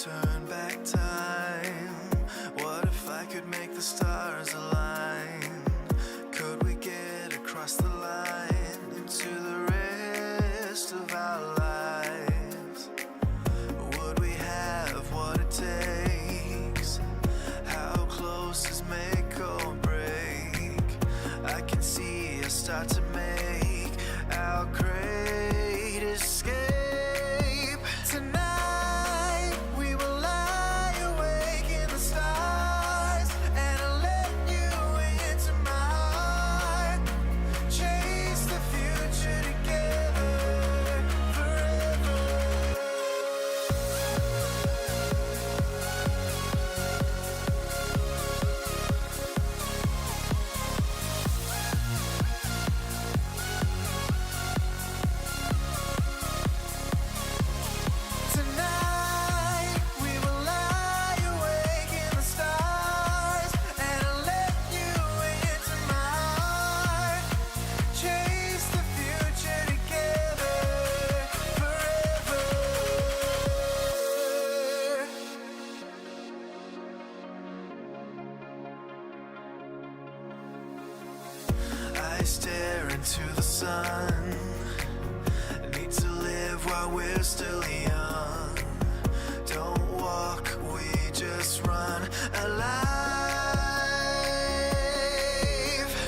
turn back time? What if I could make the stars align? Could we get across the line into the rest of our lives? Would we have what it takes? How close is make or break? I can see us start to make our great escape. Tonight we will lie awake in the stars, and I'll let you into my heart. Chase the future together forever. Tonight we will lie awake in the stars, and I'll let you into my heart. Chase the future together forever. I stare into the sun. Need to live while we're still young. Don't walk, we just run alive.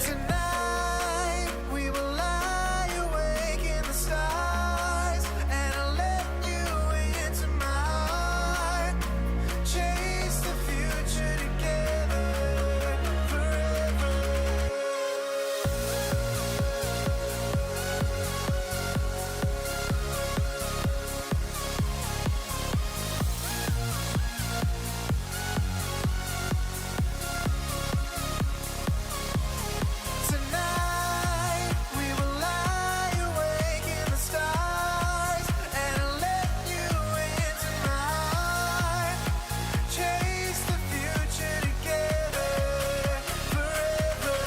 Tonight we will lie awake in the stars, and I'll let you into my heart. Chase the future together forever. Tonight we will lie awake in the stars, and I'll let you into my heart. Chase the future together forever.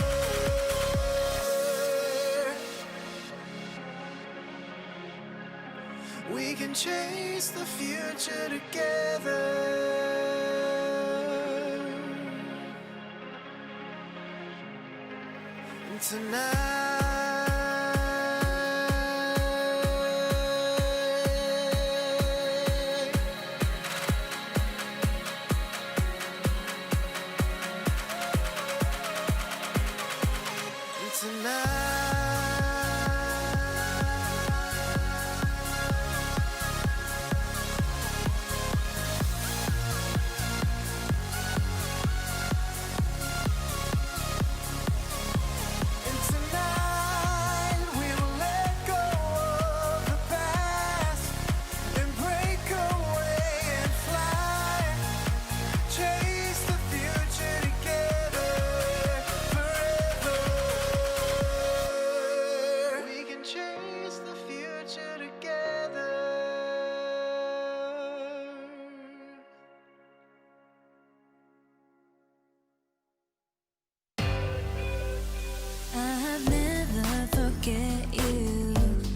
We can chase the future together. Tonight we will let go of the past and break away and fly. Chase the future together forever. We can chase the future together. I've never forget you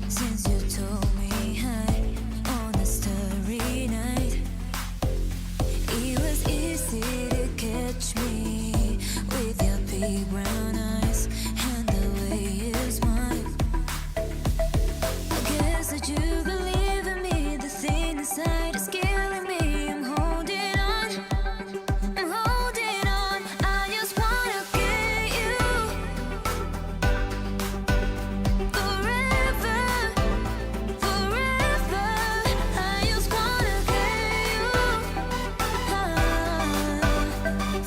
since you told me hi on a starry night. It was easy to catch me with your big brown eyes and the way you smile. I guess that you believe in me, the thing inside is killing me. I'm holding on, I'm holding on. I just wanna get you forever, forever. I just wanna get you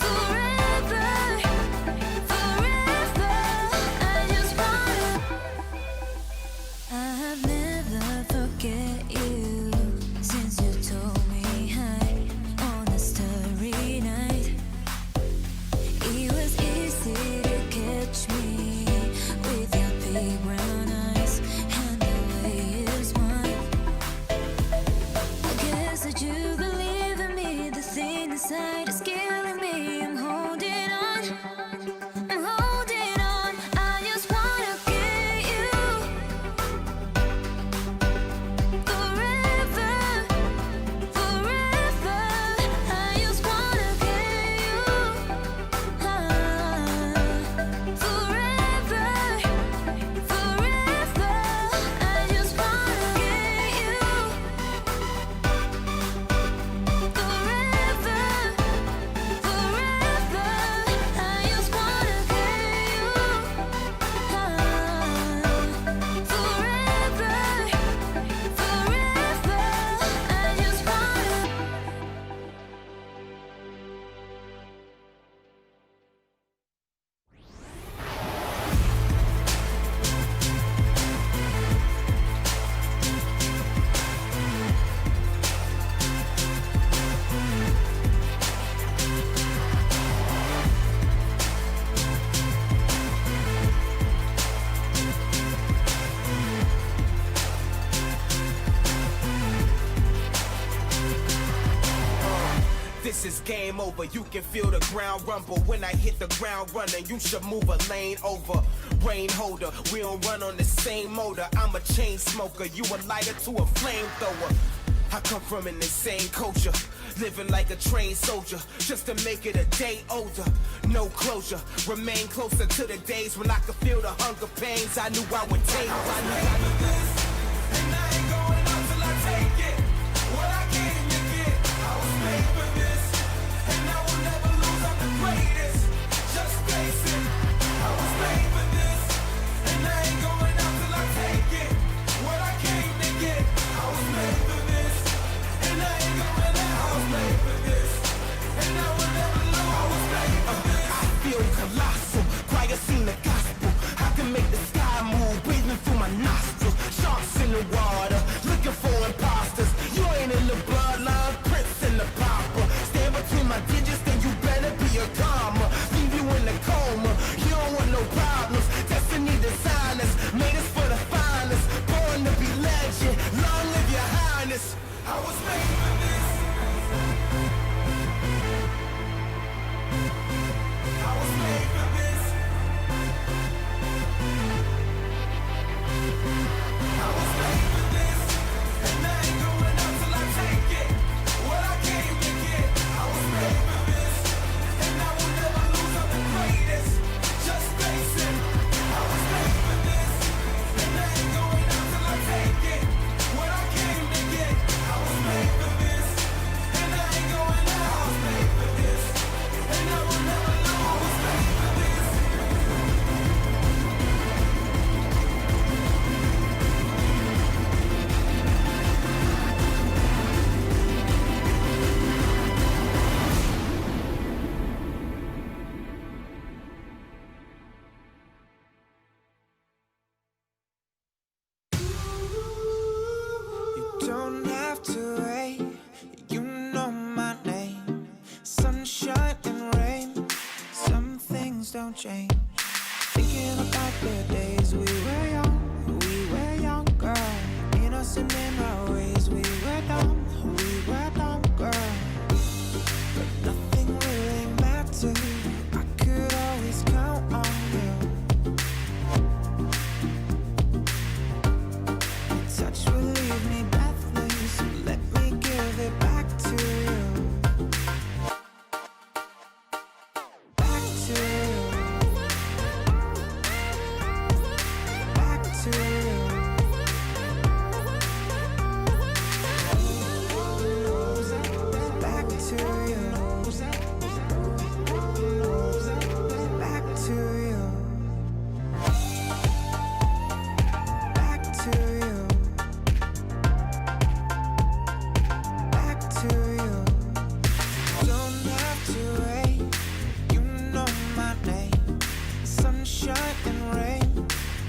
forever, forever. game over. You can feel the ground rumble when I hit the ground running. You should move a lane over. Rain holder, we don't run on the same motor. I'm a chain smoker, you a lighter to a flamethrower. I come from an insane culture, living like a trained soldier, just to make it a day older. No closure, remain closer to the days when I could feel the hunger pains I knew I would take. I knew I would this, and I ain't going out till I take it. What I came to get, I was made for this, and I will never lose. I'm the greatest, just face it. I was made for this, and I ain't going out till I take it. What I came to get, I was made for this, and I ain't going out. I was made for this, and I will never lose. I was made for this. I feel colossal, choir sing the gospel. I can make the sky move, breathing through my nostrils. Sharks in the water, looking for imposters. You ain't in the bloodline, Prince and the Papa. Stand between my digits, then you better be a comma. Leave you in the coma, you don't want no problems. Destiny designed us, made us for the finest. Born to be legend, long live your highness. I was made for this. I was made for this. I was made for this, and I ain't going out till I take it. What I came to get, I was made for this, and I will never lose. I'm the greatest, just face it. I was made for this, and I ain't going out till I take it. What I came to get, I was made for this, and I ain't going out. I was made for this, and I will never lose. I was made for this. You don't have to wait, you know my name. Sunshine and rain, some things don't change. Thinking about the days we were younger, innocent in our ways. We were dumb, girl. But nothing really mattered. I could always count on you. Your touch will leave me breathless, so let me give it back to you. Back to you. Back to you. Back to you. Back to you. Back to you. Back to you. Don't have to wait, you know my name. Sunshine and rain,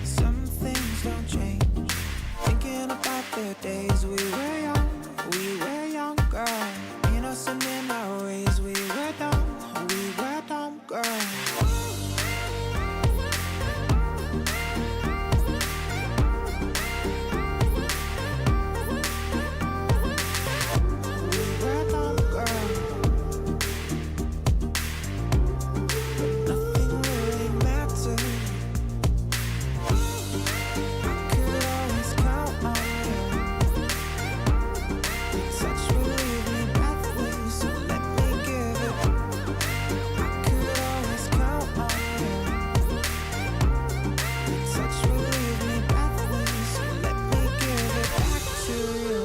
some things don't change. Thinking about the days we were younger, innocent in our ways. We were dumb, girl. We were dumb, girl. But nothing really mattered. I could always count on you. Your touch will leave me breathless, so let me give it. I could always count on you. Your touch will leave me breathless, so let me give it back to you.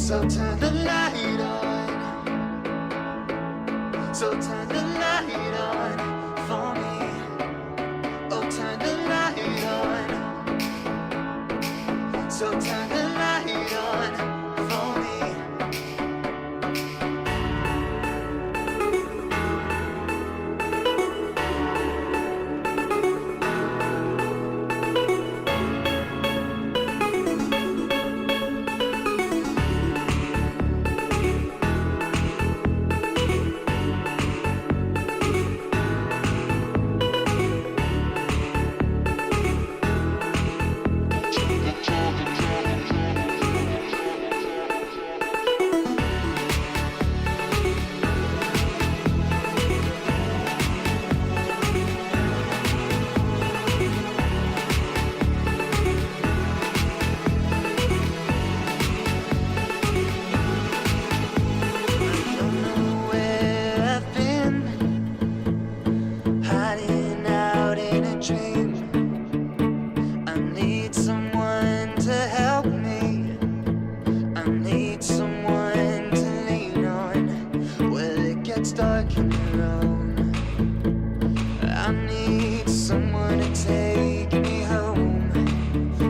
So turn the light on. So turn the light on for me. Oh, turn the light on. So turn the light on for me.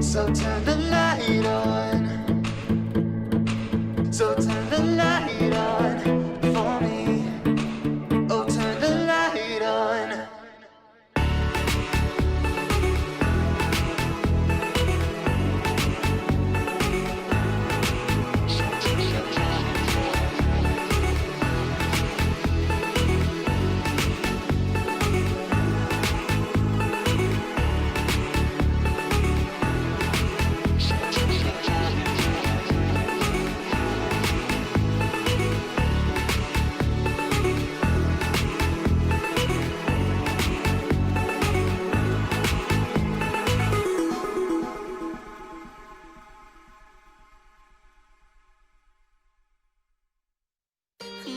So turn the light on. So turn the light on for me. Oh, turn the light on.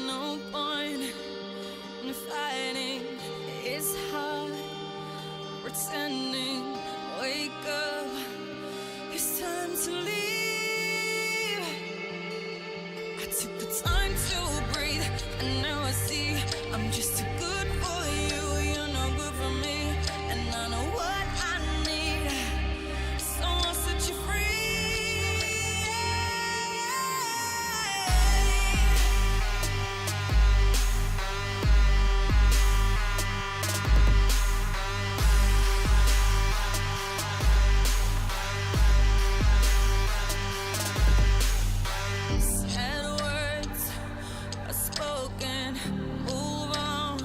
No point in fighting, it's hard pretending. Wake up, it's time to leave. I took the time to breathe, and now I see I'm just too good for you. You're no good for me, and I know what I need. So I'll set you free. Sad words are spoken. Move on.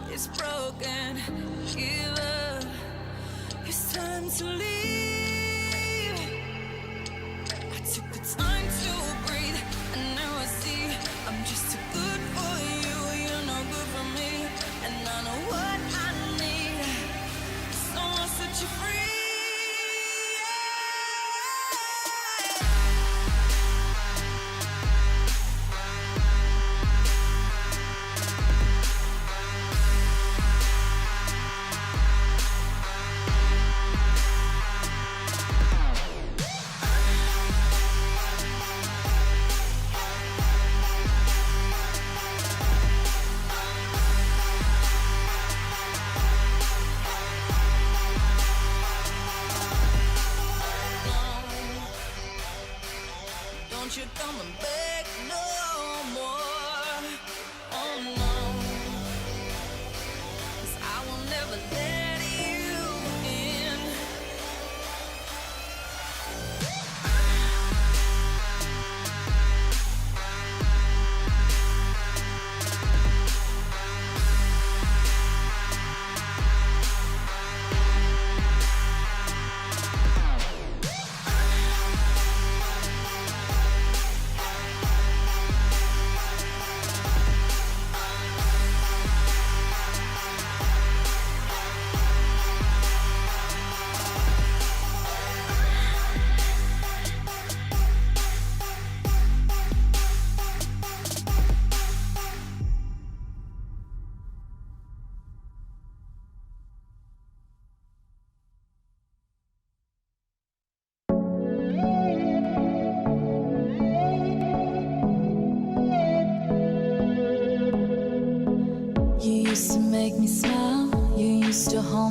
It's broken. Give up. It's time to leave. I took the time to breathe, and now I see I'm just too good for you. You're no good for me, and I know what I need. So I'll set you free. Don't you come and beg no more. Oh no, 'cause I will never let you in.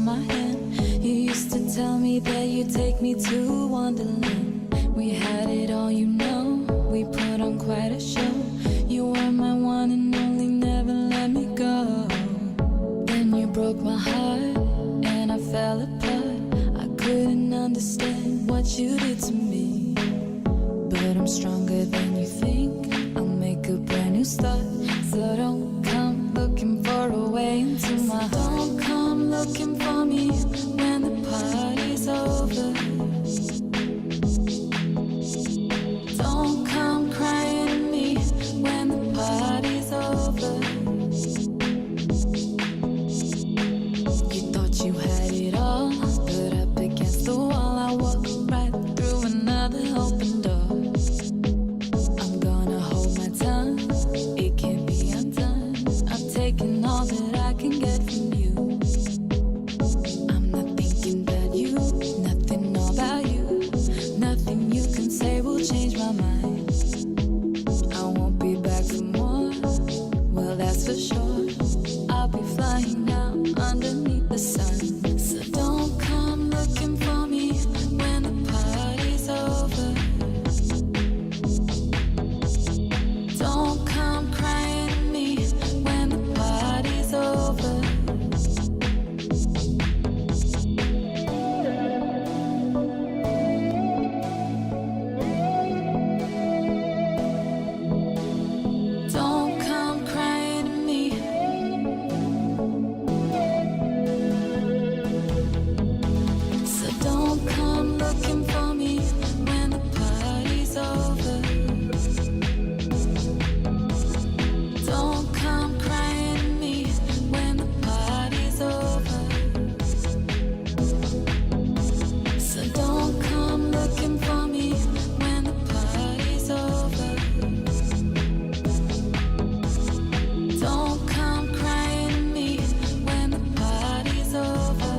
my hand. You used to tell me that you'd take me to Wonderland. We had it all, you know, we put on quite a show. You were my one and only, never let me go. Then you broke my heart and I fell apart. I couldn't understand what you did to me, but I'm stronger than you think. I'll make a brand new start. So don't come looking for a way into my heart. Don't come looking for me when the party's over. Don't come crying to me when the party's over. You thought you had it all, but up against the wall I walk right through another open door. I'm gonna hold my tongue, it can't be undone. I'm taking all that I can get from you. I'm not thinking about you, nothing about you. Nothing you can say will change my mind. I won't be back for more, well that's for sure. I'll be flying out underneath the sun. So don't come looking for me when the party's over. Don't come crying to me when the party's over. Don't come crying to me. So don't come looking for me when the party's over. Don't come crying to me when the party's over. So don't come looking for me when the party's over. Don't come crying to me when the party's over.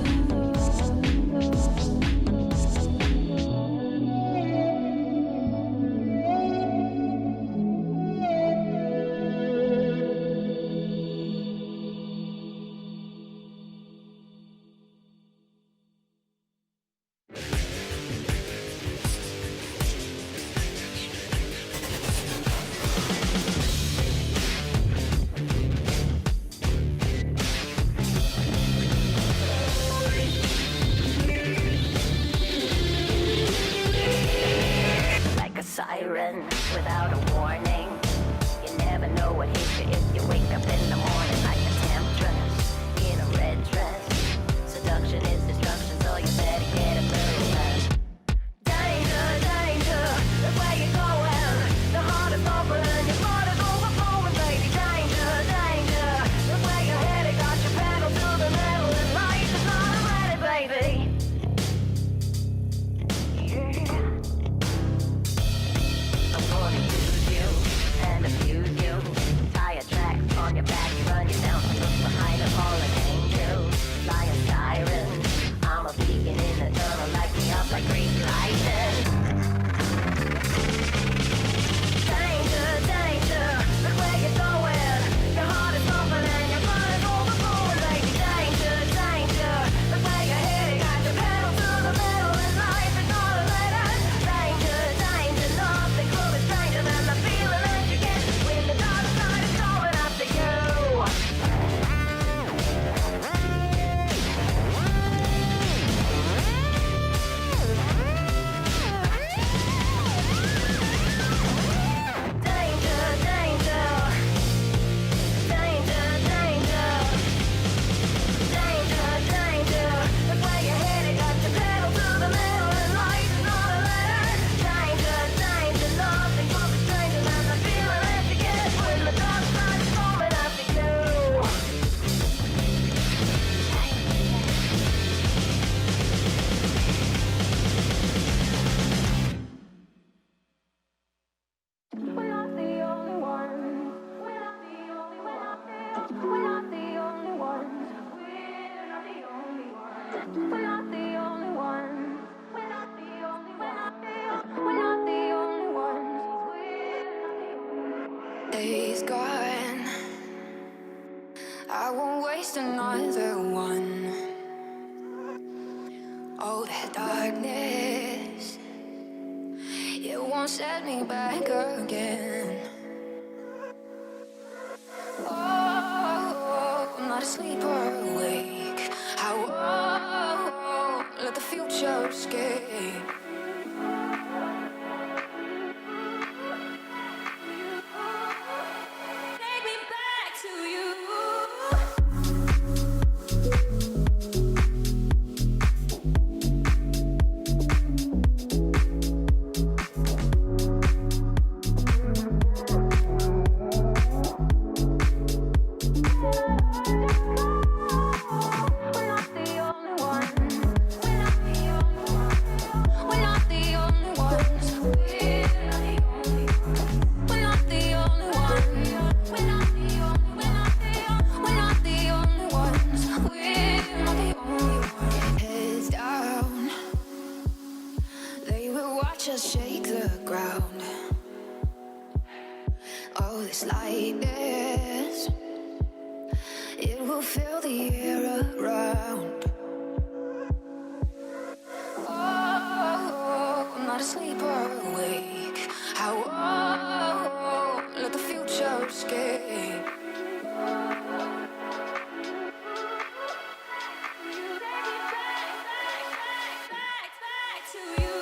Like a siren without a warning. You never know what hits you if you wake up in the morning like a temptress in a red dress. Seduction is destruction, so you better get a move. Danger, danger, that's where you're going. The heart is open, your blood is overflowing, baby. Danger, danger, that's where you're headed. Got your pedal to the metal and life is not ready, baby. Yeah. I'm gonna use you and abuse you. Tie a track on your back, run you down, look behind a fallen angel. Like a siren, I'm a beacon in the tunnel, light me up like green lightning. Danger, danger, look where you're going. Your heart is open and your blood is overflowing, baby. Danger, danger, look where you're headed. Got your pedal to the metal and life is not a letter. Danger, danger, nothing could be stranger than the feeling that you get when the dark side is going after you. Danger, danger, danger, danger, danger, danger. Look where you're headed, got your pedal to the metal and life is not a letter. Danger, danger, nothing could be stranger than the feeling that you get when the dark side is coming after you. We're not the only ones. We're not the only ones. We're not the only ones. We're not the only ones. We're not the only ones. We're not the only ones. We're not the only ones. Days gone, I won't waste another one. won't set me back again. Oh, I'm not asleep or awake. I won't let the future escape. Take me back to you. Just shake the ground. Oh, this lightness, it will fill the air around. Oh, I'm not asleep or awake. I won't let the future escape. Back to you.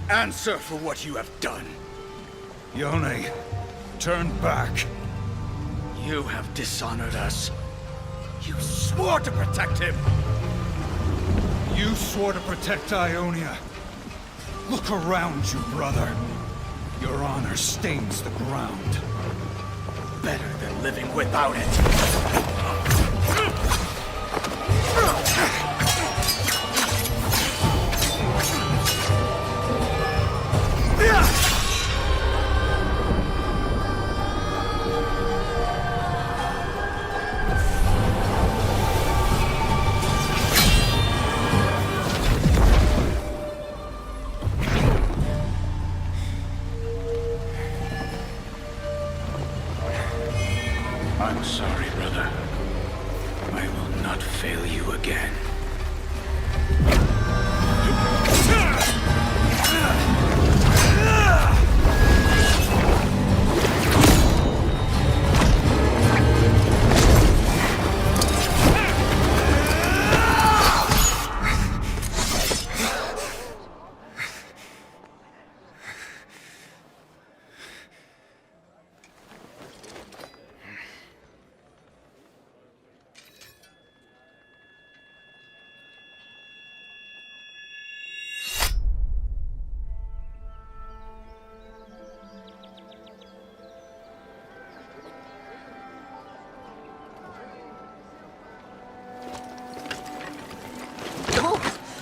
Answer for what you have done. Yone, turn back. You have dishonored us. You swore to protect him. You swore to protect Ionia. Look around you, brother. Your honor stains the ground. Better than living without it. again.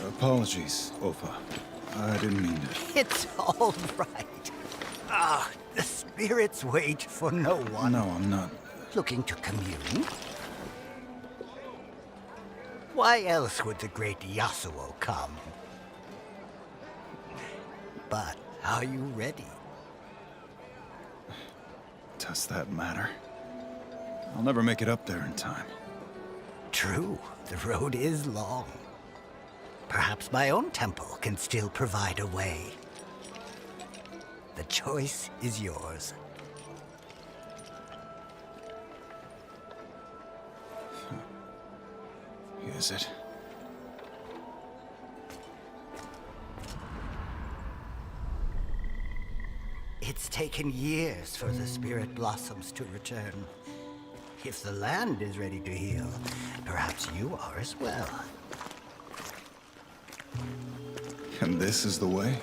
Apologies, Opa. I didn't mean to. It's all right. Ah, the spirits wait for no one. No, I'm not. Looking to commune? Why else would the great Yasuo come? But are you ready? Does that matter? I'll never make it up there in time. True, the road is long. Perhaps my own temple can still provide a way. The choice is yours. Is it? It's taken years for the spirit blossoms to return. If the land is ready to heal, perhaps you are as well. And this is the way?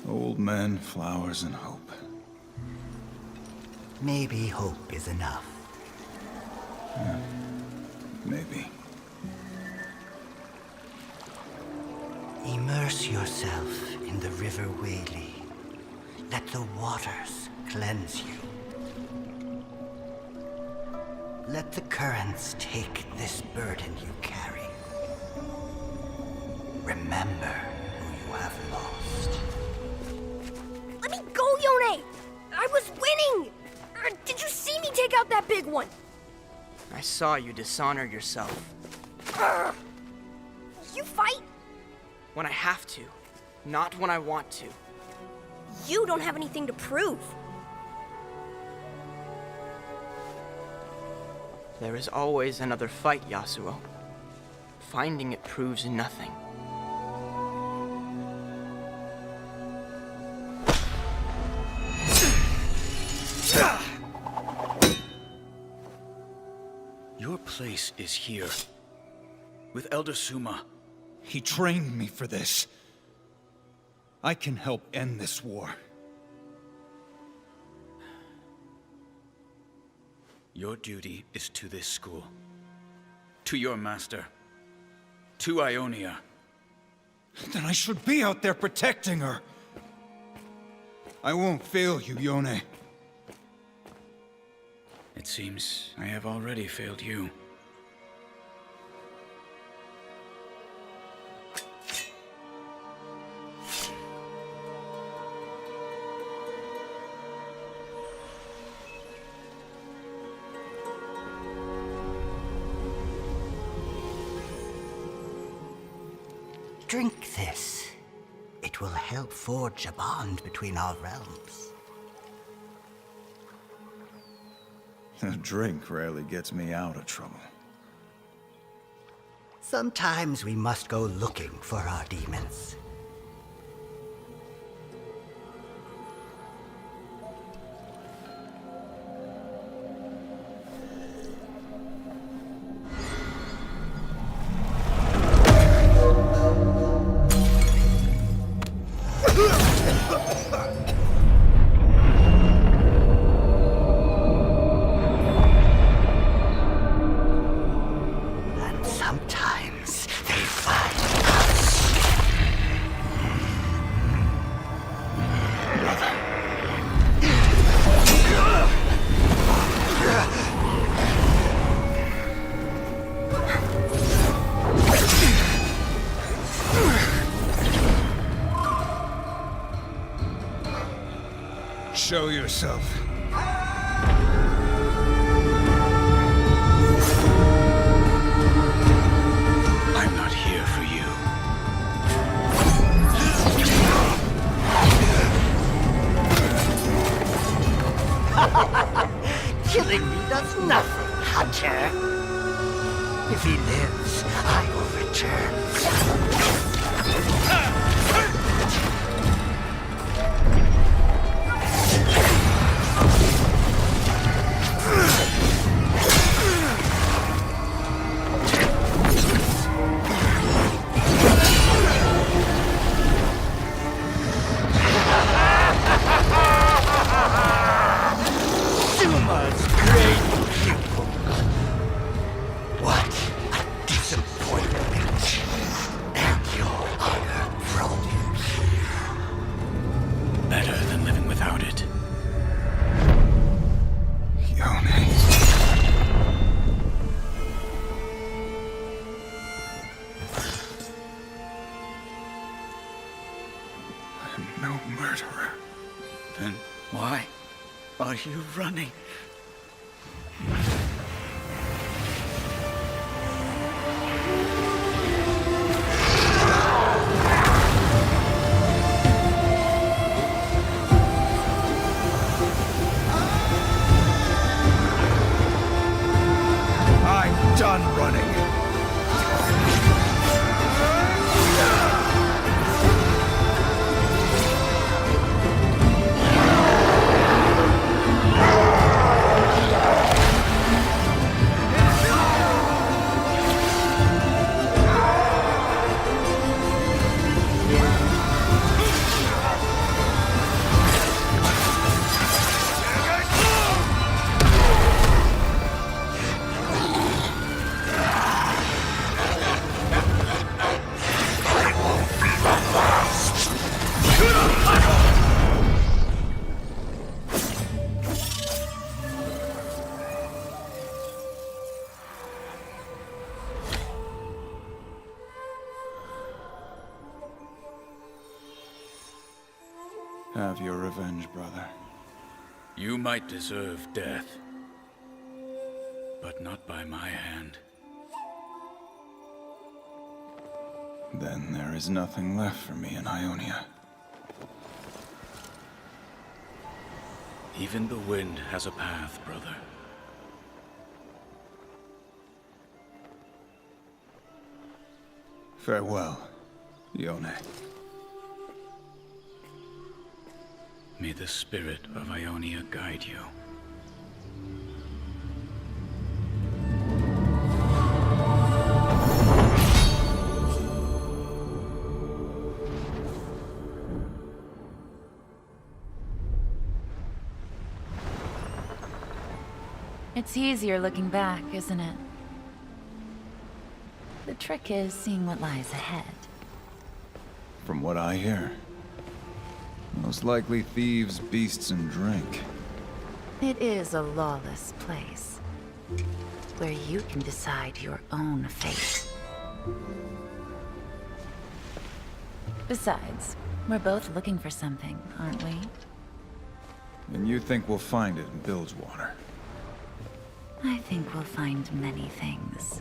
Old men, flowers, and hope. Maybe hope is enough. Maybe. Immerse yourself in the river Whaley. Let the waters cleanse you. Let the currents take this burden you carry. Remember who you have lost. Let me go, Yone! I was winning! Did you see me take out that big one? I saw you dishonor yourself. You fight? When I have to, not when I want to. You don't have anything to prove. There is always another fight, Yasuo. Finding it proves nothing. Your place is here. With Elder Suma. He trained me for this. I can help end this war. Your duty is to this school. To your master. To Ionia. Then I should be out there protecting her. I won't fail you, Yone. It seems I have already failed you. Drink this. It will help forge a bond between our realms. A drink rarely gets me out of trouble. Sometimes we must go looking for our demons. And sometimes they find us. Show yourself. Killing me does nothing, Hunter. If he lives, I will return. Suma's great pupil. What a disappointment. And your honor brought you here. Better than living without it. Yone. I'm no murderer. Then why are you running? I'm done running. Have your revenge, brother. You might deserve death, but not by my hand. Then there is nothing left for me in Ionia. Even the wind has a path, brother. Farewell, Yone. May the spirit of Ionia guide you. It's easier looking back, isn't it? The trick is seeing what lies ahead. From what I hear, most likely thieves, beasts, and drink. It is a lawless place, where you can decide your own fate. Besides, we're both looking for something, aren't we? And you think we'll find it in Bilgewater? I think we'll find many things.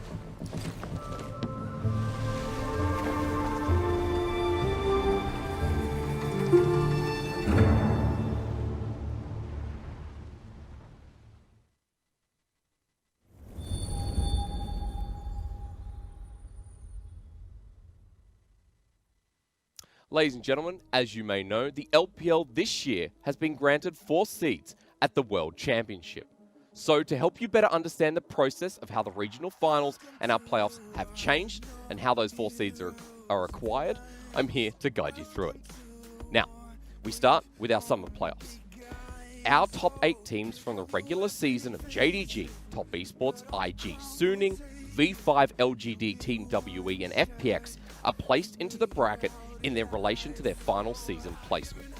Ladies and gentlemen, as you may know, the LPL this year has been granted 4 seats at the World Championship. So to help you better understand the process of how the regional finals and our playoffs have changed and how those 4 seeds are acquired, I'm here to guide you through it. Now, we start with our summer playoffs. Our top 8 teams from the regular season of JDG, Top Esports, IG, Suning, V5, LGD, Team WE, and FPX are placed into the bracket in their relation to their final season placement.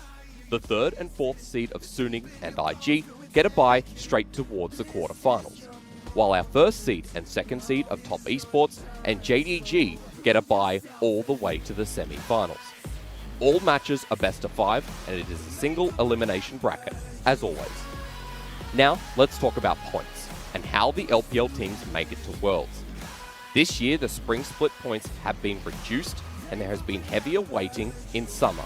The 3rd and 4th seed of Suning and IG get a bye straight towards the quarterfinals, while our 1st seed and 2nd seed of Top Esports and JDG get a bye all the way to the semi-finals. All matches are best of 5, and it is a single elimination bracket, as always. Now, let's talk about points, and how the LPL teams make it to Worlds. This year, the spring split points have been reduced, and there has been heavier weighting in summer.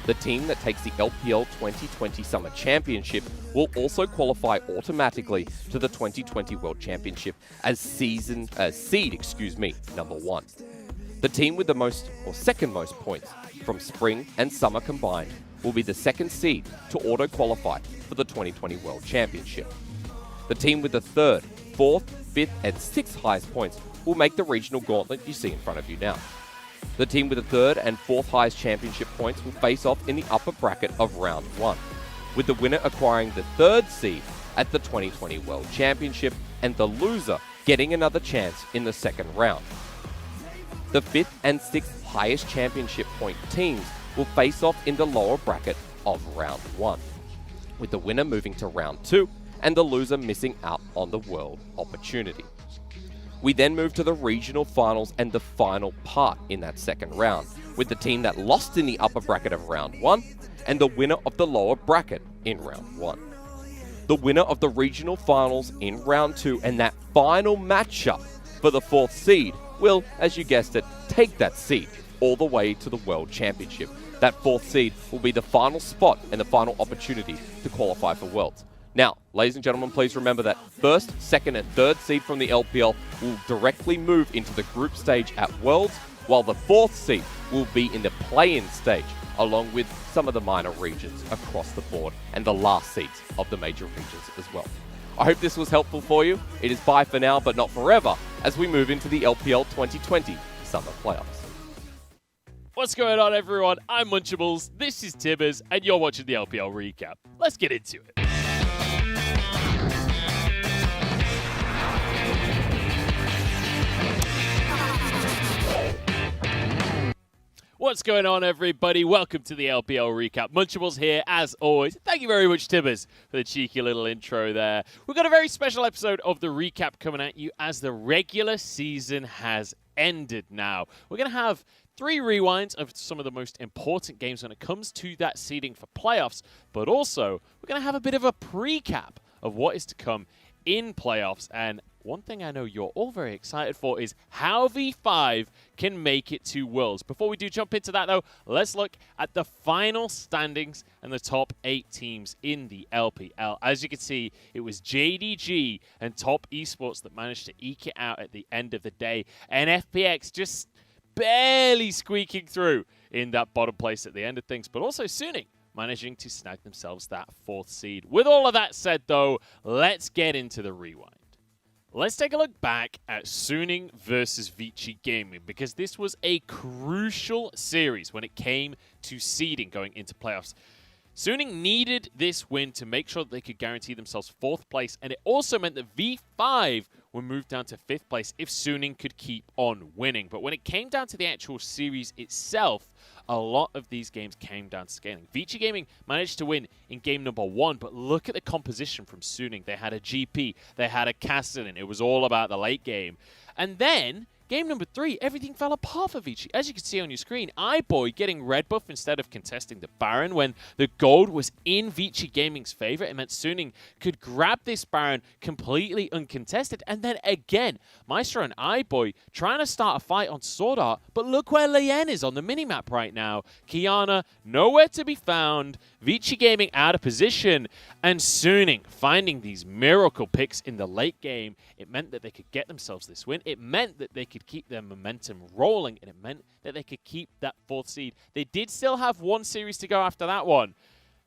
The team that takes the LPL 2020 Summer Championship will also qualify automatically to the 2020 World Championship as seed number 1. The team with the second most points from spring and summer combined will be the second seed to auto-qualify for the 2020 World Championship. The team with the third, fourth, fifth, and sixth highest points will make the regional gauntlet you see in front of you now. The team with the third and fourth highest championship points will face off in the upper bracket of Round 1, with the winner acquiring the third seed at the 2020 World Championship and the loser getting another chance in the second round. The fifth and sixth highest championship point teams will face off in the lower bracket of Round 1, with the winner moving to Round 2 and the loser missing out on the world opportunity. We then move to the regional finals and the final part in that second round, with the team that lost in the upper bracket of Round 1 and the winner of the lower bracket in Round 1. The winner of the regional finals in Round 2 and that final matchup for the fourth seed will, as you guessed it, take that seed all the way to the World Championship. That fourth seed will be the final spot and the final opportunity to qualify for Worlds. Now, ladies and gentlemen, please remember that first, second, and third seed from the LPL will directly move into the group stage at Worlds, while the fourth seed will be in the play-in stage, along with some of the minor regions across the board and the last seeds of the major regions as well. I hope this was helpful for you. It is bye for now, but not forever, as we move into the LPL 2020 Summer Playoffs. What's going on, everyone? I'm Munchables, this is Tibbers, and you're watching the LPL Recap. Let's get into it. What's going on, everybody? Welcome to the LPL Recap. Munchables here, as always. Thank you very much, Tibbers, for the cheeky little intro there. We've got a very special episode of the recap coming at you as the regular season has ended now. We're going to have 3 rewinds of some of the most important games when it comes to that seeding for playoffs, but also we're going to have a bit of a pre-cap of what is to come in playoffs. And one thing I know you're all very excited for is how V5 can make it to Worlds. Before we do jump into that, though, let's look at the final standings and the top 8 teams in the LPL. As you can see, it was JDG and Top Esports that managed to eke it out at the end of the day, and FPX just barely squeaking through in that bottom place at the end of things, but also Suning managing to snag themselves that 4th seed. With all of that said, though, let's get into the rewind. Let's take a look back at Suning versus Vici Gaming, because this was a crucial series when it came to seeding going into playoffs. Suning needed this win to make sure that they could guarantee themselves 4th place, and it also meant that V5 would move down to 5th place if Suning could keep on winning. But when it came down to the actual series itself, a lot of these games came down to scaling. Vici Gaming managed to win in game number 1, but look at the composition from Suning. They had a GP, they had a Castellan. It was all about the late game. And then game number 3, everything fell apart for Vici. As you can see on your screen, iBoy getting red buff instead of contesting the Baron when the gold was in Vici Gaming's favor. It meant Suning could grab this Baron completely uncontested. And then again, Maestro and iBoy trying to start a fight on Sword Art, but look where Lien is on the minimap right now. Kiana nowhere to be found, Vici Gaming out of position, and Suning finding these miracle picks in the late game. It meant that they could get themselves this win. It meant that they could keep their momentum rolling, and it meant that they could keep that 4th seed. They did still have 1 series to go after that one,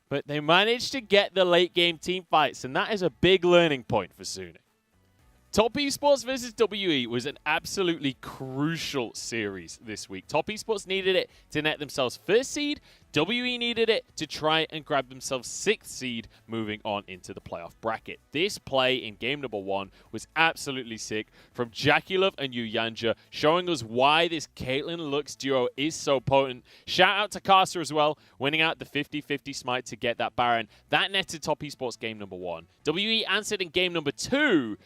but they managed to get the late game team fights, and that is a big learning point for Suning. Top Esports versus WE was an absolutely crucial series this week. Top Esports needed it to net themselves 1st seed. WE needed it to try and grab themselves 6th seed moving on into the playoff bracket. This play in game number 1 was absolutely sick from Jackie and Yuyanja, showing us why this Caitlyn Lux duo is so potent. Shout out to Casa as well, winning out the 50-50 smite to get that Baron. That netted Top Esports game number 1. WE answered in game number 2.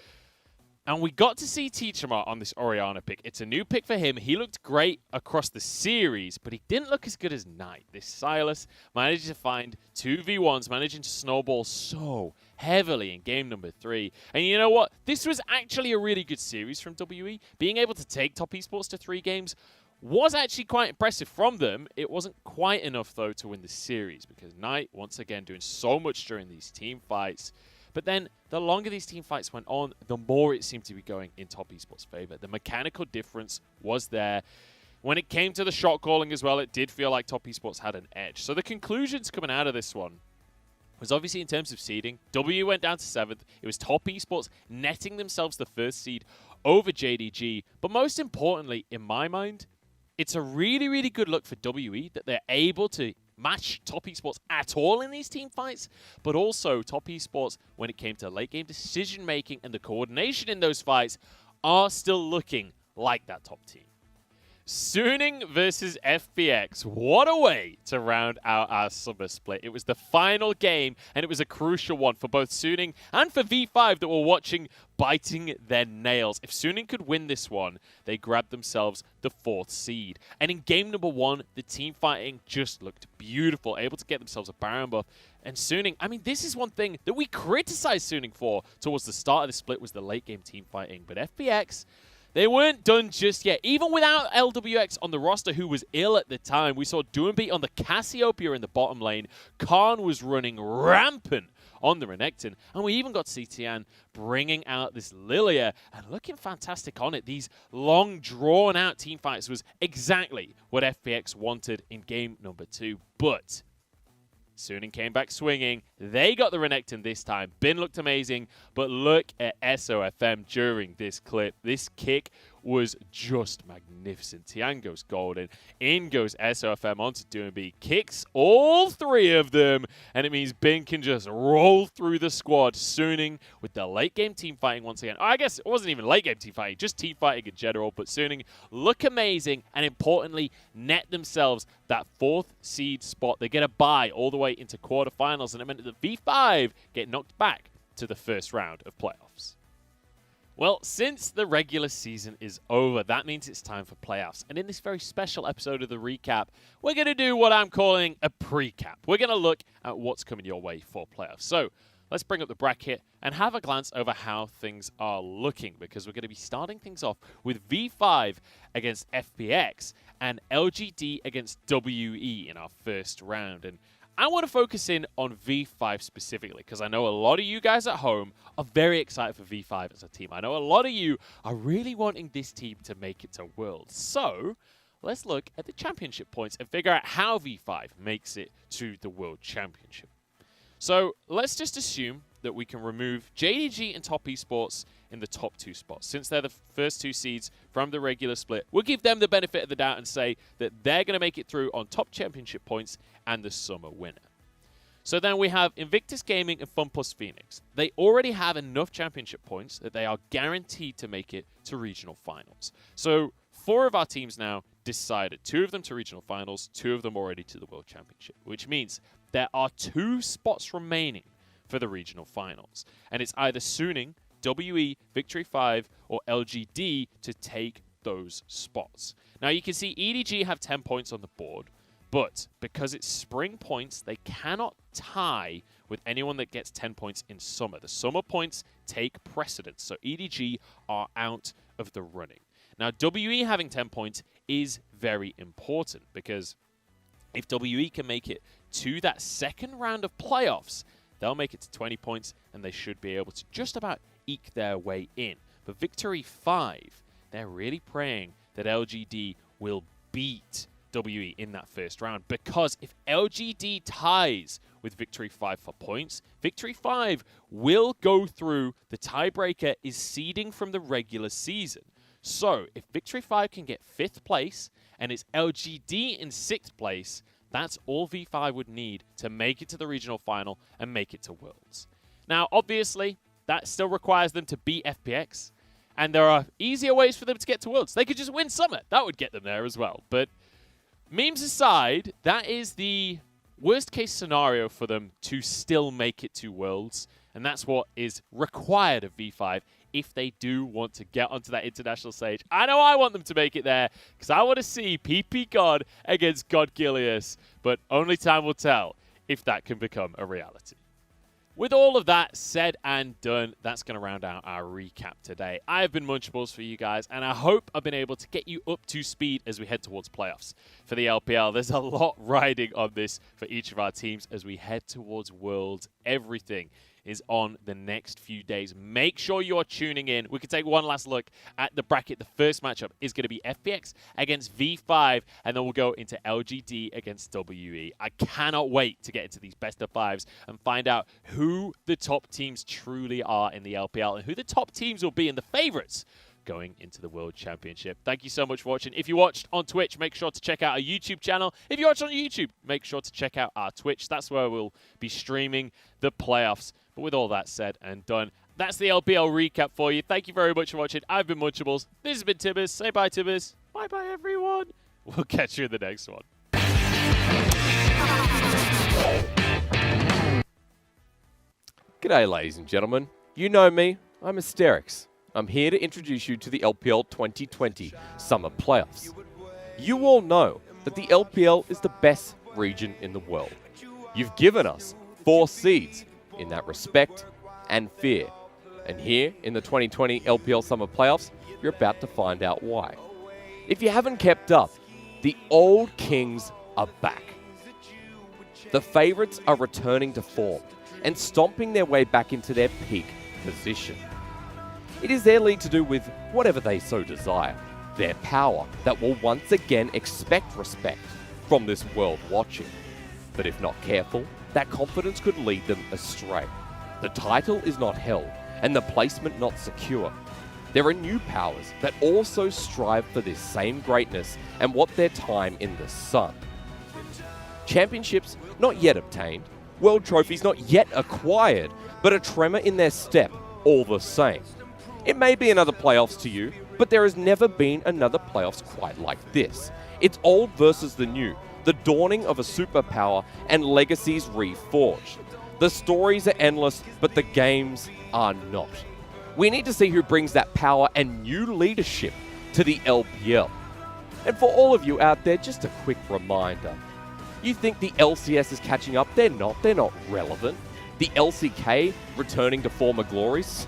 And we got to see Teachamar on this Orianna pick. It's a new pick for him. He looked great across the series, but he didn't look as good as Knight. This Silas managed to find 2v1s, managing to snowball so heavily in game number 3. And you know what? This was actually a really good series from WE. Being able to take Top Esports to 3 games was actually quite impressive from them. It wasn't quite enough, though, to win the series because Knight, once again, doing so much during these team fights. But then the longer these team fights went on, the more it seemed to be going in Top Esports' favor. The mechanical difference was there. When it came to the shot calling as well, it did feel like Top Esports had an edge. So the conclusions coming out of this one was obviously in terms of seeding. W went down to 7th. It was Top Esports netting themselves the first seed over JDG. But most importantly, in my mind, it's a really, really good look for WE that they're able to match Top Esports at all in these team fights, but also Top Esports, when it came to late game decision making and the coordination in those fights, are still looking like that top team. Suning versus FPX. What a way to round out our summer split. It was the final game, and it was a crucial one for both Suning and for V5 that were watching, biting their nails. If Suning could win this one, they grabbed themselves the 4th seed. And in game number 1, the team fighting just looked beautiful, able to get themselves a Baron buff. And Suning, I mean, this is one thing that we criticized Suning for towards the start of the split was the late game team fighting. But FPX, they weren't done just yet. Even without LWX on the roster, who was ill at the time, we saw Doombeat on the Cassiopeia in the bottom lane. Khan was running rampant on the Renekton. And we even got CTN bringing out this Lilia and looking fantastic on it. These long, drawn-out team fights was exactly what FPX wanted in game number 2. But Suning came back swinging. They got the Renekton this time. Bin looked amazing, but look at SOFM during this clip. This kick was just magnificent. Tian goes golden. In goes SOFM onto Doombeat. Kicks all 3 of them, and it means Bin can just roll through the squad. Suning with the late game team fighting once again. I guess it wasn't even late game team fighting, just team fighting in general, but Suning look amazing and importantly net themselves that 4th seed spot. They get a bye all the way into quarterfinals, and it meant that the V5 get knocked back to the first round of playoffs. Well, since the regular season is over, that means it's time for playoffs. And in this very special episode of the recap, we're going to do what I'm calling a pre-cap. We're going to look at what's coming your way for playoffs. So let's bring up the bracket and have a glance over how things are looking, because we're going to be starting things off with V5 against FPX and LGD against WE in our first round. And I want to focus in on V5 specifically, because I know a lot of you guys at home are very excited for V5 as a team. I know a lot of you are really wanting this team to make it to Worlds. So let's look at the championship points and figure out how V5 makes it to the World Championship. So let's just assume that we can remove JDG and Top Esports in the top 2 spots. Since they're the first 2 seeds from the regular split, we'll give them the benefit of the doubt and say that they're going to make it through on top championship points and the summer winner. So then we have Invictus Gaming and FunPlus Phoenix. They already have enough championship points that they are guaranteed to make it to regional finals. So 4 of our teams now decided. 2 of them to regional finals, 2 of them already to the World Championship, which means there are 2 spots remaining for the regional finals. And it's either Suning, WE, Victory 5, or LGD to take those spots. Now you can see EDG have 10 points on the board, but because it's spring points, they cannot tie with anyone that gets 10 points in summer. The summer points take precedence, so EDG are out of the running. Now WE having 10 points is very important, because if WE can make it to that second round of playoffs, they'll make it to 20 points, and they should be able to just about eke their way in. But Victory 5, they're really praying that LGD will beat WE in that first round, because if LGD ties with Victory 5 for points, Victory 5 will go through. The tiebreaker is seeding from the regular season. So if Victory 5 can get 5th place and it's LGD in 6th place, that's all V5 would need to make it to the regional final and make it to Worlds. Now, obviously, that still requires them to beat FPX, and there are easier ways for them to get to Worlds. They could just win Summit. That would get them there as well. But memes aside, that is the worst-case scenario for them to still make it to Worlds, and that's what is required of V5 if they do want to get onto that international stage. I know I want them to make it there, because I want to see PP God against God Gilius, but only time will tell if that can become a reality. With all of that said and done, that's going to round out our recap today. I've been Munchables for you guys, and I hope I've been able to get you up to speed as we head towards playoffs. For the LPL, there's a lot riding on this for each of our teams as we head towards Worlds. Everything is on the next few days. Make sure you're tuning in. We can take one last look at the bracket. The first matchup is going to be FPX against V5, and then we'll go into LGD against WE. I cannot wait to get into these best of fives and find out who the top teams truly are in the LPL and who the top teams will be in the favorites going into the World Championship. Thank you so much for watching. If you watched on Twitch, make sure to check out our YouTube channel. If you watched on YouTube, make sure to check out our Twitch. That's where we'll be streaming the playoffs. But with all that said and done, that's the LPL recap for you. Thank you very much for watching. I've been Munchables. This has been Tibbers. Say bye, Tibbers. Bye-bye, everyone. We'll catch you in the next one. G'day, ladies and gentlemen. You know me. I'm Asterix. I'm here to introduce you to the LPL 2020 Summer Playoffs. You all know that the LPL is the best region in the world. You've given us 4 seeds in that respect and fear. And here in the 2020 LPL Summer Playoffs, you're about to find out why. If you haven't kept up, the old kings are back. The favourites are returning to form and stomping their way back into their peak position. It is their league to do with whatever they so desire, their power that will once again expect respect from this world watching. But if not careful, that confidence could lead them astray. The title is not held, and the placement not secure. There are new powers that also strive for this same greatness and want their time in the sun. Championships not yet obtained, world trophies not yet acquired, but a tremor in their step all the same. It may be another playoffs to you, but there has never been another playoffs quite like this. It's old versus the new, the dawning of a superpower and legacies reforged. The stories are endless, but the games are not. We need to see who brings that power and new leadership to the LPL. And for all of you out there, just a quick reminder. You think the LCS is catching up? They're not relevant. The LCK returning to former glories?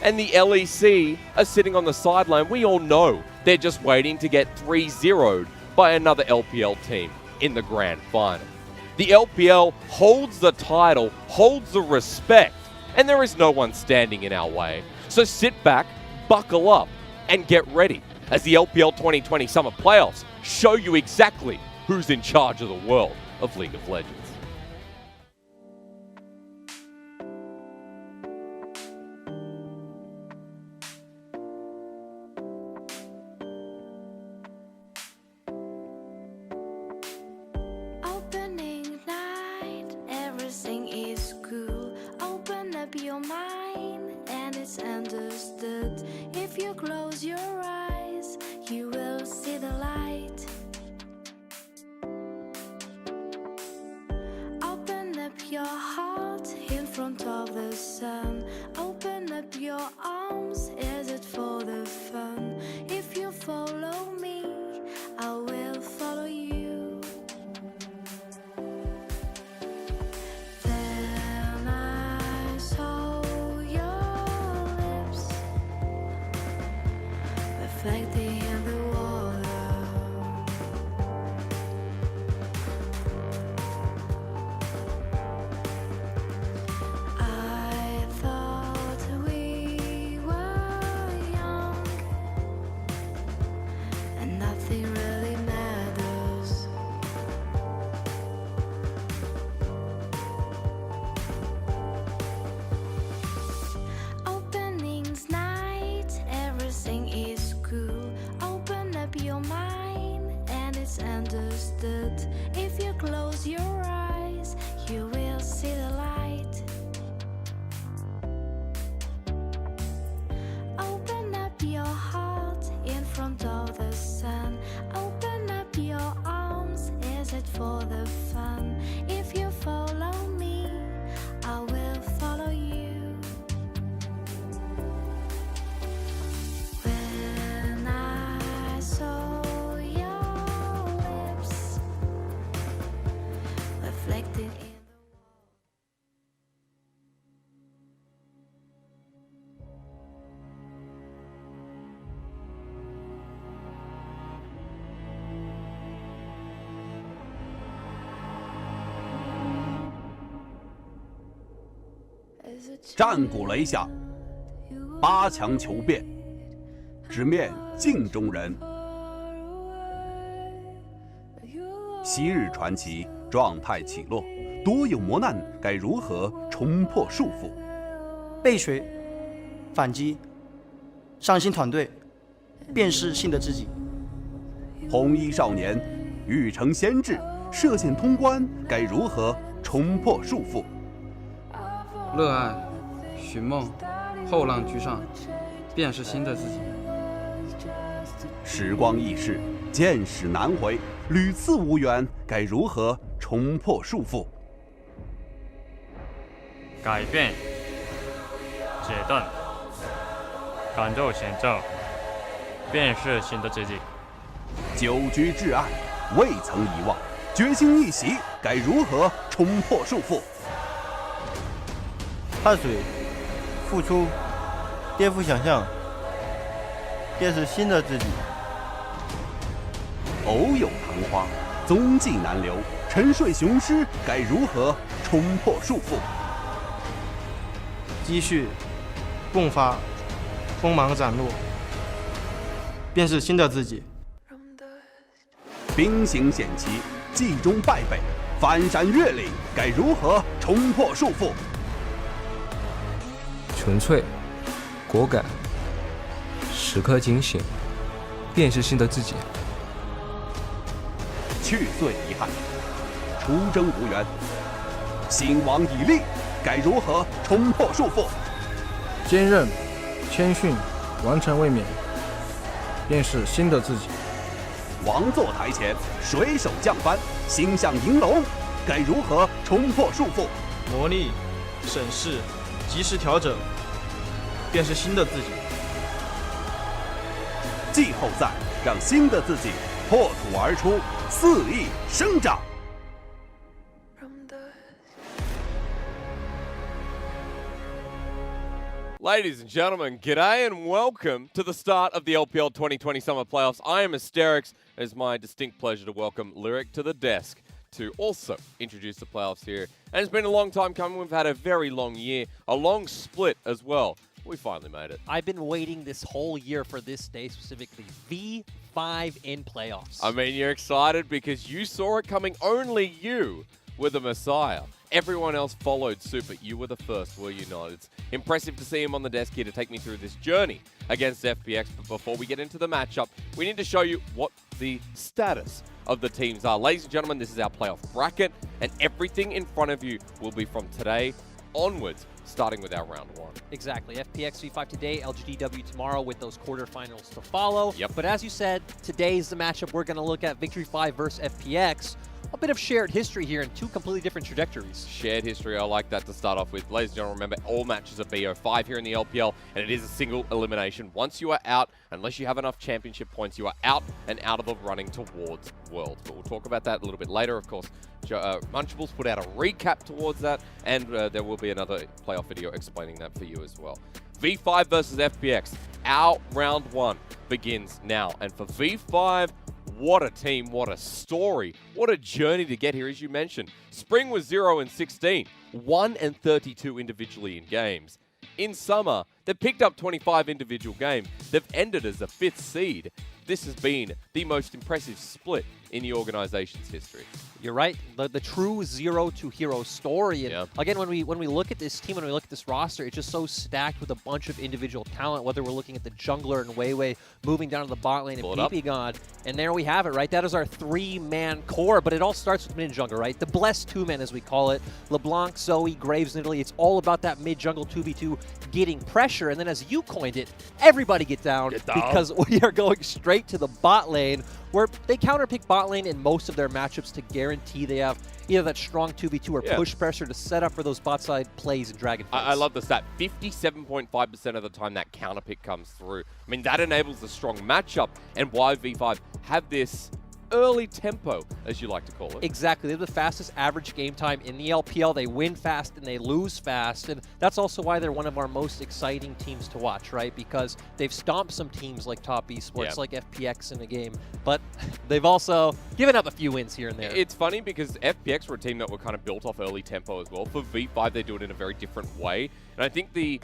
And the LEC are sitting on the sideline. We all know they're just waiting to get 3-0'd by another LPL team in the grand final. The LPL holds the title, holds the respect, and there is no one standing in our way. So sit back, buckle up, and get ready as the LPL 2020 Summer Playoffs show you exactly who's in charge of the world of League of Legends. Opening night, everything is cool. Open up your mind, and it's understood. If you close your eyes, you will see the light. Open up your heart in front of the sun. Open up your arms, is it for the fun? If you follow me, I will follow you. Then I saw your lips reflecting in the water. I thought we were young and nothing really matters. Openings night, everything is cool. Open 战鼓擂下，8强求变，直面镜中人。昔日传奇状态起落，多有磨难，该如何冲破束缚？背水，反击，上新团队，便是新的自己。红衣少年欲成先志，涉险通关，该如何冲破束缚？热爱，寻梦，后浪居上，便是新的自己。时光易逝，见识难回，屡次无缘，该如何冲破束缚？改变，解冻，感受前奏，便是新的自己。久居至暗，未曾遗忘，决心一袭，该如何冲破束缚？汗水，付出，颠覆想象，便是新的自己。偶有昙花，踪迹难留，沉睡雄狮，该如何冲破束缚？积蓄，迸发，锋芒展露，便是新的自己。兵行险棋，计中败北，翻山越岭，该如何冲破束缚？纯粹，果敢，时刻警醒，便是新的自己。去岁遗憾，出征无缘，兴亡已立，该如何冲破束缚？坚韧，谦逊，完成卫冕，便是新的自己。王座台前，水手将帆，心向银龙，该如何冲破束缚？磨砺，审视，及时调整，便是新的自己。季后赛，让新的自己破土而出，肆意生长。Ladies and gentlemen, g'day and welcome to the start of the LPL 2020 Summer Playoffs. I am Asterix. It is my distinct pleasure to welcome Lyric to the desk to also introduce the playoffs here. And it's been a long time coming. We've had a very long year, a long split as well. We finally made it. I've been waiting this whole year for this day specifically. V5 in playoffs. I mean, you're excited because you saw it coming. Only you were the Messiah. Everyone else followed suit, but you were the first, were you not? It's impressive to see him on the desk here to take me through this journey against FPX. But before we get into the matchup, we need to show you what the status of the teams are. Ladies and gentlemen, this is our playoff bracket, and everything in front of you will be from today onwards, starting with our round one. Exactly. FPX V5 today, LGDW tomorrow with those quarterfinals to follow. Yep. But as you said, today's the matchup we're going to look at, Victory 5 versus FPX. A bit of shared history here and two completely different trajectories. Shared history, I like that to start off with. Ladies and gentlemen, remember, all matches are BO5 here in the LPL, and it is a single elimination. Once you are out, unless you have enough championship points, you are out and out of the running towards Worlds. But we'll talk about that a little bit later, of course. Munchables put out a recap towards that, and there will be another playoff video explaining that for you as well. V5 versus FPX. Our round one begins now. And for V5, what a team, what a story, what a journey to get here, as you mentioned. Spring was 0-16, 1-32 individually in games. In summer, they've picked up 25 individual games. They've ended as the 5th seed. This has been the most impressive split in the organization's history. You're right. The true zero to hero story. And yeah. Again, when we look at this team, when we look at this roster, it's just so stacked with a bunch of individual talent, whether we're looking at the jungler and Weiwei moving down to the bot lane and PP God. And there we have it, right? That is our 3-man core, but it all starts with mid-jungler, right? The blessed 2-man, as we call it. LeBlanc, Zoe, Graves, and Italy. It's all about that mid-jungle 2v2 getting pressure. And then as you coined it, everybody get down. Because we are going straight to the bot lane, where they counterpick bot lane in most of their matchups to guarantee they have either that strong 2v2 or push pressure to set up for those bot side plays in Dragon fights. I love the stat. 57.5% of the time that counterpick comes through. I mean, that enables the strong matchup and why V5 have this early tempo, as you like to call it. Exactly. They have the fastest average game time in the LPL. They win fast and they lose fast. And that's also why they're one of our most exciting teams to watch, right? Because they've stomped some teams like Top Esports, like FPX in the game. But they've also given up a few wins here and there. It's funny because FPX were a team that were kind of built off early tempo as well. For V5, they do it in a very different way. And I think the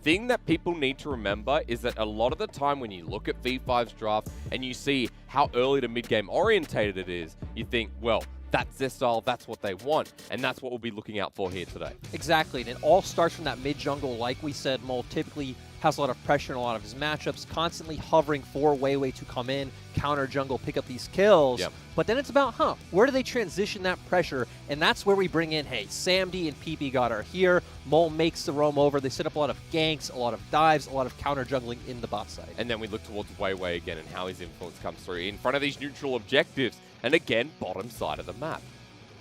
thing that people need to remember is that a lot of the time when you look at V5's draft and you see how early to mid-game orientated it is, you think, well, that's their style, that's what they want, and that's what we'll be looking out for here today. Exactly, and it all starts from that mid-jungle. Like we said, Mole typically has a lot of pressure in a lot of his matchups, constantly hovering for Weiwei to come in, counter jungle, pick up these kills. But then it's about, where do they transition that pressure? And that's where we bring in, hey, Samd and PP God are here. Mole makes the roam over. They set up a lot of ganks, a lot of dives, a lot of counter jungling in the bot side. And then we look towards Weiwei again and how his influence comes through in front of these neutral objectives. And again, bottom side of the map.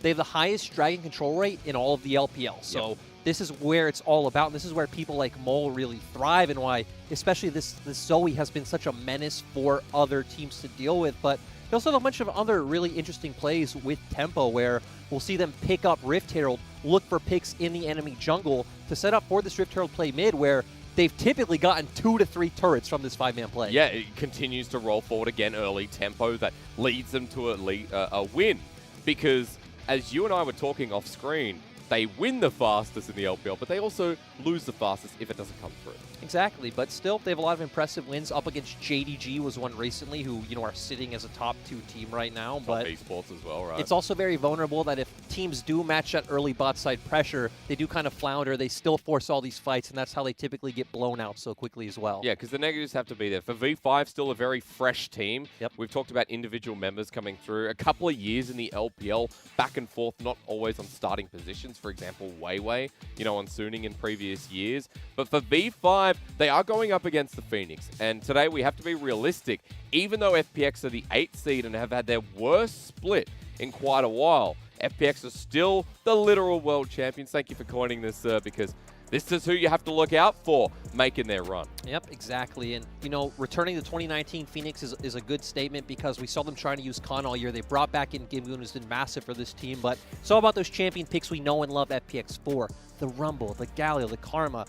They have the highest dragon control rate in all of the LPL. So this is where it's all about. And this is where people like Mole really thrive and why, especially this Zoe has been such a menace for other teams to deal with. But they also have a bunch of other really interesting plays with tempo where we'll see them pick up Rift Herald, look for picks in the enemy jungle to set up for this Rift Herald play mid where they've typically gotten 2 to 3 turrets from this 5-man play. Yeah, it continues to roll forward again, early tempo that leads them to a win. Because as you and I were talking off screen, they win the fastest in the LPL, but they also lose the fastest if it doesn't come through. Exactly, but still, they have a lot of impressive wins. Up against JDG was one recently, who are sitting as a top 2 team right now. But esports as well, right? It's also very vulnerable that if teams do match that early bot side pressure, they do kind of flounder. They still force all these fights, and that's how they typically get blown out so quickly as well. Yeah, because the negatives have to be there. For V5, still a very fresh team. We've talked about individual members coming through. A couple of years in the LPL, back and forth, not always on starting positions. For example, Weiwei, on Suning in previous years. But for V5, they are going up against the Phoenix. And today we have to be realistic. Even though FPX are the 8th seed and have had their worst split in quite a while, FPX are still the literal world champions. Thank you for coining this, because this is who you have to look out for making their run. Yep, exactly. And, returning to 2019 Phoenix is a good statement because we saw them trying to use Khan all year. They brought back in Gimgoon, who's been massive for this team. But it's all about those champion picks we know and love FPX for. The Rumble, the Galio, the Karma.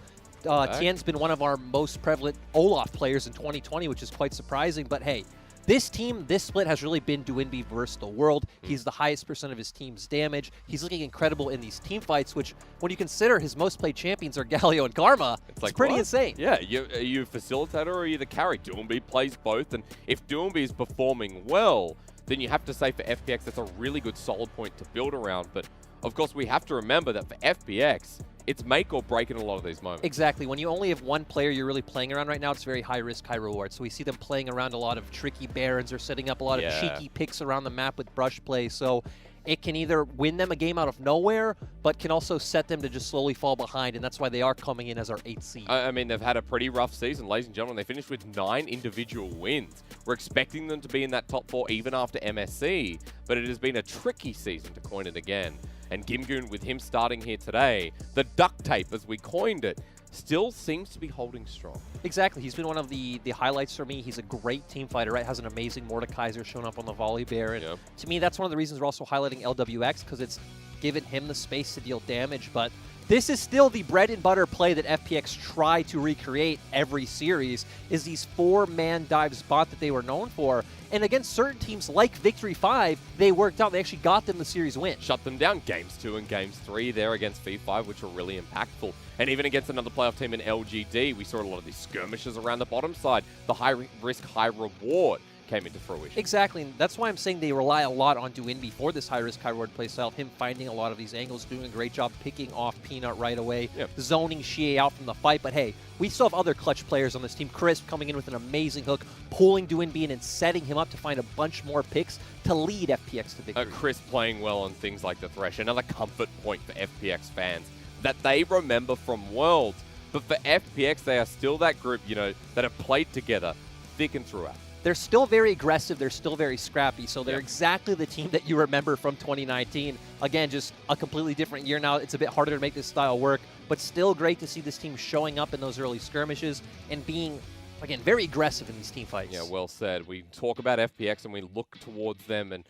Tien's been one of our most prevalent Olaf players in 2020, which is quite surprising. But hey, this team, this split has really been Duinby versus the world. He's the highest % of his team's damage. He's looking incredible in these team fights, which when you consider his most played champions are Galio and Karma, it's pretty insane. Yeah, are you a facilitator or are you the carry? Duinby plays both, and if Duinby is performing well, then you have to say for FPX that's a really good solid point to build around. But of course, we have to remember that for FPX, it's make or break in a lot of these moments. Exactly. When you only have one player you're really playing around right now, it's very high risk, high reward. So we see them playing around a lot of tricky barons or setting up a lot of cheeky picks around the map with brush play. So it can either win them a game out of nowhere, but can also set them to just slowly fall behind, and that's why they are coming in as our 8th seed. I mean, they've had a pretty rough season, ladies and gentlemen. They finished with 9 individual wins. We're expecting them to be in that top 4 even after MSC, but it has been a tricky season, to coin it again. And Gimgoon, with him starting here today, the duct tape, as we coined it, still seems to be holding strong. Exactly. He's been one of the highlights for me. He's a great team fighter, right? Has an amazing Mordekaiser shown up on the volley bear. And to me, that's one of the reasons we're also highlighting LWX, because it's given him the space to deal damage. But this is still the bread and butter play that FPX try to recreate every series, is these 4-man dive spot that they were known for. And against certain teams like Victory 5, they worked out. They actually got them the series win. Shut them down. Games 2 and Games 3 there against V5, which were really impactful. And even against another playoff team in LGD, we saw a lot of these skirmishes around the bottom side. The high risk, high reward came into fruition. Exactly, and that's why I'm saying they rely a lot on Duinby for this high-risk, high-reward playstyle. Him finding a lot of these angles, doing a great job picking off Peanut right away, zoning Xie out from the fight. But hey, we still have other clutch players on this team. Crisp coming in with an amazing hook, pulling Duinby in and setting him up to find a bunch more picks to lead FPX to victory. Crisp playing well on things like the Thresh, another comfort point for FPX fans that they remember from Worlds. But for FPX, they are still that group, that have played together thick and throughout. They're still very aggressive. They're still very scrappy. So they're exactly the team that you remember from 2019. Again, just a completely different year now. It's a bit harder to make this style work, but still great to see this team showing up in those early skirmishes and being again, very aggressive in these team fights. Yeah, well said. We talk about FPX and we look towards them and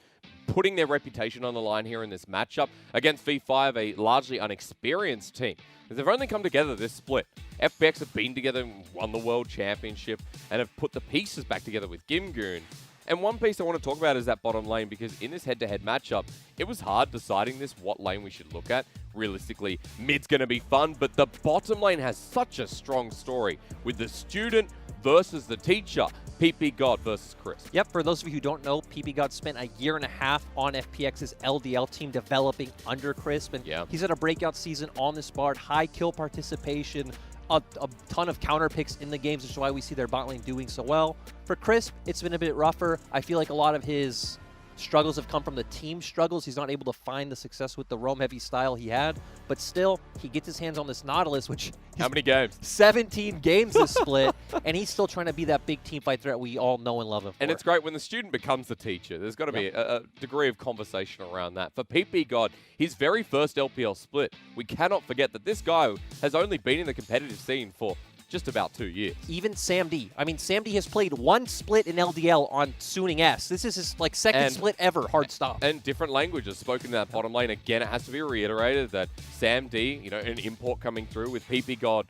putting their reputation on the line here in this matchup against V5, a largely unexperienced team. They've only come together this split. FPX have been together and won the World Championship and have put the pieces back together with Gimgoon. And one piece I want to talk about is that bottom lane, because in this head-to-head matchup, it was hard deciding what lane we should look at. Realistically, mid's going to be fun, but the bottom lane has such a strong story with the student versus the teacher. PP God versus Chris. Yep, for those of you who don't know, PP God spent a year and a half on FPX's LDL team developing under Crisp, and he's had a breakout season on this board, high kill participation, a ton of counter picks in the games, which is why we see their bot lane doing so well. For Crisp, it's been a bit rougher. I feel like a lot of his struggles have come from the team struggles. He's not able to find the success with the roam heavy style he had, but still, he gets his hands on this Nautilus, which... How many games? 17 games this split, and he's still trying to be that big team fight threat we all know and love him for. And it's great when the student becomes the teacher. There's got to be a degree of conversation around that. For PP God, his very first LPL split, we cannot forget that this guy has only been in the competitive scene for just about 2 years. Even Sam D. I mean, Sam D has played one split in LDL on Suning S. This is his second split ever, hard stop. And different languages spoken in that bottom lane. Again, it has to be reiterated that Sam D, an import coming through with PP God,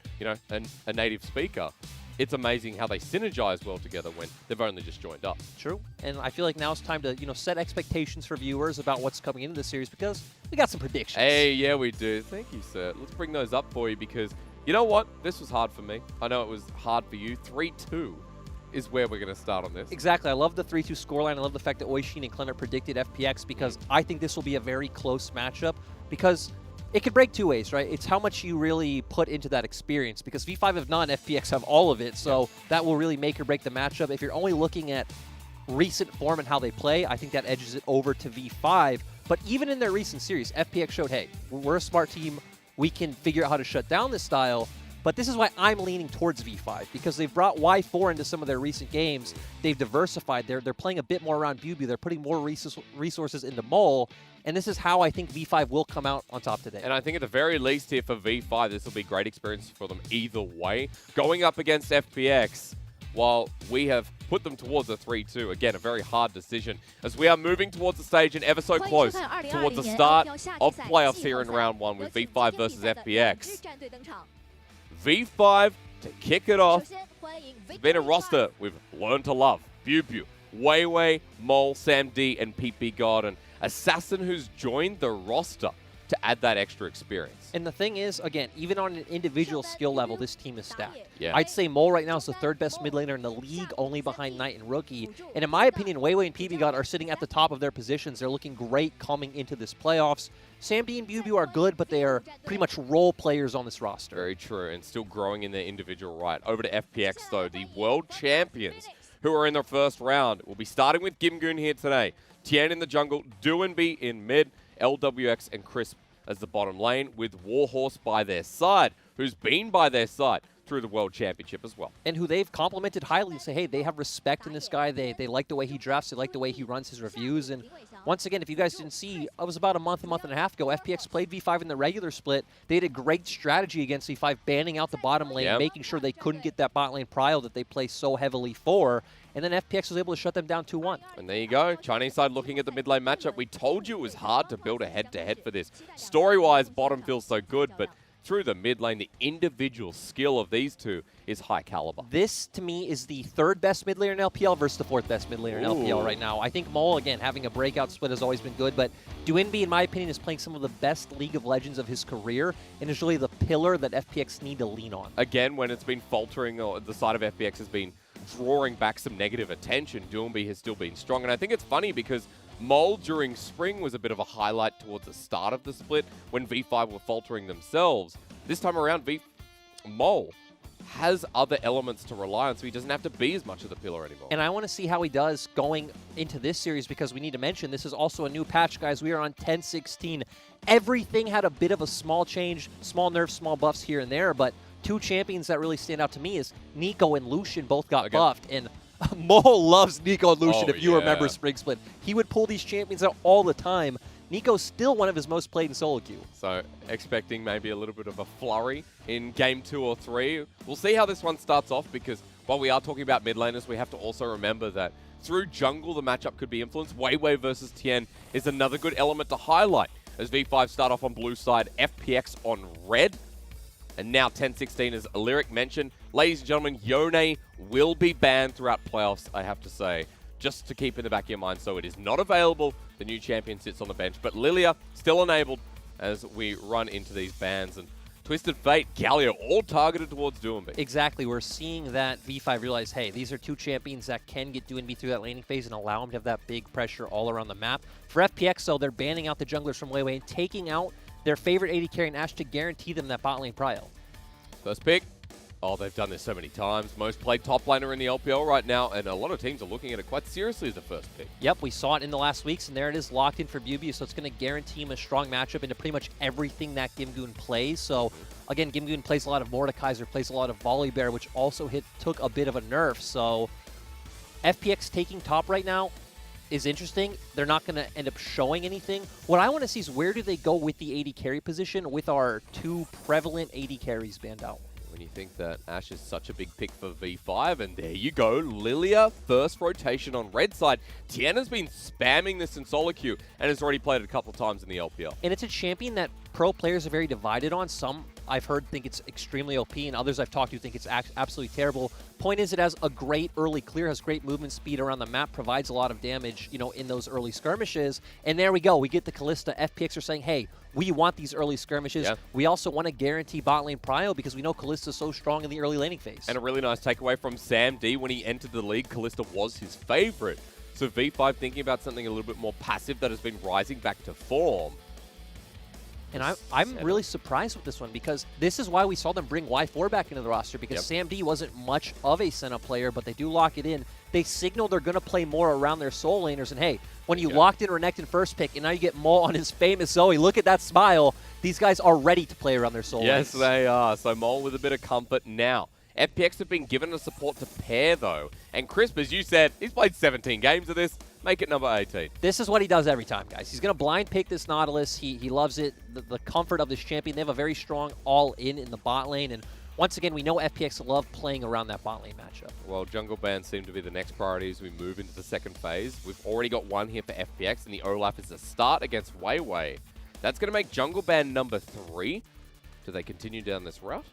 a native speaker. It's amazing how they synergize well together when they've only just joined up. True. And I feel like now it's time to, set expectations for viewers about what's coming into this series, because we got some predictions. Hey, yeah, we do. Thank you, sir. Let's bring those up for you, because you know what? This was hard for me. I know it was hard for you. 3-2 is where we're going to start on this. Exactly. I love the 3-2 scoreline. I love the fact that Oishin and Clement predicted FPX, because I think this will be a very close matchup, because it could break two ways, right? It's how much you really put into that experience, because V5 have none, FPX have all of it, so that will really make or break the matchup. If you're only looking at recent form and how they play, I think that edges it over to V5. But even in their recent series, FPX showed, hey, we're a smart team. We can figure out how to shut down this style. But this is why I'm leaning towards V5, because they've brought Y4 into some of their recent games. They've diversified. They're playing a bit more around Bubu. They're putting more resources into Mole. And this is how I think V5 will come out on top today. And I think at the very least here for V5, this will be a great experience for them either way. Going up against FPX, while we have put them towards a 3-2. Again, a very hard decision as we are moving towards the stage and ever so close towards the start of playoffs here in round one with V5 versus FPX. V5 to kick it off. It's been a roster we've learned to love. Bubu, Weiwei, Mole, Sam D, and PP God, and Assassin who's joined the roster to add that extra experience. And the thing is, again, even on an individual skill level, this team is stacked. Yeah. I'd say Mole right now is the third best mid laner in the league, only behind Knight and Rookie. And in my opinion, Weiwei and PP God are sitting at the top of their positions. They're looking great coming into this playoffs. Sam D and Bubu are good, but they are pretty much role players on this roster. Very true, and still growing in their individual right. Over to FPX, though, the world champions who are in their first round. We'll be starting with Gimgoon here today. Tian in the jungle, Duanbi in mid, LWX and Crisp as the bottom lane, with Warhorse by their side, who's been by their side through the World Championship as well. And who they've complimented highly and say, hey, they have respect in this guy. They like the way he drafts. They like the way he runs his reviews. And once again, if you guys didn't see, it was about a month and a half ago, FPX played V5 in the regular split. They had a great strategy against V5, banning out the bottom lane, making sure they couldn't get that bot lane prio that they play so heavily for. And then FPX was able to shut them down 2-1. And there you go. Chinese side looking at the mid lane matchup. We told you it was hard to build a head-to-head for this. Story-wise, bottom feels so good, but through the mid lane, the individual skill of these two is high caliber. This, to me, is the third best mid laner in LPL versus the fourth best mid laner in LPL right now. I think Mole, again, having a breakout split has always been good, but Duanbi, in my opinion, is playing some of the best League of Legends of his career, and is really the pillar that FPX need to lean on. Again, when it's been faltering, or the side of FPX has been drawing back some negative attention, Duanbi has still been strong. And I think it's funny because Mole during spring was a bit of a highlight towards the start of the split when V5 were faltering themselves. This time around, Mole has other elements to rely on, so he doesn't have to be as much of the pillar anymore. And I want to see how he does going into this series, because we need to mention this is also a new patch, guys. We are on 10.16. Everything had a bit of a small change, small nerfs, small buffs here and there, but two champions that really stand out to me is Nico and Lucian both got buffed, and Mole loves Nico and Lucian, if you remember Spring Split. He would pull these champions out all the time. Nico's still one of his most played in solo queue. So expecting maybe a little bit of a flurry in game 2 or 3. We'll see how this one starts off, because while we are talking about mid laners, we have to also remember that through jungle, the matchup could be influenced. Weiwei versus Tien is another good element to highlight, as V5 start off on blue side, FPX on red. And now 10-16, as Lyric mentioned. Ladies and gentlemen, Yone will be banned throughout playoffs, I have to say, just to keep in the back of your mind. So it is not available. The new champion sits on the bench. But Lilia still enabled as we run into these bans. And Twisted Fate, Galio, all targeted towards Doomby. Exactly. We're seeing that V5 realize, hey, these are two champions that can get Doomby through that laning phase and allow him to have that big pressure all around the map. For FPX, though, they're banning out the junglers from Weiwei and taking out their favorite AD carry and Ashe to guarantee them that bot lane prio. First pick. Oh, they've done this so many times. Most played top laner in the LPL right now, and a lot of teams are looking at it quite seriously as the first pick. Yep, we saw it in the last weeks, and there it is locked in for Bubu, so it's going to guarantee him a strong matchup into pretty much everything that Gimgoon plays. So, again, Gimgoon plays a lot of Mordekaiser, plays a lot of Volibear, which also took a bit of a nerf. So, FPX taking top right now is interesting. They're not going to end up showing anything. What I want to see is where do they go with the AD carry position with our two prevalent AD carries banned out. When you think that Ashe is such a big pick for V5, and there you go, Lilia, first rotation on red side. Tien has been spamming this in solo queue and has already played it a couple of times in the LPL. And it's a champion that pro players are very divided on. Some I've heard think it's extremely OP, and others I've talked to think it's absolutely terrible. Point is, it has a great early clear, has great movement speed around the map, provides a lot of damage, you know, in those early skirmishes. And there we go. We get the Kalista. FPX are saying, hey, we want these early skirmishes. Yeah. We also want to guarantee bot lane prio because we know Kalista's so strong in the early laning phase. And a really nice takeaway from Sam D. When he entered the league, Kalista was his favorite. So V5 thinking about something a little bit more passive that has been rising back to form. And I'm really surprised with this one because this is why we saw them bring Y4 back into the roster because Sam D wasn't much of a Senna player, but they do lock it in. They signal they're going to play more around their soul laners. And hey, when you locked in Renekton first pick and now you get Maul on his famous Zoe, look at that smile. These guys are ready to play around their soul laners. Yes, they are. So Maul with a bit of comfort now. FPX have been given the support to pair, though. And Crisp, as you said, he's played 17 games of this. Make it number 18. This is what he does every time, guys. He's going to blind pick this Nautilus. He loves it. The comfort of this champion. They have a very strong all-in in the bot lane. And once again, we know FPX love playing around that bot lane matchup. Well, jungle bans seem to be the next priority as we move into the second phase. We've already got one here for FPX, and the Olaf is a start against Weiwei. That's going to make jungle ban number 3. Do they continue down this route?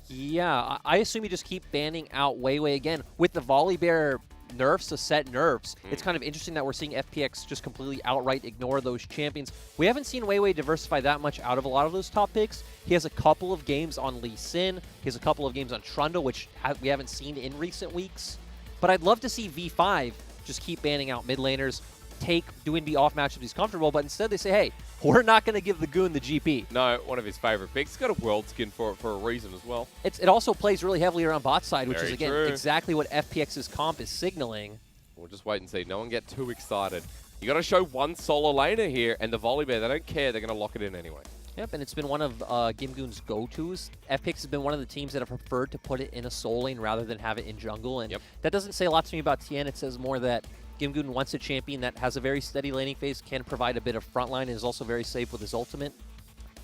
Yeah, I assume you just keep banning out Weiwei again. With the Volibear nerfs to set nerfs, it's kind of interesting that we're seeing FPX just completely outright ignore those champions. We haven't seen Weiwei diversify that much out of a lot of those top picks. He has a couple of games on Lee Sin. He has a couple of games on Trundle, which we haven't seen in recent weeks. But I'd love to see V5 just keep banning out mid laners, take Doinby off matchups he's comfortable, but instead they say, hey, we're not going to give the Goon the GP. No, one of his favorite picks. He's got a world skin for a reason as well. It also plays really heavily around bot side, which Very is, again, true. exactly what FPX's comp is signaling. We'll just wait and see. No one get too excited. You got to show one solo laner here, and the Volibear, they don't care. They're going to lock it in anyway. Yep, and it's been one of Gimgoon's go-tos. FPX has been one of the teams that have preferred to put it in a soul lane rather than have it in jungle, and that doesn't say a lot to me about Tien. It says more that Gimgoon wants a champion that has a very steady laning phase, can provide a bit of frontline, and is also very safe with his ultimate.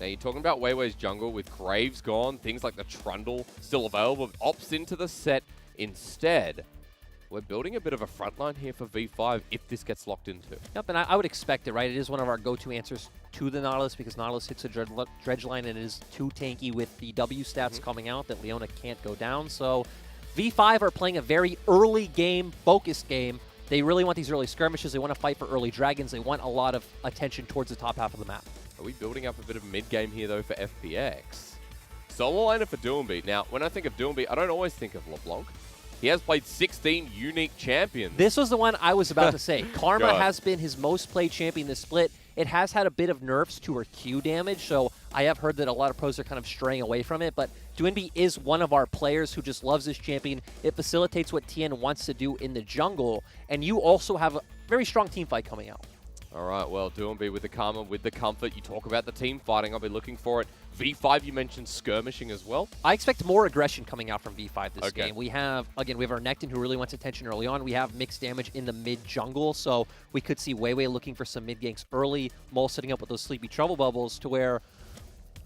Now, you're talking about Weiwei's jungle with Graves gone, things like the Trundle still available, opts into the set instead. We're building a bit of a frontline here for V5 if this gets locked into. Yep, and I would expect it, right? It is one of our go-to answers to the Nautilus because Nautilus hits a dredge line and it is too tanky with the W stats coming out that Leona can't go down. So V5 are playing a very early game, focused game. They really want these early skirmishes. They want to fight for early dragons. They want a lot of attention towards the top half of the map. Are we building up a bit of mid-game here, though, for FPX? Solo laner for Doomby. Now, when I think of Doomby, I don't always think of LeBlanc. He has played 16 unique champions. This was the one I was about to say. Karma has been his most played champion this split. It has had a bit of nerfs to her Q damage, so I have heard that a lot of pros are kind of straying away from it, but Doinby is one of our players who just loves this champion. It facilitates what Tien wants to do in the jungle, and you also have a very strong team fight coming out. All right, well, Doomby with the Karma, with the comfort. You talk about the team fighting. I'll be looking for it. V5, you mentioned skirmishing as well. I expect more aggression coming out from V5 this game. We have, again, we have our Renekton who really wants attention early on. We have mixed damage in the mid-jungle, so we could see Weiwei looking for some mid-ganks early. Mole setting up with those Sleepy Trouble Bubbles to where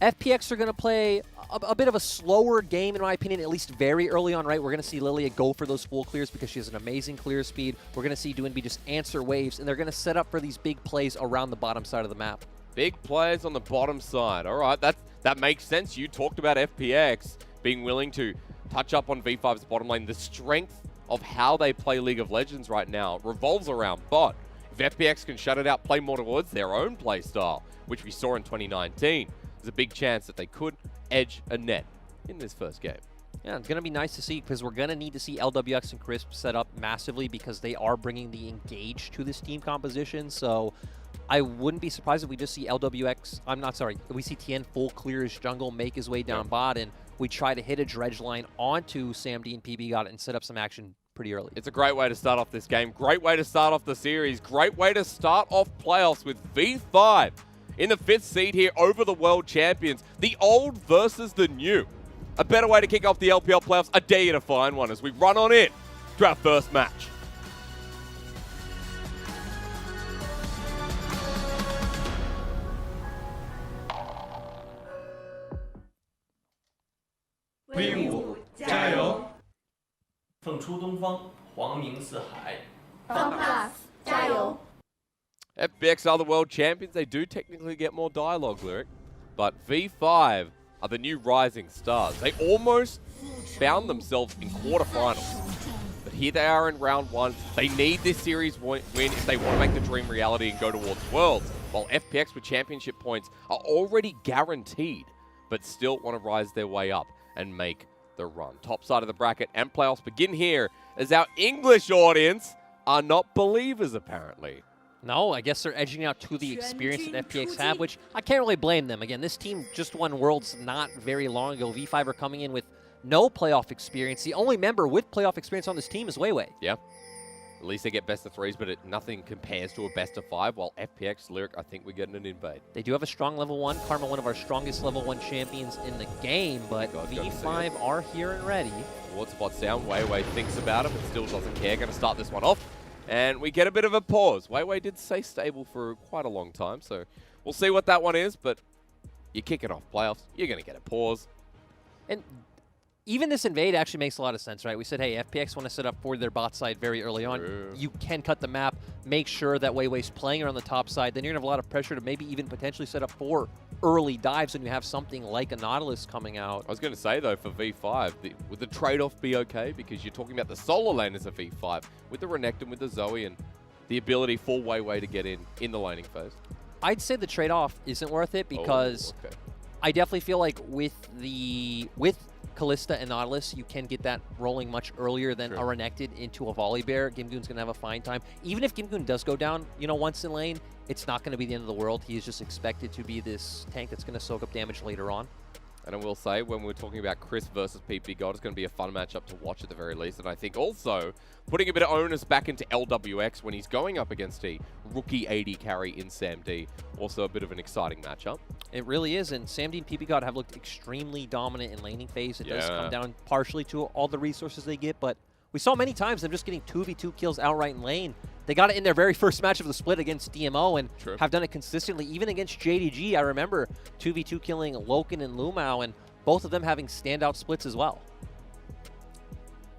FPX are going to play a bit of a slower game, in my opinion, at least very early on, right? We're going to see Lilia go for those full clears because she has an amazing clear speed. We're going to see Doinby just answer waves, and they're going to set up for these big plays around the bottom side of the map. Big plays on the bottom side. All right, that makes sense. You talked about FPX being willing to touch up on V5's bottom lane. The strength of how they play League of Legends right now revolves around bot. If FPX can shut it out, play more towards their own play style, which we saw in 2019, there's a big chance that they could edge a net in this first game. Yeah, it's going to be nice to see because we're going to need to see LWX and Crisp set up massively because they are bringing the engage to this team composition. So I wouldn't be surprised if we just see if we see Tien full clear his jungle, make his way down bot, and we try to hit a dredge line onto SamD and PB and set up some action pretty early. It's a great way to start off this game. Great way to start off the series. Great way to start off playoffs with V5 in the 5th seed here over the world champions. The old versus the new. A better way to kick off the LPL playoffs. I dare you to find one as we run on in to our first match. V5加油！凤出东方，黄明四海。FPX 加油！ FPX are the world champions. They do technically get more dialogue lyric, but V5 are the new rising stars. They almost found themselves in quarterfinals, but here they are in round 1. They need this series win if they want to make the dream reality and go towards Worlds, while FPX with championship points are already guaranteed, but still want to rise their way up and make the run. Top side of the bracket and playoffs begin here as our English audience are not believers, apparently. No, I guess they're edging out to the experience that FPX have, which I can't really blame them. Again, this team just won Worlds not very long ago. V5 are coming in with no playoff experience. The only member with playoff experience on this team is Weiwei. Yeah. At least they get best of 3s, but nothing compares to a best of 5, while FPX Lyric, I think we're getting an invade. They do have a strong level 1. Karma, one of our strongest level 1 champions in the game, but V5 are here and ready. Ward spots down. Weiwei thinks about it, but still doesn't care. Going to start this one off. And we get a bit of a pause. Weiwei did stay stable for quite a long time, so we'll see what that one is, but you're kicking off playoffs. You're going to get a pause. And even this invade actually makes a lot of sense, right? We said, hey, FPX want to set up for their bot side very early on. You can cut the map, make sure that Weiwei's playing around the top side. Then you're going to have a lot of pressure to maybe even potentially set up for early dives when you have something like a Nautilus coming out. I was going to say, though, for V5, would the trade-off be okay? Because you're talking about the solo lane as a V5, with the Renekton, with the Zoe, and the ability for Weiwei to get in the laning phase. I'd say the trade-off isn't worth it because I definitely feel like with Kalista and Nautilus, you can get that rolling much earlier than a Renekton into a Volley Bear. Gimgoon's going to have a fine time. Even if Gimgoon does go down, once in lane, it's not going to be the end of the world. He is just expected to be this tank that's going to soak up damage later on. And I will say, when we're talking about Chris versus PP God, it's going to be a fun matchup to watch at the very least. And I think also putting a bit of onus back into LWX when he's going up against a rookie AD carry in SamD. Also a bit of an exciting matchup. It really is, and SamD and PP God have looked extremely dominant in laning phase. It does come down partially to all the resources they get, but we saw many times them just getting 2v2 kills outright in lane. They got it in their very first match of the split against DMO and have done it consistently. Even against JDG, I remember 2v2 killing Loken and Lumao, and both of them having standout splits as well.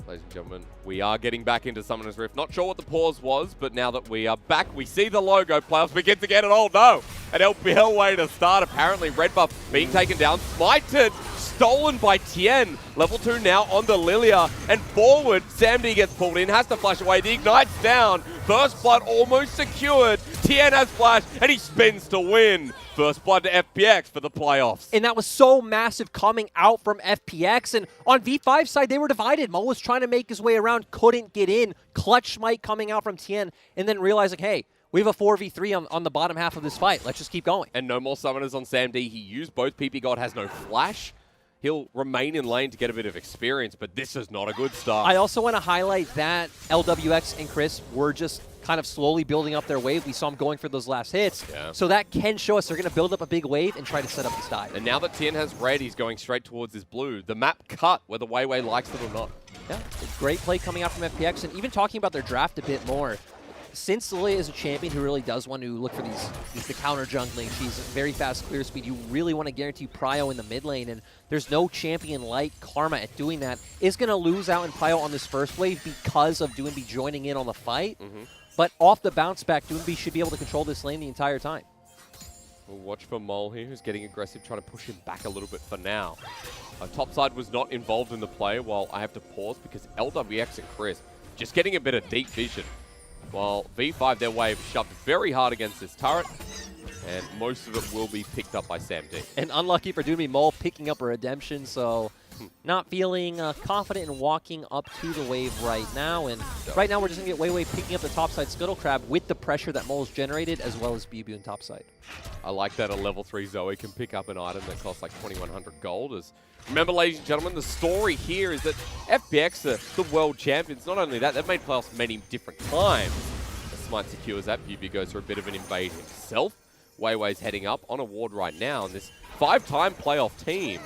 Ladies and gentlemen, we are getting back into Summoner's Rift. Not sure what the pause was, but now that we are back, we see the logo. Playoffs begin to get it. Oh no! An LPL way to start. Apparently, red buff being taken down. Smited, stolen by Tien. Level 2 now on the Lilia. And forward, SamD gets pulled in, has to flash away. The Ignite's down. First blood almost secured. Tien has flash, and he spins to win. First blood to FPX for the playoffs. And that was so massive coming out from FPX. And on V5's side, they were divided. Mo was trying to make his way around, couldn't get in. Clutch smite coming out from Tien, and then realizing, hey, we have a 4v3 on the bottom half of this fight. Let's just keep going. And no more summoners on SamD. He used both. PP God has no flash. He'll remain in lane to get a bit of experience, but this is not a good start. I also want to highlight that LWX and Chris were just kind of slowly building up their wave. We saw them going for those last hits. So that can show us they're going to build up a big wave and try to set up this dive. And now that Tien has red, he's going straight towards his blue. The map cut, whether Weiwei likes it or not. Yeah, it's great play coming out from FPX. And even talking about their draft a bit more, since Lilia is a champion who really does want to look for the counter jungling, she's very fast clear speed, you really want to guarantee prio in the mid lane, and there's no champion like Karma at doing that. Is going to lose out in prio on this first wave because of Doomby joining in on the fight, but off the bounce back, Doomby should be able to control this lane the entire time. We'll watch for Mole here, who's getting aggressive, trying to push him back a little bit for now. Topside was not involved in the play, while I have to pause because LWX and Chris just getting a bit of deep vision. While V5, their wave shoved very hard against this turret, and most of it will be picked up by Sam D. And unlucky for Doomby, Mole picking up a redemption, so not feeling confident in walking up to the wave right now. And right now we're just going to get Wei picking up the topside Scuttle Crab with the pressure that Mole's generated, as well as BB in topside. I like that a level 3 Zoe can pick up an item that costs like 2,100 gold. Remember, ladies and gentlemen, the story here is that FPX are the world champions. Not only that, they've made playoffs many different times. The Smite secures that. BB goes for a bit of an invade himself. Weiwei's heading up on a ward right now, and this 5-time playoff team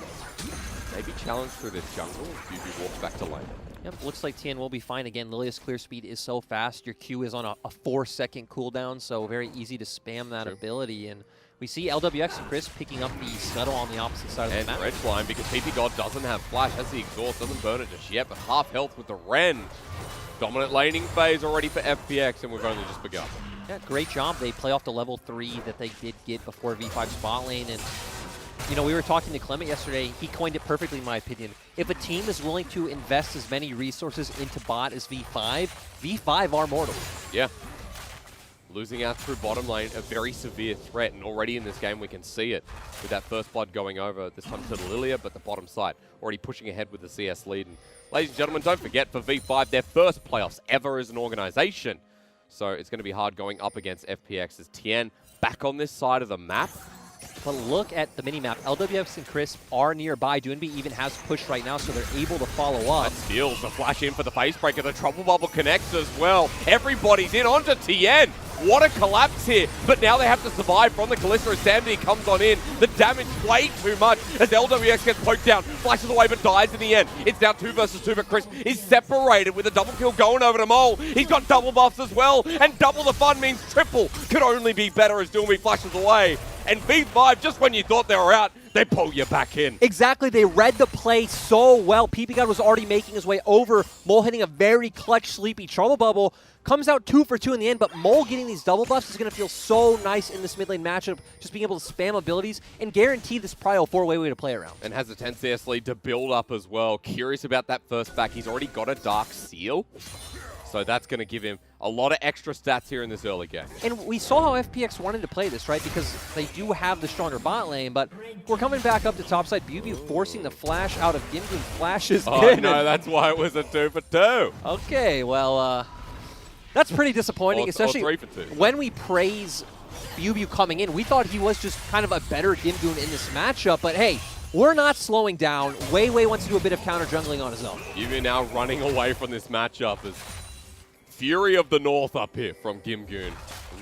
may be challenged through this jungle. BB walks back to lane. Yep, looks like Tien will be fine again. Lilia's clear speed is so fast. Your Q is on a 4-second cooldown, so very easy to spam that ability. And we see LWX and Chris picking up the Scuttle on the opposite side of the map. And Red Line, because PP God doesn't have flash, has the exhaust, doesn't burn it just yet, but half health with the Ren. Dominant laning phase already for FPX, and we've only just begun. Yeah, great job. They play off the level 3 that they did get before V5 spot lane. And you know, we were talking to Clement yesterday. He coined it perfectly, in my opinion. If a team is willing to invest as many resources into bot as V5, V5 are mortal. Yeah. Losing out through bottom lane, a very severe threat, and already in this game we can see it with that first blood going over, this time to Lilia, but the bottom side already pushing ahead with the CS lead. And ladies and gentlemen, don't forget, for V5, their first playoffs ever as an organization. So it's going to be hard going up against FPX as Tien back on this side of the map. But look at the minimap. LWX and Crisp are nearby. Doonby even has push right now, so they're able to follow up. That steals the flash in for the face breaker. The Trouble Bubble connects as well. Everybody's in onto Tien. What a collapse here. But now they have to survive from the Callisto as Sam D comes on in. The damage way too much as LWX gets poked down. Flashes away but dies in the end. It's now 2 versus 2, but Chris is separated with a double kill going over to Mole. He's got double buffs as well. And double the fun means triple. Could only be better as Doomby flashes away. And V5, just when you thought they were out, they pull you back in. Exactly. They read the play so well. PP God was already making his way over. Mole hitting a very clutch, sleepy Trouble Bubble. Comes out 2 for 2 in the end, but Mole getting these double buffs is going to feel so nice in this mid lane matchup, just being able to spam abilities and guarantee this prio 4-way to play around. And has a 10 CS lead to build up as well. Curious about that first back. He's already got a Dark Seal. So that's going to give him a lot of extra stats here in this early game. And we saw how FPX wanted to play this, right? Because they do have the stronger bot lane, but we're coming back up to topside. BB forcing the flash out of Gimgim flashes. Oh, no, that's why it was a 2 for 2. Okay, well, that's pretty disappointing, especially 3 for 2. When we praise BB coming in. We thought he was just kind of a better Gimgoon in this matchup, but hey, we're not slowing down. Wei wants to do a bit of counter jungling on his own. BB now running away from this matchup as Fury of the North up here from Gimgoon.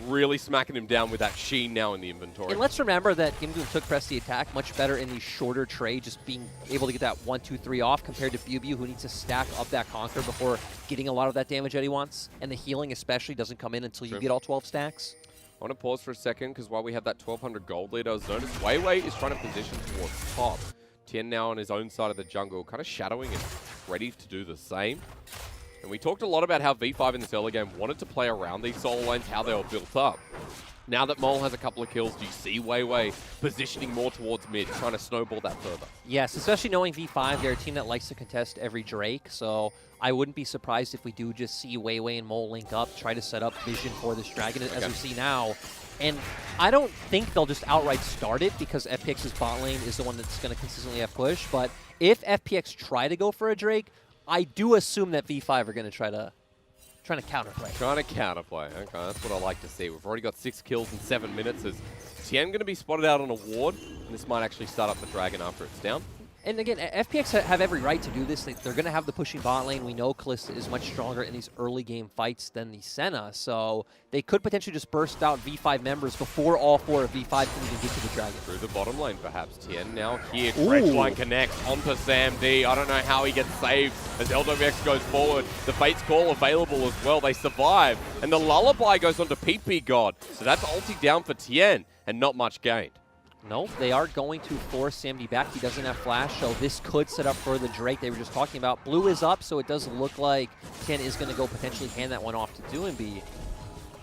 Really smacking him down with that Sheen now in the inventory. And let's remember that Gimgoon took press the attack much better in the shorter trade, just being able to get that 1, 2, 3 off compared to BB, who needs to stack up that Conquer before getting a lot of that damage that he wants. And the healing especially doesn't come in until you get all 12 stacks. I want to pause for a second because while we have that 1,200 gold lead, I was noticed Wei is trying to position towards top. Tien now on his own side of the jungle, kind of shadowing and ready to do the same. And we talked a lot about how V5 in this early game wanted to play around these solo lanes, how they were built up. Now that Mole has a couple of kills, do you see Wei positioning more towards mid, trying to snowball that further? Yes, especially knowing V5, they're a team that likes to contest every Drake, so I wouldn't be surprised if we do just see Wei and Mole link up, try to set up vision for this dragon, as we see now. And I don't think they'll just outright start it because FPX's bot lane is the one that's going to consistently have push, but if FPX try to go for a Drake, I do assume that V5 are going to try to counterplay. Trying to counterplay. Okay, that's what I like to see. We've already got 6 kills in 7 minutes. Is Tien going to be spotted out on a ward? And this might actually start up the dragon after it's down. And again, FPX have every right to do this. They're going to have the pushing bot lane. We know Kalista is much stronger in these early game fights than the Senna, so they could potentially just burst out V5 members before all 4 of V5 can even get to the Dragon. Through the bottom lane, perhaps. Tien now here. Dredge line connects onto Sam D. I don't know how he gets saved as LWX goes forward. The Fate's Call available as well. They survive. And the Lullaby goes onto PP God. So that's ulti down for Tien and not much gained. No, they are going to force Sam D back. He doesn't have flash, so this could set up for the Drake they were just talking about. Blue is up, so it does look like Tien is going to go potentially hand that one off to Doinb.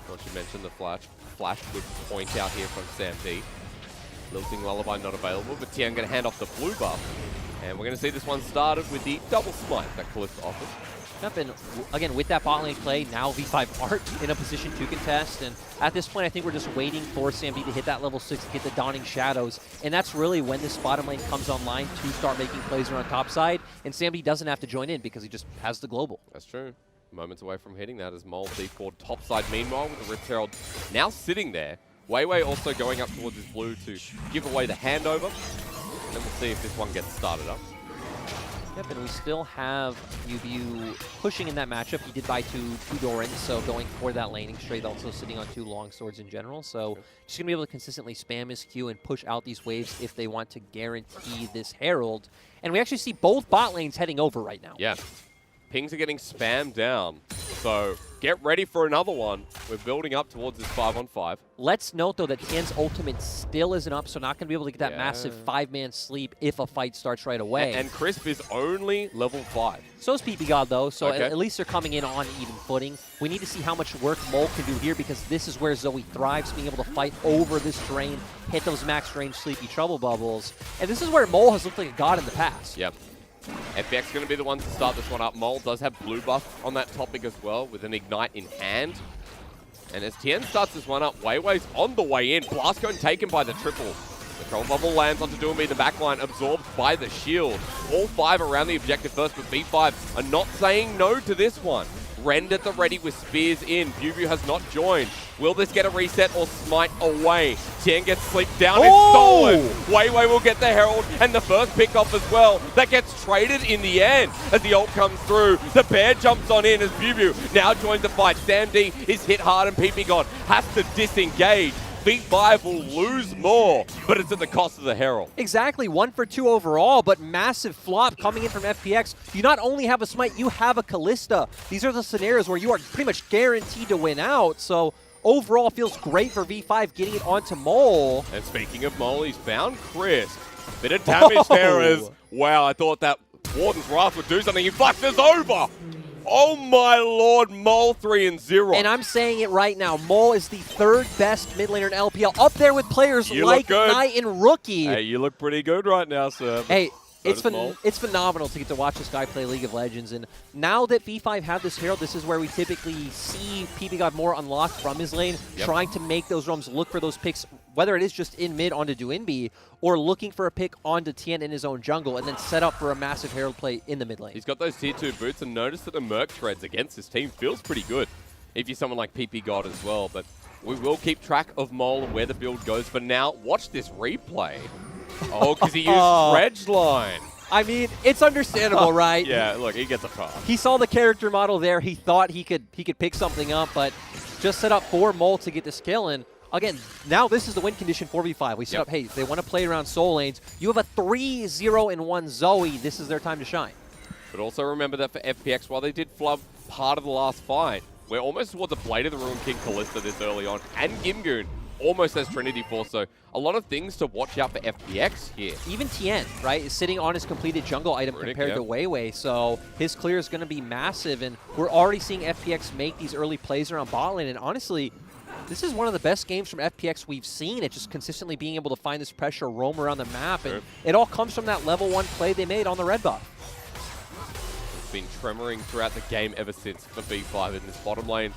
Well, you mentioned the flash. Flash good point out here from Sam D. Lilting Lullaby not available, but Tien going to hand off the blue buff. And we're going to see this one started with the double smite that Kalista offers. And again, with that bot lane play, now V5 aren't in a position to contest. And at this point, I think we're just waiting for Sam D to hit that level 6 to get the Dawning Shadows. And that's really when this bottom lane comes online to start making plays around top side. And Sam D doesn't have to join in because he just has the global. That's true. Moments away from hitting that as Mole default top side. Meanwhile, with the Rift Herald now sitting there. Weiwei also going up towards his blue to give away the handover. And then we'll see if this one gets started up. Yep, and we still have Yubu pushing in that matchup. He did buy two Dorans, so going for that laning straight, also sitting on 2 long swords in general. So just going to be able to consistently spam his Q and push out these waves if they want to guarantee this Herald. And we actually see both bot lanes heading over right now. Yeah. Pings are getting spammed down. So get ready for another one. We're building up towards this 5-on-5. Let's note, though, that Tien's ultimate still isn't up, so not going to be able to get that massive 5-man sleep if a fight starts right away. And Crisp is only level 5. So is PP God, though, so at least they're coming in on even footing. We need to see how much work Mole can do here because this is where Zoe thrives, being able to fight over this drain, hit those max range sleepy trouble bubbles. And this is where Mole has looked like a god in the past. Yep. FPX going to be the one to start this one up. Mole does have blue buff on that topic as well with an Ignite in hand. And as Tien starts this one up, Weiwei's on the way in. Blast Cone taken by the triple. The Troll Bubble lands onto Doinb, the backline absorbed by the shield. All 5 around the objective first, but V5 are not saying no to this one. Rend at the ready with spears in. Bubu has not joined. Will this get a reset or smite away? Tien gets sleep down and stolen. Weiwei will get the Herald and the first pick off as well. That gets traded in the end as the ult comes through. The bear jumps on in as Bubu now joins the fight. Sam D is hit hard and PP God has to disengage. V5 will lose more, but it's at the cost of the Herald. Exactly, 1 for 2 overall, but massive flop coming in from FPX. You not only have a smite, you have a Kalista. These are the scenarios where you are pretty much guaranteed to win out, so overall feels great for V5 getting it onto Mole. And speaking of Mole, he's found Crisp. Bit of damage there as, wow, I thought that Warden's Wrath would do something. He flashes over. Oh my lord, Mole 3-0. And I'm saying it right now, Mole is the 3rd best mid laner in LPL, up there with players like Knight and Rookie. Hey, you look pretty good right now, sir. Hey, it's phenomenal to get to watch this guy play League of Legends. And now that V5 have this Herald, this is where we typically see PP God more unlocked from his lane, trying to make those roams look for those picks, whether it is just in mid onto Doinb, or looking for a pick onto Tien in his own jungle, and then set up for a massive Herald play in the mid lane. He's got those tier 2 boots, and notice that the Merc Treads against this team feels pretty good, if you're someone like PP God as well. But we will keep track of Mole and where the build goes. For now, watch this replay. Oh, because he used Dredge line. I mean, it's understandable, right? Yeah, look, he gets a pass. He saw the character model there. He thought he could pick something up, but just set up for Mole to get this kill. And again, now this is the win condition for V5. We set up, hey, they want to play around soul lanes. You have a 3-0-1 Zoe. This is their time to shine. But also remember that for FPX, while they did flub part of the last fight, we're almost towards a Blade of the Ruin King Kalista this early on, and Gimgoon almost as Trinity Force, so a lot of things to watch out for FPX here. Even Tien, right, is sitting on his completed jungle item compared to Weiwei, so his clear is going to be massive, and we're already seeing FPX make these early plays around bot lane, and honestly, this is one of the best games from FPX we've seen. It's just consistently being able to find this pressure, roam around the map, and it all comes from that level 1 play they made on the red buff. It's been tremoring throughout the game ever since for V5 in this bottom lane.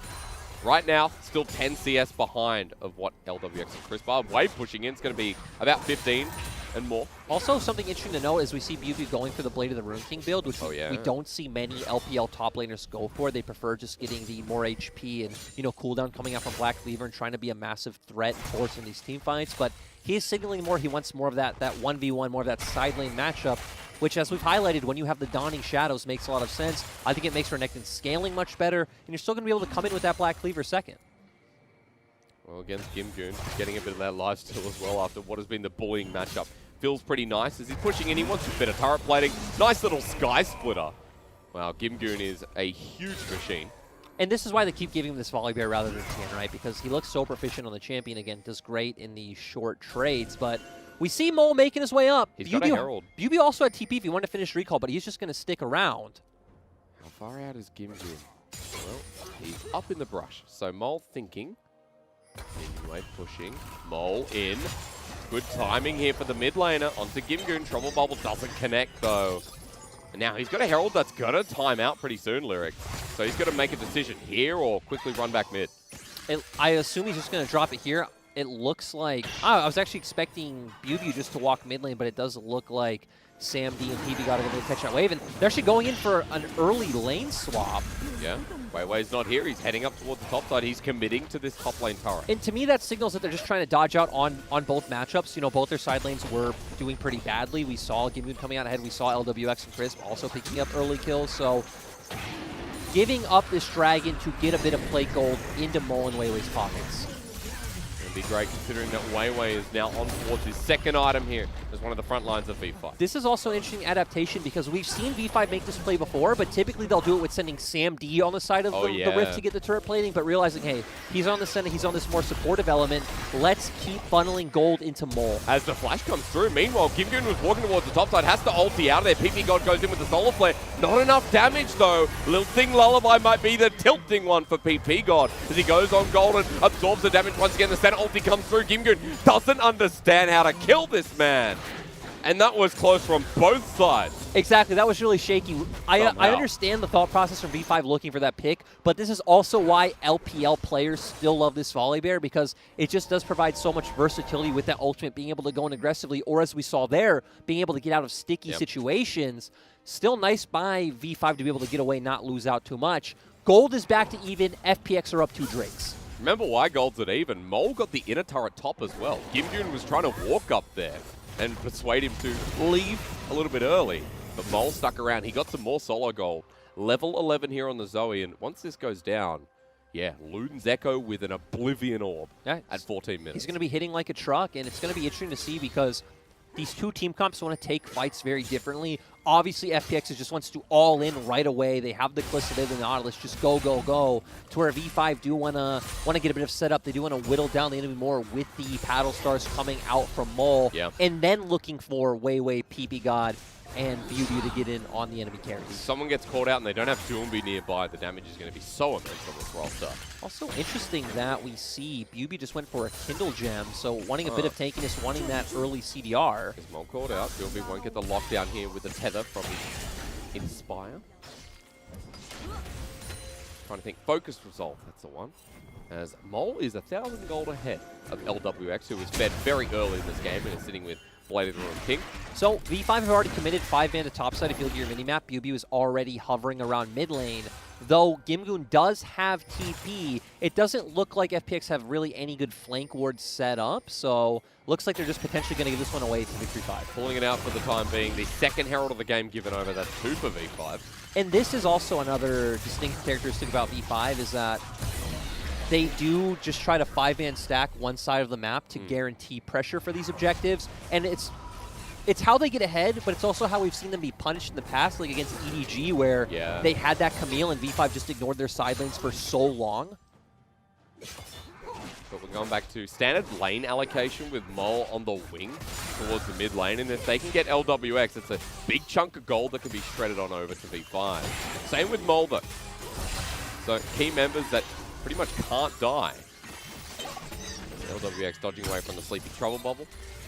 Right now, still 10 CS behind of what LWX and Crisp are. Wave pushing in, it's going to be about 15 and more. Also, something interesting to know is we see Bubu going for the Blade of the Ruin King build, which we don't see many LPL top laners go for. They prefer just getting the more HP and, you know, cooldown coming out from Black Cleaver and trying to be a massive threat force in these team fights. But he is signaling more. He wants more of that 1v1, more of that side lane matchup. which, as we've highlighted, when you have the Dawning Shadows, makes a lot of sense. I think it makes Renekton scaling much better, and you're still going to be able to come in with that Black Cleaver second. Well, against Gimgoon, getting a bit of that lifesteal as well after what has been the bullying matchup. Feels pretty nice as he's pushing in. He wants a bit of turret plating. Nice little Sky Splitter. Wow, Gimgoon is a huge machine. And this is why they keep giving him this Volibear rather than Tien, right? Because he looks so proficient on the champion again, does great in the short trades, but we see Mole making his way up. He's got a Herald. Beauty also had TP if he wanted to finish recall, but he's just going to stick around. How far out is Gimgoon? Well, he's up in the brush. So Mole thinking. Anyway, pushing. Mole in. Good timing here for the mid laner. Onto Gimgoon. Trouble Bubble doesn't connect, though. And now he's got a Herald that's got to time out pretty soon, Lyric. So he's got to make a decision here or quickly run back mid. I assume he's just going to drop it here. It looks like... I was actually expecting Bubu just to walk mid lane, but it does look like Sam D and PB got a little catch that wave. And they're actually going in for an early lane swap. Yeah, Weiwei's not here. He's heading up towards the top side. He's committing to this top lane turret. And to me, that signals that they're just trying to dodge out on both matchups. You know, both their side lanes were doing pretty badly. We saw Gimgoon coming out ahead. We saw LWX and Crisp also picking up early kills. So giving up this dragon to get a bit of plate gold into Mole and Weiwei's pockets. Be great considering that Weiwei is now on towards his second item here as one of the front lines of V5. This is also an interesting adaptation because we've seen V5 make this play before, but typically they'll do it with sending Sam D on the side of the Rift to get the turret plating, but realizing, hey, he's on the center, he's on this more supportive element. Let's keep funneling gold into Mole. As the flash comes through, meanwhile, Gimgoon was walking towards the top side, has to ulti out of there. PP God goes in with the Solar Flare. Not enough damage, though. Lilting Lullaby might be the tilting one for PP God as he goes on gold and absorbs the damage once again. The center ulti comes through. Gimgoon doesn't understand how to kill this man. And that was close from both sides. Exactly, that was really shaky. I understand the thought process from V5 looking for that pick, but this is also why LPL players still love this Volibear, because it just does provide so much versatility with that ultimate, being able to go in aggressively, or as we saw there, being able to get out of sticky situations. Still nice by V5 to be able to get away, not lose out too much. Gold is back to even, FPX are up 2 Drakes. Remember why Gold's at even. Mole got the inner turret top as well. Gimgoon was trying to walk up there and persuade him to leave a little bit early. But Mole stuck around. He got some more solo gold. Level 11 here on the Zoe, and once this goes down, yeah, Luden's Echo with an Oblivion Orb at 14 minutes. He's going to be hitting like a truck, and it's going to be interesting to see because these two team comps want to take fights very differently. Obviously, FPX just wants to all in right away. They have the Callisto, they have the Nautilus, just go, go, go. To where V5 do want to get a bit of setup. They do want to whittle down the enemy more with the Paddle Stars coming out from Mole. Yeah. And then looking for Weiwei, PP God, and Bubu to get in on the enemy carries. If someone gets caught out and they don't have Doomby nearby, the damage is going to be so immense on this roster. Also interesting that we see Bubu just went for a Kindle Gem, so wanting a bit of tankiness, wanting that early CDR. Is Mole caught out? Doomby won't get the lockdown here with the tether from his Inspire. Trying to think. Focused Resolve, that's the one. As Mole is 1,000 gold ahead of LWX, who was fed very early in this game and is sitting with Bladed Ruin King. So V5 have already committed 5-man to topside. If you look at your minimap, Bubu is already hovering around mid lane. Though Gimgoon does have TP, it doesn't look like FPX have really any good flank wards set up. So looks like they're just potentially going to give this one away to Victory 5. Pulling it out for the time being. The second Herald of the game given over. That's 2 for V5. And this is also another distinct characteristic about V5 is that they do just try to 5-man stack one side of the map to guarantee pressure for these objectives. And it's how they get ahead, but it's also how we've seen them be punished in the past, like against EDG, where they had that Camille and V5 just ignored their side lanes for so long. But we're going back to standard lane allocation with Mole on the wing towards the mid lane. And if they can get LWX, it's a big chunk of gold that can be shredded on over to V5. Same with Mole, though. So key members that pretty much can't die. LWX dodging away from the Sleepy Trouble Bubble,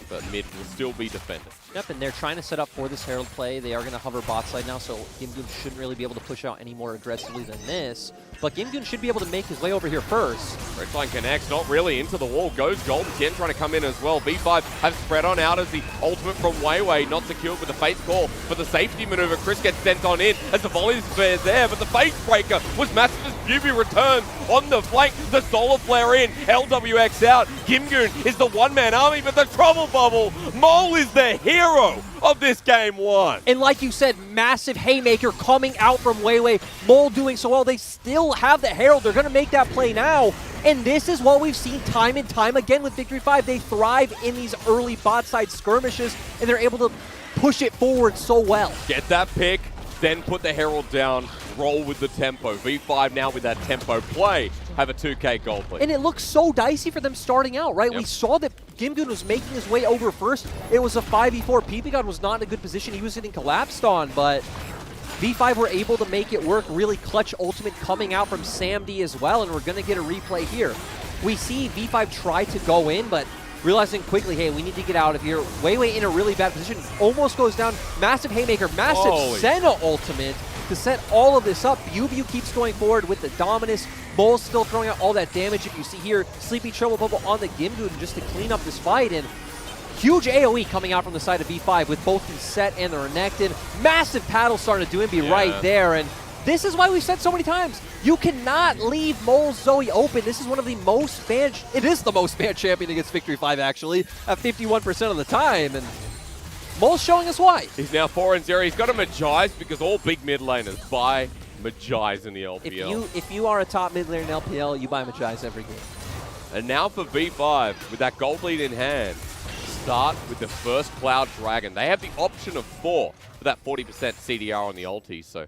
but mid will still be defended. Yep, and they're trying to set up for this Herald play. They are going to hover bot side now, so Gimgoon shouldn't really be able to push out any more aggressively than this. but Gimgoon should be able to make his way over here first. Redline connects, not really into the wall. Goes Golden Tien trying to come in as well. V5 have spread on out as the ultimate from Weiwei, not secured with the face call for the safety maneuver. Chris gets sent on in as the volley is there, but the face breaker was massive as Bubu returns on the flank. The solar flare in, LWX out. Gimgoon is the one-man army, but the trouble bubble. Mole is the hero of this game one. And like you said, massive haymaker coming out from Weiwei. Mole doing so well. They still have the Herald. They're going to make that play now. And this is what we've seen time and time again with Victory 5. They thrive in these early bot side skirmishes, and they're able to push it forward so well. Get that pick, then put the Herald down, roll with the tempo. V5 now with that tempo play have a 2K gold lead. And it looks so dicey for them starting out, right? Yep. We saw that Gimgoon was making his way over first. It was a 5v4. PP was not in a good position. He was getting collapsed on, but V5 were able to make it work. Really clutch ultimate coming out from Sam D as well, and we're going to get a replay here. We see V5 try to go in, but realizing quickly, hey, we need to get out of here. Weiwei in a really bad position. Almost goes down. Massive haymaker, massive Senna ultimate to set all of this up. Bubu keeps going forward with the dominance. Mole's still throwing out all that damage. If you see here, Sleepy Trouble Bubble on the Gimgoon just to clean up this fight. And huge AoE coming out from the side of V5 with both the set and the Renekton. Massive paddle starting to do and be right there. And this is why we've said so many times, you cannot leave Mole's Zoe open. This is one of the most banned, it is the most banned champion against Victory 5 actually, at 51% of the time. And Mole's showing us why. He's now 4-0. He's got a Magize because all big mid laners buy Magize in the LPL. If you are a top mid laner in LPL, you buy Magize every game. And now for V5, with that gold lead in hand, start with the first Cloud Dragon. They have the option of 4 for that 40% CDR on the ulti, so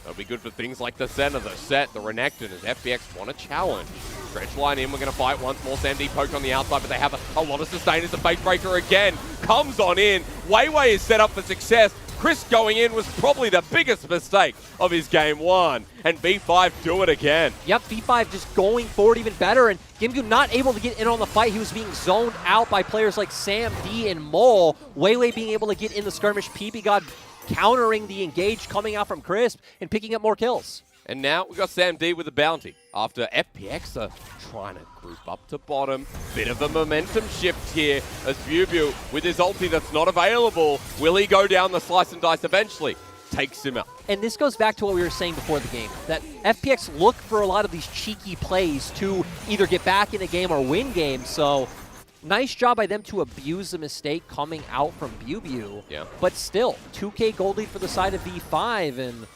that'll be good for things like the Senna, the Set, the Renekton, as FPX want a challenge. Stretch line in, we're going to fight once more. Sam D poked on the outside, but they have a lot of sustain as the face breaker again comes on in. Weiwei is set up for success. Chris going in was probably the biggest mistake of his game one, and V5 do it again. Yep, V5 just going forward even better, and Gimgoon not able to get in on the fight. He was being zoned out by players like Sam D and Mole. Weiwei being able to get in the skirmish. PP God countering the engage coming out from Crisp and picking up more kills. And now we've got Sam D with a bounty after FPX are trying to group up to bottom. Bit of a momentum shift here as Bubu with his ulti that's not available. Will he go down the slice and dice eventually? Takes him out. And this goes back to what we were saying before the game, that FPX look for a lot of these cheeky plays to either get back in a game or win games. So nice job by them to abuse the mistake coming out from Bubu. Yeah. But still, 2K gold lead for the side of V5. And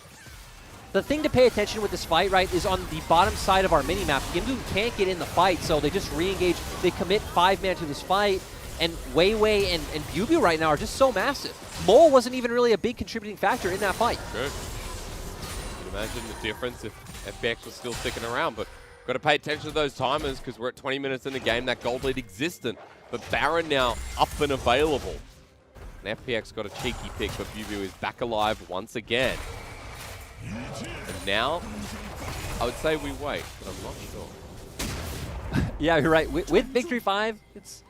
the thing to pay attention with this fight, right, is on the bottom side of our minimap. Gimgoon can't get in the fight, so they just re-engage. They commit 5-man to this fight, and Weiwei and Bubu right now are just so massive. Mole wasn't even really a big contributing factor in that fight. Good. You can imagine the difference if FPX was still sticking around, but got to pay attention to those timers because we're at 20 minutes in the game. That gold lead existent, but Baron now up and available. And FPX got a cheeky pick, but Bubu is back alive once again. And now, I would say we wait, but I'm not sure. Yeah, you're right. With Victory 5, it's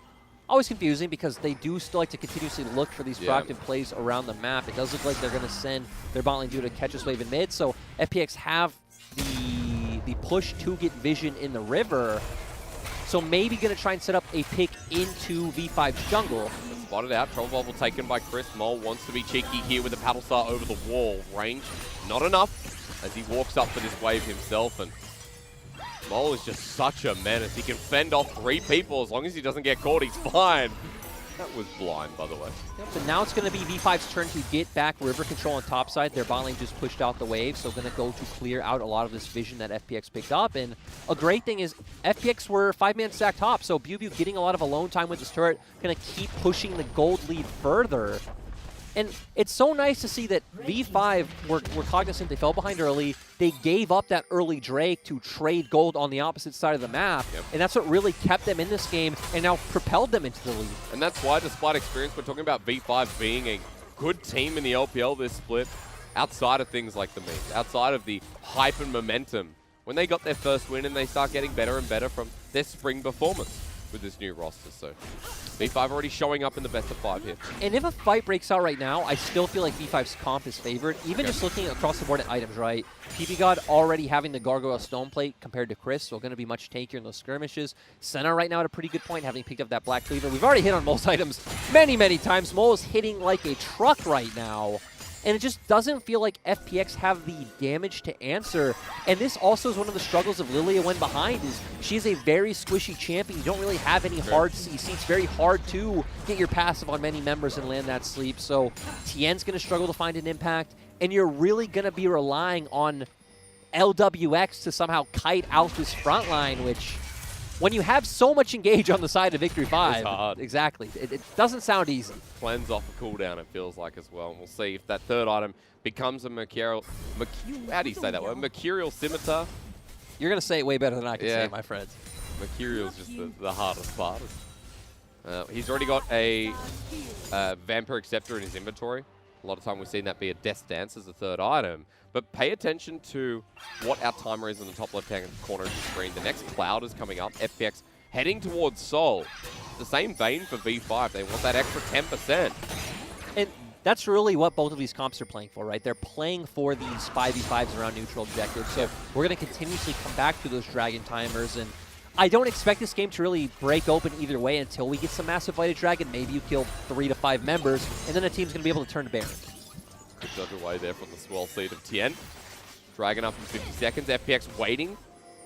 always confusing because they do still like to continuously look for these proactive plays around the map. It does look like they're going to send their bot lane duo to catch this wave in mid, so FPX have the push to get vision in the river. So maybe going to try and set up a pick into V5's jungle. Spotted out, Trouble Bubble taken by Chris. Mole wants to be cheeky here with the paddle star over the wall. Range, not enough as he walks up for this wave himself. And Mole is just such a menace. He can fend off 3 people. As long as he doesn't get caught, he's fine. That was blind, by the way. Yep, so now it's going to be V5's turn to get back river control on top side. Their bot lane just pushed out the wave, so going to go to clear out a lot of this vision that FPX picked up. And a great thing is FPX were 5-man stack top, so Bubu getting a lot of alone time with this turret, going to keep pushing the gold lead further. And it's so nice to see that V5 were cognizant they fell behind early. They gave up that early Drake to trade gold on the opposite side of the map. Yep. And that's what really kept them in this game and now propelled them into the lead. And that's why, despite experience, we're talking about V5 being a good team in the LPL this split, outside of things like the memes, outside of the hype and momentum. When they got their first win and they start getting better and better from their spring performance. with this new roster. So V5 already showing up in the best of 5 here. And if a fight breaks out right now, I still feel like V5's comp is favored. Even just looking across the board at items, right? PP God already having the Gargoyle Stone Plate compared to Chris, so going to be much tankier in those skirmishes. Senna right now at a pretty good point, having picked up that Black Cleaver. We've already hit on Mole's items many, many times. Mole is hitting like a truck right now. And it just doesn't feel like FPX have the damage to answer. And this also is one of the struggles of Lilia when behind, is she's a very squishy champion. You don't really have any hard CC. It's very hard to get your passive on many members and land that sleep. So Tien's going to struggle to find an impact. And you're really going to be relying on LWX to somehow kite out this front line, which, when you have so much engage on the side of Victory 5, it's hard. Exactly. It doesn't sound easy. Cleanse off a cooldown, it feels like, as well. And we'll see if that third item becomes a Mercurial... how do you say that word? Mercurial Scimitar? You're going to say it way better than I can say it, my friends. Mercurial's just the hardest part. He's already got a Vampire Acceptor in his inventory. A lot of time we've seen that be a Death Dance as a third item. But pay attention to what our timer is in the top left-hand corner of the screen. The next cloud is coming up. FPX heading towards Seoul. The same vein for V5. They want that extra 10%. And that's really what both of these comps are playing for, right? They're playing for these 5v5s around neutral objectives. So we're going to continuously come back to those Dragon timers. And I don't expect this game to really break open either way until we get some massive Lighted Dragon. Maybe you kill 3 to 5 members, and then a team's going to be able to turn to Baron. Good dodge away there from the swell seed of Tien. Dragon up in 50 seconds. FPX waiting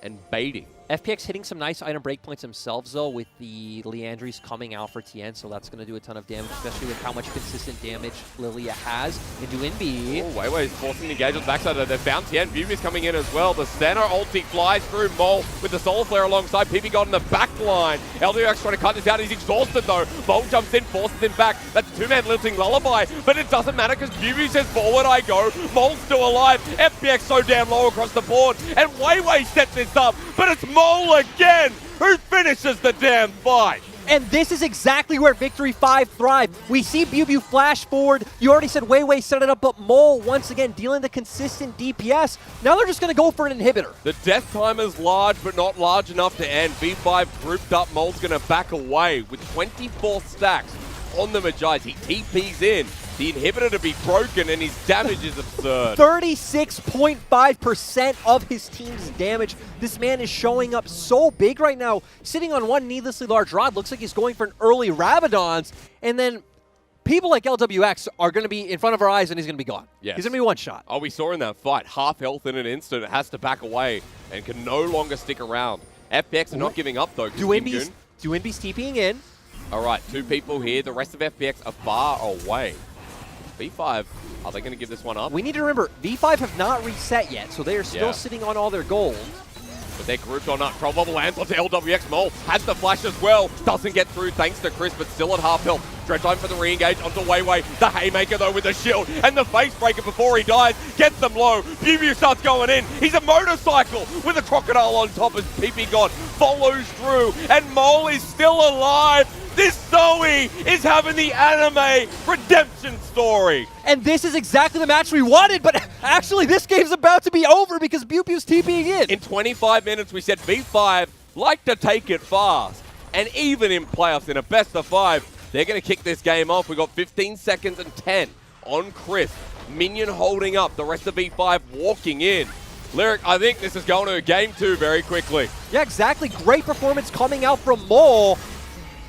and baiting. FPX hitting some nice item breakpoints themselves, though, with the Leandries coming out for Tien, so that's going to do a ton of damage, especially with how much consistent damage Lilia has into Inbi. Oh, Weiwei is forcing the engage on the backside. They found Tien. Viewby's coming in as well. The center ulti flies through Mole with the Solar Flare alongside. PP got in the back line. LDX trying to cut this out. He's exhausted, though. Mole jumps in, forces him back. That's a two-man lilting lullaby, but it doesn't matter because Viewby says, forward I go. Mole's still alive. FPX so damn low across the board, and Weiwei sets this up, but it's Mole again who finishes the damn fight. And this is exactly where Victory 5 thrive. We see Bubu flash forward. You already said Weiwei set it up, but Mole, once again, dealing the consistent DPS. Now they're just going to go for an inhibitor. The death time is large, but not large enough to end. V5 grouped up. Mole's going to back away with 24 stacks on the Magi. He TPs in. The inhibitor to be broken, and his damage is absurd. 36.5% of his team's damage. This man is showing up so big right now, sitting on one needlessly large rod. Looks like he's going for an early Rabadons, and then people like LWX are going to be in front of our eyes, and he's going to be gone. Yes. He's going to be one shot. Oh, we saw in that fight, half health in an instant. It has to back away and can no longer stick around. FPX are not giving up, though. Duinby's TPing in. All right, 2 people here. The rest of FPX are far away. V5, are they going to give this one up? We need to remember, V5 have not reset yet, so they are still sitting on all their gold. But they're grouped on up. Troll Bubble lands onto LWX. Mole has the flash as well. Doesn't get through thanks to Chris, but still at half health. Dread time for the re-engage onto Weiwei. The Haymaker, though, with the shield. And the face breaker before he dies. Gets them low. Bubu starts going in. He's a motorcycle with a crocodile on top as PP God follows through. And Mole is still alive. This Zoe is having the anime redemption story. And this is exactly the match we wanted, but actually this game's about to be over because Bubu's TPing in. In 25 minutes, we said V5 like to take it fast. And even in playoffs, in a best of 5, they're going to kick this game off. We got 15 seconds and 10 on Chris. Minion holding up, the rest of V5 walking in. Lyric, I think this is going to a game 2 very quickly. Yeah, exactly. Great performance coming out from Mole,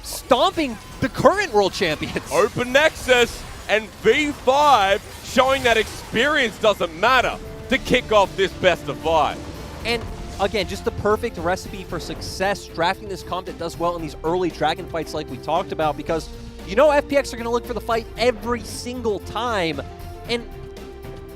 stomping the current world champions. Open Nexus and V5 showing that experience doesn't matter to kick off this best of 5. And again, just the perfect recipe for success, drafting this comp that does well in these early Dragon fights like we talked about, because you know FPX are going to look for the fight every single time. And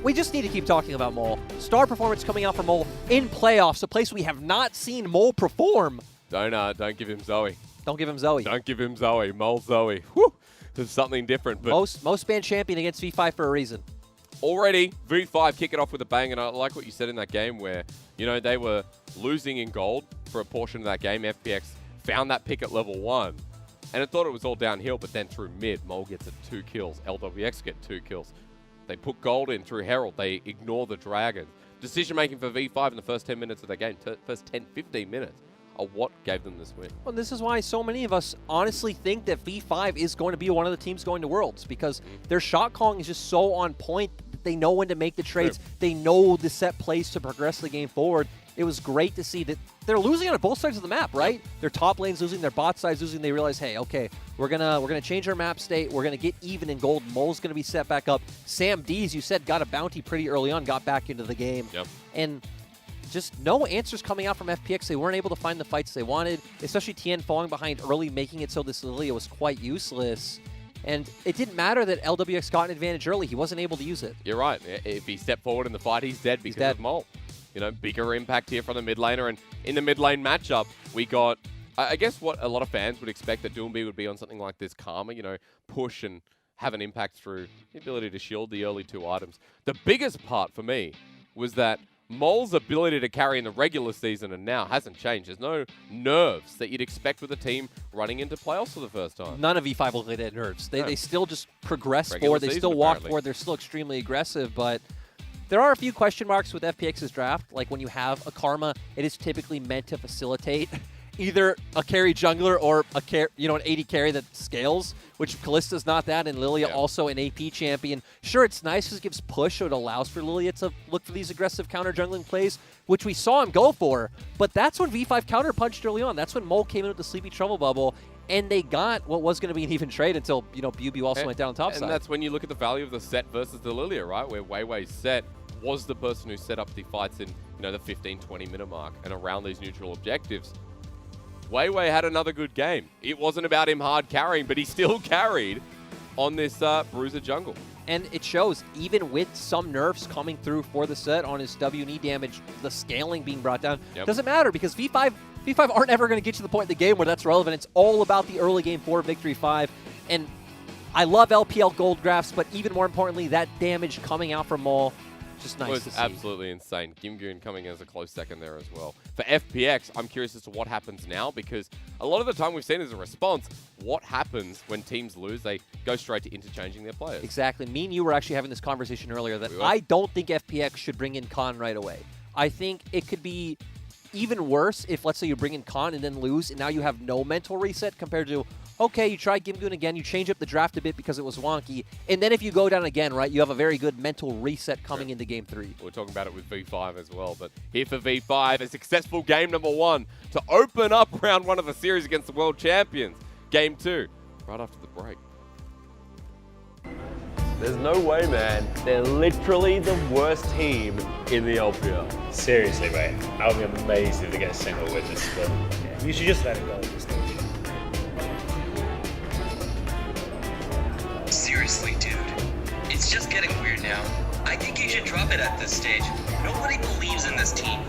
we just need to keep talking about Mole. Star performance coming out from Mole in playoffs, a place we have not seen Mole perform. Don't give him Zoe. Don't give him Zoe. Don't give him Zoe. Mole Zoe. Whew. There's something different. But most banned champion against V5 for a reason. Already, V5 kick it off with a bang, and I like what you said in that game where, you know, they were losing in gold for a portion of that game. FPX found that pick at level 1, and I thought it was all downhill, but then through mid, Mole gets it 2 kills. LWX get 2 kills. They put gold in through Herald. They ignore the Dragon. Decision-making for V5 in the first 10 minutes of the game, first 10, 15 minutes. are what gave them this win. Well, this is why so many of us honestly think that V5 is going to be one of the teams going to Worlds, because their shot calling is just so on point. They know when to make the trades. True. They know the set plays to progress the game forward. It was great to see that they're losing on both sides of the map, right? Their top lane's losing, their bot side's losing. They realize, hey, okay, we're gonna change our map state. We're gonna get even in gold. Mole's gonna be set back up. Sam D, as you said, got a bounty pretty early on, got back into the game. Yep. And just no answers coming out from FPX. They weren't able to find the fights they wanted, especially Tien falling behind early, making it so this Lilia was quite useless. And it didn't matter that LWX got an advantage early. He wasn't able to use it. You're right. If he stepped forward in the fight, he's dead because of Mole. You know, bigger impact here from the mid laner. And in the mid lane matchup, we got, I guess, what a lot of fans would expect that Doomby would be on something like this Karma, you know, push and have an impact through the ability to shield the early 2 items. The biggest part for me was that Mole's ability to carry in the regular season and now hasn't changed. There's no nerves that you'd expect with a team running into playoffs for the first time. None of V5 will hit nerves. They still just progress forward. They still walk forward. They're still extremely aggressive, but there are a few question marks with FPX's draft. Like when you have a Karma, it is typically meant to facilitate either a carry jungler or an 80 carry that scales, which Kallista's not that, and Lilia also an AP champion. Sure, it's nice because it gives push, so it allows for Lilia to look for these aggressive counter jungling plays, which we saw him go for. But that's when V5 counter punched early on. That's when Mole came in with the Sleepy Trouble Bubble, and they got what was going to be an even trade until, BB also went down top side. And that's when you look at the value of the set versus the Lilia, right? Where Weiwei's set was the person who set up the fights in, the 15-20 minute mark and around these neutral objectives. Weiwei had another good game. It wasn't about him hard carrying, but he still carried on this Bruiser jungle. And it shows, even with some nerfs coming through for the set on his W&E damage, the scaling being brought down, doesn't matter because V5 aren't ever going to get to the point in the game where that's relevant. It's all about the early game for Victory 5. And I love LPL gold graphs, but even more importantly, that damage coming out from Mole, just nice to see. Absolutely insane. Gimgoon coming in as a close second there as well. For FPX, I'm curious as to what happens now, because a lot of the time we've seen as a response, what happens when teams lose? They go straight to interchanging their players. Exactly. Me and you were actually having this conversation earlier that I don't think FPX should bring in Khan right away. I think it could be even worse if, let's say, you bring in Khan and then lose, and now you have no mental reset compared to, okay, you try Gimgoon again, you change up the draft a bit because it was wonky, and then if you go down again, right, you have a very good mental reset coming into Game 3. We're talking about it with V5 as well, but here for V5, a successful game number 1 to open up round 1 of the series against the world champions. Game 2, right after the break. There's no way, man. They're literally the worst team in the LPL. Seriously, mate. I would be amazed if they get a single win this split. Yeah, you should just let it go at this stage. Seriously, dude. It's just getting weird now. I think you should drop it at this stage. Nobody believes in this team.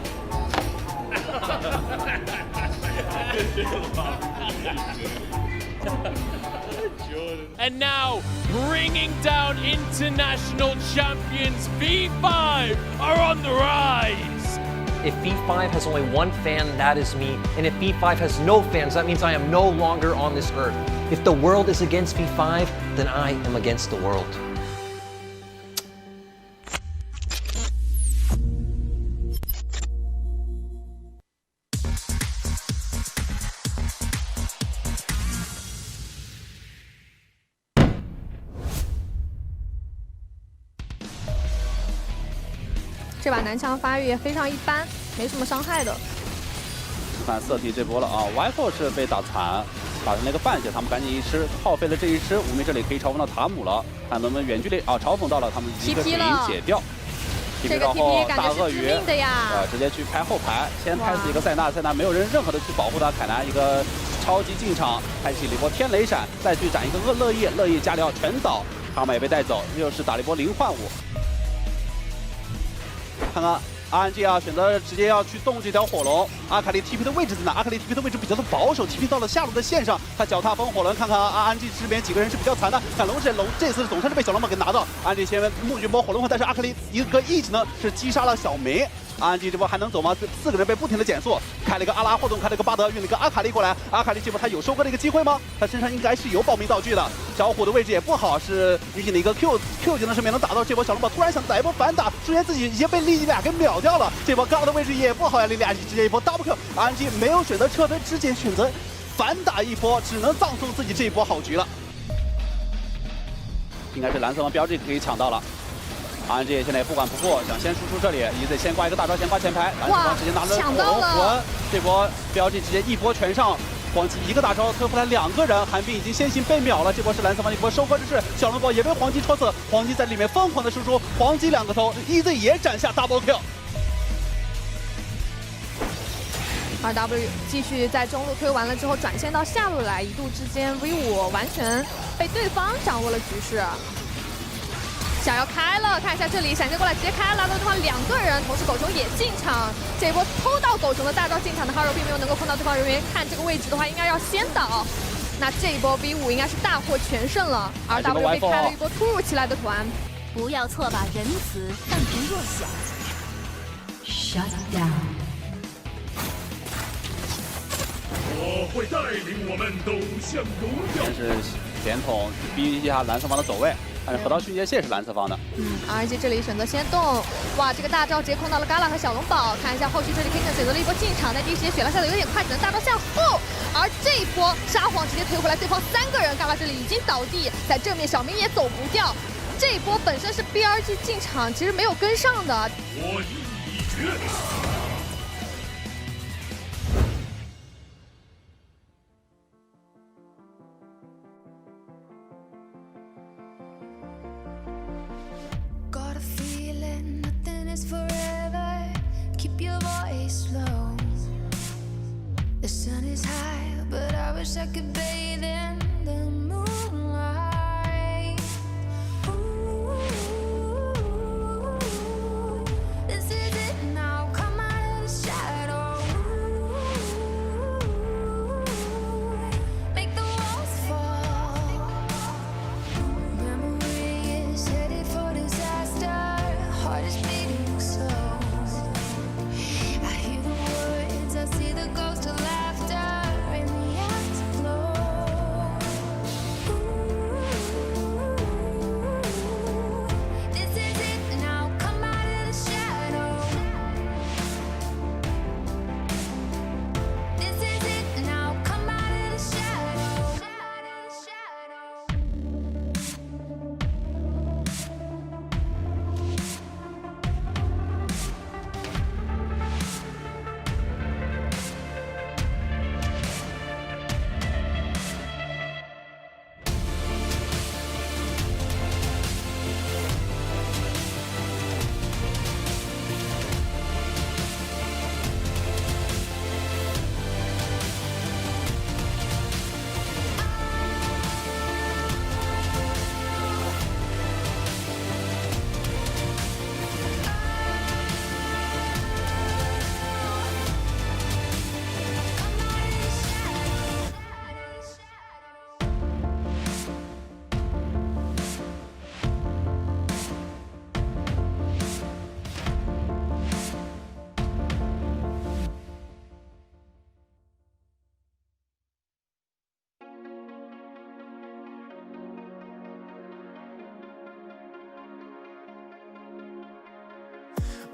And now, bringing down international champions, V5 are on the rise. If V5 has only one fan, that is me. And if V5 has no fans, that means I am no longer on this earth. If the world is against V5, then I am against the world.这把男枪发育也非常一般，没什么伤害的。看色帝这波了啊 ，Y 后是被打惨，打成那个半血，他们赶紧一吃，耗费了这一吃，无名这里可以嘲讽到塔姆了，看能不能远距离啊嘲讽到了他们一个顶解掉。这个 TP 感觉是致命的呀！直接去拍后排，先拍死一个塞纳，塞纳没有人任何的去保护他，凯南一个超级进场，开启了一波天雷闪，再去斩一个乐叶，乐叶加料全倒，卡玛也被带走，又是打了一波零换5。看看 RNG 啊，选择直接要去动这条火龙。阿卡丽 TP 的位置在哪？阿卡丽 TP 的位置比较的保守 ，TP 到了下路的线上，他脚踏风火轮，看看 RNG 这边几个人是比较惨的。看龙这次总算是被小龙马给拿到。RNG 前面木巨波火龙，但是阿卡丽一个 E 技能是击杀了小梅。安吉这波还能走吗？4个人被不停的减速，开了一个阿拉霍顿，开了一个巴德，运了一个阿卡丽过来。阿卡丽这波他有收割的一个机会吗？他身上应该是有保命道具的。小虎的位置也不好，是女警的一个 Q 技能是没能打到。这波小龙宝突然想来一波反打，瞬间自己已经被莉莉娅给秒掉了。这波嘎的位置也不好呀，莉莉娅直接一波 double Q， 安吉没有选择撤退，直接选择反打一波，只能葬送自己这一波好局了。应该是蓝色王标志可以抢到了。RNG 现在也不管不顾，想先输出这里，EZ 先挂一个大招，先挂前排，蓝色王直接拿了抢到了火魂，这波标志直接一波全上。黄鸡一个大招推回来2个人，寒冰已经先行被秒了。这波是蓝色方一波收割之势，小龙宝也被黄鸡戳死，黄鸡在里面疯狂的输出，黄鸡2个头 ，EZ 也斩下 double kill。RW 继续在中路推完了之后，转线到下路来，一度之间 V5 完全被对方掌握了局势。想要开了，看一下这里闪现过来直接开了，对方2个人，同时狗熊也进场。这一波偷到狗熊的大招进场的 Haro 并没有能够碰到对方人员，看这个位置的话应该要先倒。那这一波 V5 应该是大获全胜了。RW 被开了一波突如其来的团，不要错把仁慈看成弱小。Shut down。我会带领我们走向荣耀。先是连捅逼一下蓝色方的走位。但是河道迅捷线是蓝色方的。RNG 这里选择先动，哇，这个大招直接控到了 Gala 和小龙宝。看一下后续这里 King 选择了一波进场，但第一时间血量下的有点快，只能大招向后。而这一波沙皇直接推回来，对方3个人 ，Gala 这里已经倒地，在正面小明也走不掉。这一波本身是 BRG 进场，其实没有跟上的。我意已决。The sun is high, but I wish I could bathe in the moonlight. Ooh, this is it now, come out of the shadow. Make the walls fall. Memory is headed for disaster. Heart is beating slow. I hear the words, I see the ghost of laughter in the afterglow. This is it now, come out of the shadow. This is it now, come out of the shadow.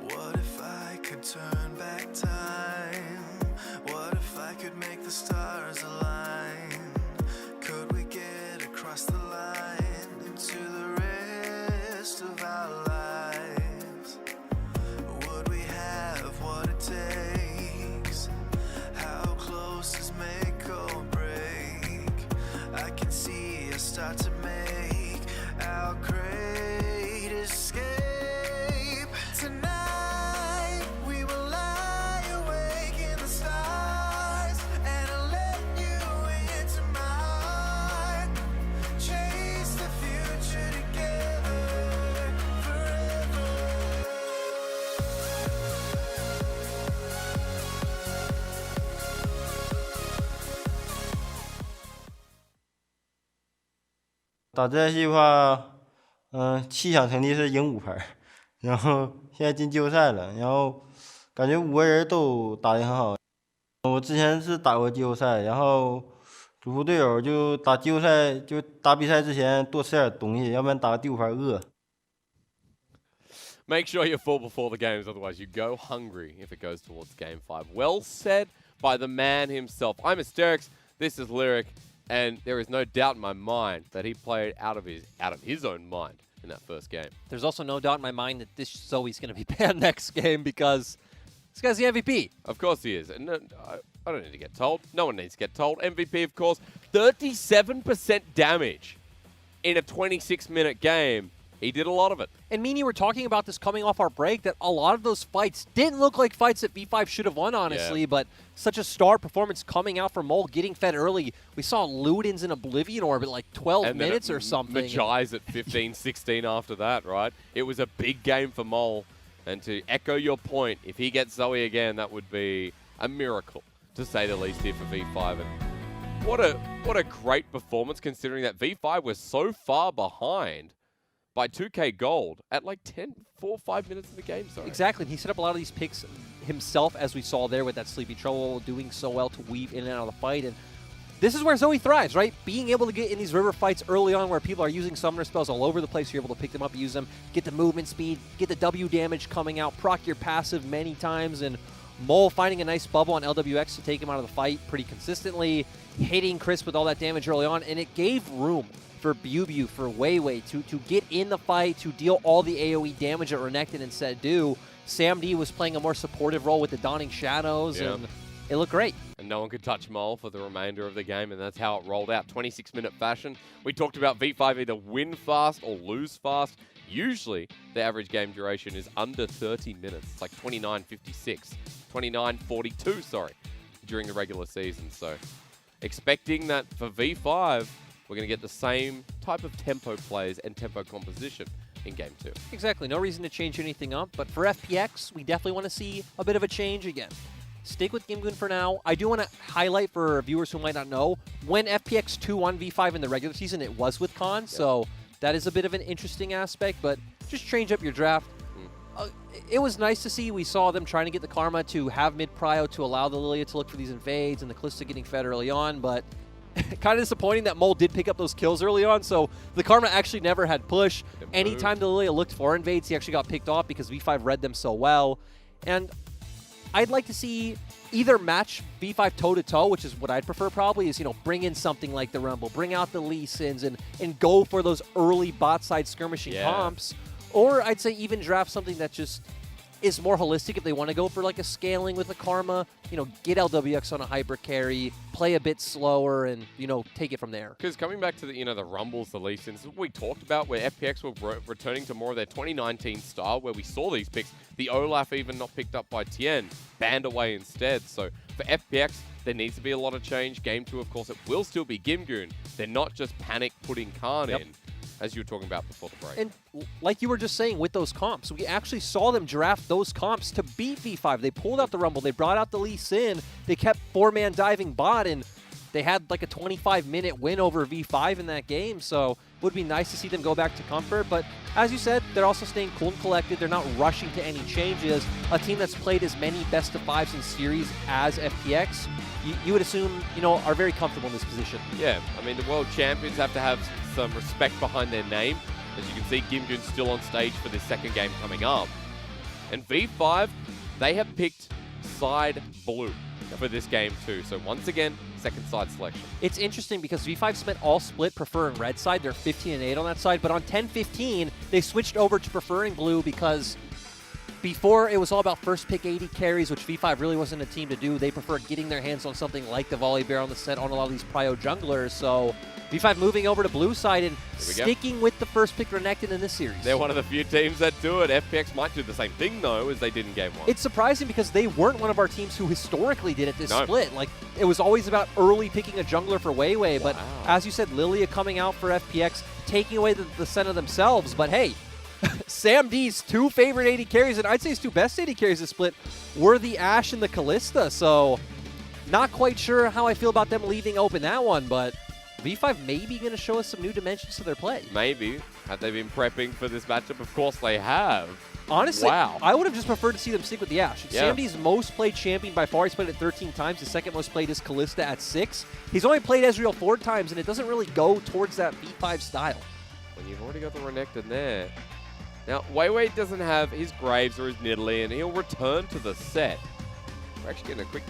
What if I could turn back time? What if I could make the stars align? Could we get across the line into the rest of our lives? Would we have what it takes? How close is make or break? I can see us start to make our great escape. Tonight we will lie awake in the stars, and I'll let you into my heart. Chase the future together forever. 打这游戏的话，气场成绩是赢5盘，然后现在进季后赛了，然后感觉5个人都打得很好。我之前是打过季后赛，然后嘱咐队友就打季后赛，就打比赛之前多吃点东西，要不然打个第5盘饿。Make sure you're full before the games, otherwise you go hungry if it goes towards Game 5. Well said by the man himself. I'm Asterix, this is Lyric, and there is no doubt in my mind that he played out of his own mind in that first game. There's also no doubt in my mind that this Zoe's going to be banned next game because this guy's the MVP. Of course he is. And I don't need to get told. No one needs to get told. MVP, of course, 37% damage in a 26-minute game. He did a lot of it. And me and you were talking about this coming off our break, that a lot of those fights didn't look like fights that V5 should have won, honestly, but such a star performance coming out from Mole, getting fed early. We saw Ludens in Oblivion Orbit like 12 minutes or something. Majai's at 15, 16 after that, right? It was a big game for Mole. And to echo your point, if he gets Zoe again, that would be a miracle, to say the least, here for V5. And what a great performance, considering that V5 was so far behind by 2K Gold at like 4 or 5 minutes in the game. Sorry. Exactly. He set up a lot of these picks himself, as we saw there with that Sleepy Troll, doing so well to weave in and out of the fight. And this is where Zoe thrives, right? Being able to get in these river fights early on where people are using summoner spells all over the place, you're able to pick them up, use them, get the movement speed, get the W damage coming out, proc your passive many times, and Mole finding a nice bubble on LWX to take him out of the fight pretty consistently, hitting Chris with all that damage early on, and it gave room for Bubu, for Weiwei to get in the fight, to deal all the AoE damage that Renekton and said do. Sam D was playing a more supportive role with the Dawning Shadows, and it looked great. And no one could touch Mole for the remainder of the game, and that's how it rolled out. 26-minute fashion. We talked about V5 either win fast or lose fast. Usually, the average game duration is under 30 minutes. It's like 29.56, 29.42, sorry, during the regular season. So, expecting that for V5, we're going to get the same type of tempo plays and tempo composition in Game 2. Exactly. No reason to change anything up. But for FPX, we definitely want to see a bit of a change again. Stick with Gimgoon for now. I do want to highlight for viewers who might not know, when FPX 2-1 V5 in the regular season, it was with Khan. So that is a bit of an interesting aspect. But just change up your draft. It was nice to see. We saw them trying to get the Karma to have mid-prio to allow the Lilia to look for these invades and the Callista getting fed early on. But kind of disappointing that Mole did pick up those kills early on, so the Karma actually never had push. Anytime the Lilia looked for invades, he actually got picked off because V5 read them so well. And I'd like to see either match V5 toe-to-toe, which is what I'd prefer probably, is, you know, bring in something like the Rumble, bring out the Lee Sins, and go for those early bot-side skirmishing comps. Or I'd say even draft something that just is more holistic if they want to go for like a scaling with a Karma, you know, get LWX on a hyper carry, play a bit slower, and, you know, take it from there. Because coming back to the, you know, the Rumbles, the Lee Sins, what we talked about where FPX were returning to more of their 2019 style, where we saw these picks, the Olaf even not picked up by Tien, banned away instead. So for FPX, there needs to be a lot of change. Game 2, of course, it will still be Gimgoon. They're not just panic putting Khan in, as you were talking about before the break. And like you were just saying with those comps, we actually saw them draft those comps to beat V5. They pulled out the Rumble, they brought out the Lee Sin, they kept 4-man diving bot, and they had like a 25-minute win over V5 in that game, so it would be nice to see them go back to comfort. But as you said, they're also staying cool and collected. They're not rushing to any changes. A team that's played as many best-of-5s in series as FPX, you would assume, you know, are very comfortable in this position. Yeah, I mean, the world champions have to have some respect behind their name. As you can see, Gimgoon's still on stage for this second game coming up. And V5, they have picked side blue for this game too. So once again, second side selection. It's interesting because V5 spent all split preferring red side. They're 15-8 on that side. But on 10-15, they switched over to preferring blue because before, it was all about first pick 80 carries, which V5 really wasn't a team to do. They prefer getting their hands on something like the Volley Bear on the set on a lot of these prio junglers. So V5 moving over to blue side and sticking with the first pick Renekton in this series. They're one of the few teams that do it. FPX might do the same thing, though, as they did in Game 1. It's surprising because they weren't one of our teams who historically did it this split. Like, it was always about early picking a jungler for Weiwei, but as you said, Lilia coming out for FPX, taking away the center themselves. But hey, Sam D's two favorite 80 carries, and I'd say his two best 80 carries this split, were the Ashe and the Callista. So not quite sure how I feel about them leaving open that one, but V5 may be going to show us some new dimensions to their play. Maybe. Have they been prepping for this matchup? Of course they have. Honestly, wow. I would have just preferred to see them stick with the Ashe. It's Yeah. Samdy's most played champion by far. He's played it 13 times. His second most played is Kalista at 6. He's only played Ezreal 4 times, and it doesn't really go towards that V5 style. When you've already got the Renekton there. Now, Weiwei doesn't have his Graves or his Nidalee, and he'll return to the set. We're actually getting a quick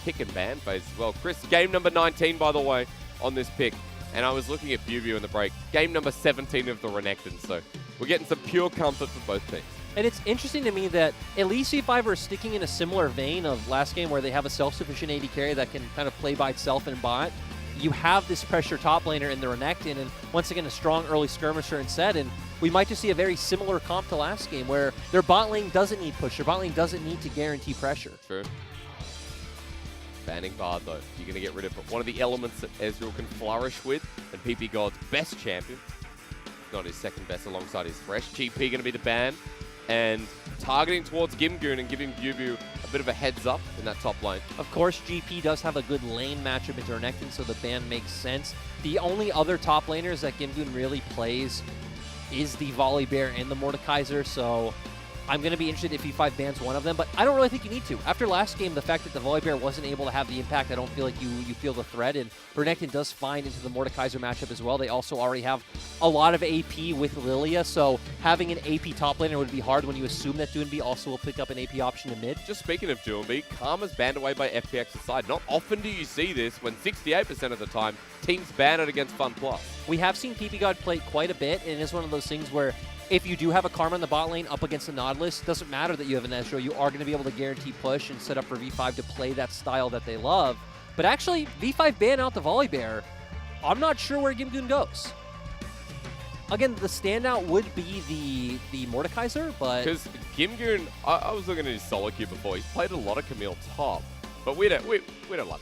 pick and ban phase as well. Chris, game number 19, by the way, on this pick. And I was looking at View in the break. Game number 17 of the Renekton, so we're getting some pure comfort for both teams. And it's interesting to me that at least V5 are sticking in a similar vein of last game where they have a self-sufficient AD carry that can kind of play by itself and bot. You have this pressure top laner in the Renekton, and once again, a strong early skirmisher in set, and we might just see a very similar comp to last game where their bot lane doesn't need push, their bot lane doesn't need to guarantee pressure. True. Banning Bard, though. You're going to get rid of one of the elements that Ezreal can flourish with, and PP God's best champion. Not his second best alongside his fresh. GP going to be the ban, and targeting towards Gimgoon and giving Bubu a bit of a heads up in that top lane. Of course, GP does have a good lane matchup into Renekton, so the ban makes sense. The only other top laners that Gimgoon really plays is the Volibear and the Mordekaiser, so I'm going to be interested if V5 bans one of them, but I don't really think you need to. After last game, the fact that the Volibear wasn't able to have the impact, I don't feel like you feel the threat, and Renekton does find into the Mordekaiser matchup as well. They also already have a lot of AP with Lilia, so having an AP top laner would be hard when you assume that Doonby also will pick up an AP option in mid. Just speaking of Doonby, Karma's banned away by FPX's side. Not often do you see this when 68% of the time teams ban it against Fun Plus. We have seen PP God play quite a bit, and it is one of those things where if you do have a Karma in the bot lane up against the Nautilus, it doesn't matter that you have an Ezreal. You are going to be able to guarantee push and set up for V5 to play that style that they love. But actually, V5 ban out the Volibear. I'm not sure where Gimgoon goes. Again, the standout would be the Mordekaiser, but... Because Gimgoon, I was looking at his solo queue before. He's played a lot of Camille top. But we don't like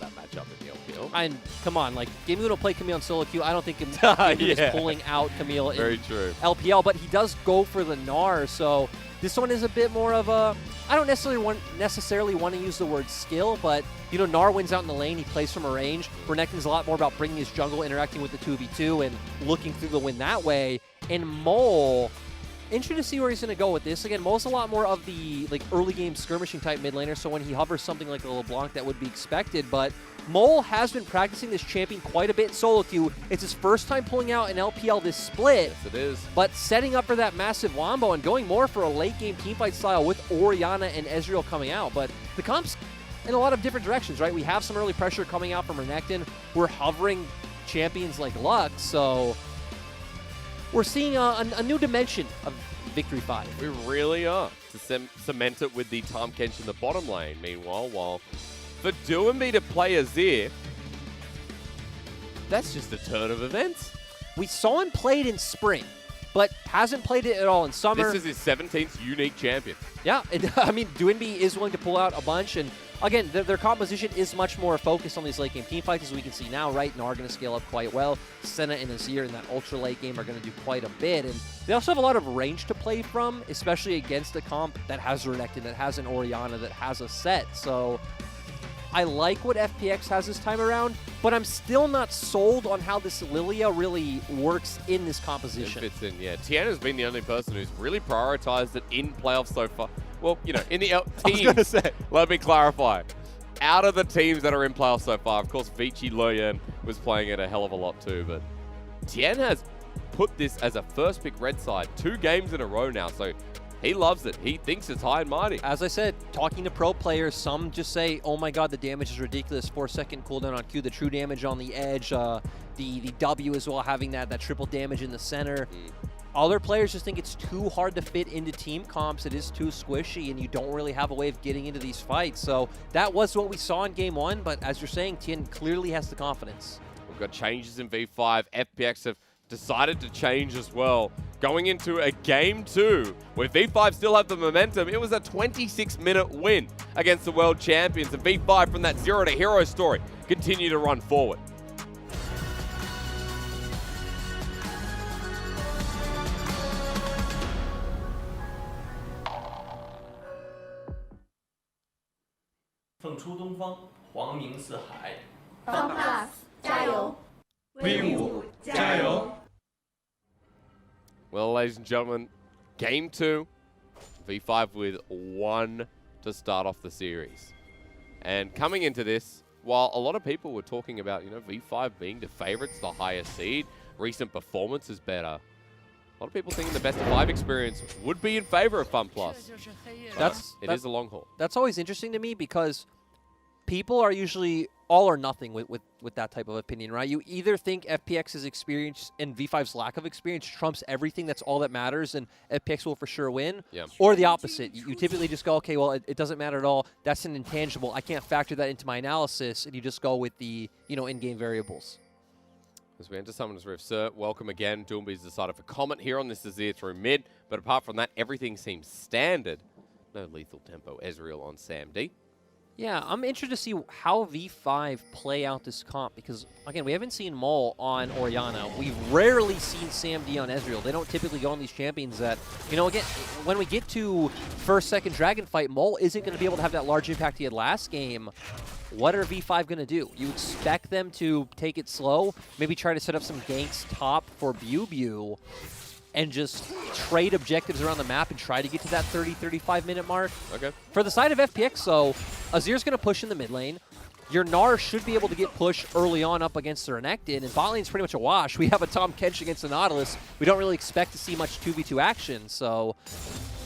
that matchup in the LPL. And come on, like Gimgoon will play Camille in solo queue. I don't think Gimgoon is pulling out Camille in LPL, but he does go for the Gnar. So this one is a bit more of a. I don't necessarily want to use the word skill, but you know, Gnar wins out in the lane. He plays from a range. Renekton's a lot more about bringing his jungle, interacting with the 2v2, and looking through the win that way. And Mole. Interesting to see where he's going to go with this. Again, Mo's a lot more of the early game skirmishing type mid laner, so when he hovers something like a LeBlanc, that would be expected. But Mole has been practicing this champion quite a bit in solo queue. It's his first time pulling out an LPL this split. Yes, it is. But setting up for that massive wombo and going more for a late game teamfight style with Orianna and Ezreal coming out. But the comp's in a lot of different directions, right? We have some early pressure coming out from Renekton. We're hovering champions like Lux, so we're seeing a new dimension of Victory 5. We really are. To cement it with the Tahm Kench in the bottom lane, meanwhile, while for Doonby to play Azir, that's just a turn of events. We saw him play it in spring, but hasn't played it at all in summer. This is his 17th unique champion. Yeah, and, I mean, Doonby is willing to pull out a bunch, and again, their composition is much more focused on these late game teamfights, as we can see now, right? Gnar are going to scale up quite well. Senna and Azir in that ultra late game are going to do quite a bit, and they also have a lot of range to play from, especially against a comp that has Renekton, that has an Orianna, that has a set. So I like what FPX has this time around, but I'm still not sold on how this Lilia really works in this composition. It fits in, yeah. Tiana's been the only person who's really prioritized it in playoffs so far. Well, you know, in the teams, let me clarify. Out of the teams that are in playoffs so far, of course, Vici Loyan was playing it a hell of a lot too, but Tien has put this as a first pick red side 2 games in a row now, so he loves it. He thinks it's high and mighty. As I said, talking to pro players, some just say, oh my god, the damage is ridiculous. 4-second cooldown on Q, the true damage on the edge, the W as well, having that triple damage in the center. Other players just think it's too hard to fit into team comps. It is too squishy, and you don't really have a way of getting into these fights. So that was what we saw in Game 1, but as you're saying, Tien clearly has the confidence. We've got changes in V5. FPX have decided to change as well. Going into a Game 2, where V5 still have the momentum, it was a 26-minute win against the world champions, and V5 from that zero to hero story continue to run forward. Plus 加油！ V5加油 Well, ladies and gentlemen, game 2, V5 with 1 to start off the series. And coming into this, while a lot of people were talking about, V5 being the favorites, the highest seed, recent performance is better, a lot of people thinking the best of 5 experience would be in favor of FunPlus. It is a long haul. That's always interesting to me because people are usually all or nothing with that type of opinion, right? You either think FPX's experience and V5's lack of experience trumps everything, that's all that matters, and FPX will for sure win, or the opposite. You typically just go, okay, well, it doesn't matter at all. That's an intangible. I can't factor that into my analysis, and you just go with the, in-game variables. As we enter Summoner's Rift, sir, welcome again. Doombee's decided for Comet here on this Azir through mid, but apart from that, everything seems standard. No lethal tempo Ezreal on Sam D. Yeah, I'm interested to see how V5 play out this comp because, again, we haven't seen Mole on Orianna. We've rarely seen Sam D on Ezreal. They don't typically go on these champions that, again, when we get to first, second Dragon fight, Mole isn't going to be able to have that large impact he had last game. What are V5 going to do? You expect them to take it slow, maybe try to set up some ganks top for Bew, and just trade objectives around the map and try to get to that 30-35 minute mark. Okay. For the side of FPX, though, Azir's going to push in the mid lane. Your Gnar should be able to get pushed early on up against the Renekton, and bot lane's pretty much a wash. We have a Tahm Kench against the Nautilus. We don't really expect to see much 2v2 action, so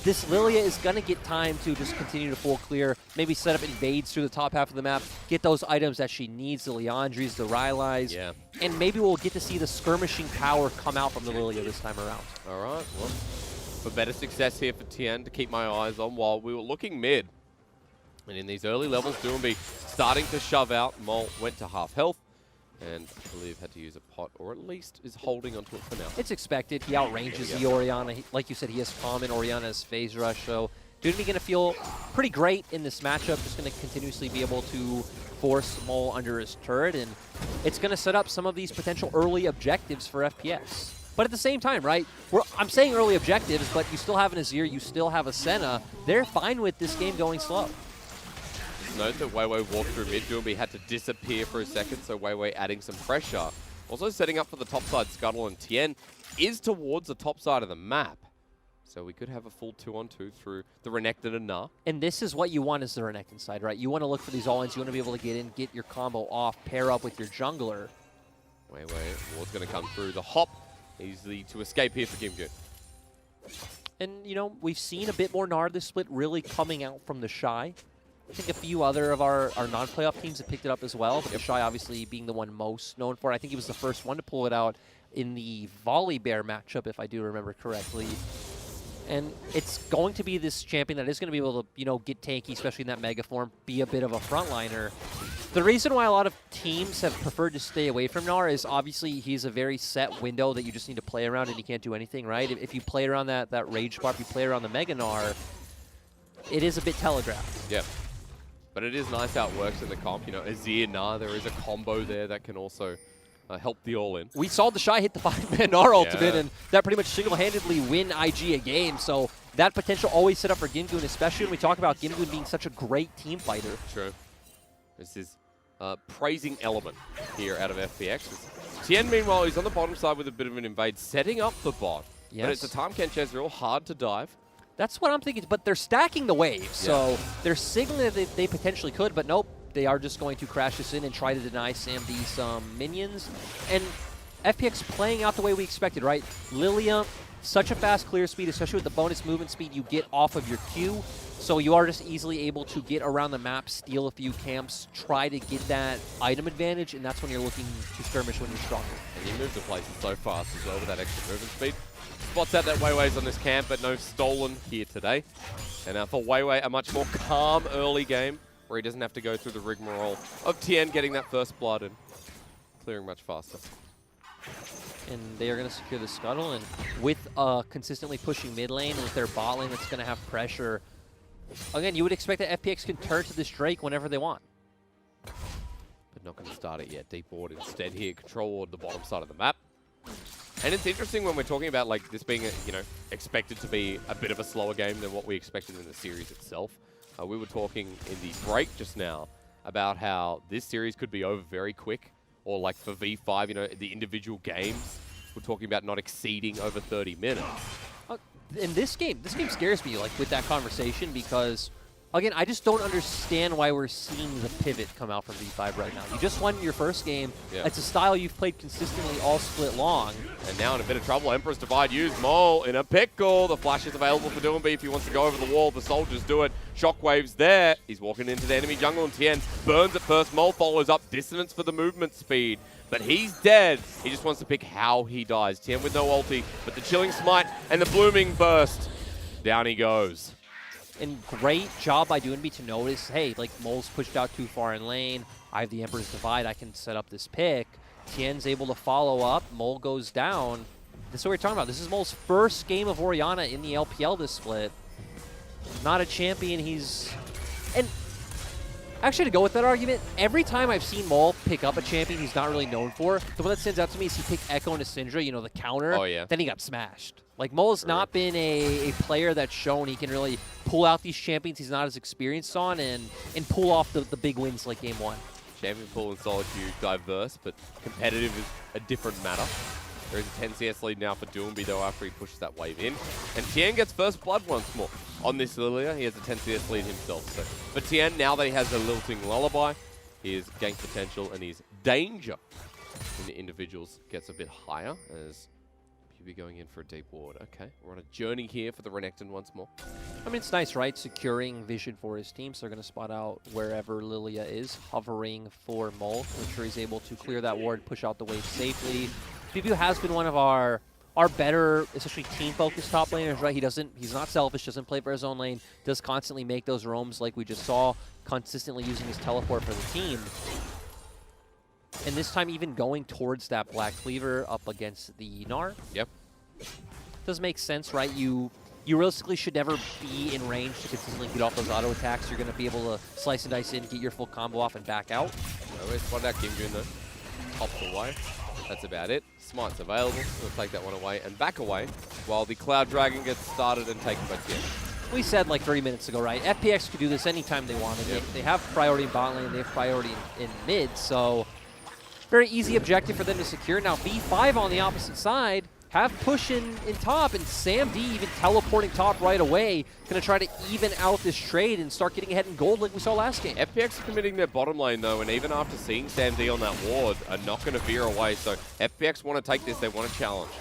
this Lilia is going to get time to just continue to full clear, maybe set up invades through the top half of the map, get those items that she needs, the Liandry's, the Rylai's, and maybe we'll get to see the skirmishing power come out from the Lilia this time around. All right, well, for better success here for Tien to keep my eyes on while we were looking mid. And in these early levels, Doombe starting to shove out. Mole went to half health, and I believe had to use a pot, or at least is holding onto it for now. It's expected. He outranges the Orianna. Like you said, he has common. Orianna has phase rush. So Doombe going to feel pretty great in this matchup. Just going to continuously be able to force Mole under his turret, and it's going to set up some of these potential early objectives for FPX. But at the same time, right, I'm saying early objectives, but you still have an Azir, you still have a Senna. They're fine with this game going slow. Note that Weiwei walked through mid. Doombe had to disappear for a second, so Weiwei adding some pressure. Also setting up for the top side scuttle, and Tien is towards the top side of the map. So we could have a full 2-on-2 through the Renekton and Gnar. And this is what you want as the Renekton side, right? You want to look for these all-ins. You want to be able to get in, get your combo off, pair up with your jungler. Weiwei, Ward's going to come through the hop. Easily to escape here for Gimgoon. And, we've seen a bit more Gnar this split really coming out from the Shy. I think a few other of our non-playoff teams have picked it up as well, but the Shy obviously being the one most known for it. I think he was the first one to pull it out in the Volley Bear matchup, if I do remember correctly. And it's going to be this champion that is going to be able to, get tanky, especially in that mega form, be a bit of a frontliner. The reason why a lot of teams have preferred to stay away from Gnar is obviously he's a very set window that you just need to play around and you can't do anything, right? If you play around that rage bar, if you play around the Mega Gnar, it is a bit telegraphed. Yeah. But it is nice how it works in the comp. Azir, Gnar, there is a combo there that can also help the all-in. We saw the Shy hit the 5-man Gnar ultimate, and that pretty much single-handedly win IG a game. So that potential always set up for Gimgoon, especially when we talk about Gimgoon being such a great team fighter. True. This is praising element here out of FPX. Tien, meanwhile, he's on the bottom side with a bit of an invade, setting up the bot. Yes. But it's a Tahm Kench Ezreal, hard to dive. That's what I'm thinking, but they're stacking the waves, so they're signaling that they potentially could, but nope, they are just going to crash this in and try to deny Sam D some minions. And FPX playing out the way we expected, right? Lilia, such a fast clear speed, especially with the bonus movement speed you get off of your Q, so you are just easily able to get around the map, steal a few camps, try to get that item advantage, and that's when you're looking to skirmish when you're stronger. And you move the places so fast as well with that extra movement speed. Spots out that Weiwei's on this camp, but no stolen here today. And for Weiwei, a much more calm early game where he doesn't have to go through the rigmarole of Tien getting that first blood and clearing much faster. And they are going to secure the scuttle, and with consistently pushing mid lane with their bot lane that's going to have pressure, again, you would expect that FPX can turn to this Drake whenever they want. But not going to start it yet. Deep ward instead here, control ward the bottom side of the map. And it's interesting when we're talking about this being, expected to be a bit of a slower game than what we expected in the series itself. We were talking in the break just now about how this series could be over very quick, or like for V5, you know, the individual games, we're talking about not exceeding over 30 minutes. In this game scares me, like, with that conversation, because, again, I just don't understand why we're seeing the pivot come out from V5 right now. You just won your first game. Yeah. It's a style you've played consistently all split long. And now in a bit of trouble, Emperor's Divide used. Mole in a pickle. The flash is available for Doomby if he wants to go over the wall. The soldiers do it. Shockwave's there. He's walking into the enemy jungle, and Tien burns at first. Mole follows up. Dissonance for the movement speed. But he's dead. He just wants to pick how he dies. Tien with no ulti, but the Chilling Smite and the Blooming Burst. Down he goes. And great job by Doomby to notice, hey, like, Mole's pushed out too far in lane. I have the Emperor's Divide. I can set up this pick. Tien's able to follow up. Mole goes down. This is what we're talking about. This is Mole's first game of Orianna in the LPL this split. Not a champion. He's... And actually, to go with that argument, every time I've seen Mole pick up a champion he's not really known for, the one that stands out to me is he picked Echo into Syndra, you know, the counter. Oh, yeah. Then he got smashed. Like, Mole's not been a player that's shown he can really pull out these champions he's not as experienced on and pull off the big wins like Game 1. Champion pool and solo queue diverse, but competitive is a different matter. There is a 10 CS lead now for Doomby, though, after he pushes that wave in. And Tien gets first blood once more. On this Lilia, he has a 10 CS lead himself. So for Tien, now that he has a lilting lullaby, his gank potential and his danger in the individuals gets a bit higher as PB going in for a deep ward. Okay, we're on a journey here for the Renekton once more. I mean, it's nice, right? Securing vision for his team, so they're going to spot out wherever Lilia is, hovering for Mole to ensure he's able to clear that ward, push out the wave safely. PB has been one of our better, especially team-focused top laners, right? He's not selfish, doesn't play for his own lane, does constantly make those roams like we just saw, consistently using his teleport for the team. And this time even going towards that Black Cleaver up against the Gnar. Yep. Does make sense, right? You realistically should never be in range to consistently get off those auto attacks. You're going to be able to slice and dice in, get your full combo off, and back out. Always spot that Kim Jun though. Pops away. That's about it. Smite's available. We'll take that one away and back away while the Cloud Dragon gets started and taken by Tien. We said like 30 minutes ago, right? FPX could do this anytime they wanted. Yep. They have priority in bot lane, they have priority in mid, so very easy objective for them to secure. Now V5 on the opposite side have push in top, and Sam D even teleporting top right away, going to try to even out this trade and start getting ahead in gold like we saw last game. FPX are committing their bottom lane though, and even after seeing Sam D on that ward, are not going to veer away, so FPX want to take this, they want to challenge.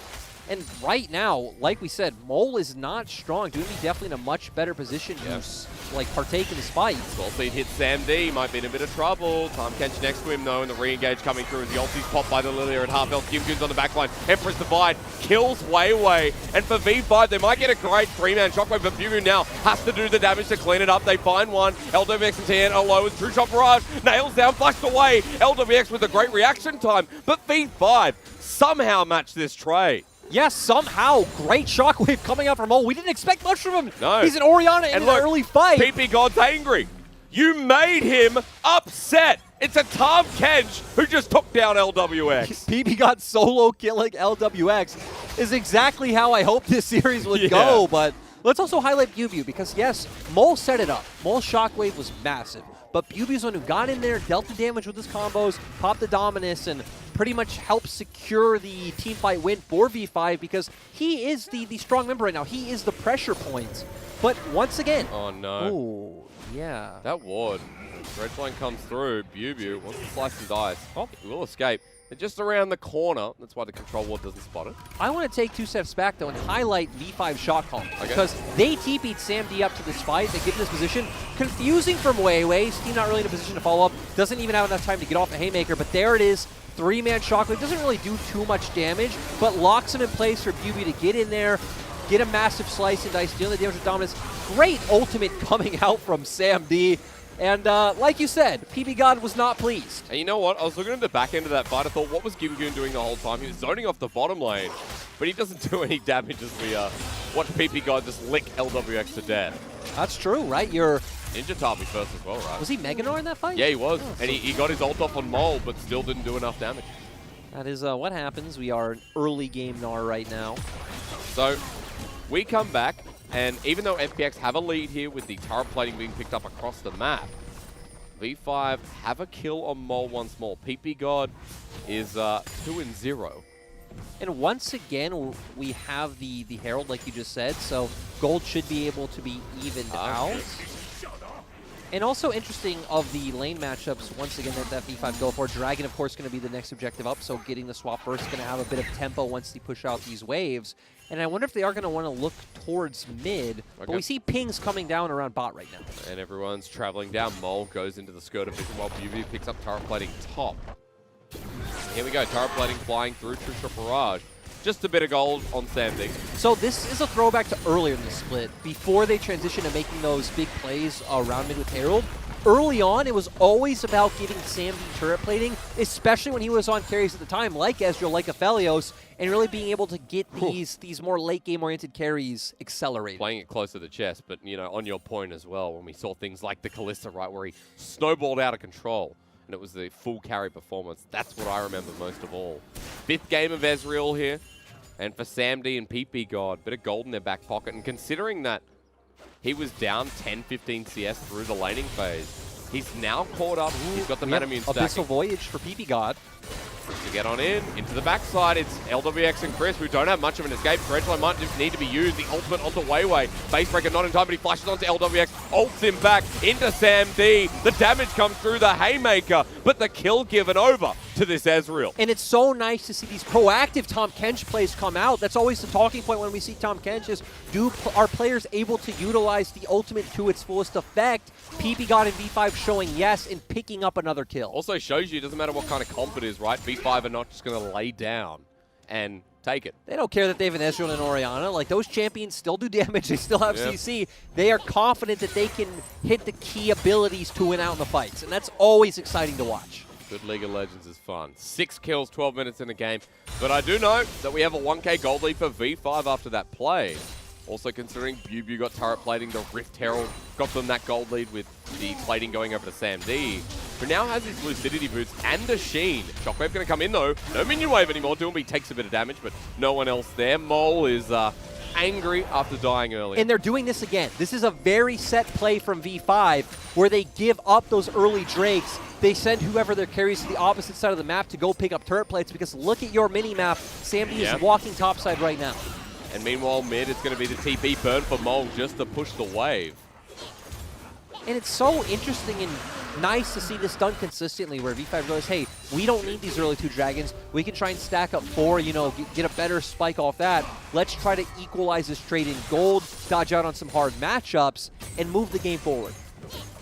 And right now, like we said, Mole is not strong. Doomby definitely in a much better position to like partake in this fight. Well, speed hits Sam D, might be in a bit of trouble. Time Kench next to him though, and the re-engage coming through as the ulti's popped by the Lilia at half health. Kim Jun's on the back line. Emperor's Divide kills Weiwei. And for V5, they might get a great 3-man shockwave, but Bubu now has to do the damage to clean it up. They find one. LWX and Tien are low as True Shot Barrage. Nails down, flashed away. LWX with a great reaction time, but V5 somehow match this trade. Yes, somehow. Great shockwave coming out from Mole. We didn't expect much from him. No. He's an Orianna in an early fight. PP God's angry. You made him upset. It's a Tom Kench who just took down LWX. PP God solo killing LWX is exactly how I hoped this series would go, but let's also highlight Bubu because, yes, Mole set it up. Mole's shockwave was massive, but Bubu's one who got in there, dealt the damage with his combos, popped the Dominus, and pretty much helped secure the teamfight win for V5 because he is the strong member right now. He is the pressure point. But once again... Oh, no. Ooh, yeah. That ward. Red line comes through. Bubu wants to slice and dice. Oh, he will escape. They're just around the corner. That's why the control ward doesn't spot it. I want to take 2 steps back, though, and highlight V5's shot call. Because they TP'd Sam D up to this fight. They give him this position. Confusing from Weiwei. Steve not really in a position to follow up. Doesn't even have enough time to get off a haymaker, but there it is. 3-man shockwave. Doesn't really do too much damage, but locks him in place for Bubu to get in there, get a massive slice and dice, dealing the damage with Dominus. Great ultimate coming out from Sam D. And like you said, PB God was not pleased. And you know what? I was looking at the back end of that fight. I thought, what was Kim Gun doing the whole time? He was zoning off the bottom lane, but he doesn't do any damage as we watch PP God just lick LWX to death. That's true, right? You're Ninja Tabi first as well, right? Was he Mega Gnar in that fight? Yeah, he was. And he got his ult off on Mole, but still didn't do enough damage. That is what happens. We are an early game Gnar right now. So we come back, and even though FPX have a lead here with the turret plating being picked up across the map, V5 have a kill on Mole once more. PP God is 2-0. And once again, we have the Herald, like you just said, so gold should be able to be evened out. And also interesting of the lane matchups, once again, that V5 go for. Dragon, of course, going to be the next objective up, so getting the swap first going to have a bit of tempo once they push out these waves. And I wonder if they are going to want to look towards mid, but we see pings coming down around bot right now. And everyone's traveling down. Mole goes into the skirt of vision while BB picks up turret plating top. Here we go, turret plating flying through True Shot Barrage. Just a bit of gold on Samdi. So this is a throwback to earlier in the split, before they transitioned to making those big plays around mid with Herald. Early on, it was always about giving Samdi turret plating, especially when he was on carries at the time, like Ezreal, like Aphelios, and really being able to get these more late game-oriented carries accelerated. Playing it close to the chest, but you know, on your point as well, when we saw things like the Kalista, right, where he snowballed out of control, and it was the full carry performance. That's what I remember most of all. 5th game of Ezreal here, and for Samdi and PP God, bit of gold in their back pocket, and considering that he was down 10-15 CS through the laning phase, he's now caught up. He's got the Manamune stack. Abyssal Voyage for PP God. To get on in, into the backside, it's LWX and Chris, who don't have much of an escape. Dredgeline might just need to be used. The ultimate onto Weiwei. Basebreaker not in time, but he flashes onto LWX, ults him back into Sam D. The damage comes through the Haymaker, but the kill given over to this Ezreal. And it's so nice to see these proactive Tahm Kench plays come out. That's always the talking point when we see Tahm Kench is, are players able to utilize the ultimate to its fullest effect? PP God and V5 showing yes and picking up another kill. Also shows you it doesn't matter what kind of comp it is, right? V5 are not just going to lay down and take it. They don't care that they have an Ezreal and Orianna. Like, those champions still do damage. They still have CC. They are confident that they can hit the key abilities to win out in the fights, and that's always exciting to watch. Good League of Legends is fun. 6 kills, 12 minutes in the game. But I do know that we have a 1k gold lead for V5 after that play. Also considering Bubu got turret plating, the Rift Herald got them that gold lead with the plating going over to Sam D, who now has his Lucidity boots and the Sheen. Shockwave going to come in though. No minion wave anymore. Doomby takes a bit of damage, but no one else there. Mole is angry after dying early. And they're doing this again. This is a very set play from V5 where they give up those early Drakes. They send whoever their carries to the opposite side of the map to go pick up turret plates, because look at your mini-map. Sam D is walking topside right now. And meanwhile, mid, it's going to be the TP burn for Mole just to push the wave. And it's so interesting and nice to see this done consistently, where V5 realizes, hey, we don't need these early 2 dragons. We can try and stack up 4, you know, get a better spike off that. Let's try to equalize this trade in gold, dodge out on some hard matchups, and move the game forward.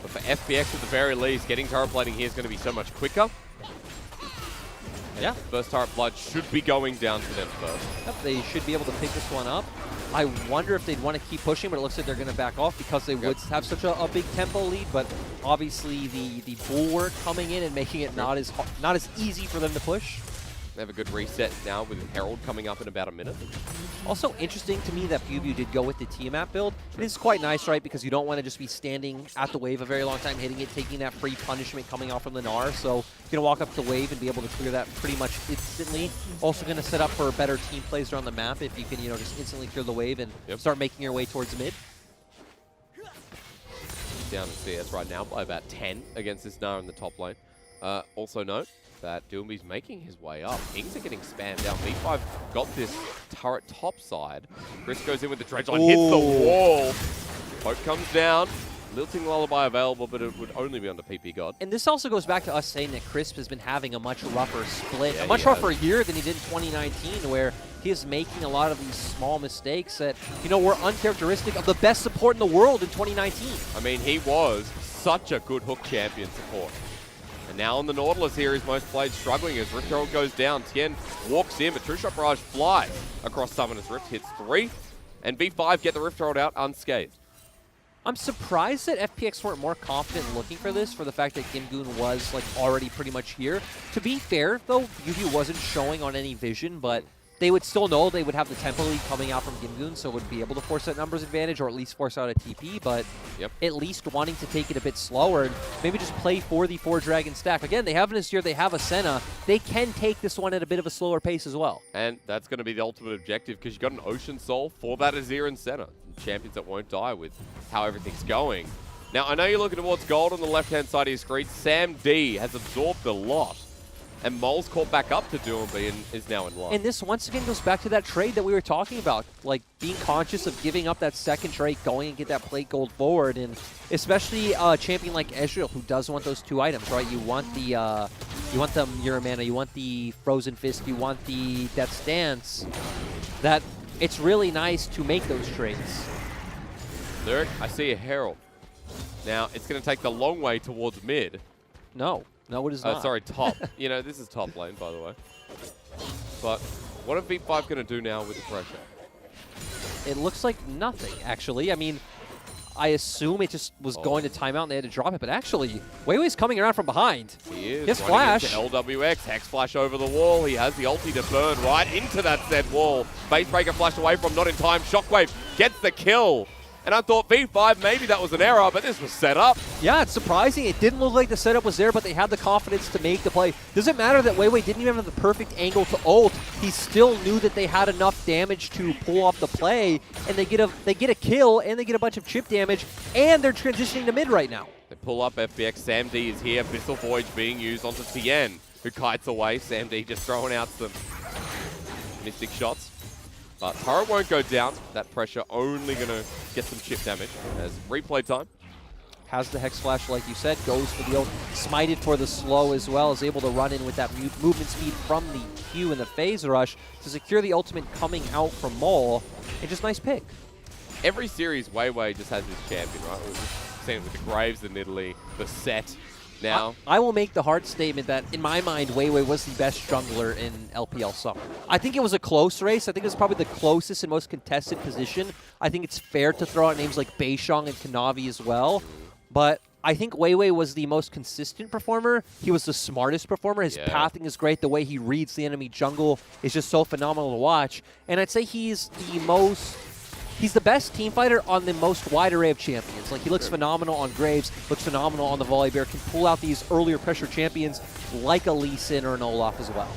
But for FPX at the very least, getting turret plating here is going to be so much quicker. Yeah. First turret blood should be going down to them first. Yep, they should be able to pick this one up. I wonder if they'd want to keep pushing, but it looks like they're going to back off because they would have such a big tempo lead. But obviously the bulwark coming in and making it not as easy for them to push. They have a good reset now with Herald coming up in about a minute. Also interesting to me that Bubu did go with the Tiamat build. It is quite nice, right? Because you don't want to just be standing at the wave a very long time, hitting it, taking that free punishment coming off from the Gnar. So you're going to walk up to the wave and be able to clear that pretty much instantly. Also going to set up for better team plays around the map if you can, you know, just instantly clear the wave and start making your way towards mid. Down in CS right now by about 10 against this Gnar in the top lane. Also note that Doomby's making his way up. Kings are getting spammed down. V5 got this turret top side. Chris goes in with the Dredgeline, hits the wall. Poke comes down. Lilting Lullaby available, but it would only be under PP God. And this also goes back to us saying that Crisp has been having a much rougher split, a much rougher year than he did in 2019, where he is making a lot of these small mistakes that, you know, were uncharacteristic of the best support in the world in 2019. I mean, he was such a good hook champion support. And now on the Nautilus here, his most played struggling as Rift Herald goes down. Tien walks in, but True Shot Barrage flies across Summoner's Rift, hits 3, and V5 get the Rift Herald out unscathed. I'm surprised that FPX weren't more confident looking for this, for the fact that Gimgoon was like already pretty much here. To be fair, though, Yugi wasn't showing on any vision, but they would still know they would have the tempo lead coming out from Gimgoon, so would be able to force that numbers advantage or at least force out a TP, but at least wanting to take it a bit slower and maybe just play for the 4-dragon stack. Again, they have this year, they have a Senna. They can take this one at a bit of a slower pace as well. And that's going to be the ultimate objective, because you got an Ocean Soul for that Azir and Senna. Champions that won't die with how everything's going. Now, I know you're looking towards gold on the left-hand side of your screen. Sam D has absorbed a lot. And Mole's caught back up to Doomby and is now in line. And this once again goes back to that trade that we were talking about, like being conscious of giving up that second trade, going and get that plate gold forward, and especially a champion like Ezreal who does want those 2 items, right? You want the Muramana, you want the Frozen Fist, you want the Death's Dance. That it's really nice to make those trades. Lyric, I see a Herald. Now it's going to take the long way towards mid. No, it is not. Sorry, top. You know, this is top lane, by the way. But what are V5 going to do now with the pressure? It looks like nothing, actually. I mean, I assume it just was going to timeout and they had to drop it, but actually, Weiwei's coming around from behind. He is. His flash. LWX, Hex Flash over the wall. He has the ulti to burn right into that said wall. Base Breaker flashed away from, not in time. Shockwave gets the kill. And I thought V5, maybe that was an error, but this was set up. Yeah, it's surprising. It didn't look like the setup was there, but they had the confidence to make the play. Doesn't matter that Weiwei didn't even have the perfect angle to ult. He still knew that they had enough damage to pull off the play, and they get a kill, and they get a bunch of chip damage, and they're transitioning to mid right now. They pull up FPX. Sam D is here. Abyssal Voyage being used onto Tien, who kites away. Sam D just throwing out some mystic shots. But Turret won't go down. That pressure only going to get some chip damage as replay time. Has the Hex Flash, like you said, goes for the ult. Smited for the slow as well, is able to run in with that movement speed from the Q and the Phase Rush to secure the ultimate coming out from Mole. And just nice pick. Every series, Weiwei just has his champion, right? We've seen it with the Graves in Italy, the set. Now, I will make the hard statement that, in my mind, Weiwei was the best jungler in LPL Summer. I think it was a close race. I think it was probably the closest and most contested position. I think it's fair to throw out names like Beishong and Kanavi as well. But I think Weiwei was the most consistent performer. He was the smartest performer. His pathing is great. The way he reads the enemy jungle is just so phenomenal to watch. And I'd say he's the best team fighter on the most wide array of champions. Like, he looks phenomenal on Graves, looks phenomenal on the Volibear, can pull out these earlier pressure champions like a Lee Sin or an Olaf as well.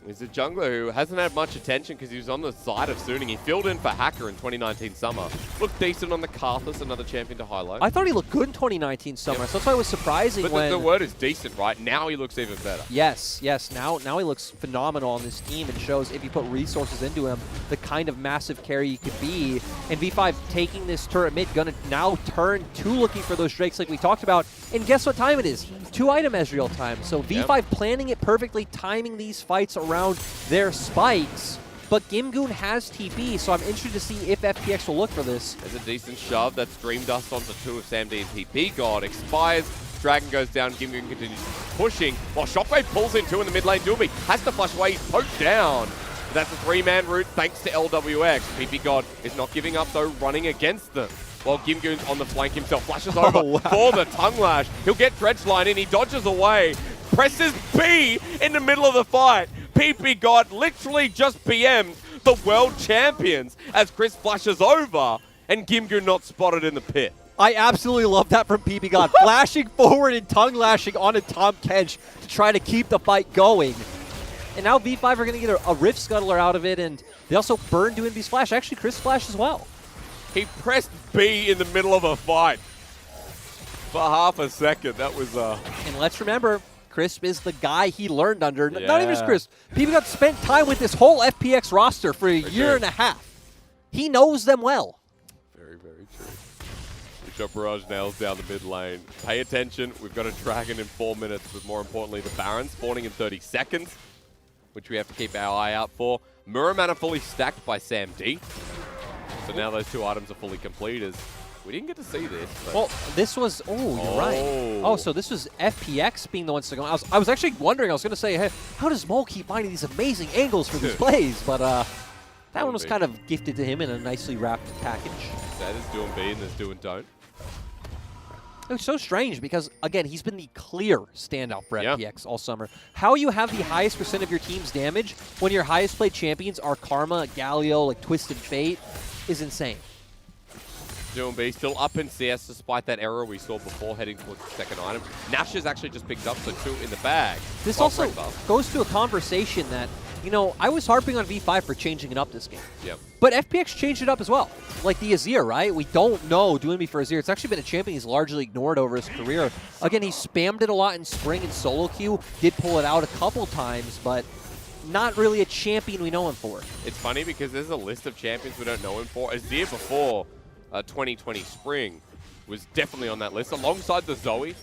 He's a jungler who hasn't had much attention because he was on the side of Suning. He filled in for Hacker in 2019 Summer. Looked decent on the Karthus, another champion to highlight. I thought he looked good in 2019 Summer, so that's why it was surprising but when... the word is decent, right? Now he looks even better. Yes. Now he looks phenomenal on this team and shows, if you put resources into him, the kind of massive carry he could be. And V5 taking this turret mid, gonna now turn to looking for those Drakes like we talked about. And guess what time it is? 2-item Ezreal time. So V5 planning it perfectly, timing these fights around their spikes. But Gimgoon has TP, so I'm interested to see if FPX will look for this. There's a decent shove. That's Dream Dust onto 2 of Sam D and TP God. Expires. Dragon goes down. Gimgoon continues pushing. While Shockwave pulls in 2 in the mid lane. Doomby has to flush away. He's poked down. That's a 3-man route thanks to LWX. PP God is not giving up, though, running against them. While Gimgoon's on the flank himself. Flashes over for the Tongue Lash. He'll get Dredge Line in. He dodges away. Presses B in the middle of the fight. PP God literally just PM'd the world champions as Chris flashes over and Gimgoon not spotted in the pit. I absolutely love that from PP God. Flashing forward and tongue lashing onto Tom Kench to try to keep the fight going. And now V5 are going to get a Rift Scuttler out of it, and they also burn Doomby's flash. Actually, Chris flash as well. He pressed B in the middle of a fight for half a second. That was... And let's remember, Crisp is the guy he learned under. Not even just Crisp. PP God spent time with this whole FPX roster for a year and a half. He knows them well. Very, very true. Bishop Barrage nails down the mid lane. Pay attention. We've got a Dragon in 4 minutes, but more importantly, the Baron spawning in 30 seconds, which we have to keep our eye out for. Muramana fully stacked by Sam D. So now those 2 items are fully complete. We didn't get to see this. Well, this was... Oh, you're right. Oh, so this was FPX being the ones to go. I was actually wondering. I was going to say, hey, how does Mole keep finding these amazing angles for these plays? But that one was kind of gifted to him in a nicely wrapped package. That is doing B and there's do and don't. It's so strange because, again, he's been the clear standout for FPX all summer. How you have the highest % of your team's damage when your highest played champions are Karma, Galio, like Twisted Fate is insane. Doom B still up in CS despite that error we saw before heading towards the second item. Nash has actually just picked up, so 2 in the bag. This also goes to a conversation that you know, I was harping on V5 for changing it up this game. Yep. But FPX changed it up as well. Like the Azir, right? We don't know Doinby for Azir. It's actually been a champion he's largely ignored over his career. Again, he spammed it a lot in Spring and solo queue. Did pull it out a couple times, but not really a champion we know him for. It's funny because there's a list of champions we don't know him for. Azir before 2020 Spring was definitely on that list, alongside the Zoe.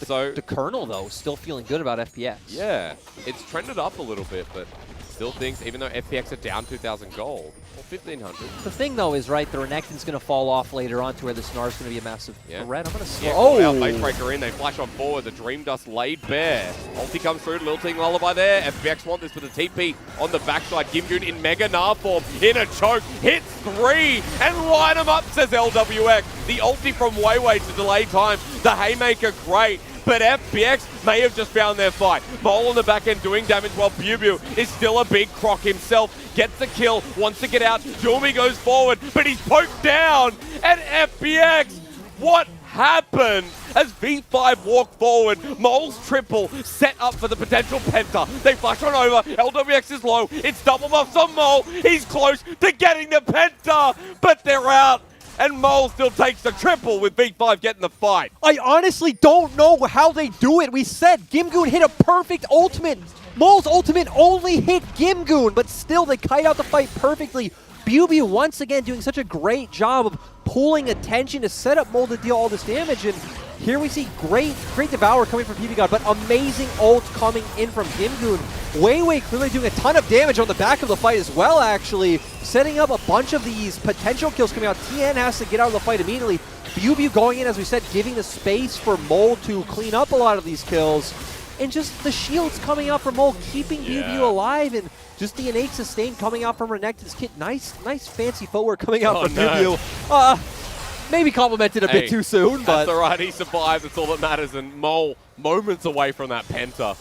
So the Colonel, though, still feeling good about FPX. Yeah, it's trended up a little bit, but still thinks, even though FPX are down 2,000 gold, or 1,500. The thing, though, is, right, the Renekton's going to fall off later on to where the Snar's going to be a massive threat. I'm going to slow. Oh! Base breaker in, they flash on forward, the Dream Dust laid bare. Ulti comes through, Lilting Lullaby there. FPX want this with a TP on the backside. Gimgoon in Mega Gnar form, in a choke, hits 3, and line them up, says LWX. The ulti from Weiwei to delay time, the Haymaker great. But FPX may have just found their fight. Mole on the back end doing damage while Bubu is still a big croc himself. Gets the kill, wants to get out. Doinby goes forward, but he's poked down. And FPX, what happened? As V5 walk forward, Mole's triple set up for the potential Penta. They flash on over, LWX is low. It's double buffs on Mole. He's close to getting the Penta, but they're out. And Mole still takes the triple with V5 getting the fight. I honestly don't know how they do it. We said Gimgoon hit a perfect ultimate. Mole's ultimate only hit Gimgoon, but still they kite out the fight perfectly. Bubu once again doing such a great job of pulling attention to set up Mole to deal all this damage. And here we see great Devour coming from PB God, but amazing ult coming in from Gimgoon. Weiwei clearly doing a ton of damage on the back of the fight as well, actually. Setting up a bunch of these potential kills coming out. TN has to get out of the fight immediately. Bubu going in, as we said, giving the space for Mole to clean up a lot of these kills. And just the shields coming out from Mole, keeping Bubu alive, and just the innate sustain coming out from Renekton's kit. Nice fancy footwork coming out from Bubu. Maybe complimented a bit too soon, but that's all right. He survived. That's all that matters. And Mole moments away from that Penta.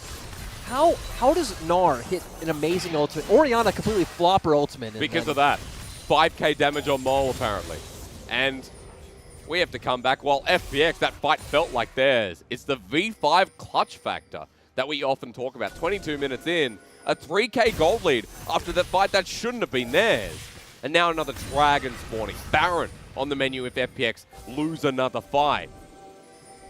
How does Gnar hit an amazing ultimate? Orianna completely flop her ultimate. Because of that. 5k damage on Mole, apparently. And we have to come back. While FPX, that fight felt like theirs. It's the V5 clutch factor that we often talk about. 22 minutes in, a 3k gold lead after that fight that shouldn't have been theirs. And now another dragon spawning. Baron on the menu if FPX lose another fight.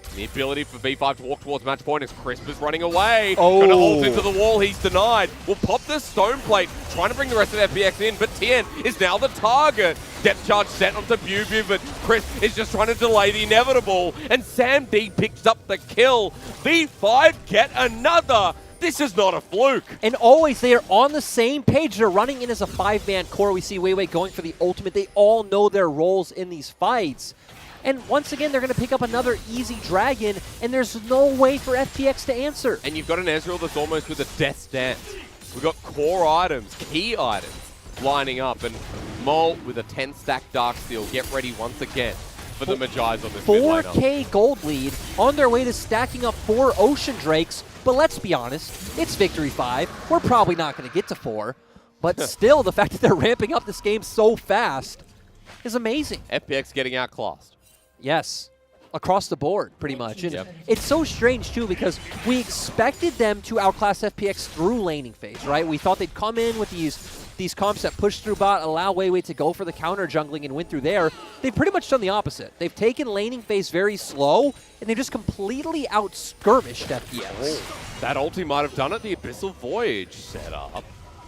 And the ability for V5 to walk towards match point as Crisp is running away. Gonna ult into the wall, he's denied. Will pop the stone plate, trying to bring the rest of FPX in, but Tien is now the target. Depth charge set onto Bubu, but Crisp is just trying to delay the inevitable. And Sam D picks up the kill. V5 get another. This is not a fluke. And always they are on the same page. They're running in as a 5-man core. We see Weiwei going for the ultimate. They all know their roles in these fights. And once again, they're going to pick up another easy dragon, and there's no way for FPX to answer. And you've got an Ezreal that's almost with a death stance. We've got core items, key items lining up, and Mole with a 10-stack Darksteel. Get ready once again for the Magi's on this mid lineup. 4k gold lead on their way to stacking up 4 Ocean Drakes. But let's be honest, it's Victory 5. We're probably not going to get to 4. But still, the fact that they're ramping up this game so fast is amazing. FPX getting outclassed. Yes, across the board, pretty much. And it's so strange, too, because we expected them to outclass FPX through laning phase, right? We thought they'd come in with these comps that push through bot, allow Weiwei to go for the counter jungling and win through there. They've pretty much done the opposite. They've taken laning phase very slow, and they've just completely out-skirmished FPX. That ulti might have done it. The Abyssal Voyage set up.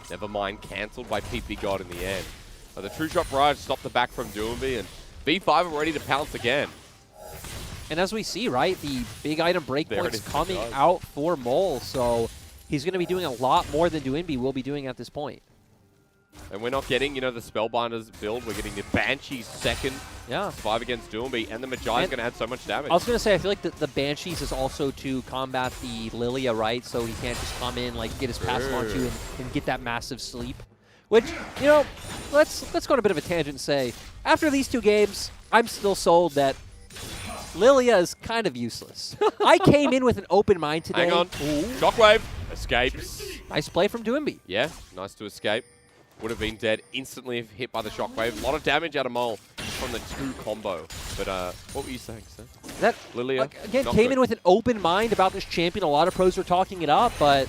Never mind, cancelled by PP God in the end. But the True Shot Barrage stopped the back from Doinby, and V5 are ready to pounce again. And as we see, right, the big item breakpoint's coming out for Mole, so he's going to be doing a lot more than Doinby will be doing at this point. And we're not getting, the Spellbinders build. We're getting the Banshee's second. Yeah. 5 against Doinby, and the Magi's going to add so much damage. I was going to say, I feel like the Banshees is also to combat the Lilia, right? So he can't just come in, get his passive on you and get that massive sleep. Which, let's go on a bit of a tangent and say, after these 2 games, I'm still sold that Lilia is kind of useless. I came in with an open mind today. Hang on. Shockwave. Escapes. Nice play from Doinby. Yeah, nice to escape. Would have been dead instantly if hit by the Shockwave. A lot of damage out of Mole from the 2 combo. But what were you saying, sir? That Lilia, again, came in with an open mind about this champion. A lot of pros were talking it up, but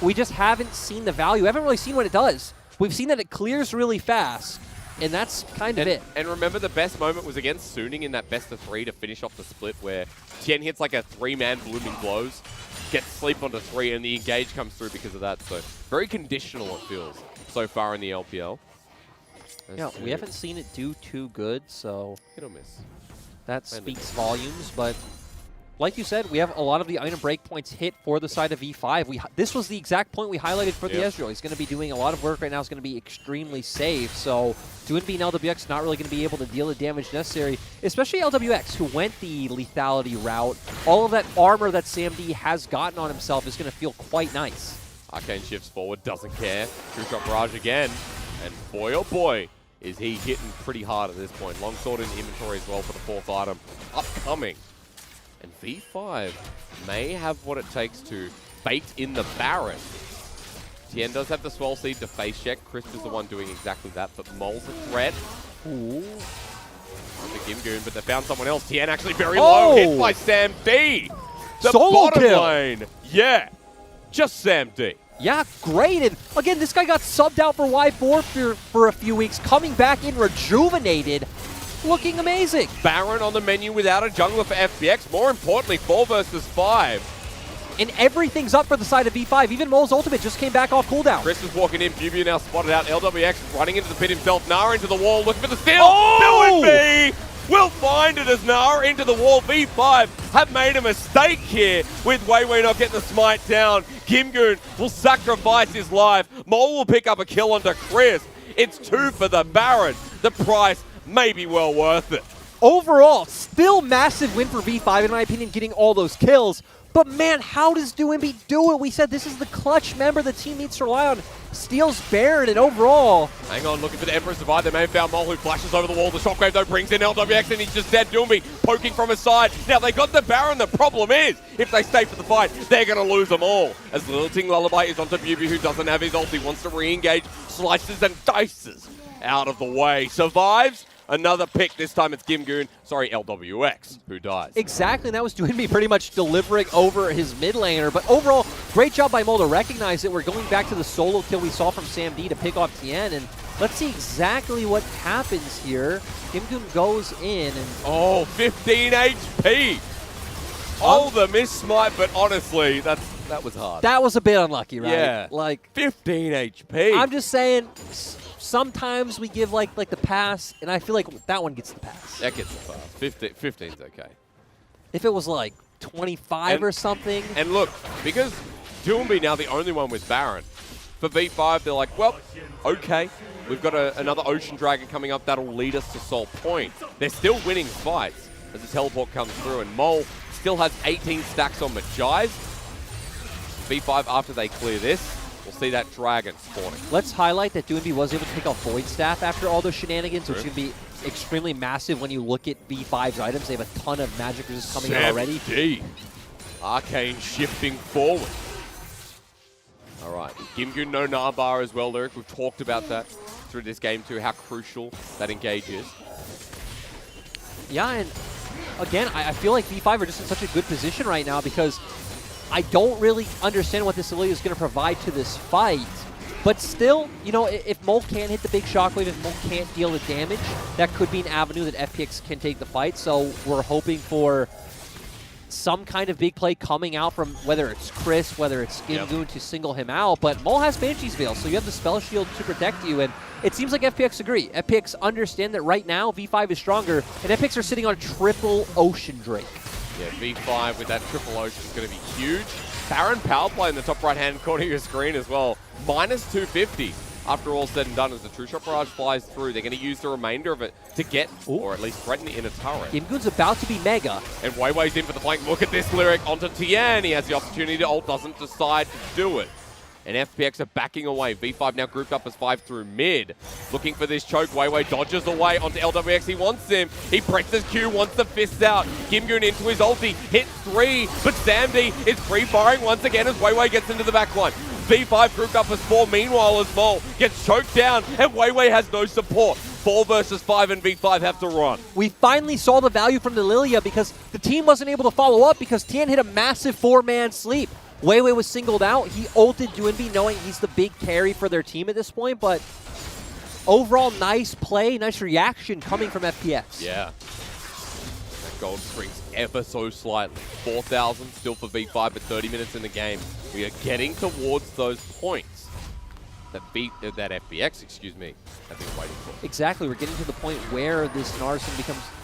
we just haven't seen the value. We haven't really seen what it does. We've seen that it clears really fast, and that's kind of it. And remember, the best moment was against Suning in that best of 3 to finish off the split, where Tien hits like a 3-man blooming blows, gets sleep onto 3, and the engage comes through because of that. So very conditional, it feels, so far in the LPL. Yeah, we haven't seen it do too good, so hit or miss. That speaks volumes, but like you said, we have a lot of the item breakpoints hit for the side of V5. This was the exact point we highlighted for the Ezreal. He's going to be doing a lot of work right now. He's going to be extremely safe. So Doinby and LWX not really going to be able to deal the damage necessary, especially LWX, who went the lethality route. All of that armor that SamD has gotten on himself is going to feel quite nice. Arcane shifts forward, doesn't care. True Shot Barrage again. And boy, oh boy, is he hitting pretty hard at this point. Longsword in inventory as well for the 4th item. Upcoming. And V5 may have what it takes to bait in the Baron. Tien does have the Swell Seed to face check. Crisp is the one doing exactly that, but Mole's a threat. Ooh. Under Gimgoon, but they found someone else. Tien actually very low, hit by Sam D. The Solo bottom kill. lane. Yeah, just Sam D. Yeah, great. And again, this guy got subbed out for Y4 for a few weeks, coming back in rejuvenated. Looking amazing. Baron on the menu without a jungler for FPX. More importantly, 4 versus 5. And everything's up for the side of V5. Even Mole's ultimate just came back off cooldown. Chris is walking in. Bubu now spotted out. LWX running into the pit himself. Nara into the wall, looking for the steal. Oh! Doinby will find it as Nara into the wall. V5 have made a mistake here with Weiwei not getting the smite down. Gimgoon will sacrifice his life. Mole will pick up a kill onto Chris. It's 2 for the Baron. The price may be well worth it. Overall, still massive win for V5, in my opinion, getting all those kills. But man, how does Doinby do it? We said this is the clutch member the team needs to rely on. Steals Baron, and overall... Hang on, looking for the Emperor's Divide. They may have found Mole, who flashes over the wall. The Shockwave, though, brings in LWX, and he's just dead. Doinby poking from his side. Now, they got the Baron. The problem is, if they stay for the fight, they're going to lose them all. As Lilting Lullaby is onto Bubu, who doesn't have his ult. He wants to re-engage, slices and dices out of the way. Survives. Another pick. This time it's Gimgoon. Sorry, LWX, who dies. Exactly, and that was Doinby pretty much delivering over his mid laner. But overall, great job by Mole to recognize that we're going back to the solo kill we saw from Sam D to pick off Tien. And let's see exactly what happens here. Gimgoon goes in and... Oh, 15 HP. Oh, the miss smite, but honestly, that was hard. That was a bit unlucky, right? Yeah. Like 15 HP. I'm just saying... Sometimes we give like the pass, and I feel like that one gets the pass. That gets the pass. 15's okay. If it was like 25 or something. And look, because Doinby now the only one with Baron, for V5 they're like, well, okay, we've got another Ocean Dragon coming up that'll lead us to Soul Point. They're still winning fights as the teleport comes through, and Mole still has 18 stacks on Majive. V5 after they clear this, we'll see that dragon spawning. Let's highlight that Doinby was able to pick up Void Staff after all those shenanigans, which is going to be extremely massive when you look at V5's items. They have a ton of magic resist coming out already. D. Arcane shifting forward. All right, Gimgoon no Narbar as well, Lyric. We've talked about that through this game too, how crucial that engage is. Yeah, and again, I feel like V5 are just in such a good position right now because I don't really understand what this Ilia is going to provide to this fight. But still, you know, if Mole can't hit the big shockwave, if Mole can't deal the damage, that could be an avenue that FPX can take the fight. So we're hoping for some kind of big play coming out from whether it's Chris, whether it's Gimgoon to single him out. But Mole has Banshee's Veil, so you have the Spell Shield to protect you. And it seems like FPX agree. FPX understand that right now V5 is stronger, and FPX are sitting on triple Ocean Drake. Yeah, V5 with that triple Ocean is going to be huge. Baron power play in the top right-hand corner of your screen as well. Minus 250 after all said and done as the True Shot Barrage flies through. They're going to use the remainder of it to get, or at least threaten the inner turret. Gimgoon's about to be mega. And Weiwei's in for the flank. Look at this Lyric onto Tien. He has the opportunity to ult, doesn't decide to do it. And FPX are backing away. V5 now grouped up as 5 through mid. Looking for this choke. Weiwei dodges away onto LWX. He wants him. He presses Q, wants the fists out. Gimgoon into his ulti. Hits 3, but Samdi is free-firing once again as Weiwei gets into the backline. V5 grouped up as 4. Meanwhile, as Mole gets choked down, and Weiwei has no support. 4 versus 5, and V5 have to run. We finally saw the value from the Lilia because the team wasn't able to follow up because Tien hit a massive 4-man sleep. Weiwei was singled out. He ulted Doinby knowing he's the big carry for their team at this point, but overall, nice play, nice reaction coming from FPX. Yeah. That gold shrinks ever so slightly. 4,000 still for V5, but 30 minutes in the game. We are getting towards those points that FPX, excuse me, have been waiting for. Exactly. We're getting to the point where this Narsen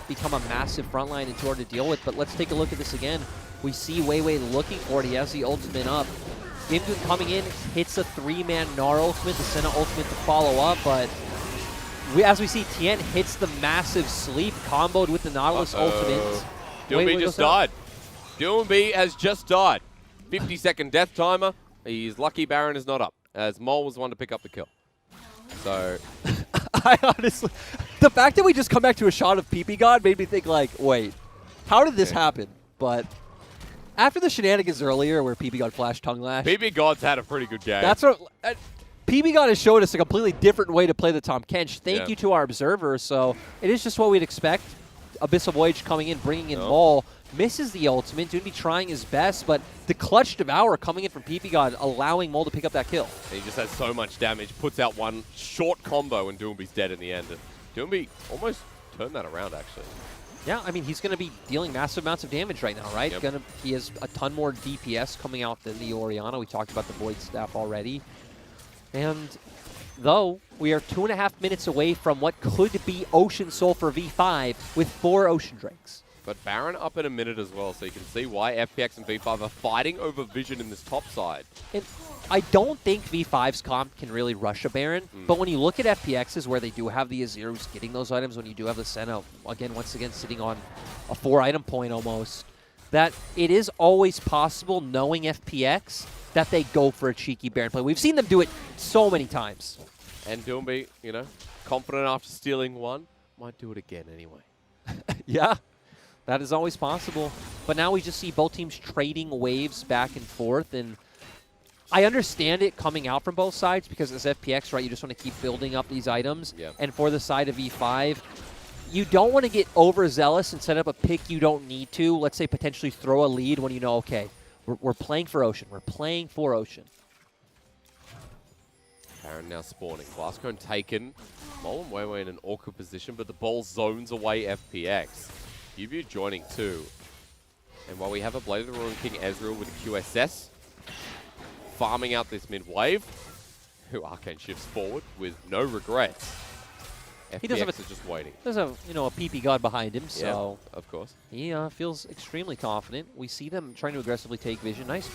become a massive frontline and too hard to deal with. But let's take a look at this again. We see Weiwei looking for it. He has the ultimate up. Gimdun coming in, hits a 3-man Gnar ultimate, the Senna ultimate to follow up, but as we see, Tien hits the massive sleep comboed with the Nautilus ultimate. Doinby just died. Doinby has just died. 50-second death timer. He's lucky Baron is not up, as Mole was the one to pick up the kill. So, I honestly, the fact that we just come back to a shot of PP God made me think like, wait, how did this happen? But after the shenanigans earlier where PP God flashed Tongue Lash. PP God's had a pretty good game. That's what, PP God has showed us a completely different way to play the Tahm Kench. Thank you to our observers. So it is just what we'd expect. Abyssal Voyage coming in, bringing in Maul. Misses the ultimate. Doinby trying his best, but the clutch Devour coming in from PP God, allowing Maul to pick up that kill. He just has so much damage, puts out one short combo, and Doinby's dead in the end. And Doinby almost turned that around, actually. Yeah, I mean, he's going to be dealing massive amounts of damage right now, right? Yep. He has a ton more DPS coming out than the Orianna. We talked about the Void Staff already. And though we are 2.5 minutes away from what could be Ocean Soul for V5 with 4 Ocean Drakes. But Baron up in a minute as well, so you can see why FPX and V5 are fighting over vision in this top side. And I don't think V5's comp can really rush a Baron, but when you look at FPX's where they do have the Azirus getting those items, when you do have the Senna, once again, sitting on a 4-item point almost, that it is always possible, knowing FPX, that they go for a cheeky Baron play. We've seen them do it so many times. And Doinby, you know, confident after stealing one, might do it again anyway. Yeah. That is always possible. But now we just see both teams trading waves back and forth. And I understand it coming out from both sides because as FPX, right, you just want to keep building up these items. Yeah. And for the side of V5, you don't want to get overzealous and set up a pick you don't need to. Let's say potentially throw a lead when you know, okay, we're playing for Ocean. We're playing for Ocean. Baron now spawning. Glasscone taken. Mole and Weiwei in an awkward position, but the ball zones away FPX. Yubu joining too. And while we have a Blade of the Ruin King Ezreal with a QSS, farming out this mid wave, who Arcane shifts forward with no regrets. He does have FPX is just waiting. There's a PP God behind him, so yeah, of course. He feels extremely confident. We see them trying to aggressively take vision. Nice.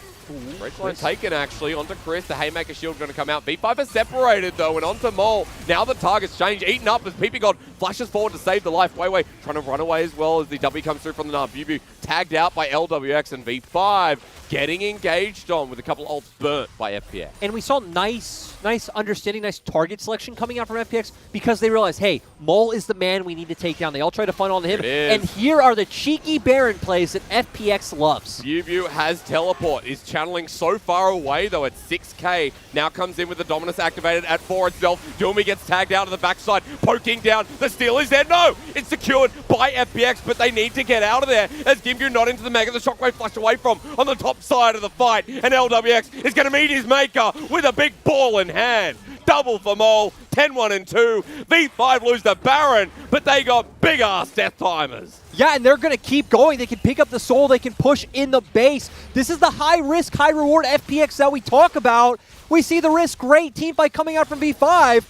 Red line taken actually onto Chris. The Haymaker shield going to come out. V5 is separated though, and onto Mole. Now the target's changed, eaten up as PP God flashes forward to save the life. Weiwei trying to run away as well as the W comes through from the Narb. Bubu tagged out by LWX, and V5 getting engaged on with a couple ults burnt by FPX. And we saw nice understanding, nice target selection coming out from FPX because they realized, hey, Mole is the man we need to take down. They all try to funnel onto him. And here are the cheeky Baron plays that FPX loves. Bubu has teleport, is channeling so far away though at 6k. Now comes in with the Dominus activated at 4 itself. Doinby gets tagged out of the backside, poking down. The steal is there. No! It's secured by FPX, but they need to get out of there as Gimgu not into the Mega. The Shockwave flashed away from on the top side of the fight, and LWX is going to meet his maker with a big ball in hand. Double for Mole, 10-1 and 2. V5 lose the Baron, but they got big-ass death timers. Yeah, and they're going to keep going. They can pick up the soul. They can push in the base. This is the high-risk, high-reward FPX that we talk about. We see the risk. Great team fight coming out from V5.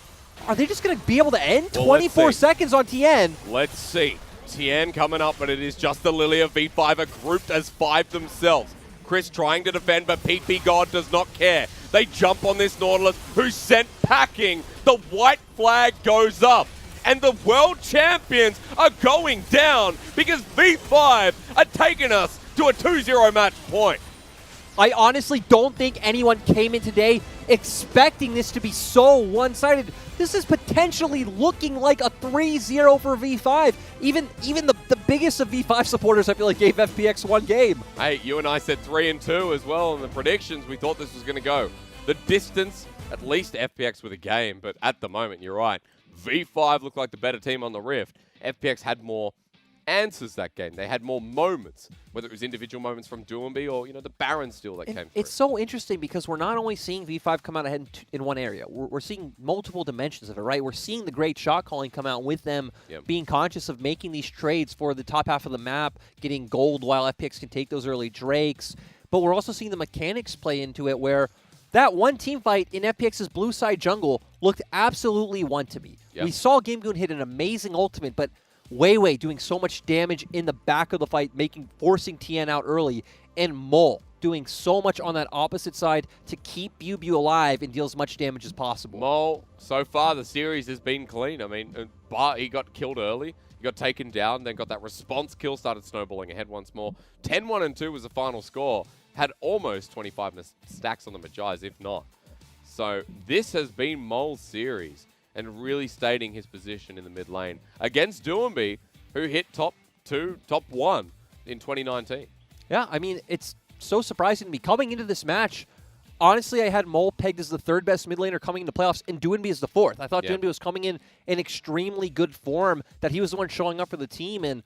Are they just going to be able to end 24 seconds on Tien? Let's see. Tien coming up, but it is just the Lily of V5 are grouped as 5 themselves. Chris trying to defend, but PP God does not care. They jump on this Nautilus, who's sent packing. The white flag goes up, and the world champions are going down because V5 are taking us to a 2-0 match point. I honestly don't think anyone came in today expecting this to be so one-sided. This is potentially looking like a 3-0 for V5. Even the biggest of V5 supporters, I feel like, gave FPX one game. Hey, you and I said 3-2 as well in the predictions. We thought this was going to go the distance, at least FPX with a game, but at the moment, you're right. V5 looked like the better team on the Rift. FPX had more answers that game. They had more moments, whether it was individual moments from Doomby or, the Baron steal that came through. It's so interesting because we're not only seeing V5 come out ahead in one area, we're seeing multiple dimensions of it, right? We're seeing the great shot calling come out with them being conscious of making these trades for the top half of the map, getting gold while FPX can take those early Drakes. But we're also seeing the mechanics play into it where that one team fight in FPX's blue side jungle looked absolutely one-to-me. We saw Gimgoon hit an amazing ultimate, but Wei doing so much damage in the back of the fight, forcing TN out early, and Mole doing so much on that opposite side to keep BuBu alive and deal as much damage as possible. Mole, so far the series has been clean. I mean, but he got killed early. He got taken down, then got that response kill, started snowballing ahead once more. 10-1 and 2 was the final score. Had almost 25 stacks on the Magi's, if not. So this has been Mole's series, and really stating his position in the mid lane against Doomby, who hit top 2, top 1 in 2019. Yeah, I mean, it's so surprising to me. Coming into this match, honestly, I had Mole pegged as the 3rd best mid laner coming into playoffs, and Doomby as the 4th. I thought Doomby was coming in extremely good form, that he was the one showing up for the team, and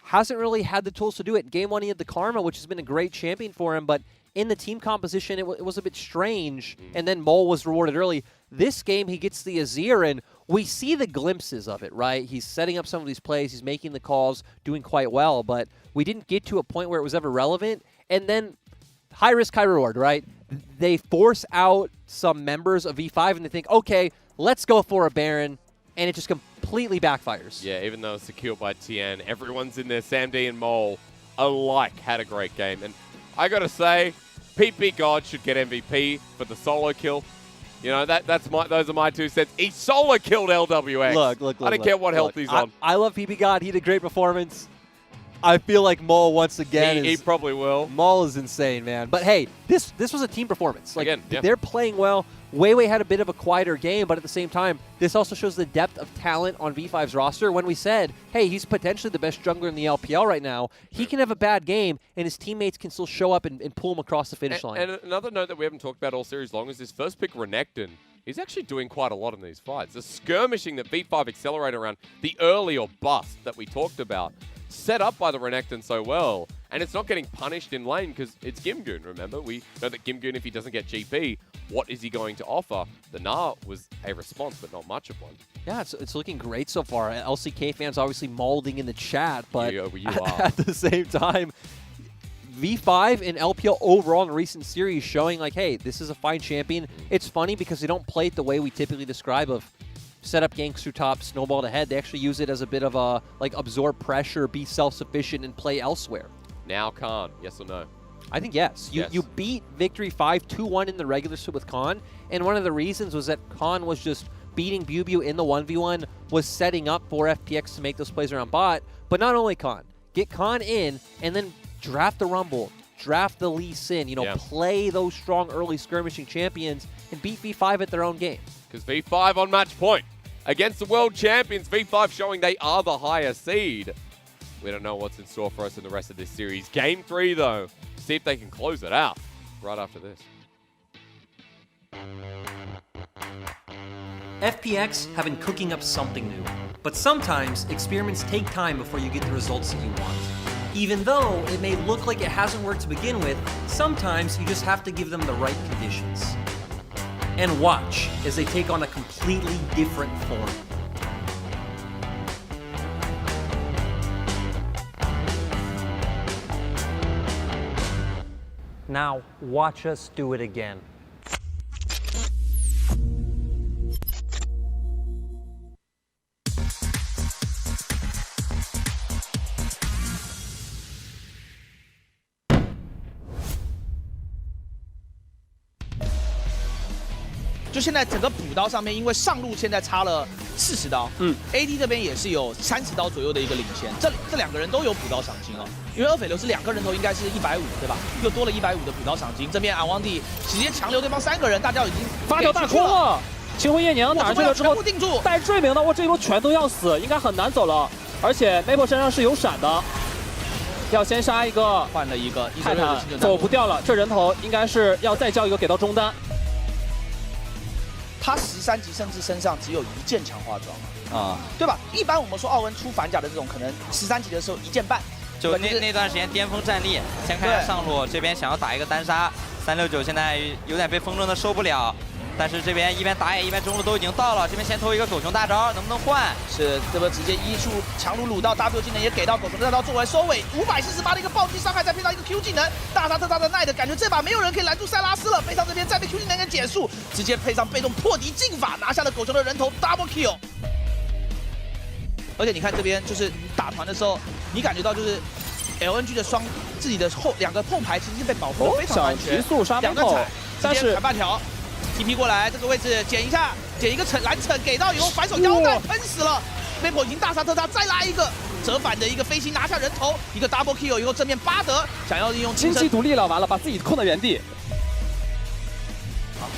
hasn't really had the tools to do it. Game 1, he had the Karma, which has been a great champion for him, but in the team composition, it was a bit strange, and then Mole was rewarded early. This game, he gets the Azir, and we see the glimpses of it, right? He's setting up some of these plays, he's making the calls, doing quite well, but we didn't get to a point where it was ever relevant. And then, high risk, high reward, right? They force out some members of V5, and they think, okay, let's go for a Baron, and it just completely backfires. Yeah, even though it's secured by TN, everyone's in there. Sam D and Mole alike had a great game. And I got to say, PP God should get MVP for the solo kill. Those are my 2 cents. He solo killed LWX. Look, I don't care what health he's on. I love PP God. He had a great performance. I feel like Mole once again he probably will. Mole is insane, man. But hey, this was a team performance. Like, again, they're playing well. Wei had a bit of a quieter game, but at the same time, this also shows the depth of talent on V5's roster. When we said, hey, he's potentially the best jungler in the LPL right now, he can have a bad game, and his teammates can still show up and pull him across the finish line. And another note that we haven't talked about all series long is this first pick, Renekton. He's actually doing quite a lot in these fights. The skirmishing that V5 accelerate around the early or bust that we talked about, set up by the Renekton so well, and it's not getting punished in lane because it's Gimgoon, remember? We know that Gimgoon, if he doesn't get GP, what is he going to offer? The Gnar was a response, but not much of one. Yeah, it's looking great so far. LCK fans obviously molding in the chat, but you at the same time, V5 and LPL overall in the recent series showing like, hey, this is a fine champion. It's funny because they don't play it the way we typically describe of set up ganks through top, snowball to head. They actually use it as a bit of a, like, absorb pressure, be self-sufficient, and play elsewhere. Now Khan, yes or no? I think yes. You beat Victory 5-2-1 in the regular split with Khan, and one of the reasons was that Khan was just beating BuBu in the 1v1, was setting up for FPX to make those plays around bot, but not only Khan. Get Khan in, and then draft the Rumble, draft the Lee Sin, play those strong early skirmishing champions, and beat V5 at their own game. Because V5 on match point against the world champions. V5 showing they are the higher seed. We don't know what's in store for us in the rest of this series. Game 3, though. See if they can close it out right after this. FPX have been cooking up something new. But sometimes, experiments take time before you get the results that you want. Even though it may look like it hasn't worked to begin with, sometimes you just have to give them the right conditions. And watch as they take on a completely different form. Now, watch us do it again.就现在整个补刀上面，因为上路现在差了40刀，AD 这边也是有30刀左右的一个领先，这两个人都有补刀赏金哦，因为二匪流是2个人头应该是150，对吧？又多了150的补刀赏金，这边安旺帝直接强留对方3个人，大家已经发条大空了，清风夜娘打上去了之后带罪名的，哇，这一波全都要死，应该很难走了，而且 Maple 身上是有闪的。要先杀一个，换了一个泰坦走不掉了，这人头应该是要再交一个给到中单。他13级甚至身上只有1件强化装啊，对吧？一般我们说奥恩出反甲的这种，可能13级的时候1件半。就那段时间巅峰战力，先看一下上路这边想要打一个单杀，369现在有点被风筝的受不了。 但是这边一边打野一边中路都已经到了，这边先投一个狗熊大招，能不能换？是，这边直接一出强撸撸到 W 技能也给到狗熊大招作为收尾，548的一个暴击伤害，再配上一个 Q 技能，大杀特杀的奈的感觉，这把没有人可以拦住塞拉斯了。背上这边再被 Q 技能给减速，直接配上被动破敌进法，拿下了狗熊的人头 Double Kill。而且你看这边就是打团的时候，你感觉到就是 LNG 的自己的2个后排其实是被保护的非常安全，急速杀2个踩，但是砍半条。 TP 过来，这个位置捡一下，捡一个蓝橙给到以后反手腰带喷死了 ，Maple 已经大杀特杀，再拉一个折返的一个飞行拿下人头，一个 double kill 以后正面巴德想要利用经济独立了，完了把自己控在原地。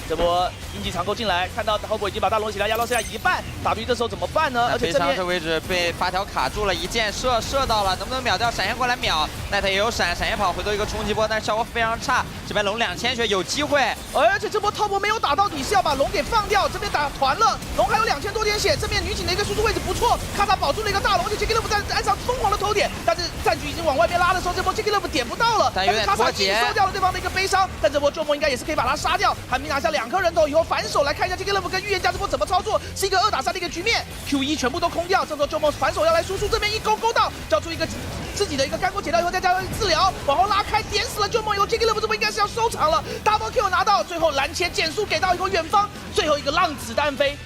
这波鹰击长钩进来，看到后波已经把大龙起来压到剩下一半 ，W 这时候怎么办呢？而且这边这位置被发条卡住了，一箭射到了，能不能秒掉？闪现过来秒，奈特也有闪现跑，回头一个冲击波，但是效果非常差。这边龙2000血有机会，而且这波top没有打到底，是要把龙给放掉。这边打团了，龙还有2000多点血，这边女警的一个输出位置不错，咔嚓保住了一个大龙，而且 Jackie Love 在岸上疯狂的投点，但是战局已经往外面拉的时候，这波 Jackie Love 点不到了，但是咔嚓已经收掉了对方的一个悲伤，但这波周末应该也是可以把他杀掉，韩明拿下2颗人头以后反手来看一下 Jackie Love 跟预言家这波怎么操作，是一个2打3的一个局面 ，Q1 全部都空掉，这时候周末反手要来输出，这边一勾到，交出一个自己的一个干锅解掉以后再加上治疗，往后拉开点死了周末以后 ，Jackie Love 这波应该是要收场了 ，Double Kill 拿到，最后蓝切减速给到以后远方最后一个浪子单飞，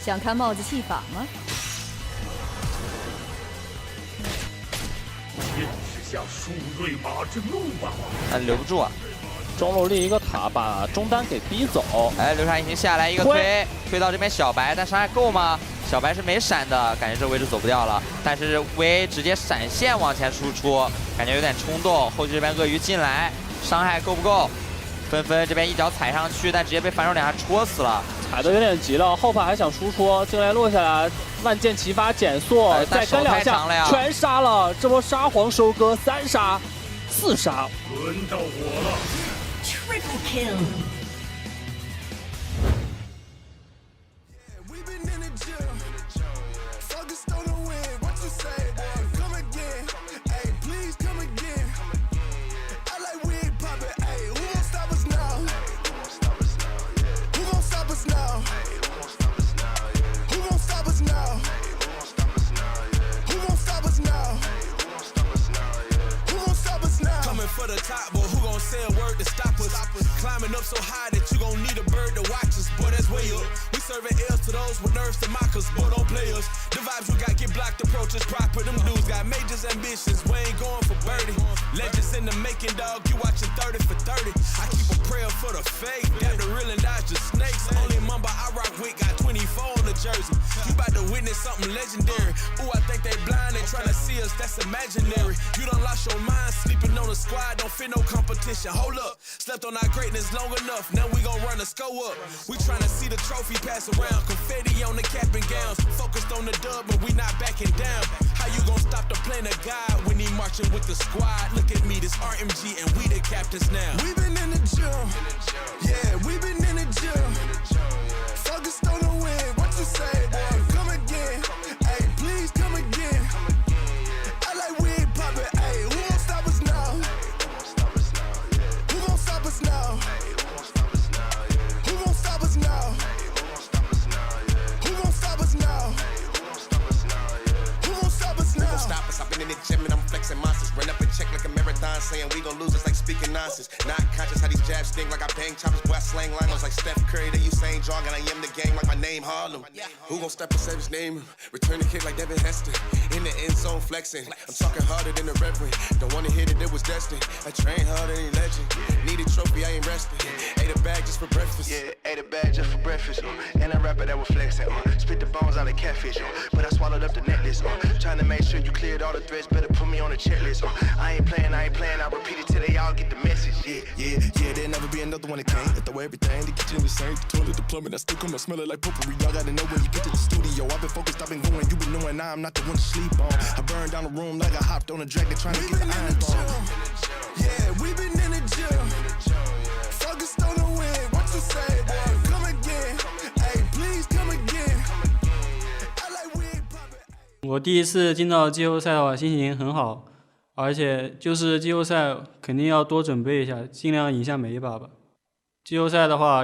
想看帽子戏法吗？天之下殊锐马之怒吧！留不住啊。 中路立一个塔，把中单给逼走。哎，流沙引擎下来一个推到这边小白，但伤害够吗？小白是没闪的，感觉这个位置走不掉了。但是 VA 直接闪现往前输出，感觉有点冲动。后期这边鳄鱼进来，伤害够不够？纷纷这边一脚踩上去，但直接被反手2下戳死了。踩的有点急了，后排还想输出，进来落下来，万箭齐发减速，再跟2下，全杀了。这波沙皇收割3杀4杀，轮到我了。 Triple kill. For the top, but who gon' say a word to stop us? Climbing up so high that you gon' need a bird to watch us. Boy, that's way up. We serving L's to those with nerves to mock us, but don't play us. The vibes we got get blocked, approaches proper. Them dudes got majors ambitions. We ain't going for birdie. Legends in the making, dog. You watching 30 for 30. I keep a prayer for the fake. Got the real and dodge the snakes. Only mamba I rock with got 24 on the jersey. You about to witness something legendary. Ooh, I think they blind. They tryna see us. That's imaginary. You done lost your mind sleeping on the squad. Don't fit no competition. Hold up, slept on our greatness long enough. Now we gon' run the score up. We tryna see the trophy pass around. Confetti on the cap and gowns. Focused on the dub, but we not backing down. How you gon' stop the plan of God when he marching with the squad? Look at me, this RMG, and we the captains now. We been in the gym, yeah, we been in the gym. Focused on the win. What you say, boy? Come again, hey, please come again. I like we ain't poppin', hey, who gon' stop us now? Who gon' stop us now? Who gon' stop us now? Who gon' stop us now? Who gon' stop us now? Stop us, I've been in the gym and I'm flexing monsters. Run up and check like a marathon, saying we gon' lose. It's like speaking nonsense. Not conscious how these jabs sting like I bang choppers. Boy, I slang linos like Steph Curry. They Usain Jong and I am the game like my name Harlem. Who gon' step and save his name? Return the kick like Devin Hester. In the end zone flexing. I'm talking harder than the reverend. Don't wanna hear that it was destined. I train harder than legend. Need a trophy, I ain't resting. Ate a bag just for breakfast. Yeah, ate a bag just for breakfast. And a rapper that was flexing. Spit the bones out of catfish. But I swallowed up the necklace. Trying to make sure you cleared all the threats. Better put me on the checklist. I ain't playing. I repeat it till they all get the message. Yeah, there'll never be another one that can't. I throw everything, the kitchen the same, the toilet, the plumbing. I still come, I smell it like potpourri. Y'all gotta know when you get to the studio. I've been focused, I've been going, you been knowing now I'm not the one to sleep on. I burned down the room like I hopped on a dragon trying to get the iron bomb. Yeah, we been in the gym. Focused on the win. What you say, boy? Come again. Hey, 我第一次进到季后赛的话，心情很好，而且就是季后赛肯定要多准备一下，尽量赢下每一把吧。季后赛的话，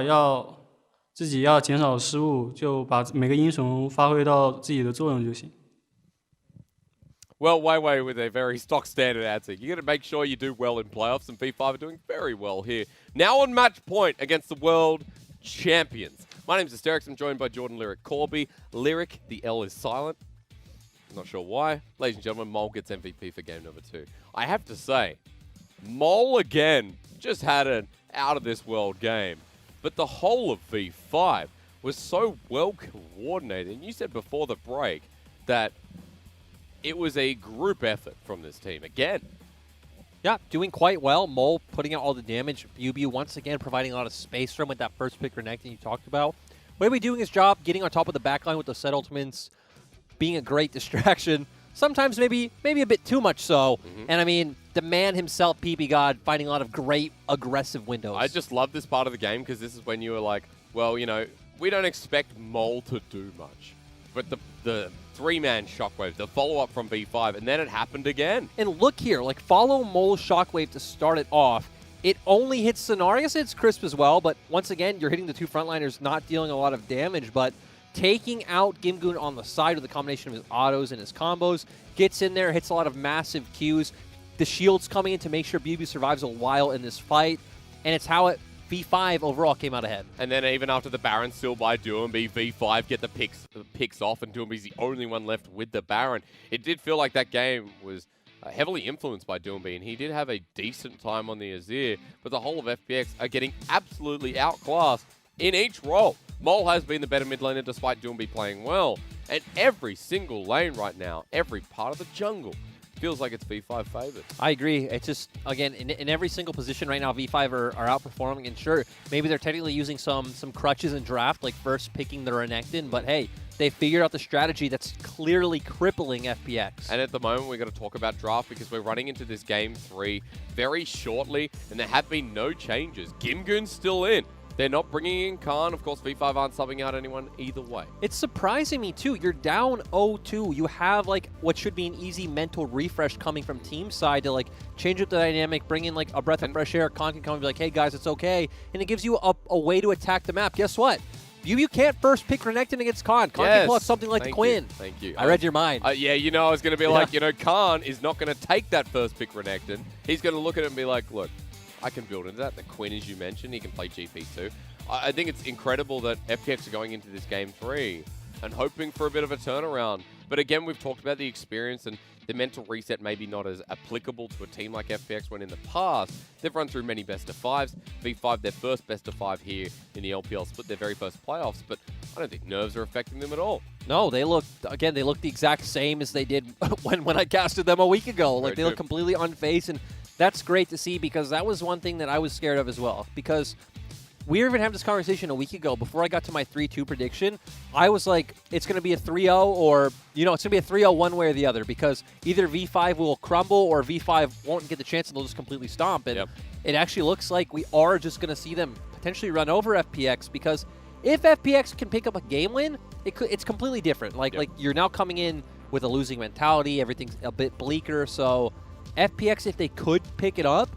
自己要减少失误，就把每个英雄发挥到自己的作用就行。 Well, Weiwei with a very stock standard answer. You got to make sure you do well in playoffs, and V5 are doing very well here. Now on match point against the world champions. My name's Asterix. I'm joined by Jordan Lyric Corby. Lyric, the L is silent. Not sure why. Ladies and gentlemen, Mole gets MVP for game number 2. I have to say, Mole again just had an out-of-this-world game. But the whole of V5 was so well coordinated. And you said before the break that it was a group effort from this team again. Yeah, doing quite well. Mole putting out all the damage. BB once again providing a lot of space for him with that first pick Renekton you talked about. Weiwei doing his job, getting on top of the backline with the set ultimates, being a great distraction. Sometimes maybe a bit too much so. And I mean, the man himself, PP God, finding a lot of great aggressive windows. I just love this part of the game because this is when you were like, well, you know, we don't expect Mole to do much. But the three-man Shockwave, the follow-up from V5, and then it happened again. And look here, like follow Mole's Shockwave to start it off. It only hits Sonar. I guess it's Crisp as well, but once again, you're hitting the two frontliners, not dealing a lot of damage, but taking out Gimgoon on the side with the combination of his autos and his combos, gets in there, hits a lot of massive Qs. The shield's coming in to make sure BB survives a while in this fight, and it's how V5 overall came out ahead. And then even after the Baron still by Doumbé, V5 get the picks off, and Doumbé's the only one left with the Baron. It did feel like that game was heavily influenced by Doumbé, and he did have a decent time on the Azir, but the whole of FPX are getting absolutely outclassed in each role. Mole has been the better mid laner despite Doumbé playing well, and every single lane right now, every part of the jungle, feels like it's V5 favored. I agree. It's just, again, in every single position right now, V5 are outperforming. And sure, maybe they're technically using some crutches in draft, like first picking the Renekton, but hey, they figured out the strategy that's clearly crippling FPX. And at the moment, we've got to talk about draft because we're running into this game 3 very shortly, and there have been no changes. Gimgoon's still in. They're not bringing in Khan. Of course, V5 aren't subbing out anyone either way. It's surprising me, too. You're down 0-2. You have, like, what should be an easy mental refresh coming from team side to, like, change up the dynamic, bring in, like, a breath of fresh air. Khan can come and be like, hey, guys, it's okay. And it gives you a way to attack the map. Guess what? You can't first pick Renekton against Khan. Khan can pull out something like the Quinn. Thank you. I read your mind. Yeah, you know, I was going to be like, you know, Khan is not going to take that first pick Renekton. He's going to look at it and be like, look, I can build into that. The Quinn, as you mentioned, he can play GP too. I think it's incredible that FPX are going into this game 3 and hoping for a bit of a turnaround. But again, we've talked about the experience and the mental reset maybe not as applicable to a team like FPX when in the past they've run through many best of 5s. V5, their first best of 5 here in the LPL split, their very first playoffs, but I don't think nerves are affecting them at all. No, they look the exact same as they did when I casted them a week ago. Like they look completely unfazed, and that's great to see because that was one thing that I was scared of as well. Because we were even having this conversation a week ago before I got to my 3-2 prediction. I was like, it's going to be a 3-0 or, you know, it's going to be a 3-0 one way or the other because either V5 will crumble or V5 won't get the chance and they'll just completely stomp. And it actually looks like we are just going to see them potentially run over FPX because if FPX can pick up a game win, it's completely different. Like you're now coming in with a losing mentality. Everything's a bit bleaker. So FPX, if they could pick it up,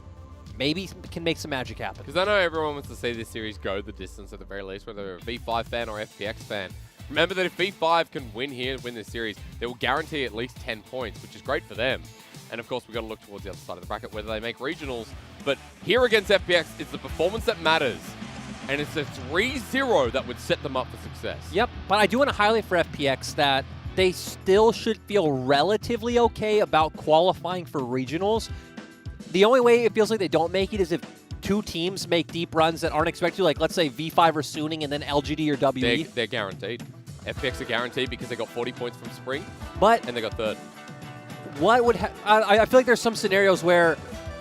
maybe can make some magic happen. Because I know everyone wants to see this series go the distance at the very least, whether they're a V5 fan or FPX fan. Remember that if V5 can win here, win this series, they will guarantee at least 10 points, which is great for them. And of course, we've got to look towards the other side of the bracket, whether they make regionals. But here against FPX, it's the performance that matters. And it's a 3-0 that would set them up for success. Yep, but I do want to highlight for FPX that they still should feel relatively okay about qualifying for regionals. The only way it feels like they don't make it is if two teams make deep runs that aren't expected to, like let's say V5 or Suning and then LGD or WE. They're guaranteed. FPX are guaranteed because they got 40 points from Spring, and they got 3rd. What would I feel like there's some scenarios where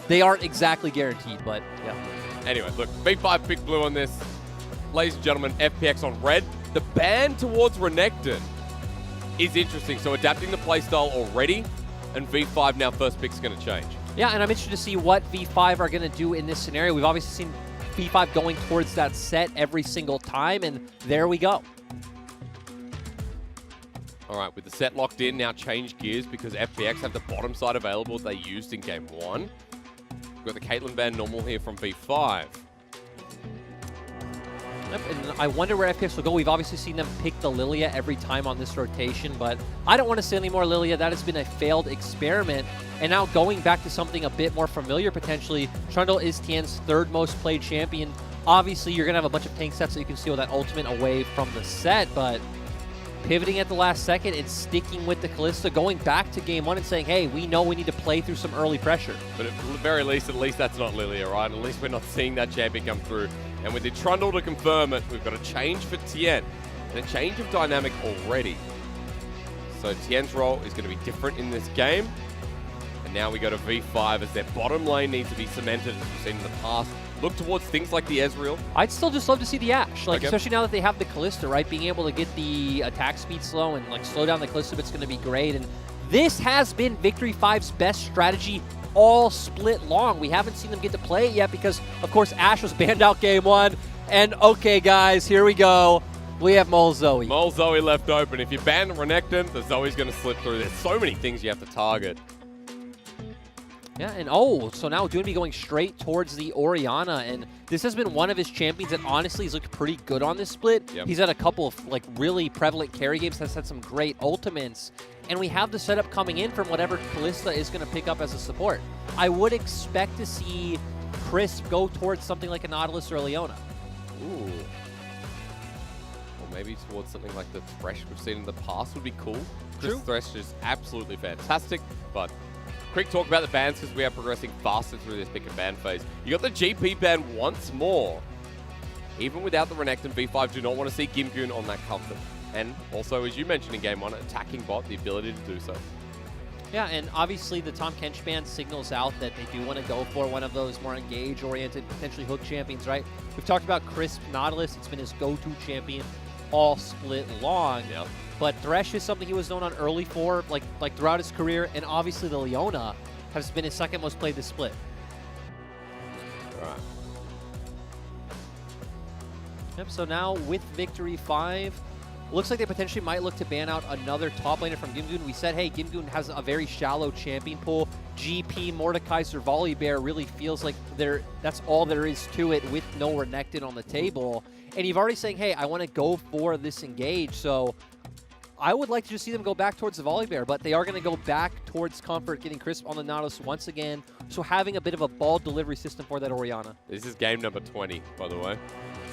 they aren't exactly guaranteed, but yeah. Anyway, look, V5 picked blue on this. Ladies and gentlemen, FPX on red. The ban towards Renekton is interesting. So adapting the playstyle already, and V5 now first pick's going to change. Yeah, and I'm interested to see what V5 are going to do in this scenario. We've obviously seen V5 going towards that set every single time, and there we go. All right, with the set locked in, now change gears because FPX have the bottom side available they used in game 1. We've got the Caitlyn ban normal here from V5. Yep, and I wonder where FPX will go. We've obviously seen them pick the Lilia every time on this rotation, but I don't want to see any more Lilia. That has been a failed experiment. And now going back to something a bit more familiar potentially, Trundle is Tien's 3rd most played champion. Obviously, you're going to have a bunch of tank sets so you can steal that ultimate away from the set, but pivoting at the last second and sticking with the Kalista, going back to game 1 and saying, hey, we know we need to play through some early pressure. But at the very least, that's not Lilia, right? At least we're not seeing that champion come through. And with the Trundle to confirm it, we've got a change for Tien. And a change of dynamic already. So Tien's role is going to be different in this game. And now we go to V5 as their bottom lane needs to be cemented, as we've seen in the past. Look towards things like the Ezreal. I'd still just love to see the Ashe, like especially now that they have the Kalista, right? Being able to get the attack speed slow and like slow down the Kalista bit's going to be great. And this has been Victory 5's best strategy all split long. We haven't seen them get to play it yet because, of course, Ashe was banned out game 1. And okay, guys, here we go. We have Mole Zoe. Mole Zoe left open. If you ban the Renekton, the Zoe's going to slip through. There's so many things you have to target. Yeah, and oh, so now Doonby going straight towards the Orianna, and this has been one of his champions that honestly has looked pretty good on this split. Yep. He's had a couple of like really prevalent carry games, has had some great ultimates, and we have the setup coming in from whatever Kalista is going to pick up as a support. I would expect to see Crisp go towards something like a Nautilus or a Leona. Ooh. Or maybe towards something like the Thresh we've seen in the past would be cool. This Thresh is absolutely fantastic, but quick talk about the bans because we are progressing faster through this pick and ban phase. You got the GP ban once more. Even without the Renekton, V5 do not want to see Gimgoon on that comfort. And also, as you mentioned in game 1, attacking bot, the ability to do so. Yeah, and obviously the Tahm Kench ban signals out that they do want to go for one of those more engage-oriented, potentially hook champions, right? We've talked about Crisp Nautilus. It's been his go-to champion all split long. Yep. But Thresh is something he was known on early for, like throughout his career, and obviously the Leona has been his 2nd most played this split. All right. Yep, so now with Victory 5, looks like they potentially might look to ban out another top laner from Gimgoon. We said, hey, Gimgoon has a very shallow champion pool. GP, Mordekaiser, Volibear really feels like that's all there is to it with no Renekton on the table. And you've already saying, hey, I want to go for this engage, so I would like to just see them go back towards the Volibear, but they are going to go back towards Comfort, getting Crisp on the Nautilus once again. So having a bit of a ball delivery system for that Orianna. This is game number 20, by the way.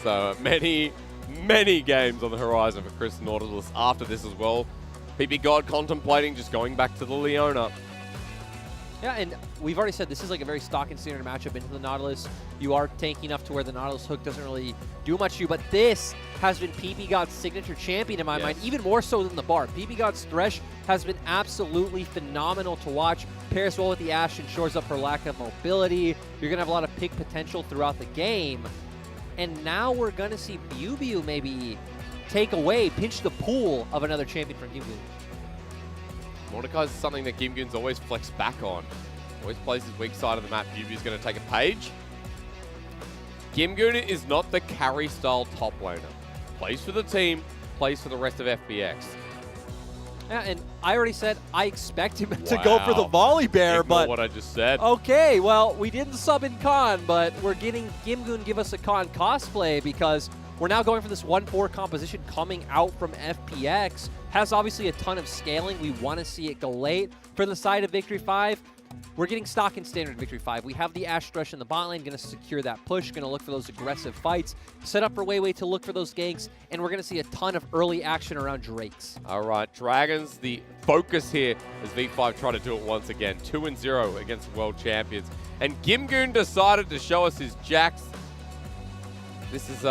So many, many games on the horizon for Chris Nautilus after this as well. PP God contemplating just going back to the Leona. Yeah, and we've already said this is like a very stock and standard matchup into the Nautilus. You are tanky enough to where the Nautilus hook doesn't really do much to you, but this has been PP God's signature champion in my mind, even more so than the Bard. PP God's Thresh has been absolutely phenomenal to watch. Pairs well with the Ashe and shores up her lack of mobility. You're going to have a lot of pick potential throughout the game. And now we're going to see BuBu maybe take away, pinch the pool of another champion from Gimgoon. Mordekaiser is something that Gimgoon's always flexed back on. Always plays his weak side of the map. BuBu's going to take a page. Gimgoon is not the carry-style top laner. Plays for the team, plays for the rest of FPX. Yeah, and I already said I expect him to go for the Volibear, but what I just said. Okay, well, we didn't sub in Khan, but we're getting Gimgoon give us a Khan cosplay because we're now going for this 1-4 composition coming out from FPX. Has obviously a ton of scaling. We want to see it go late. For the side of Victory 5, we're getting stock and standard Victory 5. We have the Ashe Thresh in the bot lane, going to secure that push, going to look for those aggressive fights, set up for Weiwei to look for those ganks, and we're going to see a ton of early action around Drakes. All right, Dragons, the focus here as V5 try to do it once again. 2-0 against world champions. And Gimgoon decided to show us his Jax. This is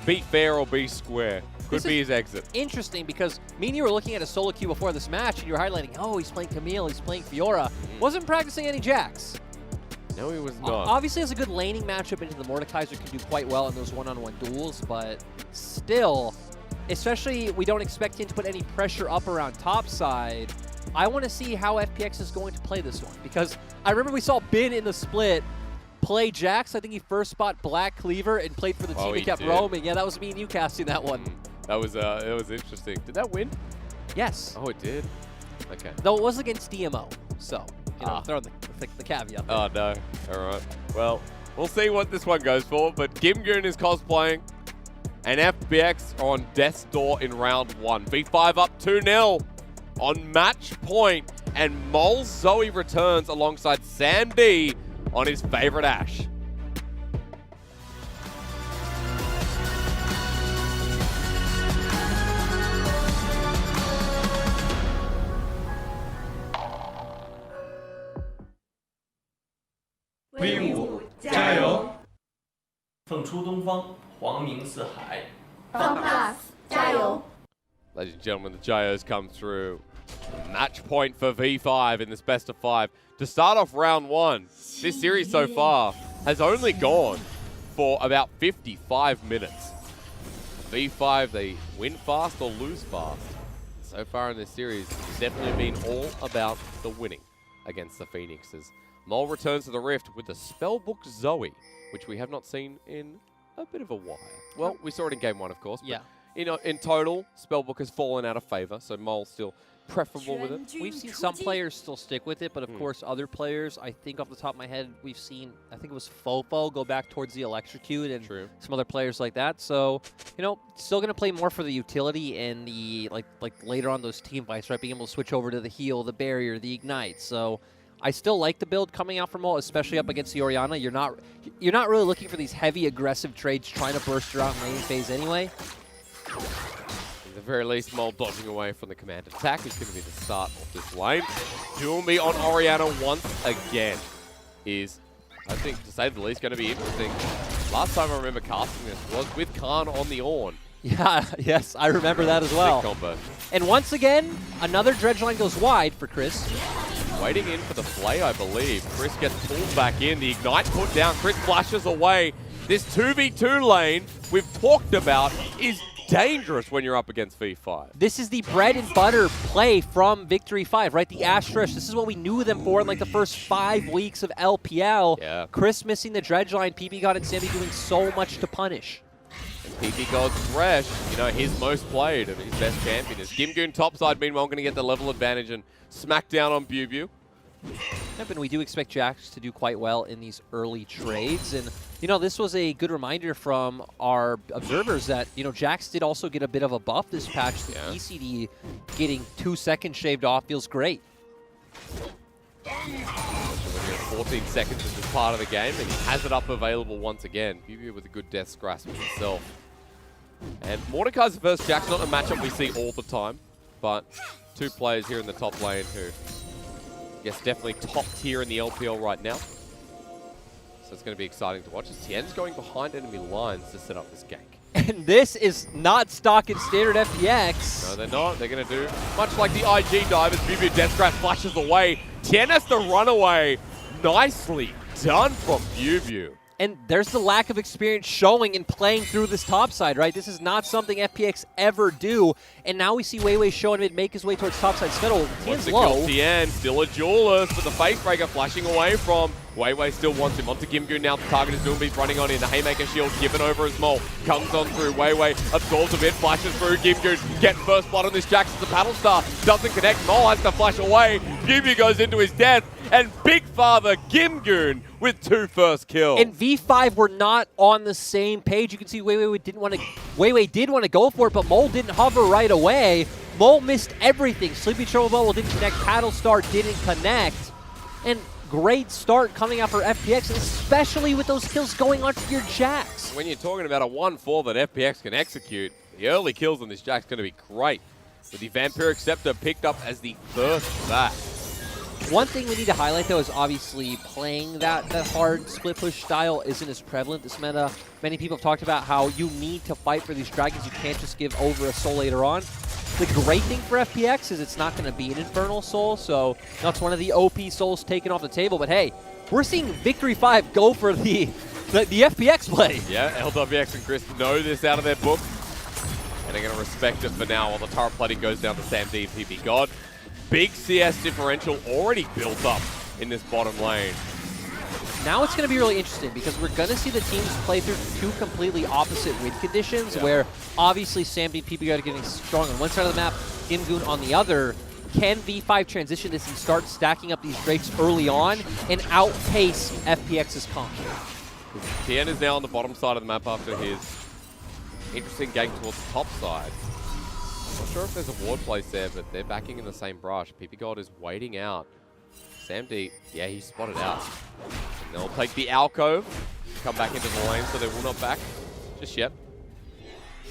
be fair or be square. Could be his exit. Interesting because me and you were looking at a solo queue before this match and you were highlighting, oh, he's playing Camille, he's playing Fiora. Wasn't practicing any Jax. No, he was not. Obviously, has a good laning matchup into the Mordekaiser, can do quite well in those one-on-one duels, but still, especially we don't expect him to put any pressure up around top side. I want to see how FPX is going to play this one because I remember we saw Bin in the split play Jax. I think he first spot Black Cleaver and played for the team and kept roaming. Yeah, that was me and you casting that one. It was interesting. Did that win? Yes. Oh, it did? Okay. Though it was against DMO, so, you know, throw the caveat there. Oh, no. All right. Well, we'll see what this one goes for, but Gimgoon is cosplaying, and FPX are on death's door in round 1. V5 up 2-0 on match point, and Mole Zoe returns alongside Sam D on his favorite Ashe. V5加油！凤出东方，黄明四海。FunPlus 加油！ Ladies and gentlemen, the JOs come through. Match point for V5 in this best of 5. To start off round 1, this series so far has only gone for about 55 minutes. V5, they win fast or lose fast. So far in this series, it's definitely been all about the winning against the Phoenixes. Mole returns to the Rift with the Spellbook Zoe, which we have not seen in a bit of a while. Well, we saw it in Game 1, of course. But in total, Spellbook has fallen out of favor, so Mole's still preferable with it. We've seen some players still stick with it, but of course other players, I think off the top of my head, we've seen, I think it was Fofo go back towards the Electrocute and some other players like that. So, you know, still going to play more for the utility and the, like later on those team fights, right? Being able to switch over to the heal, the barrier, the ignite. So I still like the build coming out from Mole, especially up against the Orianna. You're not really looking for these heavy aggressive trades trying to burst around lane phase anyway. At the very least, Mole dodging away from the command attack is going to be the start of this lane. Duel me on Orianna once again is, I think, to say the least, going to be interesting. Last time I remember casting this was with Khan on the Ornn. Yeah, yes, I remember that as well. Big combo. And once again, another dredge line goes wide for Chris. Waiting in for the play, I believe. Chris gets pulled back in. The ignite put down. Chris flashes away. This 2v2 lane we've talked about is dangerous when you're up against V5. This is the bread and butter play from Victory 5, right? The Ashe Thresh. This is what we knew them for in like the first 5 weeks of LPL. Yeah. Chris missing the dredge line, PP God and Sammy doing so much to punish. And PP God's Thresh, you know, his most played and his best champion is Gimgoon topside, meanwhile going to get the level advantage and smack down on Bubu. Yep, and we do expect Jax to do quite well in these early trades. And, you know, this was a good reminder from our observers that, you know, Jax did also get a bit of a buff this patch. The ECD getting 2 seconds shaved off feels great. 14 seconds is part of the game, and he has it up available once again. Bubu with a good death grasp himself. And Mordecai's versus Jax, not a matchup we see all the time, but 2 players here in the top lane who, yes, definitely top tier in the LPL right now. So it's going to be exciting to watch as Tien's going behind enemy lines to set up this gank. And this is not stock in standard FPX. No, they're not. They're going to do much like the IG dive as Bubu death grasp flashes away. Tien has to run away. Nicely done from Bubu. And there's the lack of experience showing in playing through this top side, right? This is not something FPX ever do. And now we see Weiwei showing him make his way towards topside scuttle. Tien's low. Tien still a duelist, but the face breaker flashing away from Weiwei still wants him. Onto Gimgoon now. The target is Doombeat running on in. The Haymaker shield given over as Mole. Comes on through. Weiwei absorbs a bit, flashes through. Gimgoon gets first blood on this Jax as the paddle star. Doesn't connect. Mole has to flash away. Bubu goes into his death. And Big Father Gimgoon with 2 first kills. And V5 were not on the same page. You can see Weiwei did want to go for it, but Mole didn't hover right away. Mole missed everything. Sleepy Trouble Bubble didn't connect. Paddle Star didn't connect. And great start coming out for FPX, especially with those kills going onto your Jax. When you're talking about a 1-4 that FPX can execute, the early kills on this Jax going to be great. With the Vampiric Scepter picked up as the first back. One thing we need to highlight, though, is obviously playing that hard split push style isn't as prevalent this meta. Many people have talked about how you need to fight for these dragons. You can't just give over a soul later on. The great thing for FPX is it's not going to be an Infernal Soul, so that's one of the OP souls taken off the table. But hey, we're seeing Victory 5 go for the FPX play. Yeah, LWX and Chris know this out of their book, and they're going to respect it for now while the turret plating goes down to Sam D and PP God. Big CS differential already built up in this bottom lane. Now it's going to be really interesting because we're going to see the teams play through 2 completely opposite win conditions where obviously Sam D and PP God are getting strong on one side of the map. Gimgoon on the other. Can V5 transition this and start stacking up these Drakes early on and outpace FPX's comp? Tien is now on the bottom side of the map after his interesting gank towards the top side. Not sure if there's a ward place there, but they're backing in the same brush. PP God is waiting out. Sam D, yeah, he's spotted out. And they'll take the alcove, come back into the lane, so they will not back just yet.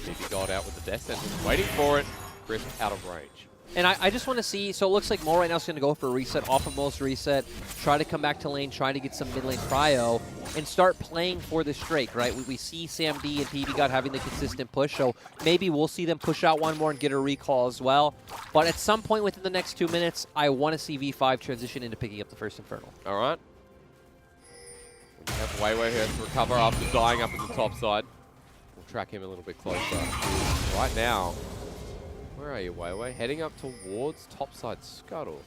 PP God out with the death sentence, waiting for it. Crisp out of range. And I just want to see, so it looks like Mo right now is going to go for a reset off of Mo's reset, try to come back to lane, try to get some mid lane cryo, and start playing for this Drake, right? We see Sam D and PB God having the consistent push, so maybe we'll see them push out one more and get a recall as well. But at some point within the next 2 minutes, I want to see V5 transition into picking up the first Infernal. All right. We have Weiwei here to recover after dying up at the top side. We'll track him a little bit closer. Right now, where are you, Weiwei? Heading up towards topside Scuttle.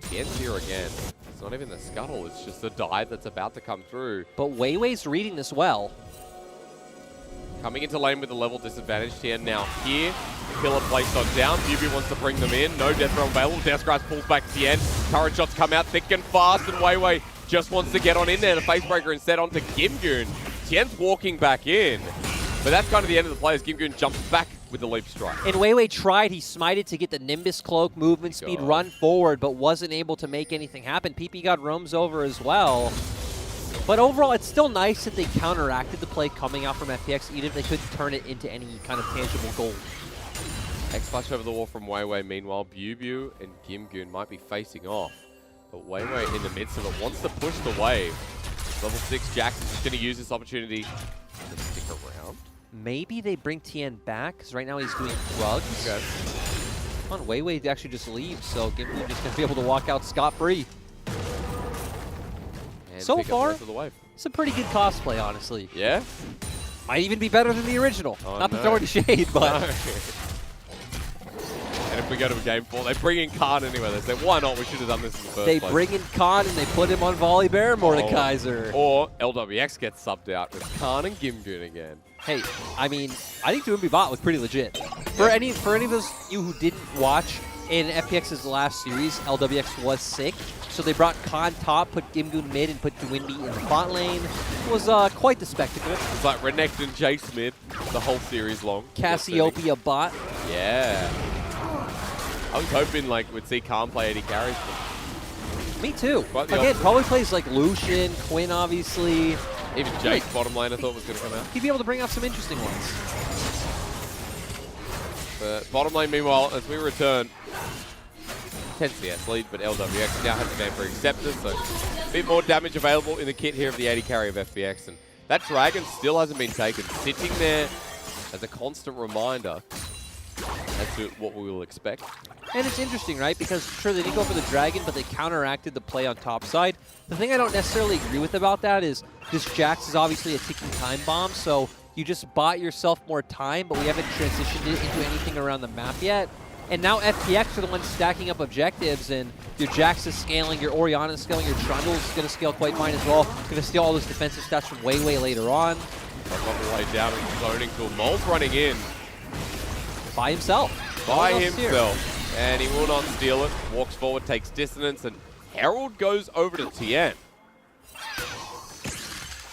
Tien's here again. It's not even the Scuttle, it's just the dive that's about to come through. But Weiwei's reading this well. Coming into lane with a level disadvantage. Tien now here. Pillar placed on down. Bubu wants to bring them in. No death realm available. Deathgrass pulls back Tien. Current shots come out thick and fast, and Weiwei just wants to get on in there. The facebreaker instead onto Gimgoon. Tien's walking back in. But that's kind of the end of the play as Gimgoon jumps back with the leap strike. And Weiwei tried, he smited to get the Nimbus cloak, movement speed, run forward, but wasn't able to make anything happen. PP God roams over as well. But overall, it's still nice that they counteracted the play coming out from FPX, even if they couldn't turn it into any kind of tangible goal. X-Clutch over the wall from Weiwei. Meanwhile, Bubu and Gimgoon might be facing off. But Weiwei in the midst of it wants to push the wave. Level 6 Jax is just going to use this opportunity to stick around. Maybe they bring Tien back, because right now he's doing drugs. Okay. Come on, Weiwei actually just leaves, so Gimgoon just going to be able to walk out scot-free. So far, it's a pretty good cosplay, honestly. Yeah? Might even be better than the original. Oh, Not to throw any shade, but... No. And if we go to a game 4, they bring in Khan anyway. They say, why not? We should have done this in the first place. They bring in Khan and they put him on Volley Bear Mordekaiser. Or LWX gets subbed out with Khan and Gimgoon again. Hey, I mean, I think 2MB bot was pretty legit. For any of those you who didn't watch, in FPX's last series, LWX was sick. So they brought Khan top, put Gimgoon mid, and put Dwinby in the bot lane. It was quite the spectacle. It's like Renekton and Jace mid the whole series long. Cassiopeia bot. Yeah. I was hoping like we'd see Khan play AD carries. Me too. Again, probably plays like Lucian, Quinn obviously. Even Jace bottom lane I thought was going to come out. He'd be able to bring out some interesting ones. But bottom lane meanwhile, as we return, 10 CS lead, but LWX now has the game for Acceptor, so a bit more damage available in the kit here of the AD carry of FPX. And that Dragon still hasn't been taken, sitting there as a constant reminder as to what we will expect. And it's interesting, right? Because sure, they didn't go for the Dragon, but they counteracted the play on top side. The thing I don't necessarily agree with about that is this Jax is obviously a ticking time bomb, so you just bought yourself more time, but we haven't transitioned it into anything around the map yet. And now FPX are the ones stacking up objectives, and your Jax is scaling, your Orianna is scaling, your Trundle is going to scale quite fine as well. Going to steal all those defensive stats from Weiwei later on. Up the way down and zoning tool. Mole's running in. By himself. By himself. And he will not steal it. Walks forward, takes dissonance, and Herald goes over to Tien.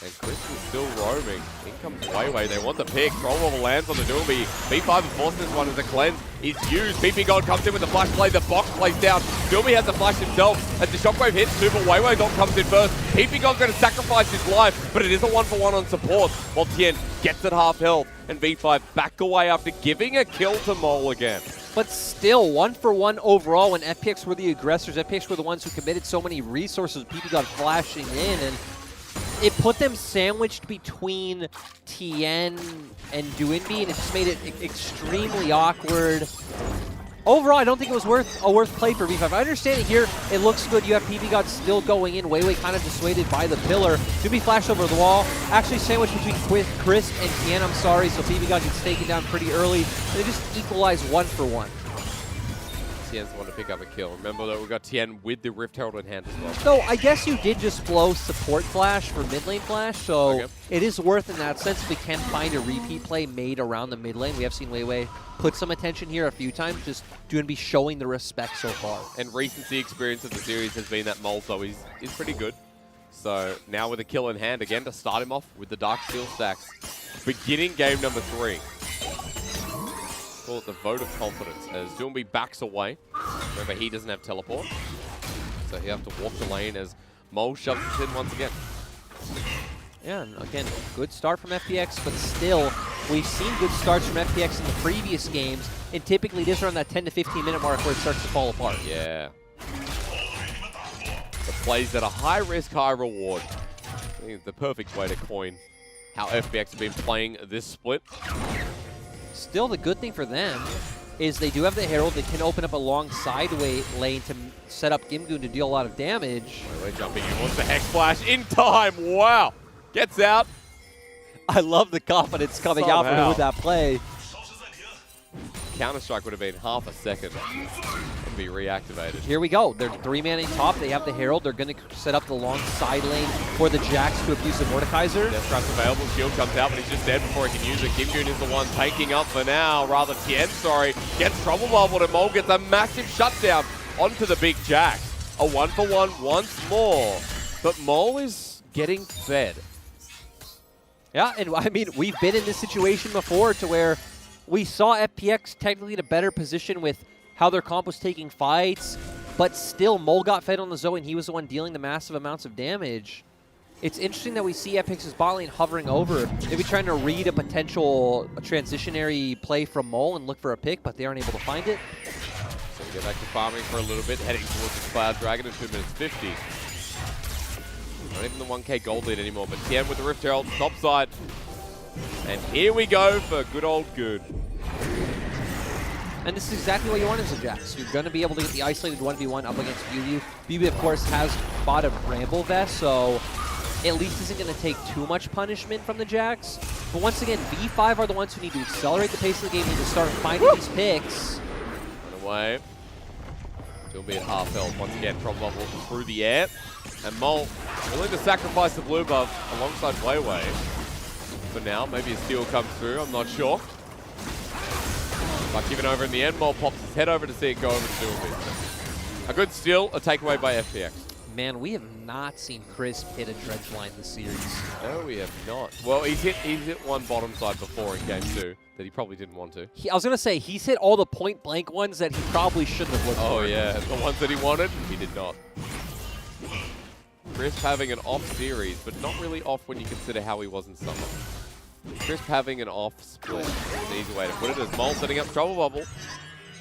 And Chris is still roaming. In comes Weiwei. They want the pick. Troll Wobble lands on the Doomby. B5 and forces this one as a cleanse is used. PP God comes in with the flash play. The box plays down. Doomby has the flash himself as the shockwave hits too, but Weiwei Dom comes in first. PP God's going to sacrifice his life, but it is a 1-for-1 on support. While Tien gets at half health, and V5 back away after giving a kill to Mole again. But still, 1-for-1 overall when FPX were the aggressors. FPX were the ones who committed so many resources. PP God flashing in, and it put them sandwiched between Tien and Dwinby, and it just made it extremely awkward. Overall, I don't think it was a worth play for V5. I understand it here. It looks good. You have PP God still going in. Weiwei kind of dissuaded by the pillar. Dwinby flashed over the wall. Actually sandwiched between Chris and Tien, I'm sorry. So PP God gets taken down pretty early. And they just equalize 1-for-1. Tien's the one to pick up a kill. Remember that we got Tien with the Rift Herald in hand as well. So I guess you did just flow support flash for mid lane flash, so it is worth in that sense if we can find a repeat play made around the mid lane. We have seen Weiwei put some attention here a few times, just doing be showing the respect so far. And recency experience of the series has been that Molto is pretty good. So now with a kill in hand again to start him off with the Dark Steel stacks. Beginning game number 3. Call it the vote of confidence as Doomby backs away. Remember, he doesn't have teleport. So he'll have to walk the lane as Mole shoves it in once again. Yeah, and again, good start from FPX, but still, we've seen good starts from FPX in the previous games, and typically it is around that 10 to 15 minute mark where it starts to fall apart. Yeah. The plays at a high risk, high reward. I think the perfect way to coin how FPX have been playing this split. Still, the good thing for them is they do have the Herald. They can open up a long sideway lane to set up Gimgoon to deal a lot of damage. Weiwei jumping in, wants the Hex Flash in time. Wow. Gets out. I love the confidence coming out from him with that play. Counter-Strike would have been half a second and be reactivated. Here we go. They're 3-man in top. They have the Herald. They're going to set up the long side lane for the Jax to abuse the Mordekaiser. Death Trap's available. Shield comes out, but he's just dead before he can use it. Gimgoon is the one taking up for now. Rather, Tien, gets trouble bubbled, and Mole gets a massive shutdown onto the big Jax. A 1-for-1 once more. But Mole is getting fed. Yeah, and I mean, we've been in this situation before to where we saw FPX technically in a better position with how their comp was taking fights, but still Mole got fed on the Zoe and he was the one dealing the massive amounts of damage. It's interesting that we see FPX's bot lane hovering over, maybe trying to read a potential transitionary play from Mole and look for a pick, but they aren't able to find it. So we get back to farming for a little bit, heading towards the Cloud Dragon in 2 minutes 50. Not even the 1k gold lead anymore, but Tien with the Rift Herald, top side. And here we go for good old good. And this is exactly what you want as a Jax. You're going to be able to get the isolated 1v1 up against BB. BB, of course, has bought a Bramble Vest, so at least isn't going to take too much punishment from the Jax. But once again, V5 are the ones who need to accelerate the pace of the game, need to start finding these picks. Run away. Doomby at half health. Once again, trouble bubble through the air. And Mole willing to sacrifice the blue buff alongside Weiwei. For now, maybe a steal comes through, I'm not sure. But given over in the end, Mole pops his head over to see it go over to Doomby. A good steal, a takeaway by FPX. Man, we have not seen Crisp hit a dredge line this series. No, we have not. Well, he's hit one bottom side before in game 2 that he probably didn't want to. I was going to say, he's hit all the point blank ones that he probably shouldn't have looked for. Oh yeah, the ones that he wanted, he did not. Crisp having an off series, but not really off when you consider how he was in summer. Crisp having an off split is an easy way to put it, as Mole setting up trouble bubble.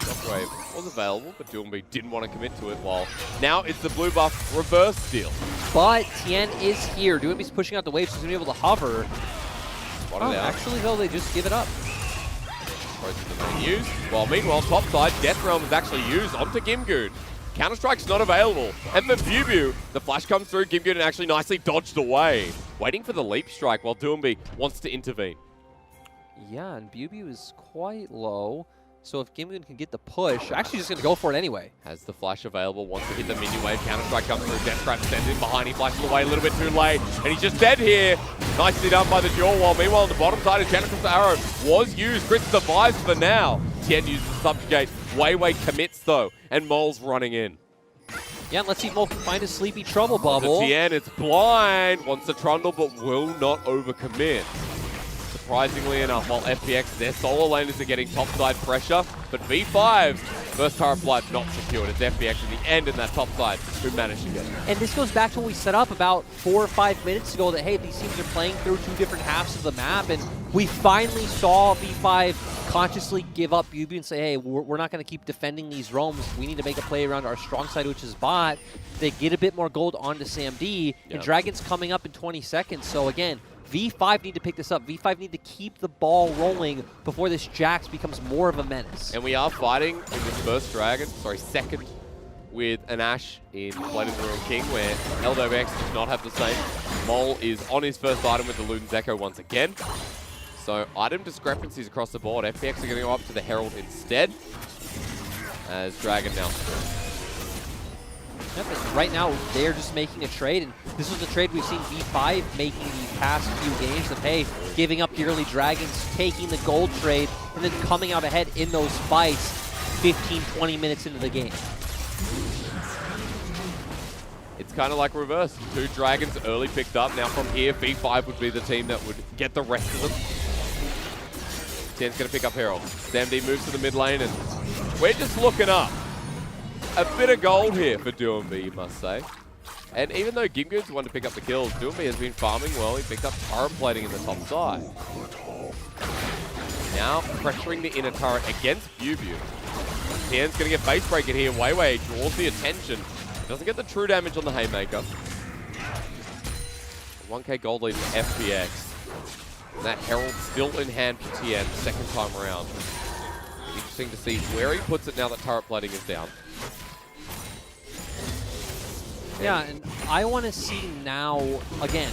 Shockwave was available, but Doomby didn't want to commit to it, while now it's the blue buff reverse steal. But Tien is here. Doomby's pushing out the wave, so he's going to be able to hover. Actually, though, they just give it up. Used. Well, meanwhile, top side, Death Realm is actually used onto Gimgoon. Counter-Strike's not available. And for Bubu, the flash comes through, Gimgoon actually nicely dodged away. Waiting for the leap strike while Doomby wants to intervene. Yeah, and Bubu is quite low. So if Gimgoon can get the push, actually just going to go for it anyway. Has the flash available, wants to hit the minion wave. Counter-Strike comes through, Death Trap sends in behind, he flashes away a little bit too late. And he's just dead here. Nicely done by the dual wall. Meanwhile, on the bottom side, a Genesis Arrow was used. Chris survives for now. Tien uses the Subjugate. Weiwei commits though, and Mole's running in. Yeah, and let's see if Mole can find a sleepy trouble bubble. Tien, it's blind. Wants to trundle, but will not overcommit. Surprisingly enough, while FPX, their solo laners are getting topside pressure, but V5's first Turret Flight not secured. It's FPX in the end in that topside who managed to get it. And this goes back to what we set up about 4 or 5 minutes ago, that, hey, these teams are playing through 2 different halves of the map, and we finally saw V5 consciously give up Bubu and say, hey, we're not going to keep defending these roams. We need to make a play around our strong side, which is bot. They get a bit more gold onto Sam D, and Dragon's coming up in 20 seconds. So again, V5 need to pick this up. V5 need to keep the ball rolling before this Jax becomes more of a menace. And we are fighting in this second, with an Ashe in Blade of the Ruined King, where LWX does not have the same. Mole is on his first item with the Luden's Echo once again. So item discrepancies across the board. FPX are going to go up to the Herald instead. as Dragon now. Yep, and right now, they're just making a trade, and this was a trade we've seen V5 making the past few games of, hey, giving up the early Dragons, taking the gold trade, and then coming out ahead in those fights 15, 20 minutes into the game. It's kind of like reverse. 2 Dragons early picked up. Now from here, V5 would be the team that would get the rest of them. Tien's going to pick up Herald. SamD moves to the mid lane, and we're just looking up. A bit of gold here for Doomby, you must say. And even though Gimgoon's the one to pick up the kills, Doomby has been farming well. He picked up turret plating in the top side. Now pressuring the inner turret against BuBu. Tien's going to get base breaking here. Weiwei draws the attention. Doesn't get the true damage on the Haymaker. 1k gold lead for FPX. And that Herald still in hand for Tien, second time around. Interesting to see where he puts it now that turret plating is down. Yeah, and I want to see now, again,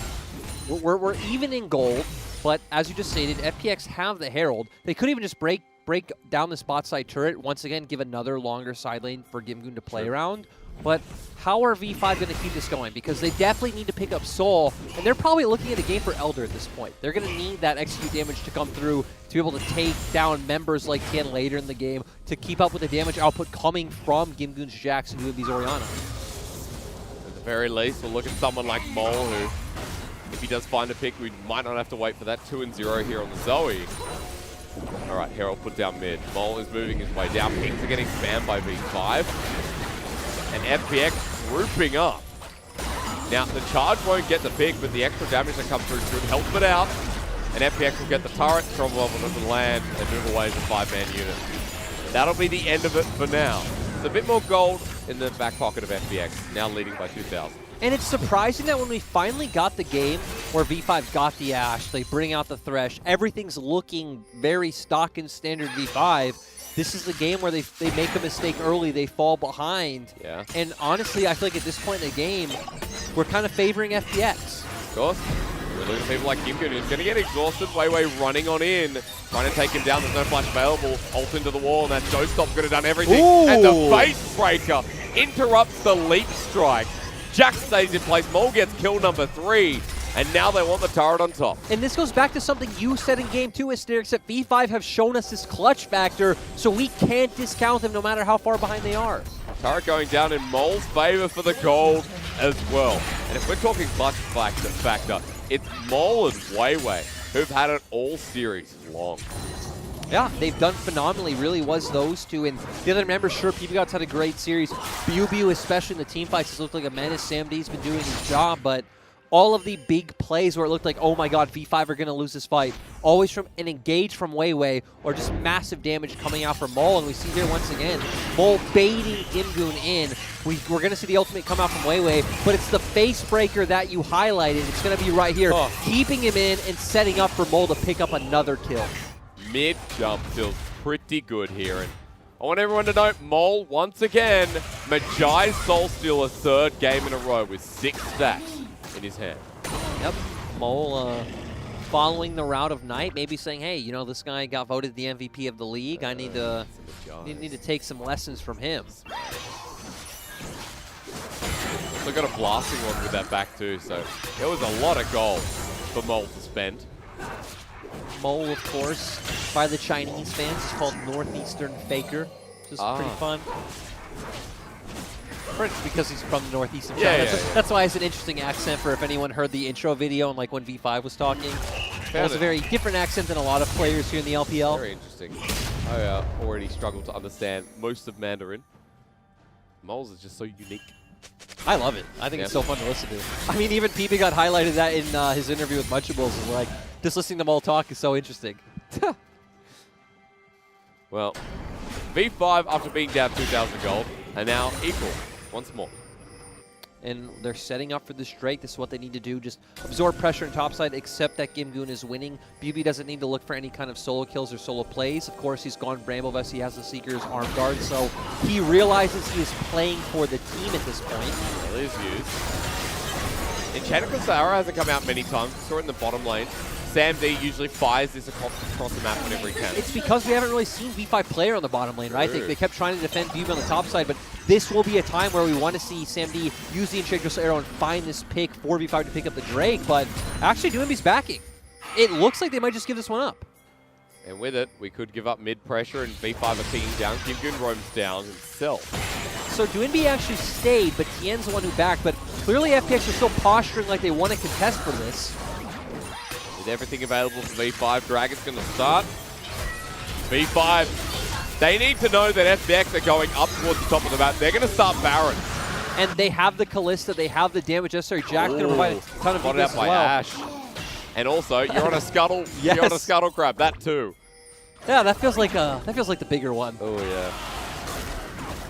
we're even in gold, but as you just stated, FPX have the Herald. They could even just break down the spot side turret, once again, give another longer side lane for Gimgoon to play around. But how are V5 going to keep this going? Because they definitely need to pick up Soul, and they're probably looking at a game for Elder at this point. They're going to need that execute damage to come through to be able to take down members like Tien later in the game to keep up with the damage output coming from Gimgoon's Jax and UMB's Orianna. At the very least, we'll look at someone like Mole, who, if he does find a pick, we might not have to wait for that 2-0 here on the Zoe. All right, Herald put down mid. Mole is moving his way down. Pings are getting spammed by V5. And FPX grouping up. Now, the charge won't get the pick, but the extra damage that comes through should help it out. And FPX will get the turret, Strong Level doesn't land, and move away as a 5-man unit. That'll be the end of it for now. It's a bit more gold in the back pocket of FPX, now leading by 2,000. And it's surprising that when we finally got the game where V5 got the Ashe, they bring out the Thresh, everything's looking very stock and standard V5. This is the game where they make a mistake early, they fall behind. Yeah. And honestly, I feel like at this point in the game, we're kind of favoring FPX. Of course. We're looking at people like Gimgoon, who's going to get exhausted. Weiwei running on in, trying to take him down. There's no flash available. Ult into the wall, and that Showstop could have done everything. Ooh. And the Face Breaker interrupts the leap strike. Jax stays in place. Mole gets kill number 3. And now they want the turret on top. And this goes back to something you said in Game 2, Asterix, that V5 have shown us this clutch factor, so we can't discount them no matter how far behind they are. Turret going down in Mole's favor for the gold as well. And if we're talking clutch factor, it's Mole and Weiwei who've had it all series long. Yeah, they've done phenomenally, really was those two. And the other members, sure, PBGOT's had a great series. BuBu, especially in the team fights, has looked like a menace. SamD's been doing his job, but all of the big plays where it looked like, oh my god, V5 are going to lose this fight, always from an engage from Weiwei or just massive damage coming out from Mole. And we see here once again, Mole baiting Gimgoon in. We're going to see the ultimate come out from Weiwei, but it's the face breaker that you highlighted. It's going to be right here, keeping him in and setting up for Mole to pick up another kill. Mid jump feels pretty good here. And I want everyone to note, Mole, once again, Magi Soul Steal a 3rd game in a row with 6 stacks in his hand. Yep, Mole following the route of Night, maybe saying, hey, you know, this guy got voted the MVP of the league. I need to take some lessons from him. So got a blasting one with that back too, so there was a lot of gold for Mole to spend. Mole, of course, by the Chinese fans, is called Northeastern Faker, which is pretty fun. Because he's from the northeast of China. That's why it's an interesting accent for if anyone heard the intro video and like when V5 was talking. It was a very different accent than a lot of players here in the LPL. Very interesting. I already struggle to understand most of Mandarin. Moles is just so unique. I love it. I think it's so fun to listen to. I mean, even PBGOT highlighted that in his interview with Munchables. And like, just listening to Mole talk is so interesting. Well, V5, after being down 2,000 gold, are now equal once more. And they're setting up for this Drake. This is what they need to do. Just absorb pressure in topside, accept that Gimgoon is winning. BuBu doesn't need to look for any kind of solo kills or solo plays. Of course, he's gone Bramble Vest. He has the Seeker's arm guard. So he realizes he is playing for the team at this point. Well, he's used. Enchanted Sahara hasn't come out many times. We saw it in the bottom lane. Sam D usually fires this across the map whenever he can. It's because we haven't really seen V5 player on the bottom lane, right? They kept trying to defend BB on the top side, but this will be a time where we want to see Sam D use the Enchantress Arrow and find this pick for V5 to pick up the Drake, but actually Doombe's backing. It looks like they might just give this one up. And with it, we could give up mid pressure and V5 are peeking down. Gimgoon roams down himself. So Doombe actually stayed, but Tien's the one who backed, but clearly FPX is still posturing like they want to contest for this. With everything available for V5, Dragon's going to start. V5, they need to know that FPX are going up towards the top of the map. They're going to start Baron. And they have the Kalista, they have the damage necessary. Jack's going to provide a ton of defense as well. Ash. And also, you're on a scuttle. Yes. You're on a scuttle crab. That too. Yeah, that feels like the bigger one. Oh yeah.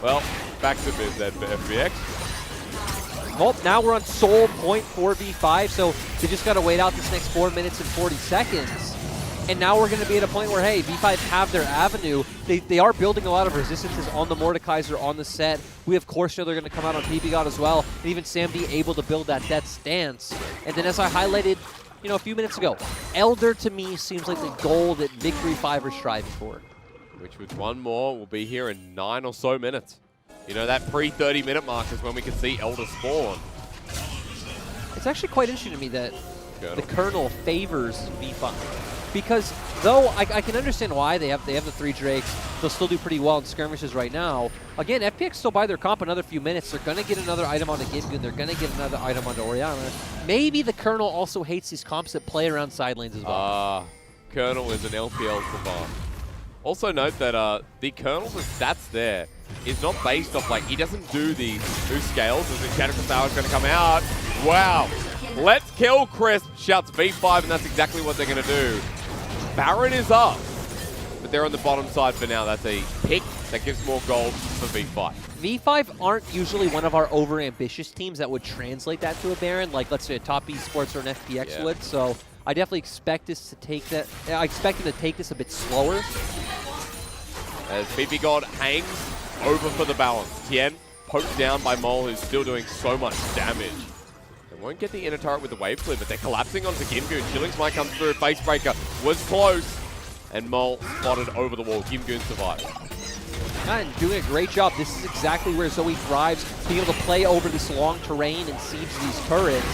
Well, back to biz then for FPX. Oh, now we're on Soul point for V5, so they just got to wait out this next 4 minutes and 40 seconds. And now we're going to be at a point where, hey, V5 have their avenue. They are building a lot of resistances on the Mordekaiser, on the set. We, of course, know they're going to come out on BB God as well. And even Sam D able to build that death stance. And then as I highlighted, you know, a few minutes ago, Elder to me seems like the goal that Victory 5 are striving for. Which with one more will be here in 9 or so minutes. You know, that pre-30 minute mark is when we can see Elder spawn. It's actually quite interesting to me that the Colonel favors V5. Because though I can understand why they have the 3 Drakes, they'll still do pretty well in skirmishes right now. Again, FPX still buy their comp another few minutes. They're going to get another item onto Gimgoon. They're going to get another item onto Orianna. Maybe the Colonel also hates these comps that play around side lanes as well. Colonel is an LPL savant. Also note that the Colonel's stats there is not based off, like, he doesn't do the boost scales as the Enchantress Hour is going to come out. Wow. Let's kill Crisp, shouts V5, and that's exactly what they're going to do. Baron is up, but they're on the bottom side for now. That's a pick that gives more gold for V5. V5 aren't usually one of our over-ambitious teams that would translate that to a Baron, like let's say a top esports or an FPX would. So I definitely expect this to take that. I expect them to take this a bit slower. As BB God hangs over for the balance. Tien poked down by Mole, who's still doing so much damage. Won't get the inner turret with the wave clear, but they're collapsing onto Gimgoon. Chillings might come through. Facebreaker was close, and Mole spotted over the wall. Gimgoon survived. And doing a great job. This is exactly where Zoe thrives, being able to play over this long terrain and siege these turrets.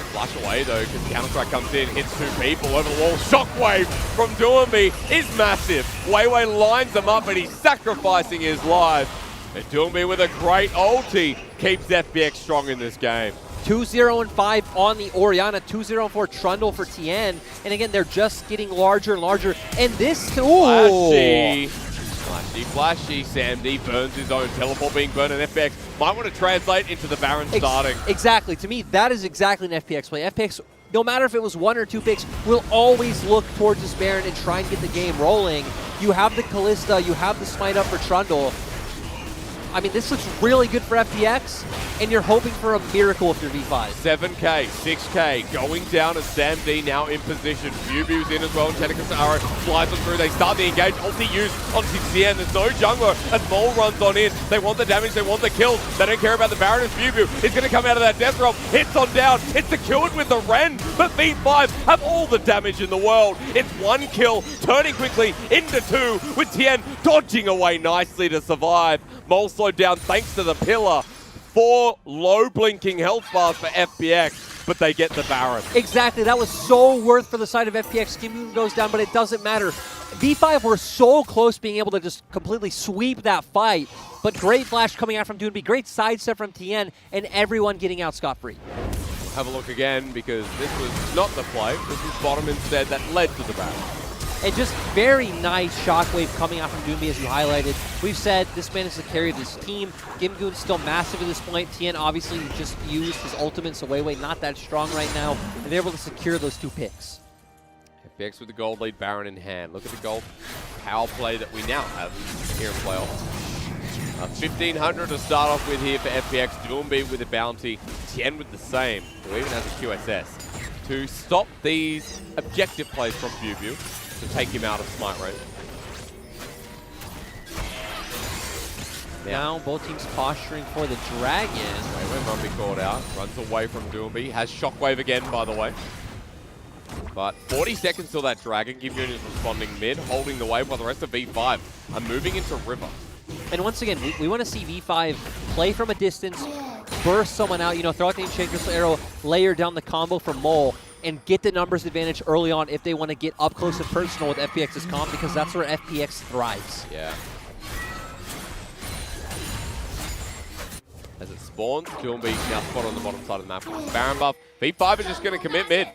Flash away though, because Counter-Strike comes in, hits 2 people over the wall. Shockwave from Doombe is massive. Weiwei lines them up, and he's sacrificing his life. And Doombe with a great ulti keeps FPX strong in this game. 2-0 and 5 on the Orianna, 2-0 and 4 Trundle for Tien. And again, they're just getting larger and larger. And this, Flashy. Flashy. Sam D burns his own. Teleport being burned, and FPX might want to translate into the Baron starting. Exactly. To me, that is exactly an FPX play. FPX, no matter if it was 1 or 2 picks, will always look towards this Baron and try and get the game rolling. You have the Kalista, you have the Smite up for Trundle. I mean, this looks really good for FPX, and you're hoping for a miracle if you're V5. 7K, 6K, going down as Sam D now in position. Bubu's in as well, and Enchantress Arrow flies them through. They start the engage, ulti used onto Tien. There's no jungler as Mole runs on in. They want the damage, they want the kills. They don't care about the Baron as Bubu is going to come out of that death roll. Hits on down, it's secured with the Ren, but V5 have all the damage in the world. It's 1 kill, turning quickly into 2, with Tien dodging away nicely to survive. Mole slowed down thanks to the pillar. 4 low blinking health bars for FPX, but they get the Baron. Exactly, that was so worth for the side of FPX. Gimgoon goes down, but it doesn't matter. V5 were so close being able to just completely sweep that fight, but great flash coming out from Doombe, great sidestep from Tien, and everyone getting out scot-free. We'll have a look again, because this was not the play. This was bottom instead that led to the Baron. And just very nice shockwave coming out from Doombe, as you highlighted. We've said this man is the carry of this team. Gimgoon's still massive at this point. Tien obviously just used his ultimate, so Weiwei not that strong right now. And they're able to secure those 2 picks. FPX with the gold lead, Baron in hand. Look at the gold power play that we now have here in playoffs. 1,500 to start off with here for FPX. Doombe with a bounty. Tien with the same, who even has a QSS. To stop these objective plays from Bubu, to take him out of smite range. Now both teams posturing for the Dragon. Weiwei might be called out. Runs away from Doombe. Has Shockwave again, by the way. But 40 seconds till that Dragon. Gimgoon is responding mid, holding the wave while the rest of V5 are moving into River. And once again, we want to see V5 play from a distance, burst someone out, you know, throw out the Enchanted Crystal Arrow, layer down the combo from Mole, and get the numbers advantage early on if they want to get up close and personal with FPX's comp, because that's where FPX thrives. Yeah. As it spawns, Doomby now spot on the bottom side of the map with the Baron buff. V5 is just going to commit mid.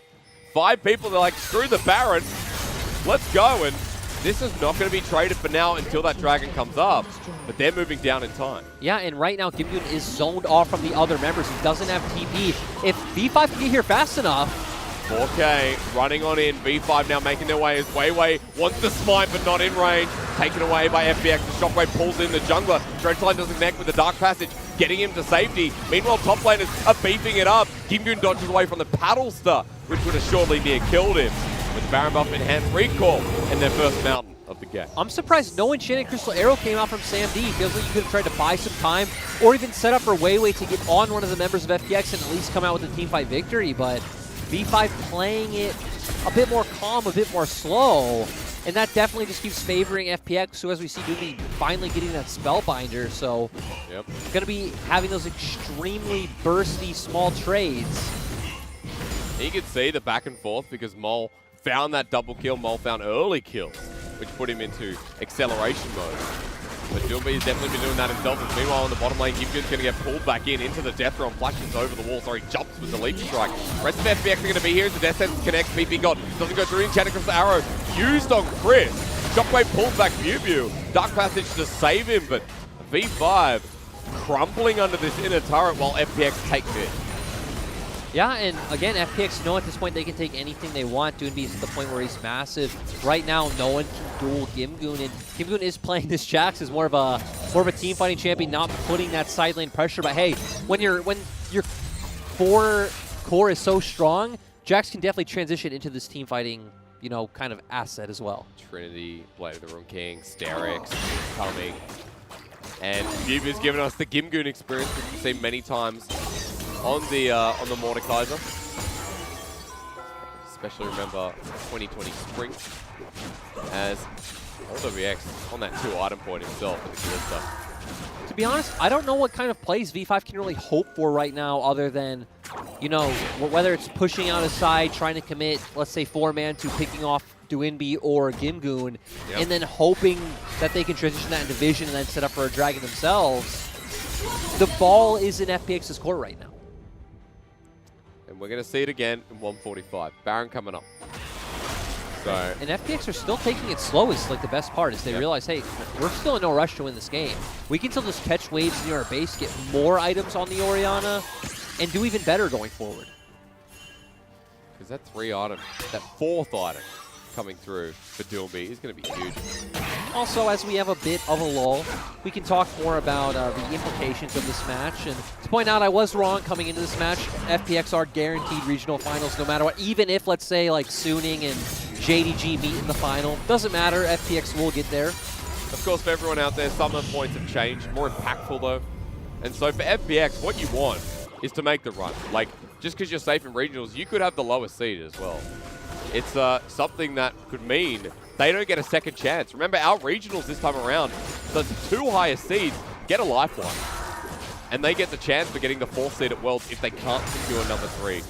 5 people, they're like, screw the Baron, let's go. And this is not going to be traded for now until that Dragon comes up, but they're moving down in time. Yeah, and right now, Gimgoon is zoned off from the other members. He doesn't have TP. If V5 can get here fast enough. 4K running on in. V5 now making their way as Weiwei wants the smite, but not in range. Taken away by FPX. The Shockwave pulls in the jungler. Dreadfly doesn't connect with the Dark Passage, getting him to safety. Meanwhile, top laners are beefing it up. Gimgoon dodges away from the Paddle Star, which would have surely near killed him. With Baron buff, enhanced recall, and their first mountain of the game. I'm surprised no Enchanted Crystal Arrow came out from Sam D. Feels like you could have tried to buy some time, or even set up for Weiwei to get on one of the members of FPX and at least come out with a teamfight victory, but V5 playing it a bit more calm, a bit more slow, and that definitely just keeps favoring FPX, so as we see Doomby finally getting that Spellbinder, so going to be having those extremely bursty small trades. You can see the back and forth because Mole found that double kill. Mole found early kills, which put him into acceleration mode. But Doomby has definitely been doing that himself. And meanwhile, on the bottom lane, Gimgoon's going to get pulled back into the Death Realm, flashes over the wall. Sorry, jumps with the Leech Strike. Rest of FPX are going to be here as the Death Sentence connects. PP God doesn't go through. Enchanted Crystal Arrow used on Chris. Shockwave pulls back Mew. Dark Passage to save him, but V5 crumbling under this inner turret while FPX take it. Yeah, and again, FPX know at this point they can take anything they want. Doomby's at the point where he's massive. Right now, no one can duel Gimgoon, and Gimgoon is playing this Jax as more of a team fighting champion, not putting that side lane pressure. But hey, when your 4 core is so strong, Jax can definitely transition into this team fighting, you know, kind of asset as well. Trinity, Blade of the Rune King, Sterix coming, and Viewby's given us the Gimgoon experience, which we've seen many times on the Mordekaiser. Especially remember 2020 spring as LWX on that 2-item point himself with the Kalista. To be honest, I don't know what kind of plays V5 can really hope for right now other than, you know, whether it's pushing out a side, trying to commit, let's say 4-man to picking off Doinby or Gimgoon, and then hoping that they can transition that into Vision and then set up for a Dragon themselves. The ball is in FPX's court right now. And we're going to see it again in 145. Baron coming up. So. And FPX are still taking it slow is like the best part, is they realize, hey, we're still in no rush to win this game. We can still just catch waves near our base, get more items on the Orianna, and do even better going forward. Because that 3-item, that 4th item coming through for Doomby is going to be huge. Also, as we have a bit of a lull, we can talk more about the implications of this match. And to point out, I was wrong coming into this match. FPX are guaranteed regional finals no matter what. Even if, let's say, like Suning and JDG meet in the final. Doesn't matter, FPX will get there. Of course, for everyone out there, some of the points have changed. More impactful, though. And so for FPX, what you want is to make the run. Like, just because you're safe in regionals, you could have the lowest seed as well. It's something that could mean they don't get a second chance. Remember, our regionals this time around, the 2 highest seeds get a lifeline. And they get the chance for getting the 4th seed at Worlds if they can't secure number 3.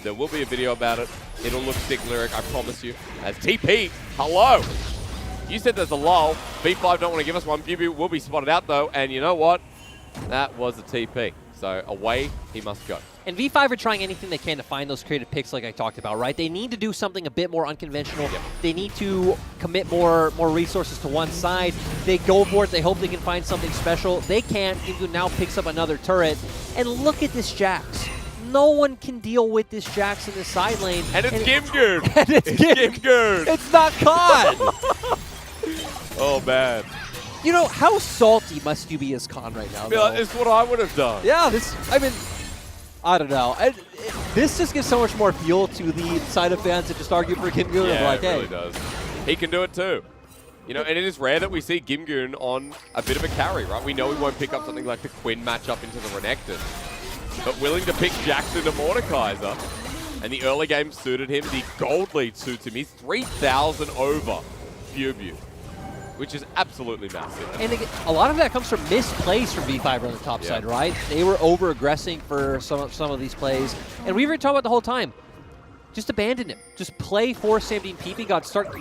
There will be a video about it. It'll look sick lyric, I promise you. As TP, hello! You said there's a lull. V5 don't want to give us one. Bubu will be spotted out, though. And you know what? That was a TP. So away he must go. And V5 are trying anything they can to find those creative picks like I talked about, right? They need to do something a bit more unconventional. They need to commit more resources to one side. They go for it. They hope they can find something special. They can't. Gimgoon now picks up another turret. And look at this Jax. No one can deal with this Jax in the side lane. And it's Gimgoon. And it's Gimgoon. It's not Khan. Oh, man. You know, how salty must you be as Khan right now, though? It's what I would have done. Yeah, I mean, I don't know. This just gives so much more fuel to the side of fans that just argue for Gimgoon. Yeah, like, it really does. He can do it too. You know, and it is rare that we see Gimgoon on a bit of a carry, right? We know he won't pick up something like the Quinn matchup into the Renekton. But willing to pick Jackson to Mordekaiser. And the early game suited him. The gold lead suits him. He's 3,000 over Bubu, which is absolutely massive. And again, a lot of that comes from missed plays from V5 on the top side, right? They were over-aggressing for some of these plays. And we've been talking about the whole time. Just abandon him. Just play for Samdi and PP. Start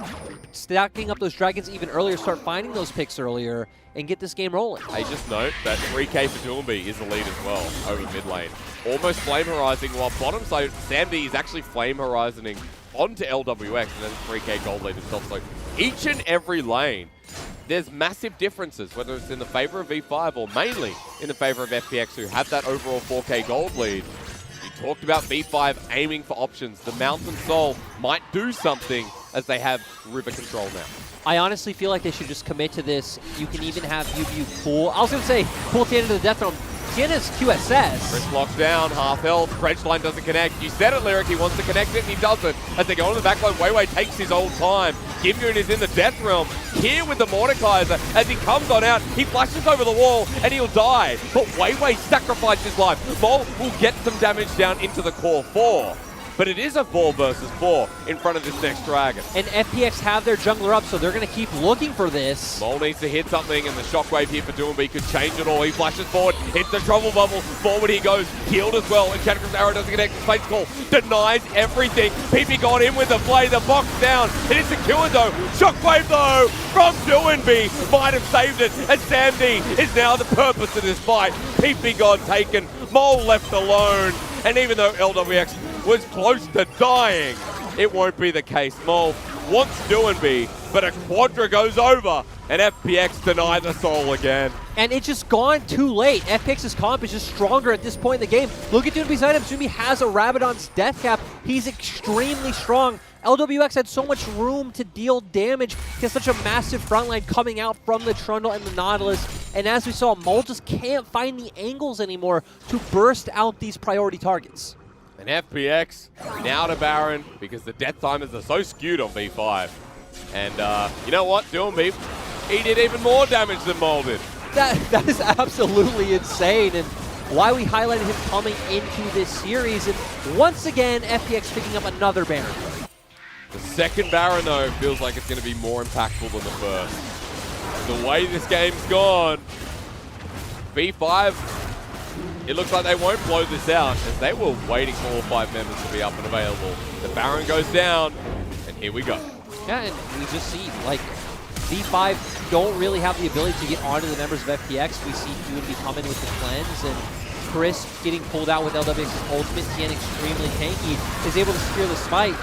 stacking up those dragons even earlier. Start finding those picks earlier and get this game rolling. Hey, just note that 3K for Doomby is the lead as well over mid lane. Almost Flame Horizon, while bottom side, Samdi is actually Flame Horizoning onto LWX and then 3K gold lead himself. So each and every lane, there's massive differences, whether it's in the favor of V5 or mainly in the favor of FPX, who have that overall 4K gold lead. You talked about V5 aiming for options. The Mountain Soul might do something as they have river control now. I honestly feel like they should just commit to this. You can even have Bubu pull. I was going to say pull Tiana to the death zone. Tiana's QSS. Chris locks down, half health. Dredge line doesn't connect. You said it, Lyric. He wants to connect it, and he doesn't. As they go on the back line, Weiwei takes his old time. Gimgoon is in the death realm. Here with the Mordekaiser. As he comes on out, he flashes over the wall, and he'll die. But Weiwei sacrificed his life. Mole will get some damage down into the core 4. But it is a 4 versus 4 in front of this next dragon. And FPX have their jungler up, so they're going to keep looking for this. Mole needs to hit something, and the shockwave here for Doomby could change it all. He flashes forward, hits the trouble bubble, forward he goes, healed as well, and Chadicrum's arrow doesn't connect. Fate's Call denies everything. PP got in with the play, the box down. It is secured though. Shockwave though from Doomby might have saved it, and Samdi is now the purpose of this fight. PP got taken, Mole left alone, and even though LWX was close to dying, it won't be the case. Mole wants Doomby, but a Quadra goes over, and FPX deny the soul again. And it's just gone too late. FPX's comp is just stronger at this point in the game. Look at Doomby's items. Doomby has a Rabadon's death cap. He's extremely strong. LWX had so much room to deal damage. He has such a massive front line coming out from the Trundle and the Nautilus. And as we saw, Mole just can't find the angles anymore to burst out these priority targets. And FPX now to Baron because the death timers are so skewed on V5. And you know what, Doomby, he did even more damage than Mole did. That is absolutely insane, and why we highlighted him coming into this series. And once again, FPX picking up another Baron. The second Baron, though, feels like it's going to be more impactful than the first. The way this game's gone, V5, it looks like they won't blow this out, as they were waiting for all 5 members to be up and available. The Baron goes down, and here we go. Yeah, and we just see, like, V5 don't really have the ability to get onto the members of FPX. We see Doomby coming with the cleanse, and Chris getting pulled out with LWX's ultimate. Tien extremely tanky, is able to secure this fight.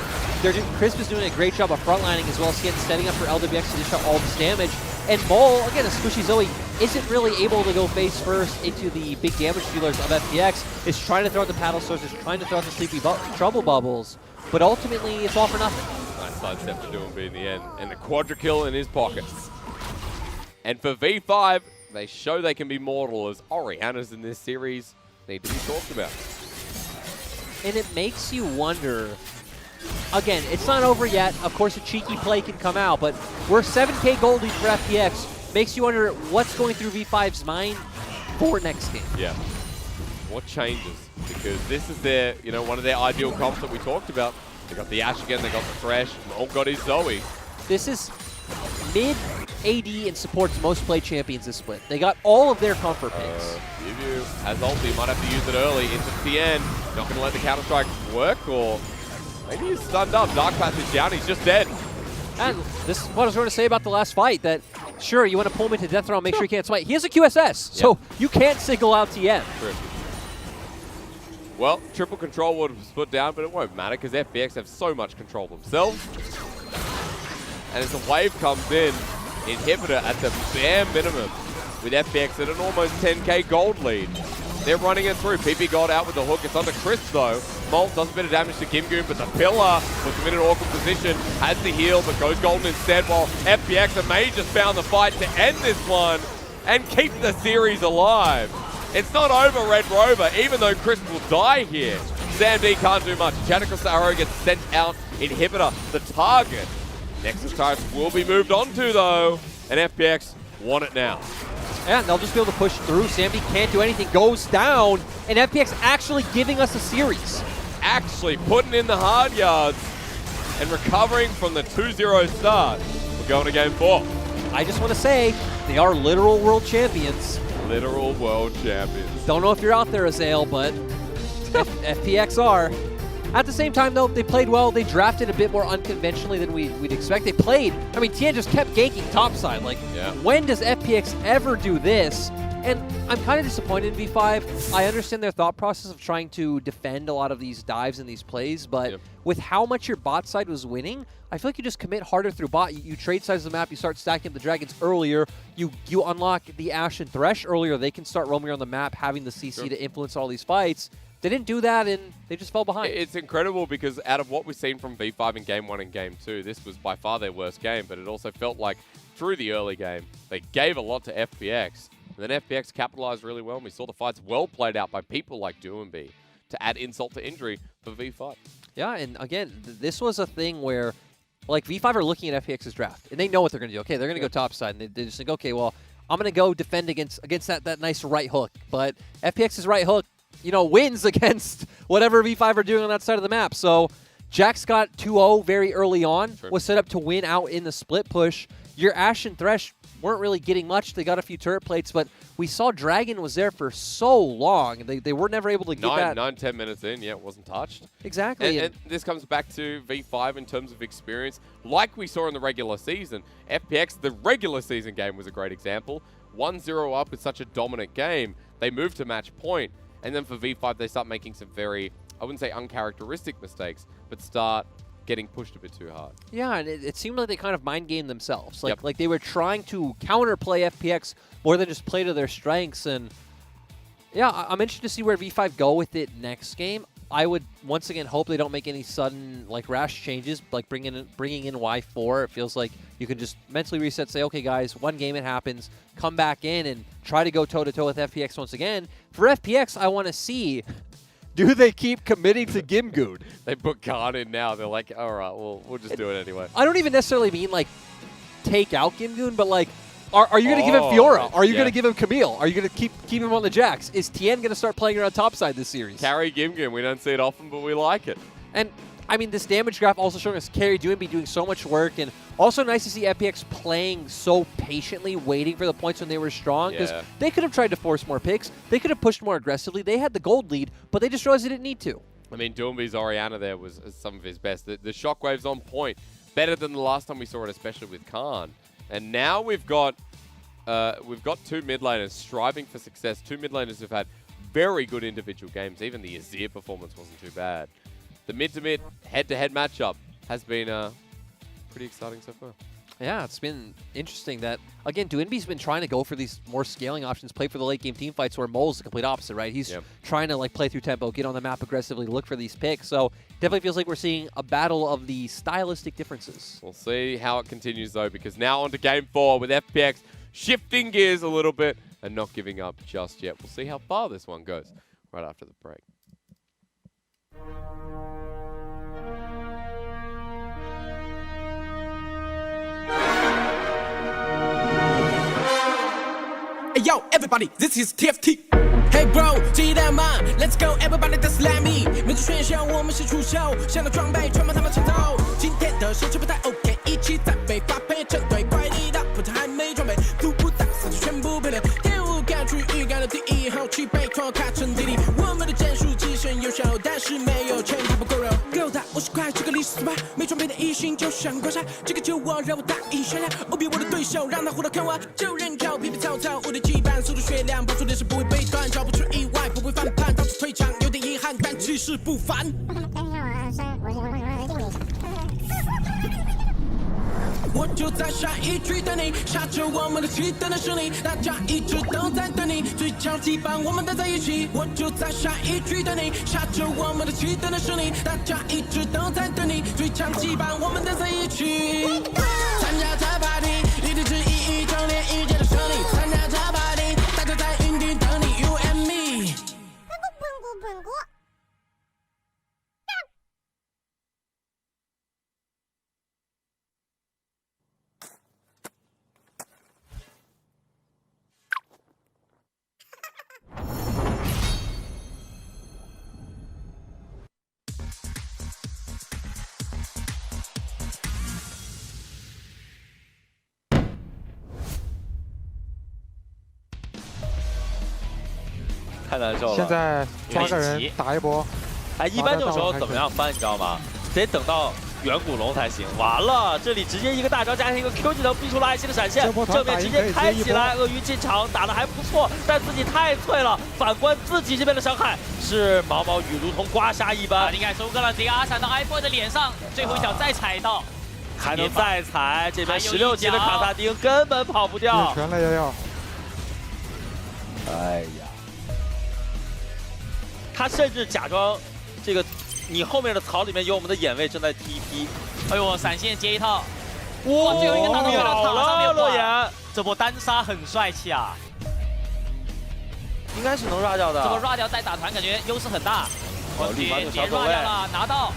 Chris is doing a great job of frontlining as well as setting up for LWX to dish out all this damage. And Mole, again, a squishy Zoe, isn't really able to go face first into the big damage dealers of FPX. Is trying to throw out the paddle swords, is trying to throw out the sleepy trouble bubbles. But ultimately, it's all for nothing. Nice sidestep for Doomby in the end. And the quadra kill in his pocket. And for V5, they show they can be mortal, as Oriana's in this series need to be talked about. And it makes you wonder. Again, it's not over yet. Of course, a cheeky play can come out, but we're 7K gold lead for FPX. Makes you wonder what's going through V5's mind for next game. Yeah. What changes? Because this is their, you know, one of their ideal comps that we talked about. They got the Ashe again, they got the Thresh, Mole got his Zoe. This is mid AD and support's most played champions this split. They got all of their comfort picks. Bubu has ulti, might have to use it early into the end. Not going to let the counter-strike work, or maybe he's stunned up. Dark Passage down, he's just dead. And this is what I was going to say about the last fight, that sure, you want to pull him into death row, make sure he can't smite. He has a QSS, so you can't single out TM. True. Well, triple control would have put down, but it won't matter because FPX have so much control themselves. And as the wave comes in, Inhibitor at the bare minimum with FPX at an almost 10K gold lead. They're running it through. PP got out with the hook. It's under Chris, though. Molt does a bit of damage to Gimgoon, but the Pillar puts him in an awkward position. Has the heal, but goes golden instead, while FPX and May just found the fight to end this one and keep the series alive. It's not over, Red Rover, even though Chris will die here. Sam D can't do much. Chadicrum's arrow gets sent out. Inhibitor, the target. Nexus Tyrants will be moved on to, though, and FPX want it now. And they'll just be able to push through. Samdi can't do anything, goes down, and FPX actually giving us a series. actually putting in the hard yards and recovering from the 2-0 start. We're going to game 4. I just want to say, they are literal world champions. Literal world champions. Don't know if you're out there, Azael, but FPX are. At the same time, though, they played well. They drafted a bit more unconventionally than we'd expect. They played, I mean, Tien just kept ganking topside. Like, when does FPX ever do this? And I'm kind of disappointed in V5. I understand their thought process of trying to defend a lot of these dives and these plays, but with how much your bot side was winning, I feel like you just commit harder through bot. You trade sides of the map, you start stacking up the dragons earlier, you unlock the Ashe and Thresh earlier, they can start roaming around the map, having the CC to influence all these fights. They didn't do that, and they just fell behind. It's incredible because out of what we've seen from V5 in Game 1 and Game 2, this was by far their worst game, but it also felt like through the early game, they gave a lot to FPX. And then FPX capitalized really well, and we saw the fights well played out by people like Doomby to add insult to injury for V5. Yeah, and again, this was a thing where, like, V5 are looking at FPX's draft, and they know what they're going to do. Okay, they're going to go topside, and they just think, okay, well, I'm going to go defend against that nice right hook. But FPX's right hook, you know, wins against whatever V5 are doing on that side of the map. So Jax got 2-0 very early on, was set up to win out in the split push. Your Ashe and Thresh weren't really getting much. They got a few turret plates, but we saw Dragon was there for so long. They were never able to get that. 9-10 minutes in, it wasn't touched. Exactly. And this comes back to V5 in terms of experience. Like we saw in the regular season, FPX, the regular season game was a great example. 1-0 up is such a dominant game. They moved to match point. And then for V5, they start making some very, I wouldn't say uncharacteristic mistakes, but start getting pushed a bit too hard. Yeah, and it seemed like they kind of mind gamed themselves. Like they were trying to counterplay FPX more than just play to their strengths. And yeah, I'm interested to see where V5 go with it next game. I would once again hope they don't make any sudden rash changes, like bringing in Y4. It feels like you can just mentally reset, say, okay, guys, one game it happens, come back in and try to go toe-to-toe with FPX once again. For FPX, I want to see, do they keep committing to Gimgoon? They put Khan in now. They're like, all right, we'll just do it anyway. I don't even necessarily mean, take out Gimgoon, but, are you going to give him Fiora? Are you going to give him Camille? Are you going to keep him on the Jax? Is Tien going to start playing around topside this series? Carry Gimgoon. We don't see it often, but we like it. And, I mean, this damage graph also showing us Carry doing so much work, and also nice to see FPX playing so patiently, waiting for the points when they were strong, because they could have tried to force more picks. They could have pushed more aggressively. They had the gold lead, but they just realized they didn't need to. I mean, Doomby's Orianna there was some of his best. The shockwave's on point. Better than the last time we saw it, especially with Khan. And now we've got two mid laners striving for success. Two mid laners who've had very good individual games. Even the Azir performance wasn't too bad. The mid-to-mid head-to-head matchup has been pretty exciting so far. Yeah, it's been interesting that, again, Doinby's been trying to go for these more scaling options, play for the late-game team fights, where Mole's the complete opposite, right? He's trying to play through tempo, get on the map aggressively, look for these picks. So definitely feels like we're seeing a battle of the stylistic differences. We'll see how it continues, though, because now on to Game 4 with FPX shifting gears a little bit and not giving up just yet. We'll see how far this one goes right after the break. Hey yo, everybody, this is TFT. Hey bro， 记得吗 ？Let's go, everybody, that's let me。民族炫耀，我们是出手，想要装备，全帮他们抢走。今天的手气不太 OK， 一起在被发配成队，快递到，不太还没装备，足不打死就全部赔了。天无感区预感的第一号去被拖卡成弟弟，我们的战术极限有效，但是没有全部不够肉。够大，50块，这个历史吧，没装备的异性就想刮痧，这个球王让我打一下下，我比我的对手，让他活到看完，就认靠皮皮草草，无敌羁绊，速度血量，爆出的是不会被断，找不出意外，不会翻盘，导致退场，有点遗憾，但气势不凡。我就在下一局等你，下着我们的期待的胜利，大家一直都在等你，最强羁绊我们待在一起。我就在下一局等你，下着我们的期待的胜利，大家一直都在等你，最强羁绊我们待在一起。参加这 party， 一定是意义强烈一届的胜利。参加这 party， 大家在云顶等你 ，You and me。太难受了。现在抓个人打一波。哎，一般这种时候怎么样翻，你知道吗？得等到远古龙才行。完了，这里直接一个大招加上一个 Q 技能逼出了爱心的闪现，正面直接开起来。鳄鱼进场打得还不错，但自己太脆了。反观自己这边的伤害是毛毛雨如同刮痧一般。你看收割了这个阿闪到 iPhone 的脸上，最后一脚再踩到。 还能再踩，这边16级的卡萨丁根本跑不掉。全了要。哎呀，他甚至假装这个你后面的槽里面有我们的眼位正在 TP。哎呦，闪现接一套，哇，最后一个大招飞到塔上面，洛言，这波单杀很帅气啊！应该是能 rua 掉的。这波 rua 掉再打团，感觉优势很大。立马就小走 rua 掉了，拿到。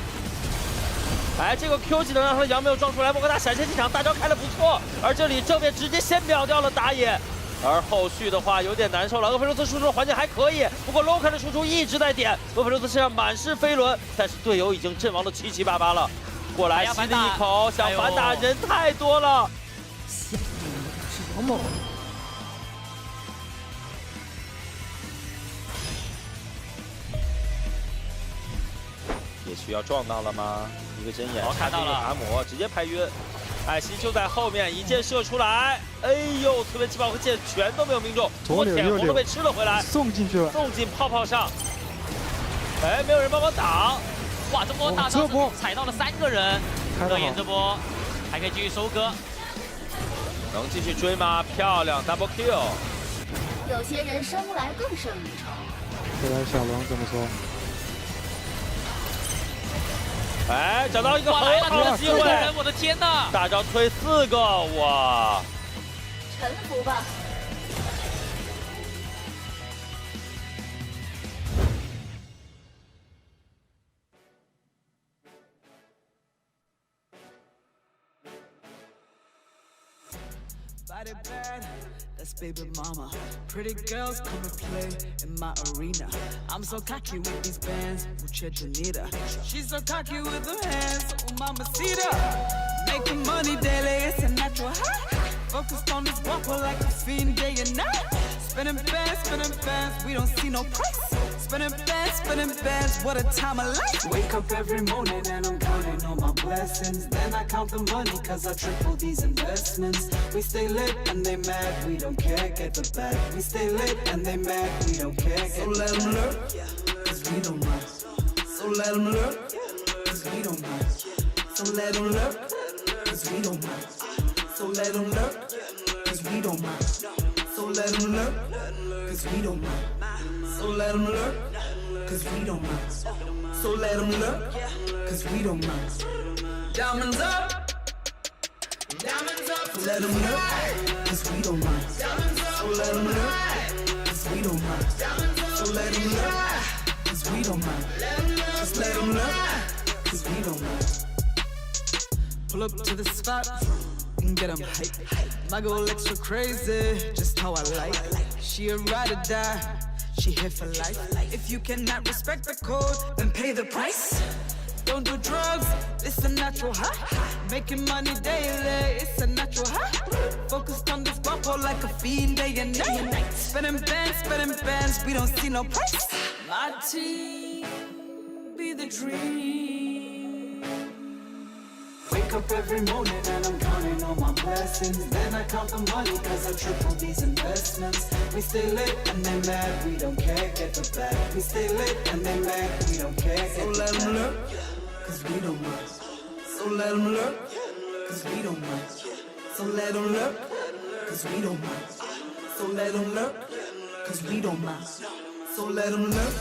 哎，这个 Q 技能让他的杨没有撞出来，莫格达闪现进场，大招开的不错，而这里正面直接先秒掉了打野，而后续的话有点难受了。厄斐洛斯输出的环境还可以，不过 Low 的输出一直在点，厄斐洛斯身上满是飞轮，但是队友已经阵亡的七七八八了。过来吸了一口，想反打，人太多了。下一个是罗某。 也需要撞到了吗？一个针眼，看到了达摩直接拍晕，艾希就在后面，一箭射出来，哎呦，推文气泡和箭全都没有命中，不过舔红都被吃了回来，送进去了，送进泡泡上。哎，没有人帮忙挡，哇，这波大招踩到了3个人，乐言这波还可以继续收割，能继续追吗？漂亮 ，double kill。有些人生来更胜一筹。这边小龙怎么说？ 哎，找到一个很好的机会！我的天哪！大招推4个，哇！臣服吧。That's baby mama. Pretty girls come and play in my arena. I'm so cocky with these bands, mucha Janita. She's so cocky with her hands, oh mamacita. Making money daily, it's a natural high. Focused on this guapo like a fiend day and night. Spinning bands, we don't see no price. Spinning bands, what a time of life. Wake up every morning and I'm counting on my blessings. Then I count the money cause I triple these investments. We stay lit and they mad, we don't care, get the bag. We stay lit and they mad, we don't care. So let them lurk, cause we don't mind. So let them lurk, cause we don't mind. So let them lurk, cause we don't mind. So let them lurk, cause we don't mind. So let them lurk, cause we don't mind. So let them lurk, cause we don't mind. So let them lurk, cause we don't mind. Diamonds up, diamonds up. So let them lurk, cause we don't mind. So let them lurk, cause we don't mind. So let them lurk, cause we don't mind. Just let them lurk, cause we don't mind. Pull up to the spot and get them hype. My girl extra crazy, just how I like. She a ride or die, she here for life. If you cannot respect the code, then pay the price. Don't do drugs, it's a natural high. Making money daily, it's a natural high. Focused on this guapo like a fiend day and night. Spinning bands, we don't see no price. My team be the dream. Wake up every morning and I'm counting on my blessings. Then I count the money cause I triple these investments. We stay lit and they mad, we don't care, get the bag. We stay lit and they mad, we don't care, get the bag. So let them lurk, cause we don't mind. So let them lurk, cause we don't mind. So let them lurk, cause we don't mind. So let them lurk, cause we don't mind. So let them lurk,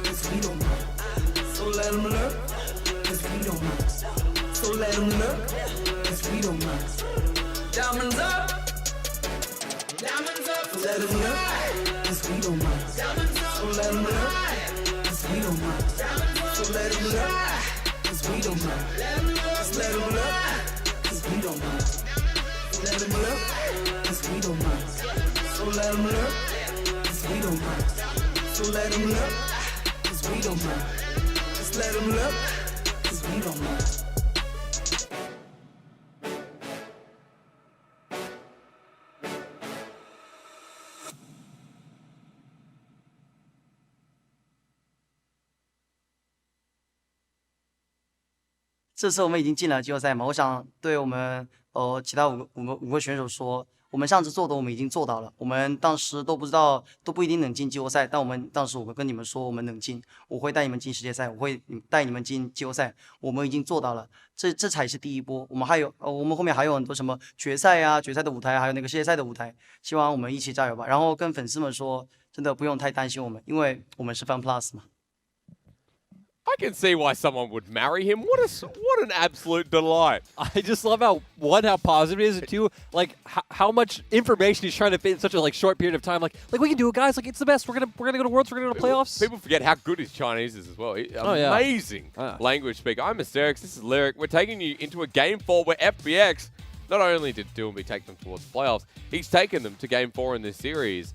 cause we don't mind. So let them lurk, cause we don't mind. So let them lurk, cause we don't mind. Diamonds up, diamonds up. So let them lurk, cause we don't mind. So let them lurk, cause we don't mind. So let them lurk, cause we don't mind. Just let them lurk, cause we don't mind. Let them lurk, cause we don't mind. So let them lurk, cause we don't mind. So let them lurk, cause we don't mind. Just let them lurk, cause we don't mind. 这次我们已经进了季后赛嘛，我想对我们其他五个选手说，我们上次做的我们已经做到了，我们当时都不知道，都不一定能进季后赛，但当时我跟你们说我们能进，我会带你们进世界赛，我会带你们进季后赛，我们已经做到了，这才是第一波，我们后面还有很多什么决赛啊，决赛的舞台，还有那个世界赛的舞台，希望我们一起加油吧，然后跟粉丝们说，真的不用太担心我们，因为我们是 FunPlus 嘛。I can see why someone would marry him. What an absolute delight. I just love how positive he is, and two, like how much information he's trying to fit in such a short period of time. Like we can do it, guys. Like it's the best. We're gonna go to Worlds. We're gonna go to playoffs. People forget how good his Chinese is as well. Amazing language speaker. I'm Asterix. This is Lyric. We're taking you into a Game 4 where FPX, not only did Doomby take them towards playoffs, he's taken them to Game 4 in this series.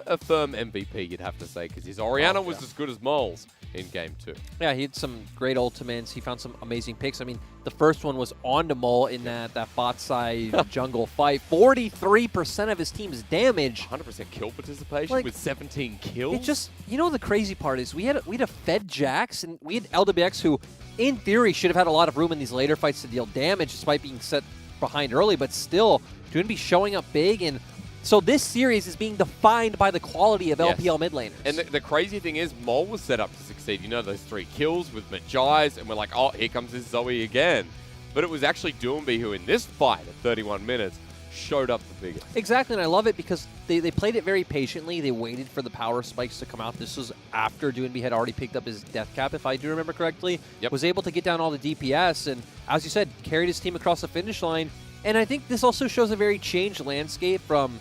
A firm MVP, you'd have to say, because his Orianna was as good as Mole's in Game 2. Yeah, he had some great ultimates. He found some amazing picks. I mean, the first one was onto Mole in that bot side jungle fight. 43% of his team's damage. 100% kill participation with 17 kills. It just, the crazy part is we had a Fed Jax and we had LWX who, in theory, should have had a lot of room in these later fights to deal damage despite being set behind early, but still, Doonby showing up big. And so this series is being defined by the quality of LPL mid laners. And the crazy thing is, Mole was set up to succeed. Those 3 kills with Majais, and we're like, oh, here comes this Zoe again. But it was actually Doomby who, in this fight at 31 minutes, showed up the biggest. Exactly, and I love it because they played it very patiently. They waited for the power spikes to come out. This was after Doonby had already picked up his death cap, if I do remember correctly. Was able to get down all the DPS, and as you said, carried his team across the finish line. And I think this also shows a very changed landscape from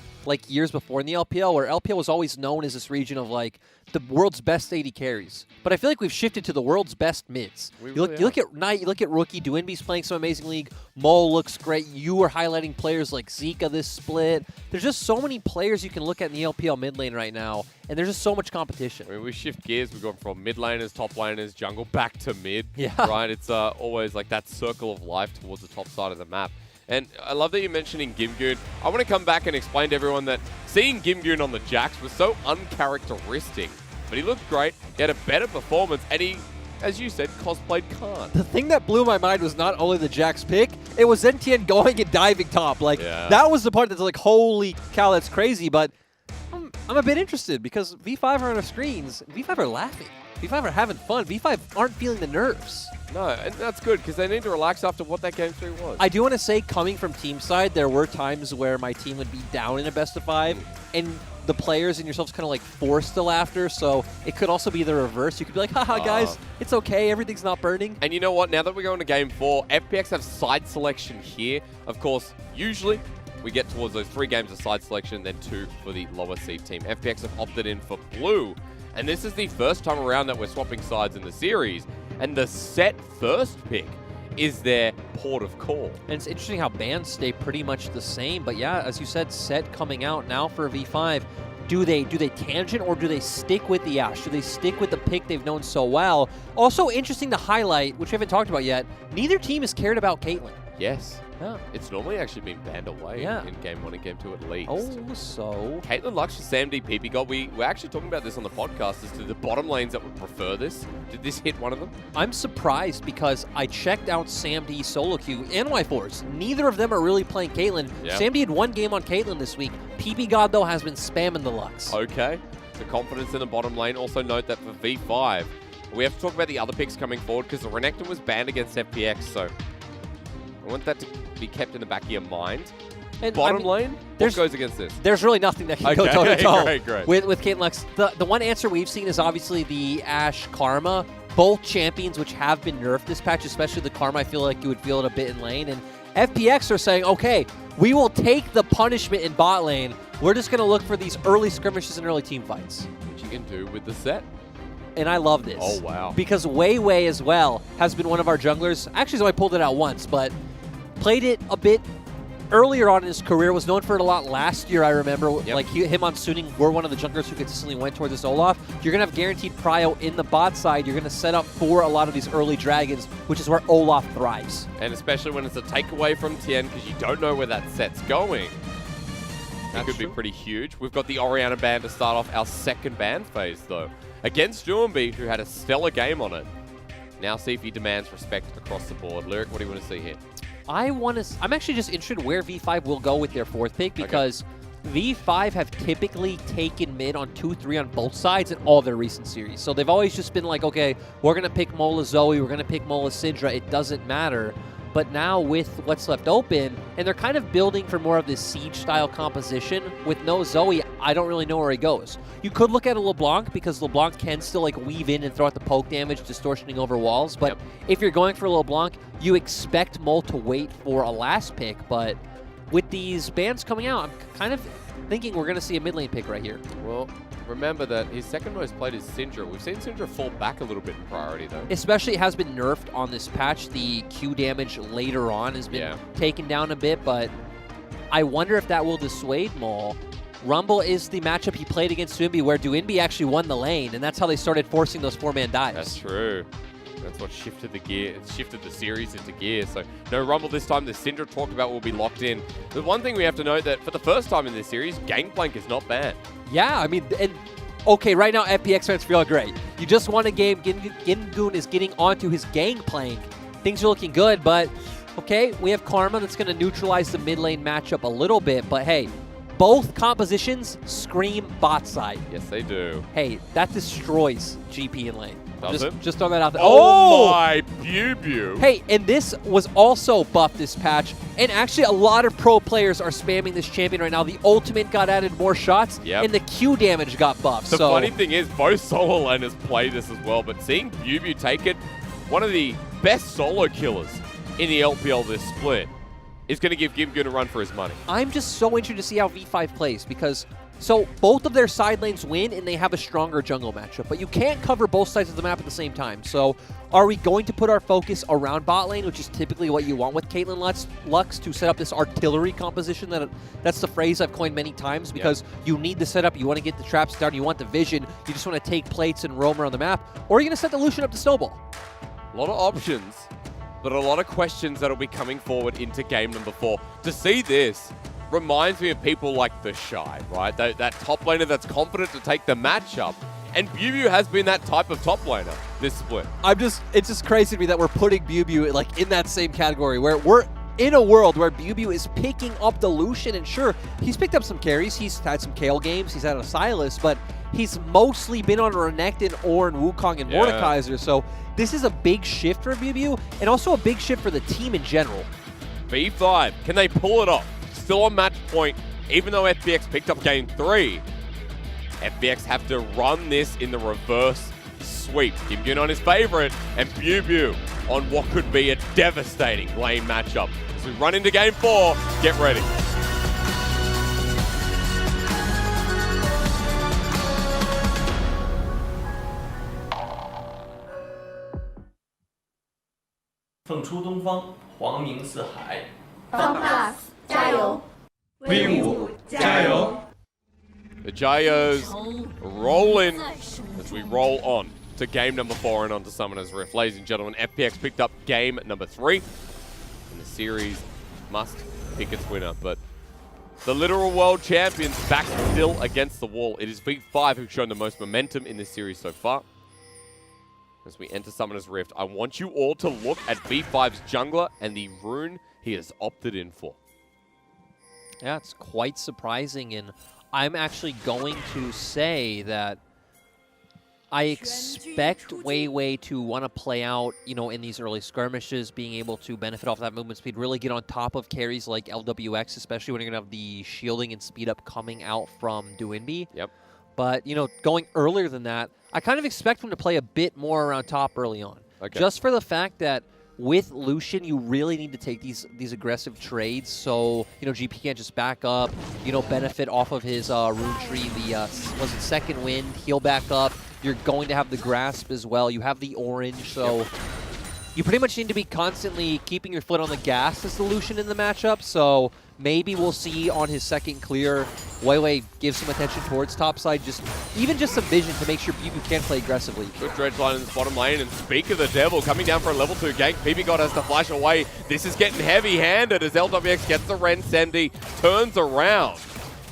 years before in the LPL, where LPL was always known as this region of the world's best AD carries. But I feel like we've shifted to the world's best mids. You look at Knight, you look at Rookie, Doonby's playing some amazing league, Mole looks great, you were highlighting players like Zika this split. There's just so many players you can look at in the LPL mid lane right now, and there's just so much competition. I mean, we shift gears, we've gone from mid laners, top laners, jungle, back to mid, right? It's always like that circle of life towards the top side of the map. And I love that you're mentioning Gimgoon. I want to come back and explain to everyone that seeing Gimgoon on the Jax was so uncharacteristic. But he looked great, he had a better performance, and he, as you said, cosplayed Khan. The thing that blew my mind was not only the Jax pick, it was Entian going and diving top. That was the part that's like, holy cow, that's crazy. But I'm a bit interested because V5 are on our screens. V5 are laughing. V5 are having fun. V5 aren't feeling the nerves. No, and that's good because they need to relax after what that Game 3 was. I do want to say, coming from team side, there were times where my team would be down in a best of 5, and the players and yourselves kind of forced the laughter, so it could also be the reverse. You could be like, haha, guys, it's okay, everything's not burning. And you know what? Now that we're going to Game 4, FPX have side selection here. Of course, usually we get towards those 3 games of side selection, then 2 for the lower seed team. FPX have opted in for blue, and this is the first time around that we're swapping sides in the series. And the set first pick is their port of call. And it's interesting how bans stay pretty much the same. But yeah, as you said, set coming out now for V5. Do they tangent or do they stick with the Ashe? Do they stick with the pick they've known so well? Also interesting to highlight, which we haven't talked about yet, neither team has cared about Caitlyn. Yes. Yeah. It's normally actually been banned away in Game 1 and Game 2 at least. Oh, so? Caitlyn Lux for Sam D PP God. We're actually talking about this on the podcast as to the bottom lanes that would prefer this. Did this hit one of them? I'm surprised because I checked out Sam D solo queue and Y4s. Neither of them are really playing Caitlyn. Yep. Sam D had 1 game on Caitlyn this week. PP God, though, has been spamming the Lux. Okay. The confidence in the bottom lane. Also note that for V5, we have to talk about the other picks coming forward because the Renekton was banned against FPX, so I want that to be kept in the back of your mind. And bottom lane, what goes against this? There's really nothing that can go toe-to-toe great. with Caitlyn Lux. The one answer we've seen is obviously the Ashe Karma. Both champions which have been nerfed this patch, especially the Karma, I feel like you would feel it a bit in lane. And FPX are saying, okay, we will take the punishment in bot lane. We're just going to look for these early skirmishes and early team fights. Which you can do with the set. And I love this. Oh, wow. Because Wei Wei as well has been one of our junglers. Actually, so I pulled it out once, but played it a bit earlier on in his career, was known for it a lot last year, I remember. Like him on Suning were one of the junglers who consistently went towards this Olaf. You're going to have guaranteed prio in the bot side. You're going to set up for a lot of these early dragons, which is where Olaf thrives. And especially when it's a takeaway from Tien, because you don't know where that set's going. That could be pretty huge. We've got the Orianna ban to start off our second ban phase, though. Against Doomby, who had a stellar game on it. Now see if he demands respect across the board. Lyric, what do you want to see here? I'm actually just interested where V5 will go with their 4th pick, because V5 have typically taken mid on 2-3 on both sides in all their recent series. So they've always just been like, okay, we're going to pick Mola Zoe, we're going to pick Mola Syndra, it doesn't matter. But now with what's left open, and they're kind of building for more of this Siege-style composition, with no Zoe, I don't really know where he goes. You could look at a LeBlanc, because LeBlanc can still like weave in and throw out the poke damage, distortioning over walls. But if you're going for LeBlanc, you expect Mole to wait for a last pick. But with these bans coming out, I'm kind of thinking we're going to see a mid lane pick right here. Well, remember that his second most played is Syndra. We've seen Syndra fall back a little bit in priority, though. Especially, it has been nerfed on this patch. The Q damage later on has been taken down a bit, but I wonder if that will dissuade Mole. Rumble is the matchup he played against Duinbi, where Duinbi actually won the lane, and that's how they started forcing those 4-man dives. That's true. That's what shifted the gear. It shifted the series into gear. So no Rumble this time. The Syndra talked about will be locked in. The one thing we have to note that for the first time in this series, Gangplank is not banned. Yeah, I mean, and okay, right now FPX fans feel great. You just won a game. Gingoon is getting onto his Gangplank. Things are looking good, but okay, we have Karma that's going to neutralize the mid lane matchup a little bit. But hey, both compositions scream bot side. Yes, they do. Hey, that destroys GP in lane. Just throw that out there. Oh my Bubu. Hey, and this was also buffed this patch, and actually a lot of pro players are spamming this champion right now. The ultimate got added more shots, and the Q damage got buffed. The funny thing is, both solo laners play this as well, but seeing Bubu take it, one of the best solo killers in the LPL this split, is going to give Gimgoon a run for his money. I'm just so interested to see how V5 plays, because so both of their side lanes win and they have a stronger jungle matchup, but you can't cover both sides of the map at the same time. So are we going to put our focus around bot lane, which is typically what you want with Caitlyn Lux to set up this artillery composition? That's the phrase I've coined many times, because you need the setup, you want to get the traps down, you want the vision, you just want to take plates and roam around the map, or are you going to set the Lucian up to snowball? A lot of options, but a lot of questions that'll be coming forward into game number 4. To see this reminds me of people like the Shy, right? That top laner that's confident to take the matchup. And Bubu has been that type of top laner this split. It's just crazy to me that we're putting Bubu like in that same category, where we're in a world where Bubu is picking up the Lucian, and sure, he's picked up some carries, he's had some Kayle games, he's had a Silas, but he's mostly been on Renekton, Ornn, Wukong, and Mordekaiser, so this is a big shift for Bubu, and also a big shift for the team in general. V5, can they pull it off? Still on match point, even though FPX picked up game 3. FPX have to run this in the reverse sweep. Gimgoon on his favorite, and Bubu on what could be a devastating lane matchup. As we run into game 4, get ready. From 出东方，黄明四海。方 plus 加油 ！V5 加油！ The Jayos roll in as we roll on to game number 4 and on to Summoner's Rift. Ladies and gentlemen, FPX picked up game number 3, and the series must pick its winner. But the literal world champions back still against the wall. It is V5 who've shown the most momentum in this series so far. As we enter Summoner's Rift, I want you all to look at V5's jungler and the rune he has opted in for. Yeah, it's quite surprising, and I'm actually going to say that I expect Wei to want to play out, you know, in these early skirmishes, being able to benefit off that movement speed, really get on top of carries like LWX, especially when you're going to have the shielding and speed up coming out from Duinbi. Yep. But, you know, going earlier than that, I kind of expect him to play a bit more around top early on. Okay. Just for the fact that with Lucian, you really need to take these aggressive trades, so, you know, GP can't just back up, you know, benefit off of his rune tree, the, was it second wind, heal back up. You're going to have the grasp as well. You have the orange, so you pretty much need to be constantly keeping your foot on the gas as the Lucian in the matchup, so maybe we'll see on his second clear, Wei give some attention towards topside, even just some vision to make sure Bubu can play aggressively. Good dredge line in this bottom lane, and speak of the devil, coming down for a level 2 gank. PB God has to flash away. This is getting heavy-handed as LWX gets the Rensendi, turns around.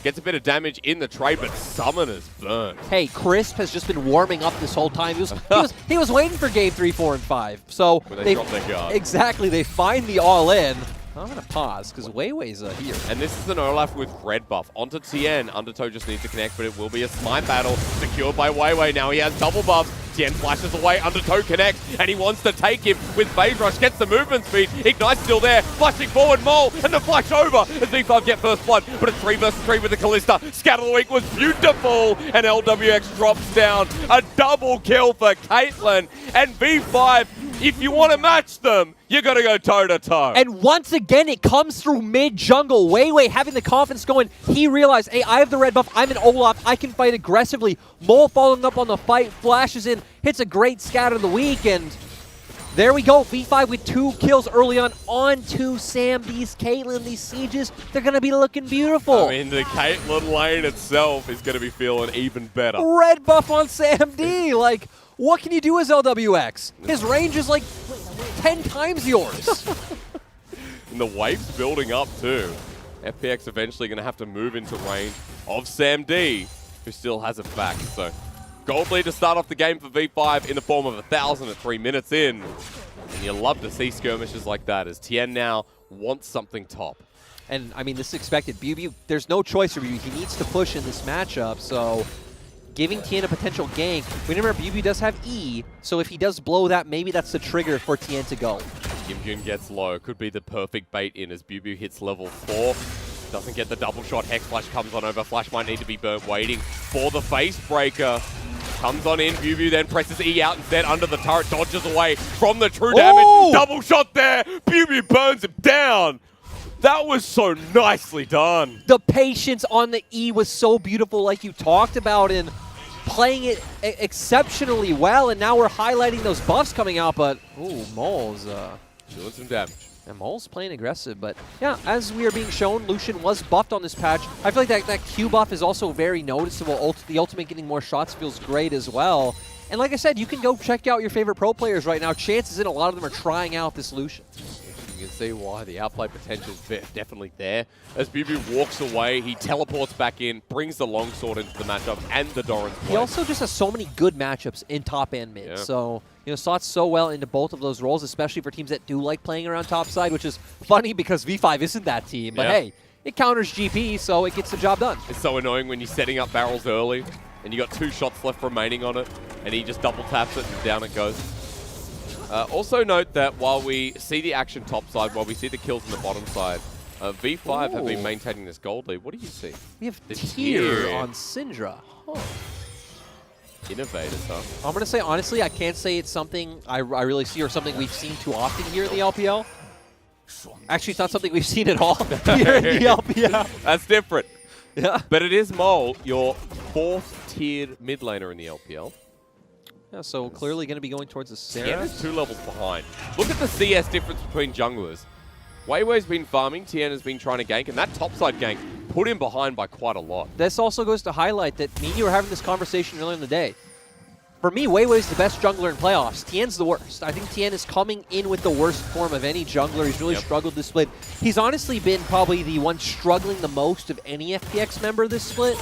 Gets a bit of damage in the trade, but Summoner's burnt. Hey, Crisp has just been warming up this whole time. He was waiting for game 3, 4, and 5. So they drop their guard. Exactly, they find the all-in. I'm going to pause, because Weiwei's here. And this is an Olaf with red buff. Onto Tien. Undertow just needs to connect, but it will be a smite battle. Secured by Weiwei. Now he has double buff. Tien flashes away. Undertow connects, and he wants to take him with Phase Rush. Gets the movement speed. Ignite's still there. Flashing forward, Mole, and the flash over as V5 get first blood. But a 3 versus 3 with the Callista. Scatter the Weak was beautiful, and LWX drops down. A double kill for Caitlyn. And V5, if you want to match them, you got to go toe-to-toe. And once again, it comes through mid-jungle. Weiwei having the confidence going. He realized, hey, I have the red buff. I'm an Olaf. I can fight aggressively. Mole following up on the fight, flashes in, hits a great scatter of the week, and there we go. V5 with 2 kills early on to Sam. These Caitlyn, these sieges, they're going to be looking beautiful. I mean, the Caitlyn lane itself is going to be feeling even better. Red buff on Sam D. Like, what can you do as LWX? His range is like 10 times yours. And the wave's building up too. FPX eventually going to have to move into range of Sam D, who still has it back. So gold lead to start off the game for V5 in the form of 1,000 at 3 minutes in. And you love to see skirmishes like that as Tien now wants something top. And I mean, this is expected. BB, there's no choice for BB. He needs to push in this matchup, so giving Tien a potential gank. Remember, BB does have E, so if he does blow that, maybe that's the trigger for Tien to go. Gimjun gets low. Could be the perfect bait in as Bubu hits level 4. Doesn't get the double shot. Hex Flash comes on over. Flash might need to be burnt waiting for the face breaker. Comes on in. Bubu then presses E out instead under the turret. Dodges away from the true damage. Oh! Double shot there. Bubu burns him down. That was so nicely done. The patience on the E was so beautiful, like you talked about, and playing it exceptionally well. And now we're highlighting those buffs coming out, but ooh, Mole's doing some damage. And Mole's playing aggressive, but yeah, as we are being shown, Lucian was buffed on this patch. I feel like that Q buff is also very noticeable. The ultimate getting more shots feels great as well. And like I said, you can go check out your favorite pro players right now. Chances in a lot of them are trying out this Lucian. You can see why the outplay potential is definitely there. As Bubu walks away, he teleports back in, brings the longsword into the matchup and the Doran's play. He also just has so many good matchups in top and mid. Yeah. So, you know, slots so well into both of those roles, especially for teams that do like playing around top side, which is funny because V5 isn't that team. But hey, it counters GP, so it gets the job done. It's so annoying when you're setting up barrels early and you got 2 shots left remaining on it, and he just double taps it and down it goes. Also note that while we see the action top side, while we see the kills on the bottom side, V5 have been maintaining this gold lead. What do you see? We have the tier on Syndra. Huh. Innovators, huh? I'm going to say, honestly, I can't say it's something I really see or something we've seen too often here in the LPL. Actually, it's not something we've seen at all here in the LPL. That's different. Yeah. But it is Mole, your 4th tiered mid laner in the LPL. Yeah, so clearly going to be going towards the Sarah. Tien is 2 levels behind. Look at the CS difference between junglers. Weiwei's been farming, Tien has been trying to gank, and that topside gank put him behind by quite a lot. This also goes to highlight that me and you were having this conversation earlier in the day. For me, Weiwei's the best jungler in playoffs. Tien's the worst. I think Tien is coming in with the worst form of any jungler. He's really struggled this split. He's honestly been probably the one struggling the most of any FPX member this split,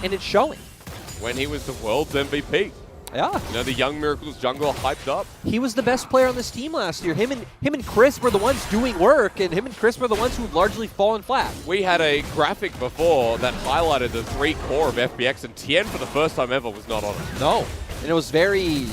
and it's showing. When he was the world's MVP. Yeah. You know, the Young Miracles jungler hyped up. He was the best player on this team last year. Him and Chris were the ones doing work, and him and Chris were the ones who largely fallen flat. We had a graphic before that highlighted the 3 core of FPX, and Tien for the first time ever was not on it. No. And it was very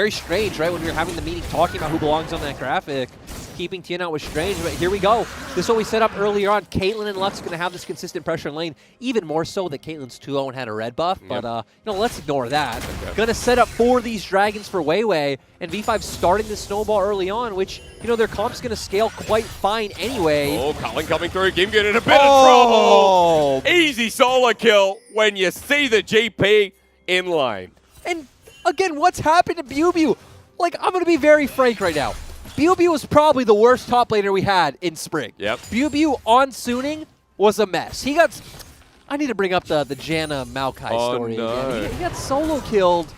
strange, right? When we were having the meeting talking about who belongs on that graphic. Keeping Tien out was strange, but here we go. This is what we set up earlier on. Caitlyn and Lux going to have this consistent pressure in lane, even more so that Caitlyn's 2-0 and had a red buff, but you know, let's ignore that. Okay. Going to set up for these dragons for Weiwei, and V5 starting the snowball early on, which, you know, their comp's going to scale quite fine anyway. Oh, Cullen coming through. Gimgun in a bit of trouble. Easy solo kill when you see the GP in lane. And again, what's happened to Bubu? Like, I'm going to be very frank right now. Bubu was probably the worst top laner we had in spring. Yep. Bubu on Suning was a mess. He got... I need to bring up the Janna Maokai story again. He got solo killed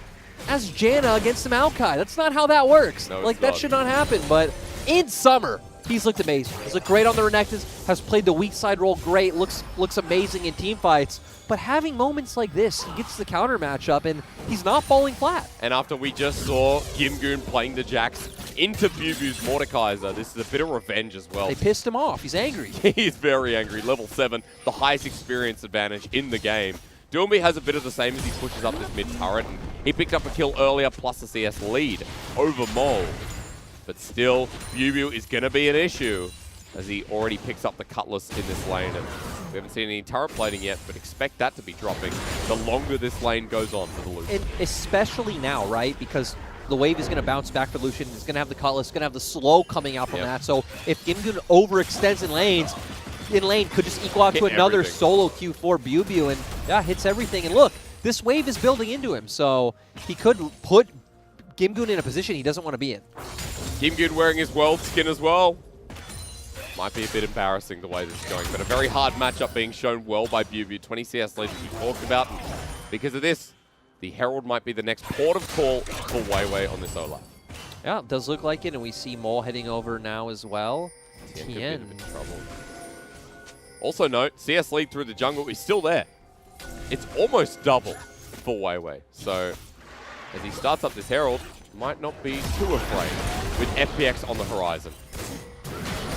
as Janna against the Maokai. That's not how that works. No, like, that should not happen. But in summer, he's looked amazing. He's looked great on the Renekton, has played the weak side role great, looks amazing in team fights. But having moments like this, he gets the counter matchup, and he's not falling flat. And after we just saw Gimgoon playing the Jax into Bubu's Mordekaiser, this is a bit of revenge as well. They pissed him off. He's angry. He's very angry. Level 7, the highest experience advantage in the game. Doomby has a bit of the same as he pushes up this mid turret, and he picked up a kill earlier plus a CS lead over Mole. But still, Bubu is going to be an issue as he already picks up the Cutlass in this lane. And we haven't seen any turret plating yet, but expect that to be dropping the longer this lane goes on for the Lucian. And especially now, right? Because the wave is going to bounce back for Lucian. He's going to have the Cutlass, going to have the slow coming out from that. So if Gimgoon overextends in lanes, could just equal out to another solo Q for Bubu, and yeah, hits everything. And look, this wave is building into him, so he could put Gimgoon in a position he doesn't want to be in. Gimgoon wearing his world skin as well. Might be a bit embarrassing the way this is going, but a very hard matchup being shown well by Bubu. 20 CS lead we talked about. And because of this, the Herald might be the next port of call for Weiwei on this Olaf. Yeah, it does look like it, and we see Mole heading over now as well. Tien could be in trouble. Also note, CS lead through the jungle is still there. It's almost double for Weiwei. So as he starts up this Herald, might not be too afraid with FPX on the horizon.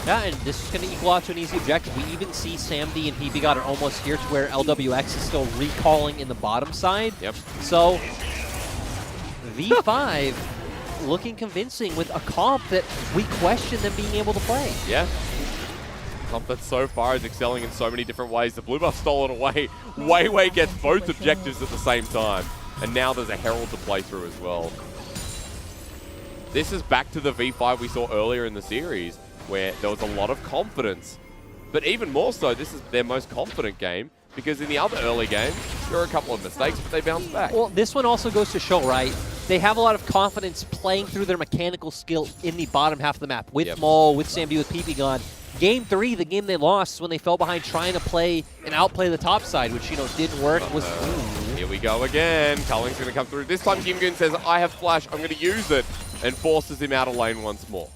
Yeah, and this is going to equal out to an easy objective. We even see SamD and PB got it almost here to where LWX is still recalling in the bottom side. Yep. So V5 looking convincing with a comp that we question them being able to play. Yeah. Comp that so far is excelling in so many different ways. The blue buff stolen away. Weiwei gets both objectives at the same time. And now there's a Herald to play through as well. This is back to the V5 we saw earlier in the series, where there was a lot of confidence. But even more so, this is their most confident game, because in the other early games, there were a couple of mistakes, but they bounced back. Well, this one also goes to show, right? They have a lot of confidence playing through their mechanical skill in the bottom half of the map, with Mole, with SamD, with PP Gun. Game 3, the game they lost, is when they fell behind trying to play and outplay the top side, which, you know, didn't work. Here we go again. Culling's going to come through. This time, Gimgoon says, I have flash, I'm going to use it, and forces him out of lane once more.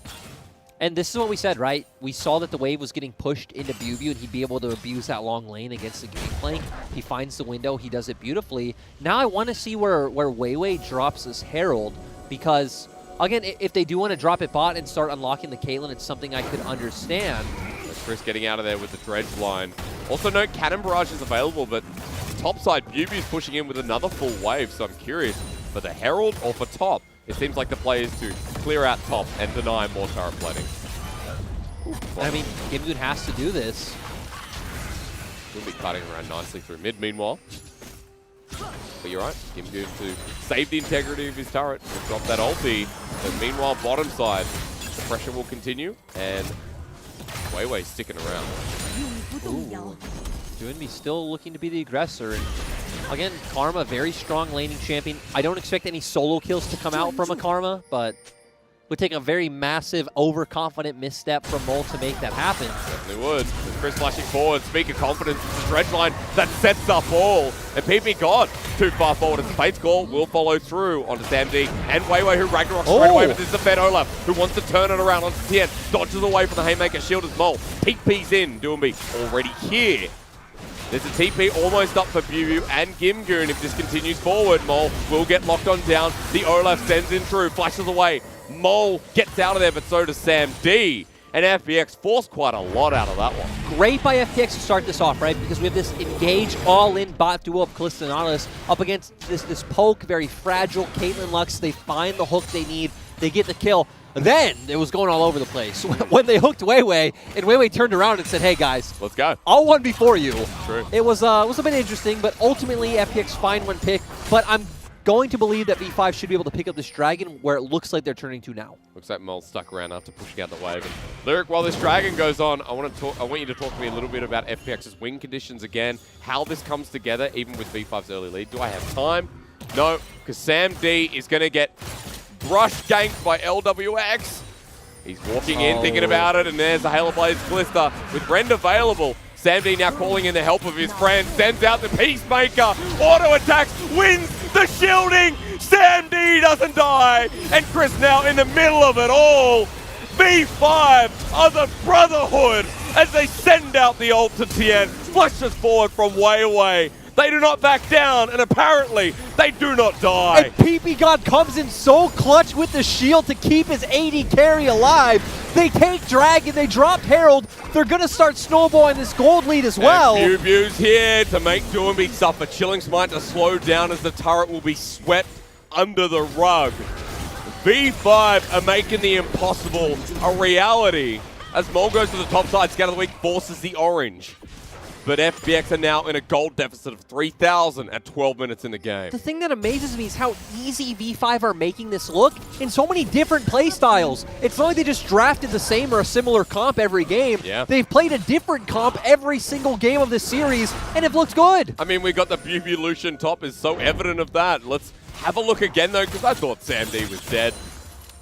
And this is what we said, right? We saw that the wave was getting pushed into Bubu, and he'd be able to abuse that long lane against the Gangplank. He finds the window. He does it beautifully. Now I want to see where Weiwei drops this Herald, because, again, if they do want to drop it bot and start unlocking the Caitlyn, it's something I could understand. That's Chris getting out of there with the dredge line. Also note, Cannon Barrage is available, but topside, Bubu's pushing in with another full wave, so I'm curious, for the Herald or for top? It seems like the play is to clear out top and deny more turret plating. I mean, Gimgoon has to do this. He'll be cutting around nicely through mid, meanwhile. But you're right, Gimgoon to save the integrity of his turret and drop that ulti. But meanwhile, bottom side, the pressure will continue, and Weiwei sticking around. Doinby still looking to be the aggressor, and again, Karma, very strong laning champion. I don't expect any solo kills to come out from a Karma, but would take a very massive, overconfident misstep from Mole to make that happen. Certainly would. With Chris flashing forward, speak of confidence, it's a dredge line that sets up all. And PP got too far forward as the Fate's Call will follow through onto SamD and Weiwei, who Ragnarok straight away, but this is the Fed Olaf, who wants to turn it around onto Tien, dodges away from the Haymaker, shield as Mole. Peek's in, Doomby already here. There's a TP almost up for Bubu and Gimgoon. If this continues forward, Mole will get locked on down. The Olaf sends in through, flashes away. Mole gets out of there, but so does SamD. And FPX forced quite a lot out of that one. Great by FPX to start this off, right? Because we have this engage all-in bot duo of Kalista and Nautilus up against this poke, very fragile Caitlyn Lux. They find the hook they need. They get the kill. Then it was going all over the place. When they hooked Weiwei, and Weiwei turned around and said, hey guys, let's go. I'll one before you. True. It was a bit interesting, but ultimately FPX find one pick. But I'm going to believe that V5 should be able to pick up this Dragon where it looks like they're turning to now. Looks like Mole stuck around after pushing out the wave. And Lyric, while this Dragon goes on, I want you to talk to me a little bit about FPX's win conditions again, how this comes together, even with V5's early lead. Do I have time? No, because SamD is going to get brush ganked by LWX. He's walking in, thinking about it, and there's the Halo Blaze Kalista with Rend available. SamD now calling in the help of his friend, sends out the Peacemaker, auto attacks, wins the shielding. SamD doesn't die, and Chris now in the middle of it all. V5 are the Brotherhood as they send out the ult to Tien. Flushes forward from Weiwei. They do not back down, and apparently, they do not die. And PP God comes in so clutch with the shield to keep his AD carry alive. They take Dragon, they drop Herald. They're going to start snowballing this gold lead as well. And Bubu's here to make Doomby suffer. Chilling Smite to slow down as the turret will be swept under the rug. V5 are making the impossible a reality as Mole goes to the top side. Scout of the Week forces the orange. But FPX are now in a gold deficit of 3,000 at 12 minutes in the game. The thing that amazes me is how easy V5 are making this look in so many different play styles. It's not like they just drafted the same or a similar comp every game. Yeah. They've played a different comp every single game of this series, and it looks good. I mean, we got the Bubu Lucian top is so evident of that. Let's have a look again, though, because I thought Sam D was dead.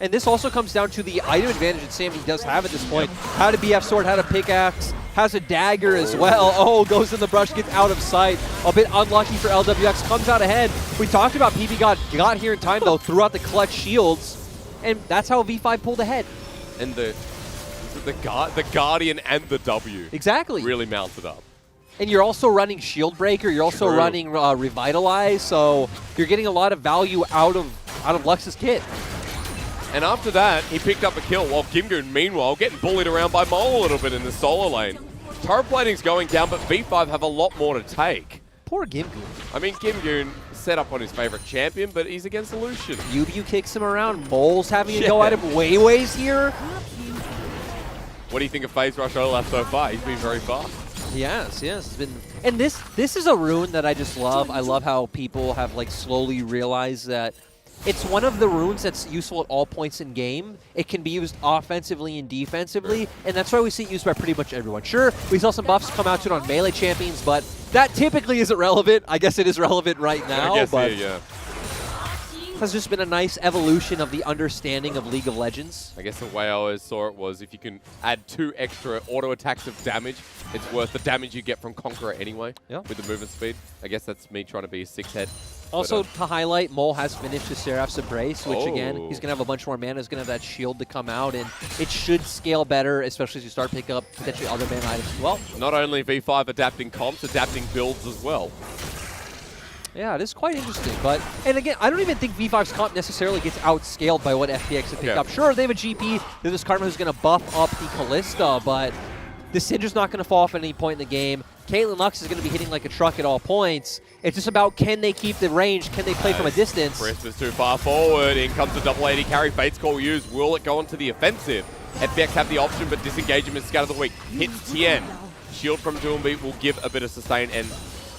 And this also comes down to the item advantage that Sam D does have at this point. How to BF sword, how to pickaxe, has a dagger as well. Oh, goes in the brush, gets out of sight. A bit unlucky for LWX, comes out ahead. We talked about PP God got here in time, though, threw out the clutch shields. And that's how V5 pulled ahead. And the Guardian and the W. Exactly. Really mounted up. And you're also running Shield Breaker, you're also running Revitalize, so you're getting a lot of value out of Lux's kit. And after that, he picked up a kill, while Gimgoon, meanwhile, getting bullied around by Mole a little bit in the solo lane. Turret plating's going down, but V5 have a lot more to take. Poor Gimgoon. I mean, Gimgoon set up on his favorite champion, but he's against Lucian. Ubu kicks him around, Mole's having to go at him, Weiwei's here. What do you think of FaZe Rush Olaf so far? He's been very fast. Yes. It's been, and this is a rune that I just love. I love how people have like slowly realized that it's one of the runes that's useful at all points in game. It can be used offensively and defensively, and that's why we see it used by pretty much everyone. Sure, we saw some buffs come out to it on melee champions, but that typically isn't relevant. I guess it is relevant right now, I guess, but yeah. has just been a nice evolution of the understanding of League of Legends. I guess the way I always saw it was if you can add 2 extra auto attacks of damage, it's worth the damage you get from Conqueror anyway with the movement speed. I guess that's me trying to be a 6-head. Also, to highlight, Mole has finished his Seraph's Embrace, which again, he's going to have a bunch more mana. He's going to have that shield to come out, and it should scale better, especially as you start picking up potentially other mana items as well. Not only V5 adapting comps, adapting builds as well. Yeah, it is quite interesting. But, and again, I don't even think V5's comp necessarily gets outscaled by what FPX have picked up. Sure, they have a GP. There's this Karma who's going to buff up the Kalista, but the Syndra's not going to fall off at any point in the game. Caitlyn Lux is going to be hitting like a truck at all points. It's just about, can they keep the range? Can they play from a distance? Crisp is too far forward. In comes the double AD carry. Fate's Call used. Will it go onto the offensive? FPX have the option, but disengagement Scout of the Week hits Tien. Shield from Doombeat will give a bit of sustain and,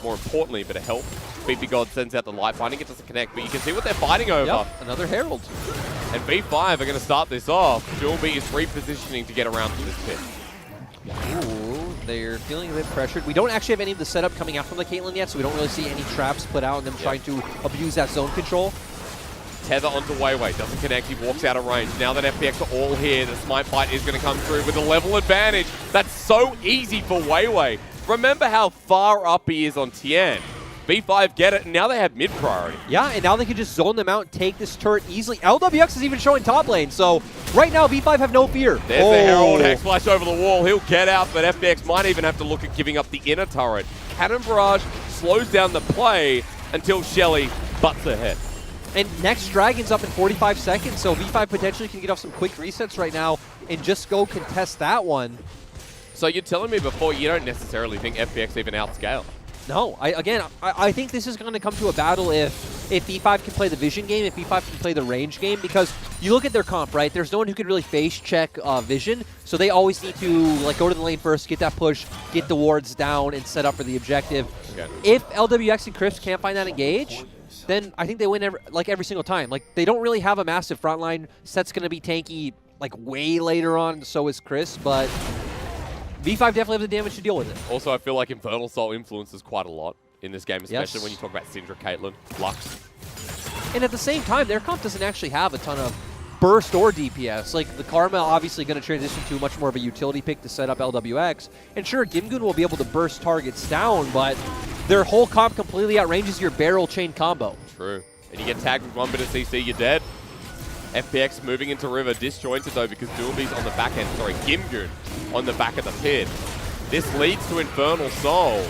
more importantly, a bit of help. BP God sends out the light binding. It doesn't connect, but you can see what they're fighting over. Yep, another Herald. And V5 are going to start this off. Doombeat is repositioning to get around to this pit. Ooh, they're feeling a bit pressured. We don't actually have any of the setup coming out from the Caitlyn yet, so we don't really see any traps put out and them trying to abuse that zone control. Tether onto Weiwei, doesn't connect, he walks out of range. Now that FPX are all here, the Smite Fight is going to come through with a level advantage. That's so easy for Weiwei. Remember how far up he is on Tien. V5 get it, and now they have mid priority. Yeah, and now they can just zone them out and take this turret easily. LWX is even showing top lane, so right now V5 have no fear. There's the Herald, Hex Flash over the wall. He'll get out, but FPX might even have to look at giving up the inner turret. Cannon Barrage slows down the play until Shelly butts ahead. And next Dragon's up in 45 seconds, so V5 potentially can get off some quick resets right now and just go contest that one. So you're telling me before you don't necessarily think FPX even outscale? No, I think this is going to come to a battle if V5 can play the vision game, if V5 can play the range game, because you look at their comp, right? There's no one who can really face check vision, so they always need to like go to the lane first, get that push, get the wards down, and set up for the objective. Okay. If LWX and Crisp can't find that engage, then I think they win every single time. Like, they don't really have a massive front line. Set's going to be tanky like way later on, so is Chris, but V5 definitely have the damage to deal with it. Also, I feel like Infernal Soul influences quite a lot in this game, especially when you talk about Syndra, Caitlyn, Lux. And at the same time, their comp doesn't actually have a ton of burst or DPS. Like, the Karma obviously going to transition to much more of a utility pick to set up LWX. And sure, Gimgoon will be able to burst targets down, but their whole comp completely outranges your barrel chain combo. True. And you get tagged with one bit of CC, you're dead. FPX moving into River, disjointed though because Doombee's on the back end. Sorry, Gimgun on the back of the pit. This leads to Infernal Soul.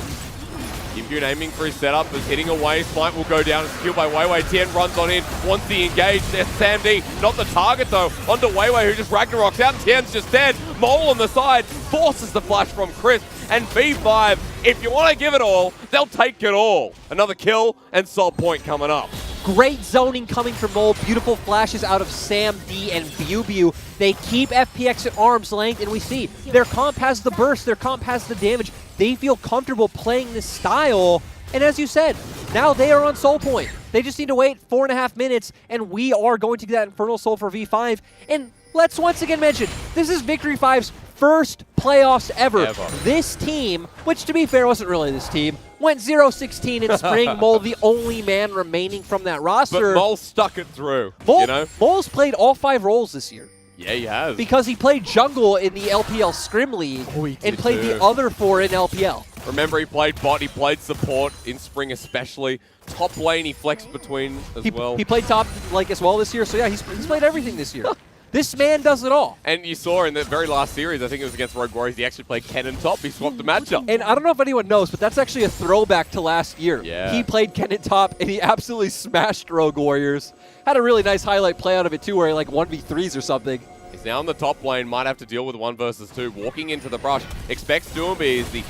Gimgun aiming for his setup, is hitting away. Smite will go down, it's killed by Weiwei. Tien runs on in, wants the engage. There's Sam D, not the target though. Onto Weiwei, who just Ragnaroks out, and Tien's just dead. Mole on the side, forces the flash from Crisp. And V5, if you want to give it all, they'll take it all. Another kill and Soul Point coming up. Great zoning coming from Mole. Beautiful flashes out of Sam D and Bubu. They keep FPX at arm's length, and we see their comp has the burst, their comp has the damage. They feel comfortable playing this style. And as you said, now they are on Soul Point. They just need to wait 4.5 minutes, and we are going to get that Infernal Soul for V5. And let's once again mention, this is Victory 5's first playoffs ever. This team, which to be fair wasn't really this team, went 0-16 in spring. Mole the only man remaining from that roster. But Mole stuck it through, Mole, you know? Mole's played all 5 roles this year. Yeah, he has. Because he played jungle in the LPL Scrim League and played the other 4 in LPL. Remember, he played bot, he played support in spring especially. Top lane he flexed between as well. He played top as well this year, so yeah, he's played everything this year. This man does it all. And you saw in the very last series, I think it was against Rogue Warriors, he actually played Kennen top. He swapped the matchup. And I don't know if anyone knows, but that's actually a throwback to last year. Yeah. He played Kennen top, and he absolutely smashed Rogue Warriors. Had a really nice highlight play out of it, too, where he like 1v3s or something. He's now in the top lane, might have to deal with 1 versus 2. Walking into the brush, expects Doombe as the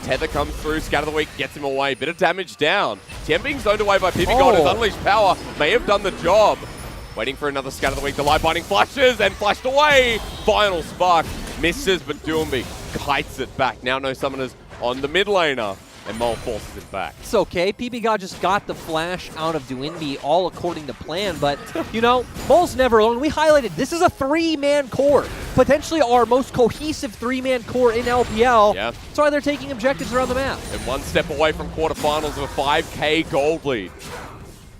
tether comes through, Scatter the Weak gets him away. Bit of damage down. Tien being zoned away by PB God, his Unleashed Power may have done the job. Waiting for another Scatter the Weak, the light binding flashes and flashed away. Final Spark misses, but Doombe kites it back. Now no summoners on the mid laner, and Mole forces it back. It's okay. PB God just got the flash out of Duinbi all according to plan, but, you know, Mole's never alone. We highlighted this is a 3-man core. Potentially our most cohesive 3-man core in LPL. Yeah. That's why they're taking objectives around the map. And 1 step away from quarterfinals of a 5K gold lead.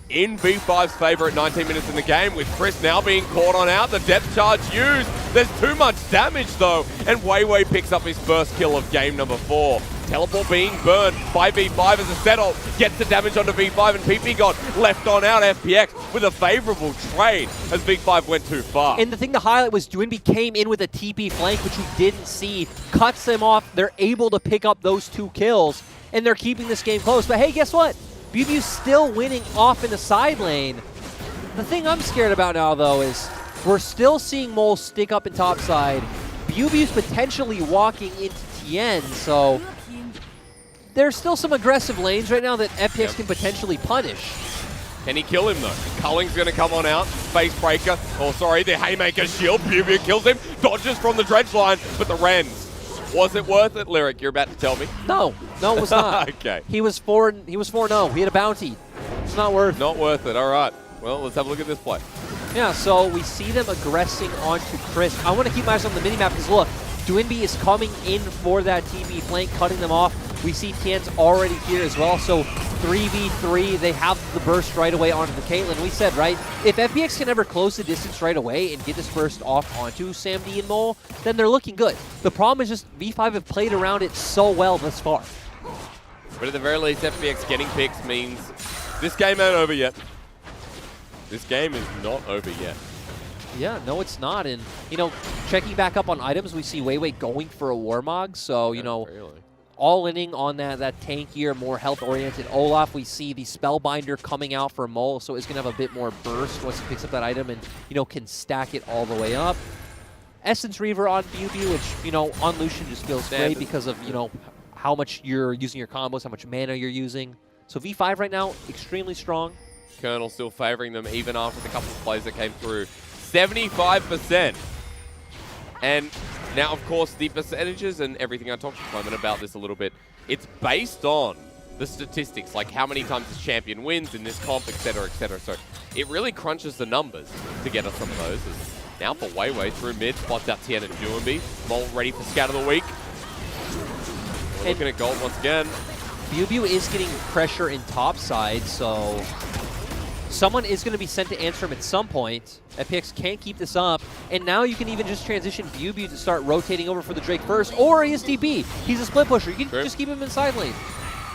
In V5's favor at 19 minutes in the game, with Chris now being caught on out. The depth charge used. There's too much damage though, and Weiwei picks up his first kill of game number 4. Teleport being burned by V5 as a settle gets the damage onto V5, and PP got left on out. FPX with a favorable trade as V5 went too far. And the thing to highlight was Duinbi came in with a TP flank, which we didn't see. Cuts them off. They're able to pick up those 2 kills, and they're keeping this game close. But hey, guess what? Bubu's still winning off in the side lane. The thing I'm scared about now, though, is we're still seeing Mole stick up in top side. Bubu's potentially walking into Tien, so there's still some aggressive lanes right now that FPX can potentially punish. Can he kill him, though? Culling's going to come on out. Face breaker. Oh, sorry, the Haymaker shield. Bubu kills him. Dodges from the dredge line, but the Rens. Was it worth it, Lyric? You're about to tell me? No, it was not. Okay. He was 4-0. He had a bounty. It's not worth. Not worth it. All right. Well, let's have a look at this play. Yeah. So we see them aggressing onto Chris. I want to keep my eyes on the minimap because look, Duinbi is coming in for that TP flank, cutting them off. We see Tien's already here as well. So 3v3, they have the burst right away onto the Caitlyn. We said, right, if FPX can ever close the distance right away and get this burst off onto Sam D and Mole, then they're looking good. The problem is just V5 have played around it so well thus far. But at the very least, FPX getting picks means this game ain't over yet. This game is not over yet. Yeah, no, it's not. And, you know, checking back up on items, we see Weiwei going for a Warmog. So, you know, all-inning on that tankier, more health-oriented Olaf. We see the Spellbinder coming out for Mole, so it's going to have a bit more burst once he picks up that item and, you know, can stack it all the way up. Essence Reaver on Bubu, which, you know, on Lucian just feels great because of, you know, how much you're using your combos, how much mana you're using. So V5 right now, extremely strong. Colonel still favoring them even after the couple of plays that came through. 75%. And now, of course, the percentages and everything I talked to Clement about this a little bit, it's based on the statistics, like how many times this champion wins in this comp, etc., etc. So it really crunches the numbers to get us some of those. Now for Weiwei through mid, spots out Tien and Duinbi. Mole ready for Scatter the Weak. We're looking at gold once again. Bubu is getting pressure in top side, so someone is going to be sent to answer him at some point. FPX can't keep this up, and now you can even just transition Bubu to start rotating over for the Drake first, or he is TP. He's a split pusher. You can just keep him in side lane.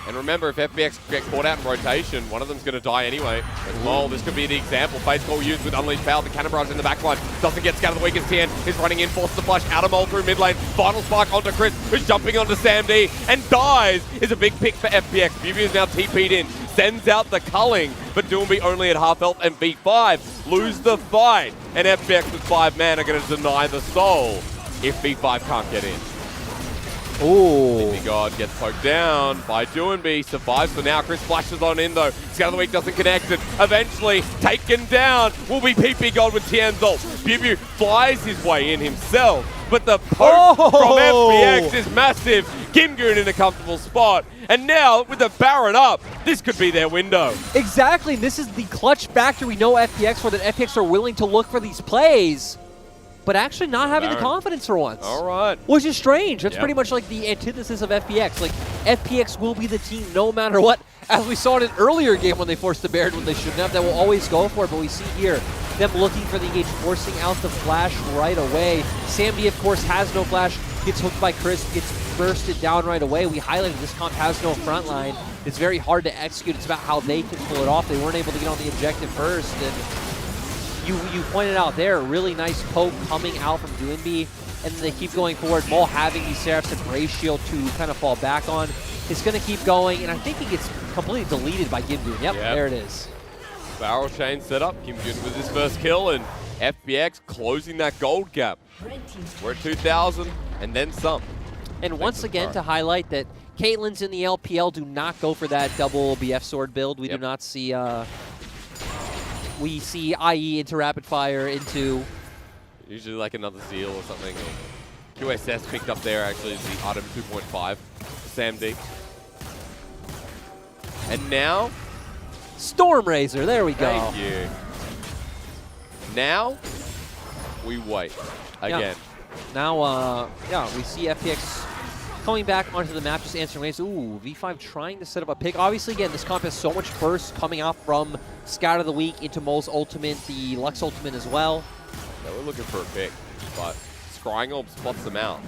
And remember, if FPX get caught out in rotation, one of them's going to die anyway. As well, this could be the example. Phase Call used with Unleashed Power. The Cannon Barrage in the backline doesn't get scattered. The weakest TN is running in, forces the flush out of Mole through mid lane. Final Spark onto Chris, who's jumping onto Sam D and dies. Is a big pick for FPX. BB is now TP'd in, sends out the culling, but Doomby only at half health, and V5 lose the fight. And FPX with 5 man are going to deny the soul if V5 can't get in. Ooh. God gets poked down by Doomby, survives for now. Chris flashes on in though. Scout of the Week doesn't connect it. Eventually taken down will be PP God with Tian's ult. Bubu flies his way in himself, but the poke from FPX is massive. Kimgoon in a comfortable spot. And now with the Baron up, this could be their window. Exactly. This is the clutch factor we know FPX for, that FPX are willing to look for these plays, but actually not having the confidence for once. All right. Which is strange. That's pretty much like the antithesis of FPX. Like, FPX will be the team no matter what. As we saw in an earlier game when they forced the Baron when they shouldn't have, that will always go for it. But we see here them looking for the engage, forcing out the flash right away. Sam D, of course, has no flash, gets hooked by Chris, gets bursted down right away. We highlighted this comp has no front line. It's very hard to execute. It's about how they can pull it off. They weren't able to get on the objective first. And you pointed out there, really nice poke coming out from Doomby, and then they keep going forward. Mole having these Seraphs and Ratio to kind of fall back on. It's going to keep going, and I think he gets completely deleted by Kimgoon. Yep, there it is. Barrel chain set up. Kimgoon with his first kill, and FPX closing that gold gap. We're at 2,000 and then some. And once again, to highlight that Caitlyn's in the LPL do not go for that double BF sword build. We do not see... we see IE into rapid fire into... Usually like another Zeal or something. QSS picked up there actually is the item 2.5 for Sam D. And now... Storm Razor, there we go. Thank you. Now, we wait again. Now, we see FPX coming back onto the map, just answering waves. Ooh, V5 trying to set up a pick. Obviously, again, this comp has so much burst coming out from Scout of the Week into Mole's ultimate, the Lux ultimate as well. Yeah, we're looking for a pick, but Scrying Orb spots them out.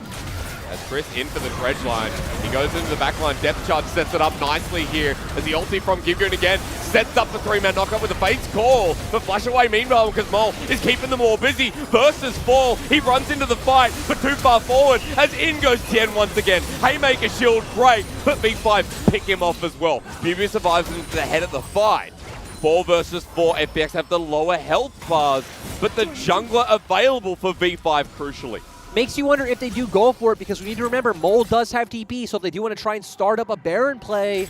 As Chris in for the dredge line, he goes into the back line. Depth Charge sets it up nicely here as the ulti from Kimgoon again sets up the 3-man knockup with a Fate's Call. But flash away meanwhile because Mole is keeping them all busy. Versus Fall, he runs into the fight, but too far forward as in goes Tien once again. Haymaker shield, great, but V5 pick him off as well. Bubu survives into the head of the fight. 4 versus 4, FPX have the lower health bars, but the jungler available for V5 crucially. Makes you wonder if they do go for it, because we need to remember Mole does have TP, so if they do want to try and start up a Baron play,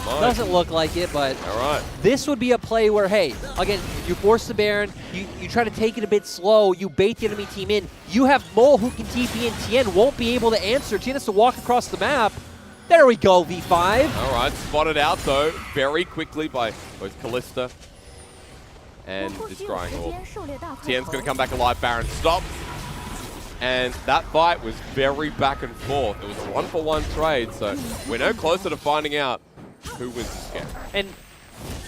doesn't look like it, but this would be a play where, hey, again, you force the Baron, you try to take it a bit slow, you bait the enemy team in, you have Mole who can TP, and Tien won't be able to answer. Tien has to walk across the map. There we go, V5. All right, spotted out though very quickly by both Callista and this Scrying Orb. Tien's going to come back alive, Baron stops. And that fight was very back and forth. It was a 1-for-1 trade, so we're no closer to finding out who wins this game. And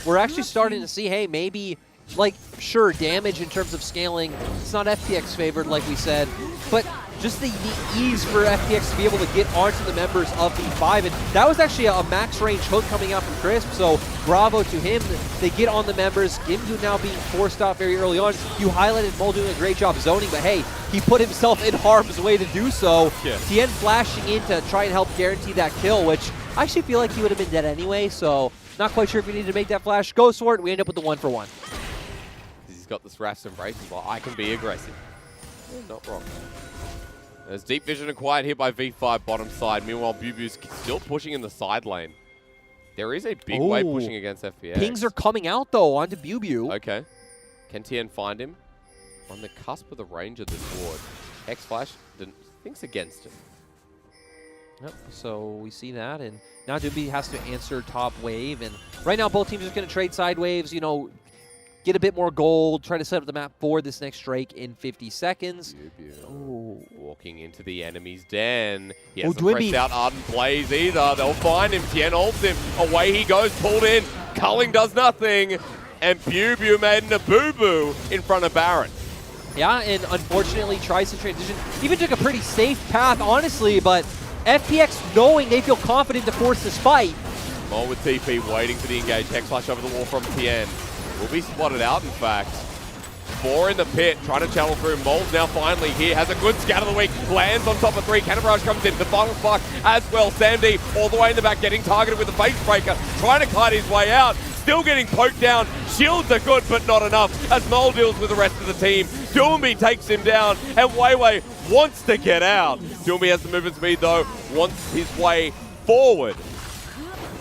we're actually starting to see, hey, maybe, like, sure, damage in terms of scaling, it's not FPX favored, like we said, but just the ease for FPX to be able to get onto the members of V5. And that was actually a max range hook coming out from Crisp, so bravo to him. They get on the members. Gimgu now being forced out very early on. You highlighted Mole doing a great job zoning, but hey, he put himself in harm's way to do so. Tien flashing in to try and help guarantee that kill, which I actually feel like he would have been dead anyway, so not quite sure if we need to make that flash. Goes for it, we end up with the 1-for-1. He's got this Wrath's Embrace as well. I can be aggressive. Not wrong. There's Deep Vision acquired here by V5 bottom side. Meanwhile, Bubu's still pushing in the side lane. There is a big wave pushing against FPX. Pings are coming out, though, onto Bubu. Okay. Can Tien find him? On the cusp of the range of this ward. X-Flash thinks against him. Yep, so we see that, and now Doomby has to answer top wave, and right now both teams are going to trade side waves, you know, get a bit more gold, try to set up the map for this next Drake in 50 seconds. Ooh. Walking into the enemy's den. He hasn't pressed out Ardent Blaze either. They'll find him. Tien ults him. Away he goes, pulled in. Culling does nothing. And Bubu made a boo-boo in front of Baron. Yeah, and unfortunately tries to transition. Even took a pretty safe path, honestly, but FPX, knowing they feel confident to force this fight, Mole with TP waiting for the engage. Hex flash over the wall from Tien. Will be spotted out, in fact. 4 in the pit, trying to channel through. Mole's now finally here, has a good scout of the week, lands on top of 3. Cannon Barrage comes in, the final spark as well. Samd all the way in the back, getting targeted with the face breaker, trying to kite his way out, still getting poked down. Shields are good, but not enough, as Mole deals with the rest of the team. Doomby takes him down, and Weiwei wants to get out. Doomby has the movement speed though, wants his way forward.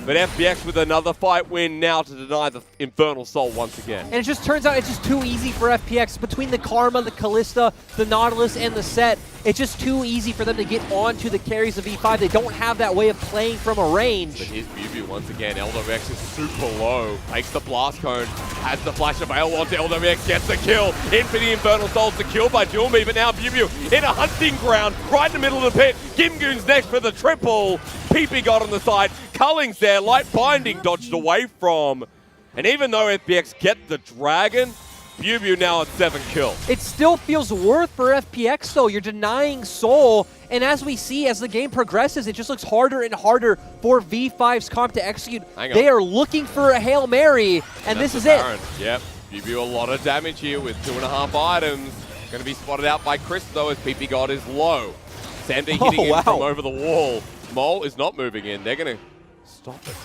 But FPX with another fight win now to deny the Infernal Soul once again. And it just turns out it's just too easy for FPX. Between the Karma, the Kalista, the Nautilus, and the Set, it's just too easy for them to get onto the carries of V5. They don't have that way of playing from a range. But here's BB once again. LWX is super low. Takes the Blast Cone. Has the Flash of Veil onto LWX. Gets the kill. In for the Infernal Soul. Secured by Julmi. But now BB in a hunting ground. Right in the middle of the pit. Gimgoon's next for the triple. PP got on the side. Culling's there. Light Binding dodged away from. And even though FPX get the Dragon, BB now at 7 kills. It still feels worth for FPX though. You're denying Soul, and as we see, as the game progresses, it just looks harder and harder for V5's comp to execute. They are looking for a Hail Mary, and this is it. Yep, BB a lot of damage here with 2.5 items. Going to be spotted out by Chris though, as PP God is low. Samd hitting in from over the wall. Mole is not moving in. They're going to stop it.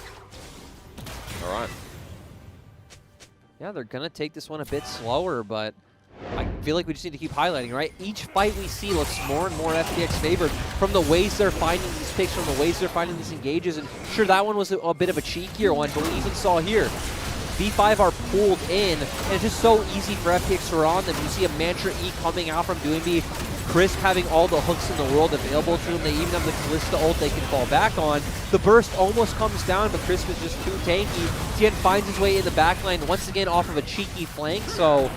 All right. Yeah, they're going to take this one a bit slower, but I feel like we just need to keep highlighting, right? Each fight we see looks more and more FPX favored from the ways they're finding these picks, from the ways they're finding these engages. And sure, that one was a bit of a cheekier one, but we even saw here, V5 are pulled in, and it's just so easy for FPX to run them. You see a Mantra E coming out from Doomby, Crisp having all the hooks in the world available to him. They even have the Kalista ult they can fall back on. The burst almost comes down, but Crisp is just too tanky. Tien finds his way in the backline once again off of a cheeky flank, so,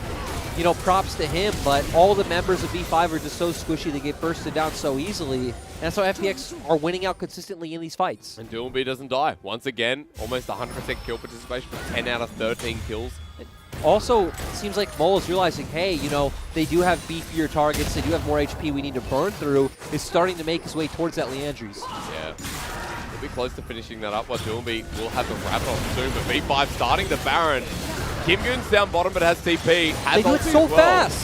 you know, props to him, but all the members of V5 are just so squishy, they get bursted down so easily. And that's how FPX are winning out consistently in these fights. And Doomby doesn't die. Once again, almost 100% kill participation for 10 out of 13 kills. Also, it seems like Mole is realizing, hey, you know, they do have beefier targets, they do have more HP we need to burn through, is starting to make his way towards that Leandries. Yeah. He'll be close to finishing that up, while Doomby will have the wrap on soon, but V5 starting the Baron. Kimgoon's down bottom, but has TP. They do it so fast!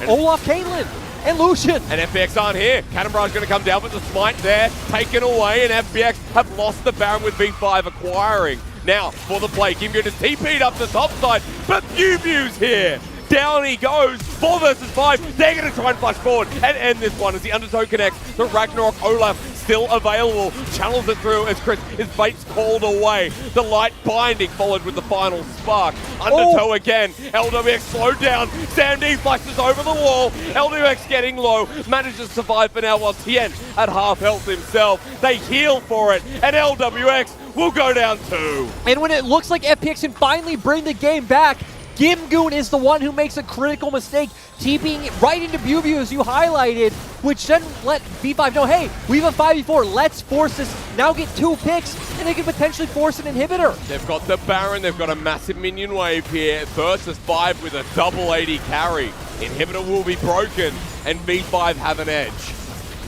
And Olaf, Caitlyn, and Lucian! And FPX aren't here. Cannon Barrage going to come down, but the smite there, taken away, and FPX have lost the Baron with V5 acquiring. Now, for the play, Kimgoon is TP'd up the top side, but Bew's here. Down he goes, 4 versus 5. They're going to try and flash forward and end this one as the Undertow connects. The Ragnarok Olaf still available, channels it through as Chris, his bait's called away. The Light Binding followed with the final spark. Undertow again, LWX slowed down. Samd flashes over the wall. LWX getting low, manages to survive for now while Tien at half health himself. They heal for it, and LWX will go down 2. And when it looks like FPX can finally bring the game back, Gimgoon is the one who makes a critical mistake, TPing right into Bew as you highlighted, which then let V5 know, hey, we have a 5v4, let's force this, now get 2 picks, and they can potentially force an inhibitor. They've got the Baron, they've got a massive minion wave here, versus 5 with a double 80 carry. Inhibitor will be broken, and V5 have an edge.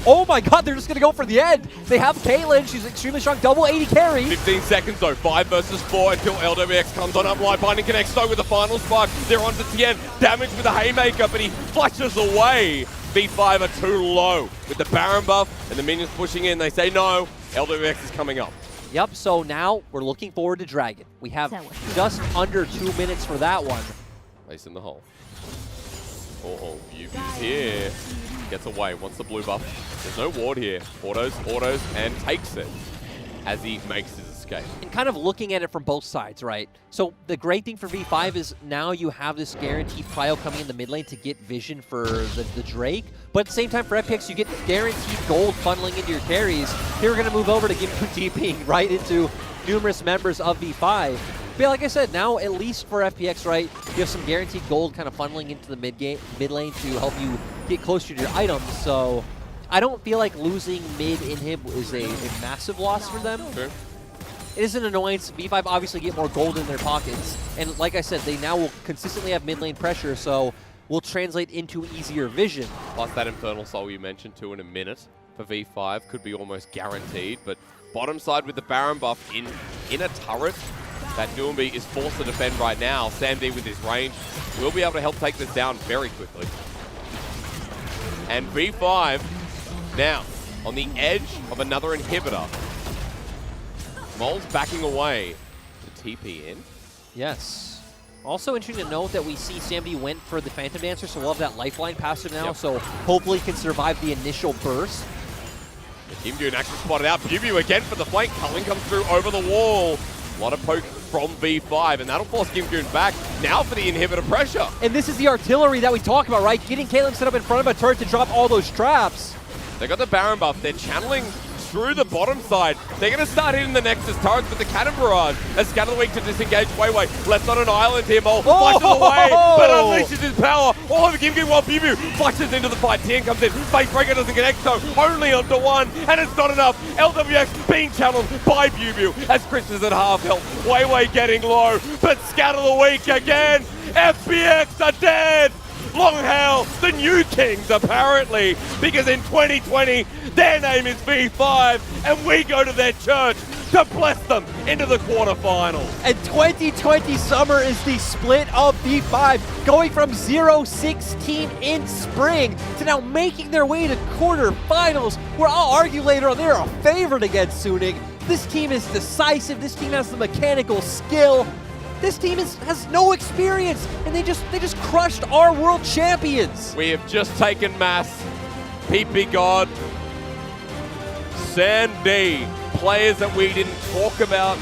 Oh my god, they're just going to go for the end. They have Caitlyn, she's extremely strong, double 80 carry. 15 seconds though, 5 versus 4 until LWX comes on up. Light Binding connects though with the final spark. They're on to Tien, damage with the Haymaker, but he flashes away. V5 are too low. With the Baron buff and the minions pushing in, they say no, LWX is coming up. Yep, so now we're looking forward to Dragon. We have just under 2 minutes for that one. Place in the hole. Oh, Bew's here. Gets away, wants the blue buff. There's no ward here. Autos, and takes it as he makes his escape. And kind of looking at it from both sides, right? So the great thing for V5 is now you have this guaranteed prio coming in the mid lane to get vision for the Drake. But at the same time for FPX, you get guaranteed gold funneling into your carries. Here we're going to move over to Gimgoon TPing right into numerous members of V5. But like I said, now at least for FPX, right, you have some guaranteed gold kind of funneling into the mid lane to help you get closer to your items. So I don't feel like losing mid inhib is a massive loss for them. Sure. It is an annoyance. V5 obviously get more gold in their pockets. And like I said, they now will consistently have mid lane pressure, so will translate into easier vision. Plus that Infernal Soul you mentioned too in a minute for V5 could be almost guaranteed, but Bottom side with the Baron buff in a turret that Nuambi is forced to defend right now. Sam D with his range will be able to help take this down very quickly. And V5 now on the edge of another inhibitor. Mole's backing away to TP in. Yes. Also interesting to note that we see Sam D went for the Phantom Dancer, so we'll have that lifeline passive now, so hopefully can survive the initial burst. Gimgoon actually spotted out. Bubu again for the flank. Culling comes through over the wall. A lot of poke from V5, and that'll force Gimgoon back. Now for the inhibitor pressure. And this is the artillery that we talk about, right? Getting Caitlyn set up in front of a turret to drop all those traps. They got the Baron buff. They're channeling through the bottom side. They're going to start hitting the Nexus turrets with the Cannon Barrage as Scatter the Weak to disengage Weiwei. Left on an island here, Mole flashes away, but unleashes his power all over Gimgoon while Bubu flashes into the fight. Tien comes in, Face Breaker doesn't connect, so only onto one, and it's not enough. LWX being channeled by Bubu as Chris is at half health. Weiwei getting low, but Scatter the Weak again. FPX are dead. Long hail the new kings, apparently, because in 2020, their name is V5, and we go to their church to bless them into the quarterfinals. And 2020 summer is the split of V5, going from 0-16 in spring to now making their way to quarterfinals, where I'll argue later on they're a favorite against Suning. This team is decisive, this team has the mechanical skill. This team has no experience, and they just crushed our world champions. We have just taken mass. PP God, Sandy, players that we didn't talk about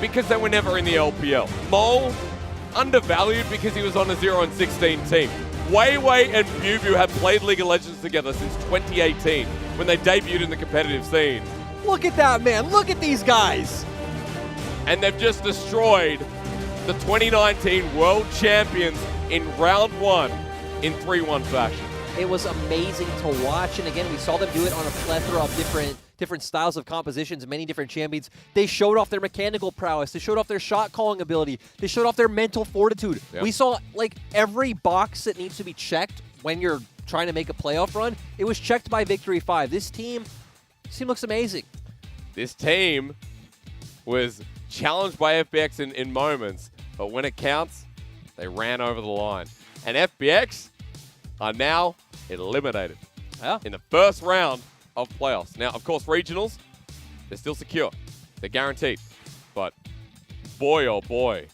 because they were never in the LPL. Mole, undervalued because he was on a 0-16 team. Weiwei and Bubu have played League of Legends together since 2018 when they debuted in the competitive scene. Look at that, man. Look at these guys. And they've just destroyed the 2019 World Champions in Round 1 in 3-1 fashion. It was amazing to watch, and again, we saw them do it on a plethora of different styles of compositions, many different champions. They showed off their mechanical prowess. They showed off their shot calling ability. They showed off their mental fortitude. Yep. We saw like every box that needs to be checked when you're trying to make a playoff run. It was checked by Victory 5. This team looks amazing. This team was challenged by FPX in moments, but when it counts, they ran over the line. And FPX are now eliminated in the first round of playoffs. Now, of course, regionals, they're still secure. They're guaranteed. But boy, oh boy,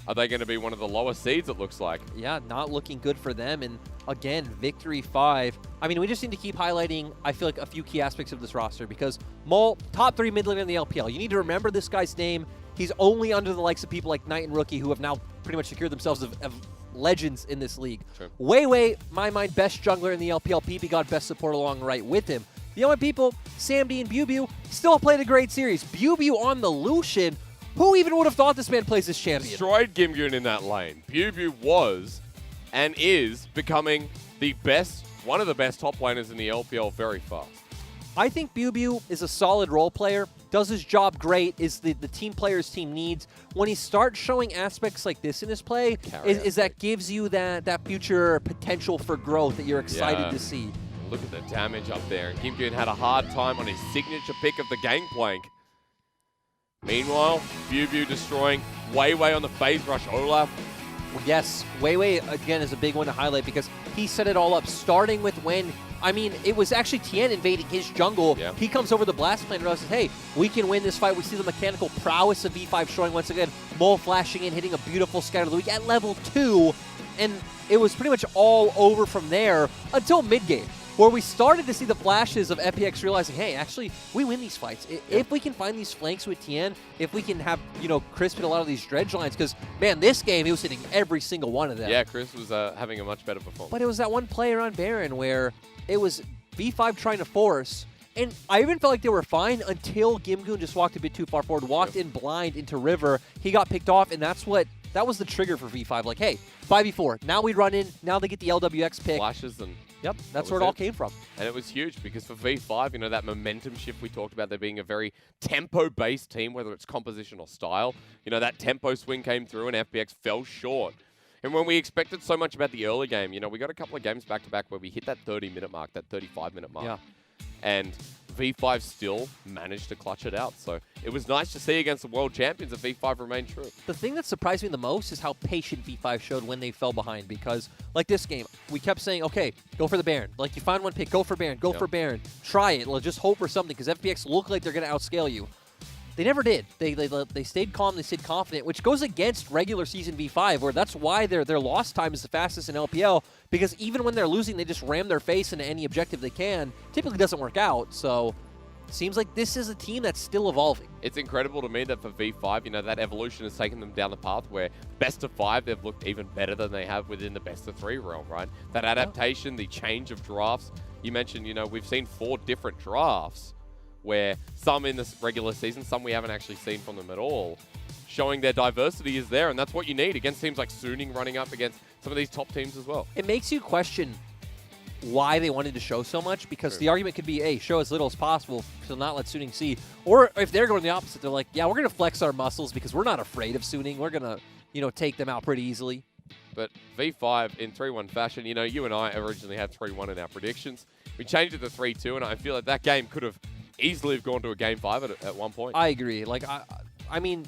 are they going to be one of the lower seeds, it looks like. Yeah, not looking good for them. And again, Victory 5. I mean, we just need to keep highlighting, I feel like, a few key aspects of this roster because Mole, top 3 mid laner in the LPL. You need to remember this guy's name. He's only under the likes of people like Knight and Rookie who have now pretty much secured themselves of legends in this league. Sure. Weiwei, my mind, best jungler in the LPL. PP got best support along right with him. The only people, Sam D and Bubu, still played a great series. Bubu on the Lucian. Who even would have thought this man plays as champion? Destroyed Gimgoon in that lane. Bubu was and is becoming the best, one of the best top laners in the LPL very fast. I think Bubu is a solid role player, does his job great, is the team player's team needs. When he starts showing aspects like this in his play, is that gives you that future potential for growth that you're excited to see. Look at the damage up there. And Gimgoon had a hard time on his signature pick of the gangplank. Meanwhile, Bubu destroying Weiwei on the phase rush Olaf. Yes, Weiwei, again, is a big one to highlight because he set it all up, starting with when, I mean, it was actually Tien invading his jungle. Yeah. He comes over the blast plant and says, hey, we can win this fight. We see the mechanical prowess of V5 showing once again. Mole flashing in, hitting a beautiful Scatter of the Week at level 2. And it was pretty much all over from there until mid-game, where we started to see the flashes of FPX realizing, hey, actually, we win these fights. If we can find these flanks with Tien, if we can have, Chris hit a lot of these dredge lines, because, man, this game, he was hitting every single one of them. Yeah, Chris was having a much better performance. But it was that one player on Baron where it was V5 trying to force, and I even felt like they were fine until Gimgoon just walked a bit too far forward, walked in blind into River. He got picked off, and that was the trigger for V5. Like, hey, 5v4. Now we run in. Now they get the LWX pick. Flashes and... Yep, that's where it all came from. And it was huge because for V5, that momentum shift we talked about, there being a very tempo-based team, whether it's composition or style, that tempo swing came through and FPX fell short. And when we expected so much about the early game, we got a couple of games back-to-back where we hit that 30-minute mark, that 35-minute mark. Yeah. And V5 still managed to clutch it out. So it was nice to see against the world champions that V5 remained true. The thing that surprised me the most is how patient V5 showed when they fell behind, because like this game, we kept saying, okay, go for the Baron. Like you find one pick, go for Baron, go for Baron. Try it. Let's just hope for something, because FPX look like they're going to outscale you. They never did. They stayed calm, they stayed confident, which goes against regular season V5, where that's why their loss time is the fastest in LPL, because even when they're losing, they just ram their face into any objective they can. Typically doesn't work out, so seems like this is a team that's still evolving. It's incredible to me that for V5, you know, that evolution has taken them down the path where best of 5, they've looked even better than they have within the best of 3 realm, right? That adaptation, the change of drafts. You mentioned, you know, we've seen 4 different drafts, where some in this regular season, some we haven't actually seen from them at all, showing their diversity is there, and that's what you need against teams like Suning running up against some of these top teams as well. It makes you question why they wanted to show so much, because the argument could be, hey, show as little as possible to not let Suning see. Or if they're going the opposite, they're like, yeah, we're going to flex our muscles because we're not afraid of Suning. We're going to, you know, take them out pretty easily. But V5 in 3-1 fashion, you know, you and I originally had 3-1 in our predictions. We changed it to 3-2, and I feel like that game could have easily have gone to a game 5 at one point. I agree. Like, I mean,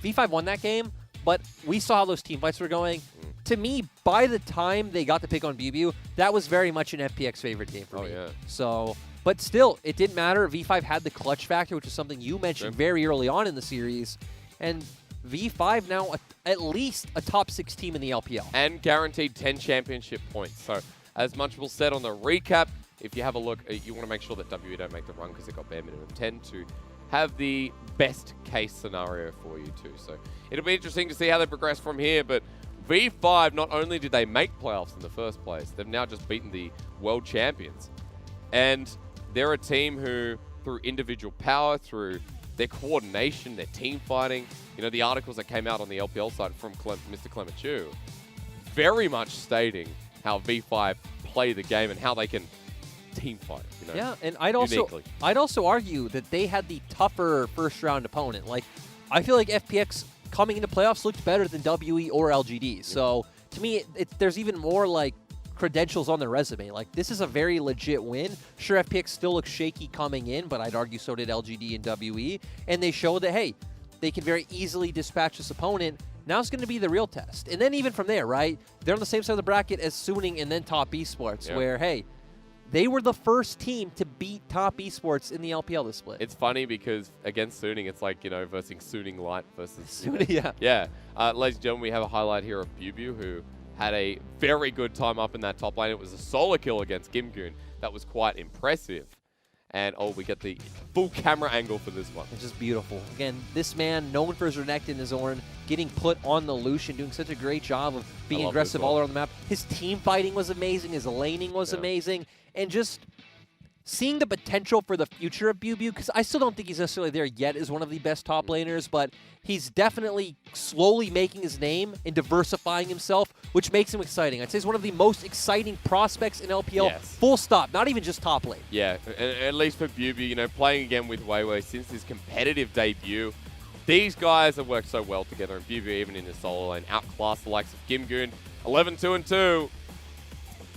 V5 won that game, but we saw how those team fights were going. To me, by the time they got the pick on BBU, that was very much an FPX favorite game for me. Yeah. So, but still, it didn't matter. V5 had the clutch factor, which is something you mentioned very early on in the series. And V5 now at least a top 6 team in the LPL. And guaranteed 10 championship points. So, as much was said on the recap, if you have a look, you want to make sure that WE don't make the run because it got bare minimum 10 to have the best case scenario for you too. So it'll be interesting to see how they progress from here. But V5, not only did they make playoffs in the first place, they've now just beaten the world champions. And they're a team who, through individual power, through their coordination, their team fighting, you know, the articles that came out on the LPL site from Mr. Clemenchu, very much stating how V5 play the game and how they can team fight, you know. Yeah, and I'd also argue that they had the tougher first round opponent. Like, I feel like FPX coming into playoffs looked better than WE or LGD. So to me, there's even more like credentials on their resume. Like, this is a very legit win. Sure, FPX still looks shaky coming in, but I'd argue so did LGD and WE. And they showed that, hey, they can very easily dispatch this opponent. Now it's going to be the real test. And then even from there, right, they're on the same side of the bracket as Suning and then Top Esports, where, hey, they were the first team to beat Top Esports in the LPL this split. It's funny because against Suning, it's like, you know, versus Suning Light versus Suning. Yeah. Yeah. Ladies and gentlemen, we have a highlight here of BBU, who had a very good time up in that top lane. It was a solo kill against Gimgoon. That was quite impressive. And, oh, we get the full camera angle for this one. It's just beautiful. Again, this man, known for his Renekton and Zorn, getting put on the Lucian, doing such a great job of being aggressive all around the map. His team fighting was amazing. His laning was amazing. And just seeing the potential for the future of BBU, because I still don't think he's necessarily there yet as one of the best top laners, but he's definitely slowly making his name and diversifying himself, which makes him exciting. I'd say he's one of the most exciting prospects in LPL, full stop, not even just top lane. Yeah, at least for BBU, you know, playing again with Weiwei since his competitive debut, these guys have worked so well together, and BBU, even in the solo lane, outclassed the likes of Gimgoon, 11-2-2.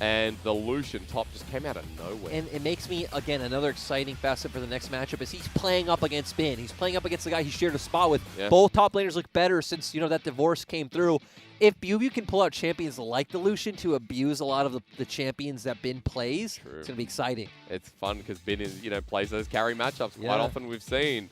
And the Lucian top just came out of nowhere. And it makes me, again, another exciting facet for the next matchup is he's playing up against Bin. He's playing up against the guy he shared a spot with. Yeah. Both top laners look better since, you know, that divorce came through. If BBU can pull out champions like the Lucian to abuse a lot of the champions that Bin plays, it's going to be exciting. It's fun because Bin is, you know, plays those carry matchups quite often. We've seen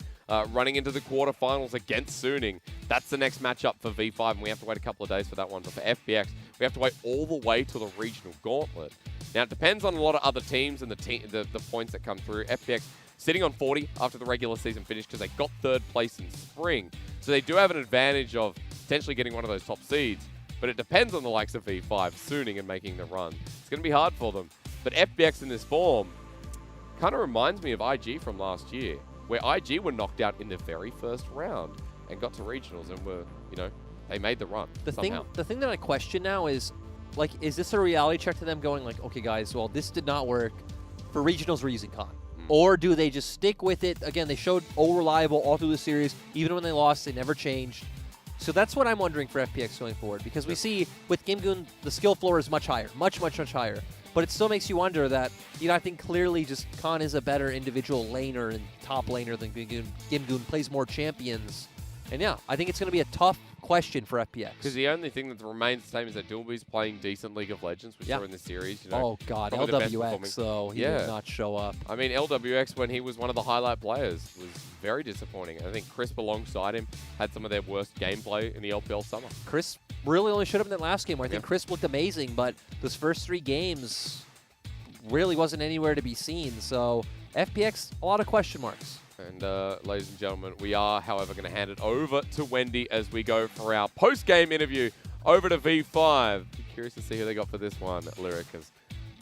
running into the quarterfinals against Suning. That's the next matchup for V5, and we have to wait a couple of days for that one. But for FPX, we have to wait all the way to the regional gauntlet. Now, it depends on a lot of other teams and the points that come through. FPX sitting on 40 after the regular season finished because they got 3rd place in spring. So they do have an advantage of potentially getting one of those top seeds. But it depends on the likes of V5, Suning, and making the run. It's going to be hard for them. But FPX in this form kind of reminds me of IG from last year, where IG were knocked out in the very first round and got to regionals and were, you know, they made the run somehow. The thing that I question now is, like, is this a reality check to them going like, okay, guys, well, this did not work. For regionals, we're using Khan. Or do they just stick with it? Again, they showed reliable all through the series. Even when they lost, they never changed. So that's what I'm wondering for FPX going forward, because we see with Gimgoon, the skill floor is much higher, much, much, much higher. But it still makes you wonder that, I think clearly just Khan is a better individual laner and top laner than Gimgoon, plays more champions. And yeah, I think it's going to be a tough question for FPX. Because the only thing that remains the same is that Dilby's playing decent League of Legends, which are in the series. Oh God, LWX though, he did not show up. I mean, LWX, when he was one of the highlight players, was very disappointing. I think Crisp alongside him had some of their worst gameplay in the LPL summer. Crisp really only showed up in that last game where I think Crisp looked amazing, but those first 3 games really wasn't anywhere to be seen. So FPX, a lot of question marks. And ladies and gentlemen, we are, however, going to hand it over to Wendy as we go for our post-game interview over to V5. Be curious to see who they got for this one. Lyric has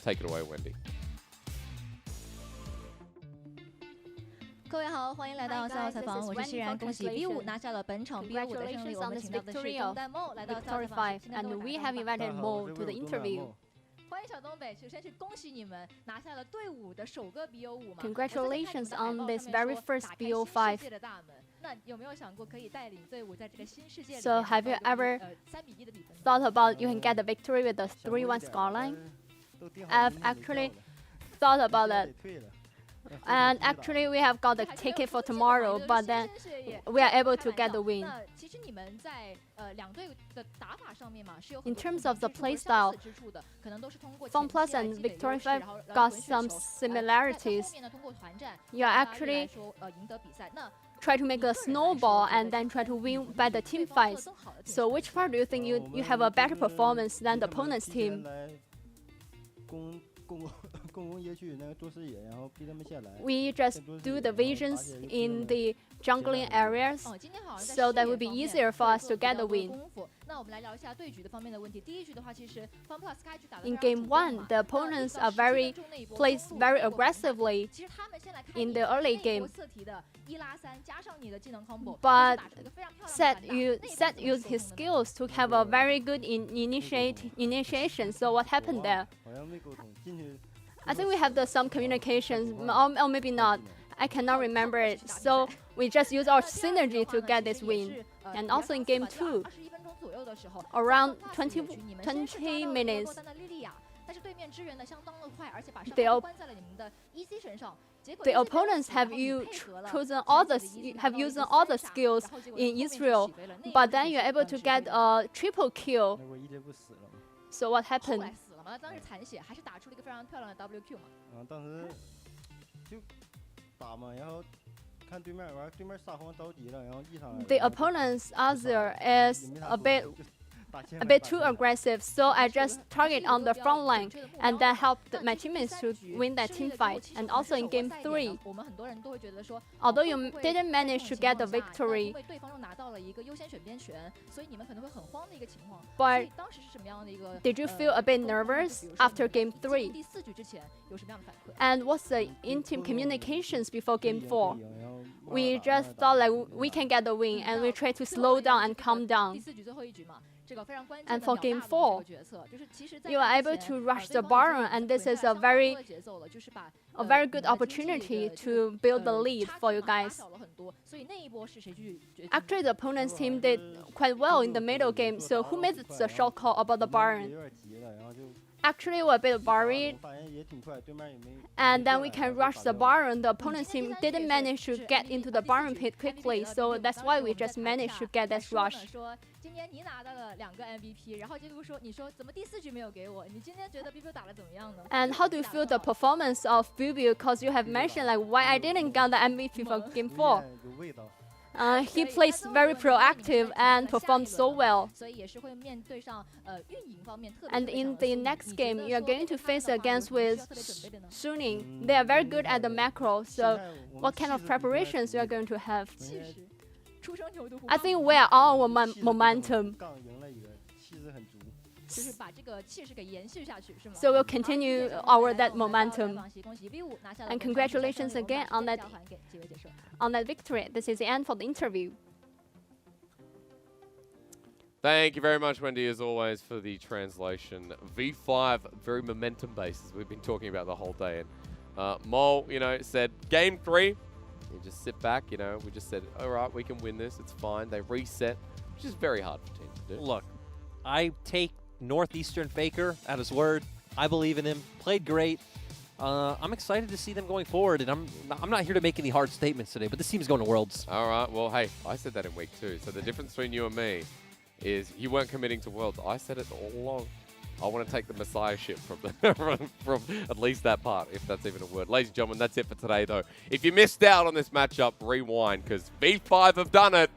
take it away, Wendy. 各位好，欢迎来到赛后采访，我是欣然。恭喜 V5 拿下了本场 B5 的胜利。我们请到的是东代梦来到赛后采访。And we have invited Mo to the interview. 欢迎小东北，首先是恭喜你们拿下了队伍的首个 BO5 嘛。Congratulations on this very first BO5. 那有没有想过可以带领队伍在这个新世界里 So have you ever thought about you can get the victory with the 3-1 scoreline? I've actually thought about it. And actually, we have got the ticket for tomorrow, but then we are able to get the win. In terms of the playstyle, FunPlus and Victory5 got some similarities. You actually try to make a snowball and then try to win by the team fights. So which part do you think you have a better performance than the opponent's team? We just do the visions in the jungling areas, so that would be easier for us to get the win. In game 1, the opponents are plays very aggressively in the early game. But Seth used his skills to have a very good initiation. So what happened there? I think we have some communications, or maybe not. I cannot remember it. So we just use our synergy to get this win. And also in game 2, around 20 minutes, the opponents have used all the skills in Israel, but then you're able to get a triple kill. So what happened? 当时残血还是打出了一个非常漂亮的 WQ 嘛。当时就打嘛，然后看对面玩，对面撒荒着急了，然后一上来。The opponent's Azure is a bit too aggressive, so I just target on the front line and then helped my teammates to win that team fight. And also in game 3, although you didn't manage to get the victory, but did you feel a bit nervous after game 3? And what's the in-team communications before game 4? We just thought like we can get the win, and we try to slow down and calm down. And for game 4, you are able to rush the Baron, and this is a very good opportunity to build the lead for you guys. Actually, the opponent's team did quite well in the middle game, so who made the short call about the Baron? Actually, we were a bit worried, and then we can rush the Baron. The opponent's team didn't manage to get into the Baron pit quickly, so that's why we just managed to get this rush. And how do you feel the performance of Bibiu? Because you have mentioned like why I didn't get the MVP for game 4. He plays very proactive and performed so well. And in the next game, you are going to face against with Suning. They are very good at the macro, so what kind of preparations you are going to have? I think we are on our momentum. So we'll continue that momentum. And congratulations again on that victory. This is the end for the interview. Thank you very much, Wendy, as always, for the translation. V5, very momentum-based, as we've been talking about the whole day. And Mo, said, game 3, you just sit back, we just said, all right, we can win this, it's fine. They reset, which is very hard for teams to do. Look, I take Northeastern Faker at his word. I believe in him. Played great. I'm excited to see them going forward, and I'm not here to make any hard statements today, but this team's going to Worlds. All right. Well, hey, I said that in week 2. So the difference between you and me is you weren't committing to Worlds. I said it all along. I want to take the messiahship from at least that part, if that's even a word. Ladies and gentlemen, that's it for today, though. If you missed out on this matchup, rewind, because V5 have done it.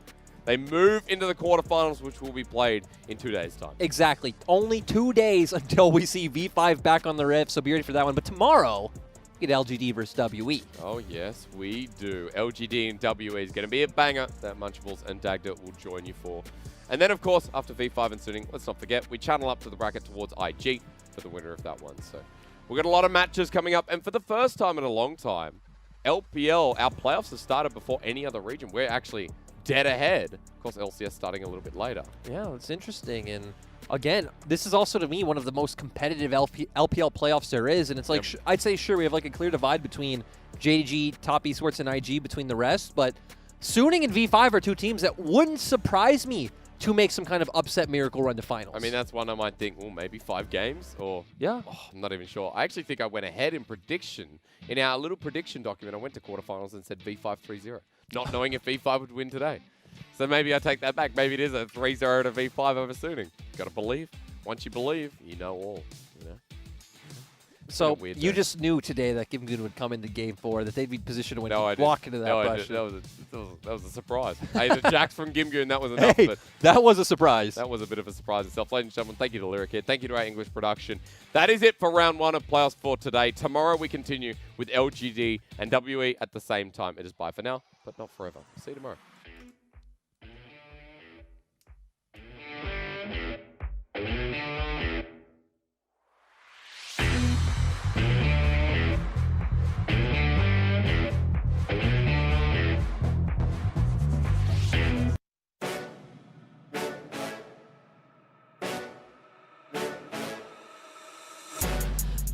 They move into the quarterfinals, which will be played in 2 days' time. Exactly. Only 2 days until we see V5 back on the Rift, so be ready for that one. But tomorrow, we get LGD versus WE. Oh, yes, we do. LGD and WE is going to be a banger that Munchables and Dagda will join you for. And then, of course, after V5 and Suning, let's not forget, we channel up to the bracket towards IG for the winner of that one. So we've got a lot of matches coming up. And for the first time in a long time, LPL, our playoffs have started before any other region. We're actually dead ahead. Of course, LCS starting a little bit later. Yeah, that's interesting. And again, this is also, to me, one of the most competitive LPL playoffs there is. And it's like, I'd say, sure, we have like a clear divide between JDG, Top Esports, and IG between the rest. But Suning and V5 are two teams that wouldn't surprise me to make some kind of upset miracle run to finals. I mean, that's one I might think, well, maybe 5 games or... Yeah. Oh, I'm not even sure. I actually think I went ahead in prediction. In our little prediction document, I went to quarterfinals and said V5 3-0, not knowing if V5 would win today. So maybe I take that back. Maybe it is a 3-0 to V5 over Suning. Got to believe. Once you believe, you know all. You know? So you just knew today that Gimgoon would come into Game 4, that they'd be positioned to walk into that brush. That was a surprise. Hey, the Jacks from Gimgoon, that was enough. Hey, but that was a surprise. That was a bit of a surprise itself. Ladies and gentlemen, thank you to Lyric here. Thank you to our English production. That is it for round 1 of playoffs for today. Tomorrow we continue with LGD and WE at the same time. It is bye for now, but not forever. See you tomorrow.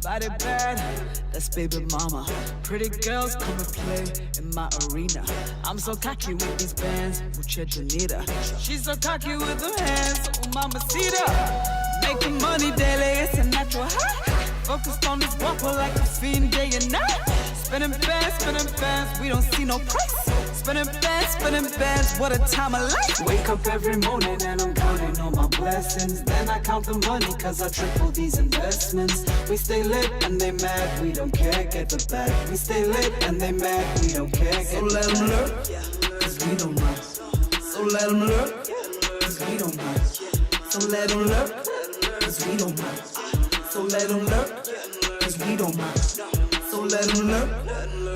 Body bad, that's baby mama. Pretty girls come and play in my arena. I'm so cocky with these bands, mucha Janita. She's so cocky with her hands, oh mama cita. Making money daily, it's a natural high. Focused on this guapo like a fiend day and night. Spinning bands, we don't see no price. Spinning bands, what a time of life. Wake up every morning and I'm counting all my blessings. Then I count the money cause I triple these investments. We stay lit and they mad, we don't care, get the bag. We stay lit and they mad, we don't care, get the bag. So let them lurk, cause we don't mind. So let them lurk, cause we don't mind. So let them lurk, cause we don't mind. So let them lurk, cause we don't mind. So let them lurk,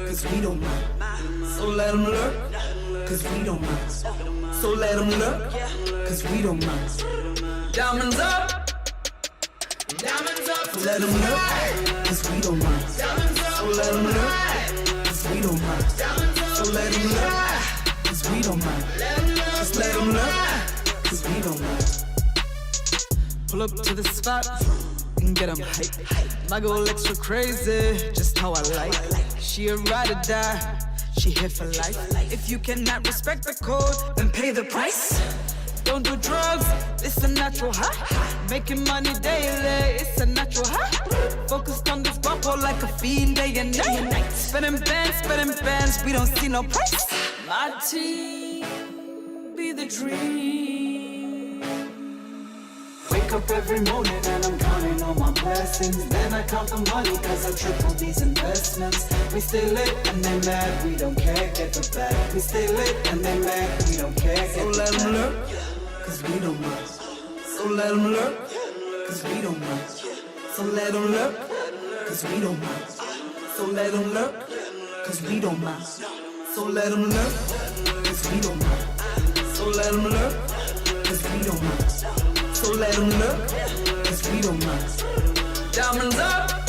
cause we don't mind. So let them lurk, cause we don't mind. So let them lurk, cause we don't mind. Diamonds up, diamonds up. So let them lurk, cause we don't mind. So let them lurk, cause we don't mind. So let them lurk, cause we don't mind. Just let them lurk, cause we don't mind. Pull up to the spot and get them hype. My girl extra crazy, just how I like. She a ride or die, she here for life. If you cannot respect the code, then pay the price. Don't do drugs, it's a natural high. Making money daily, it's a natural high. Focused on this guapo like a fiend day and night. Spinning bands, we don't see no price. My team be the dream. Wake up every morning and I'm counting all my blessings. Then I count the money cause I triple these investments. We stay lit and they mad, we don't care, get the bag. We stay lit and they mad, we don't care, get the bag. So let them lurk, cause we don't mind. So let them lurk, cause we don't mind. So let them lurk, cause we don't mind. So let them lurk, cause we don't mind. So let them lurk, cause we don't mind. So let them lurk, cause we don't mind. So let them lurk, cause we don't mind. Diamonds up.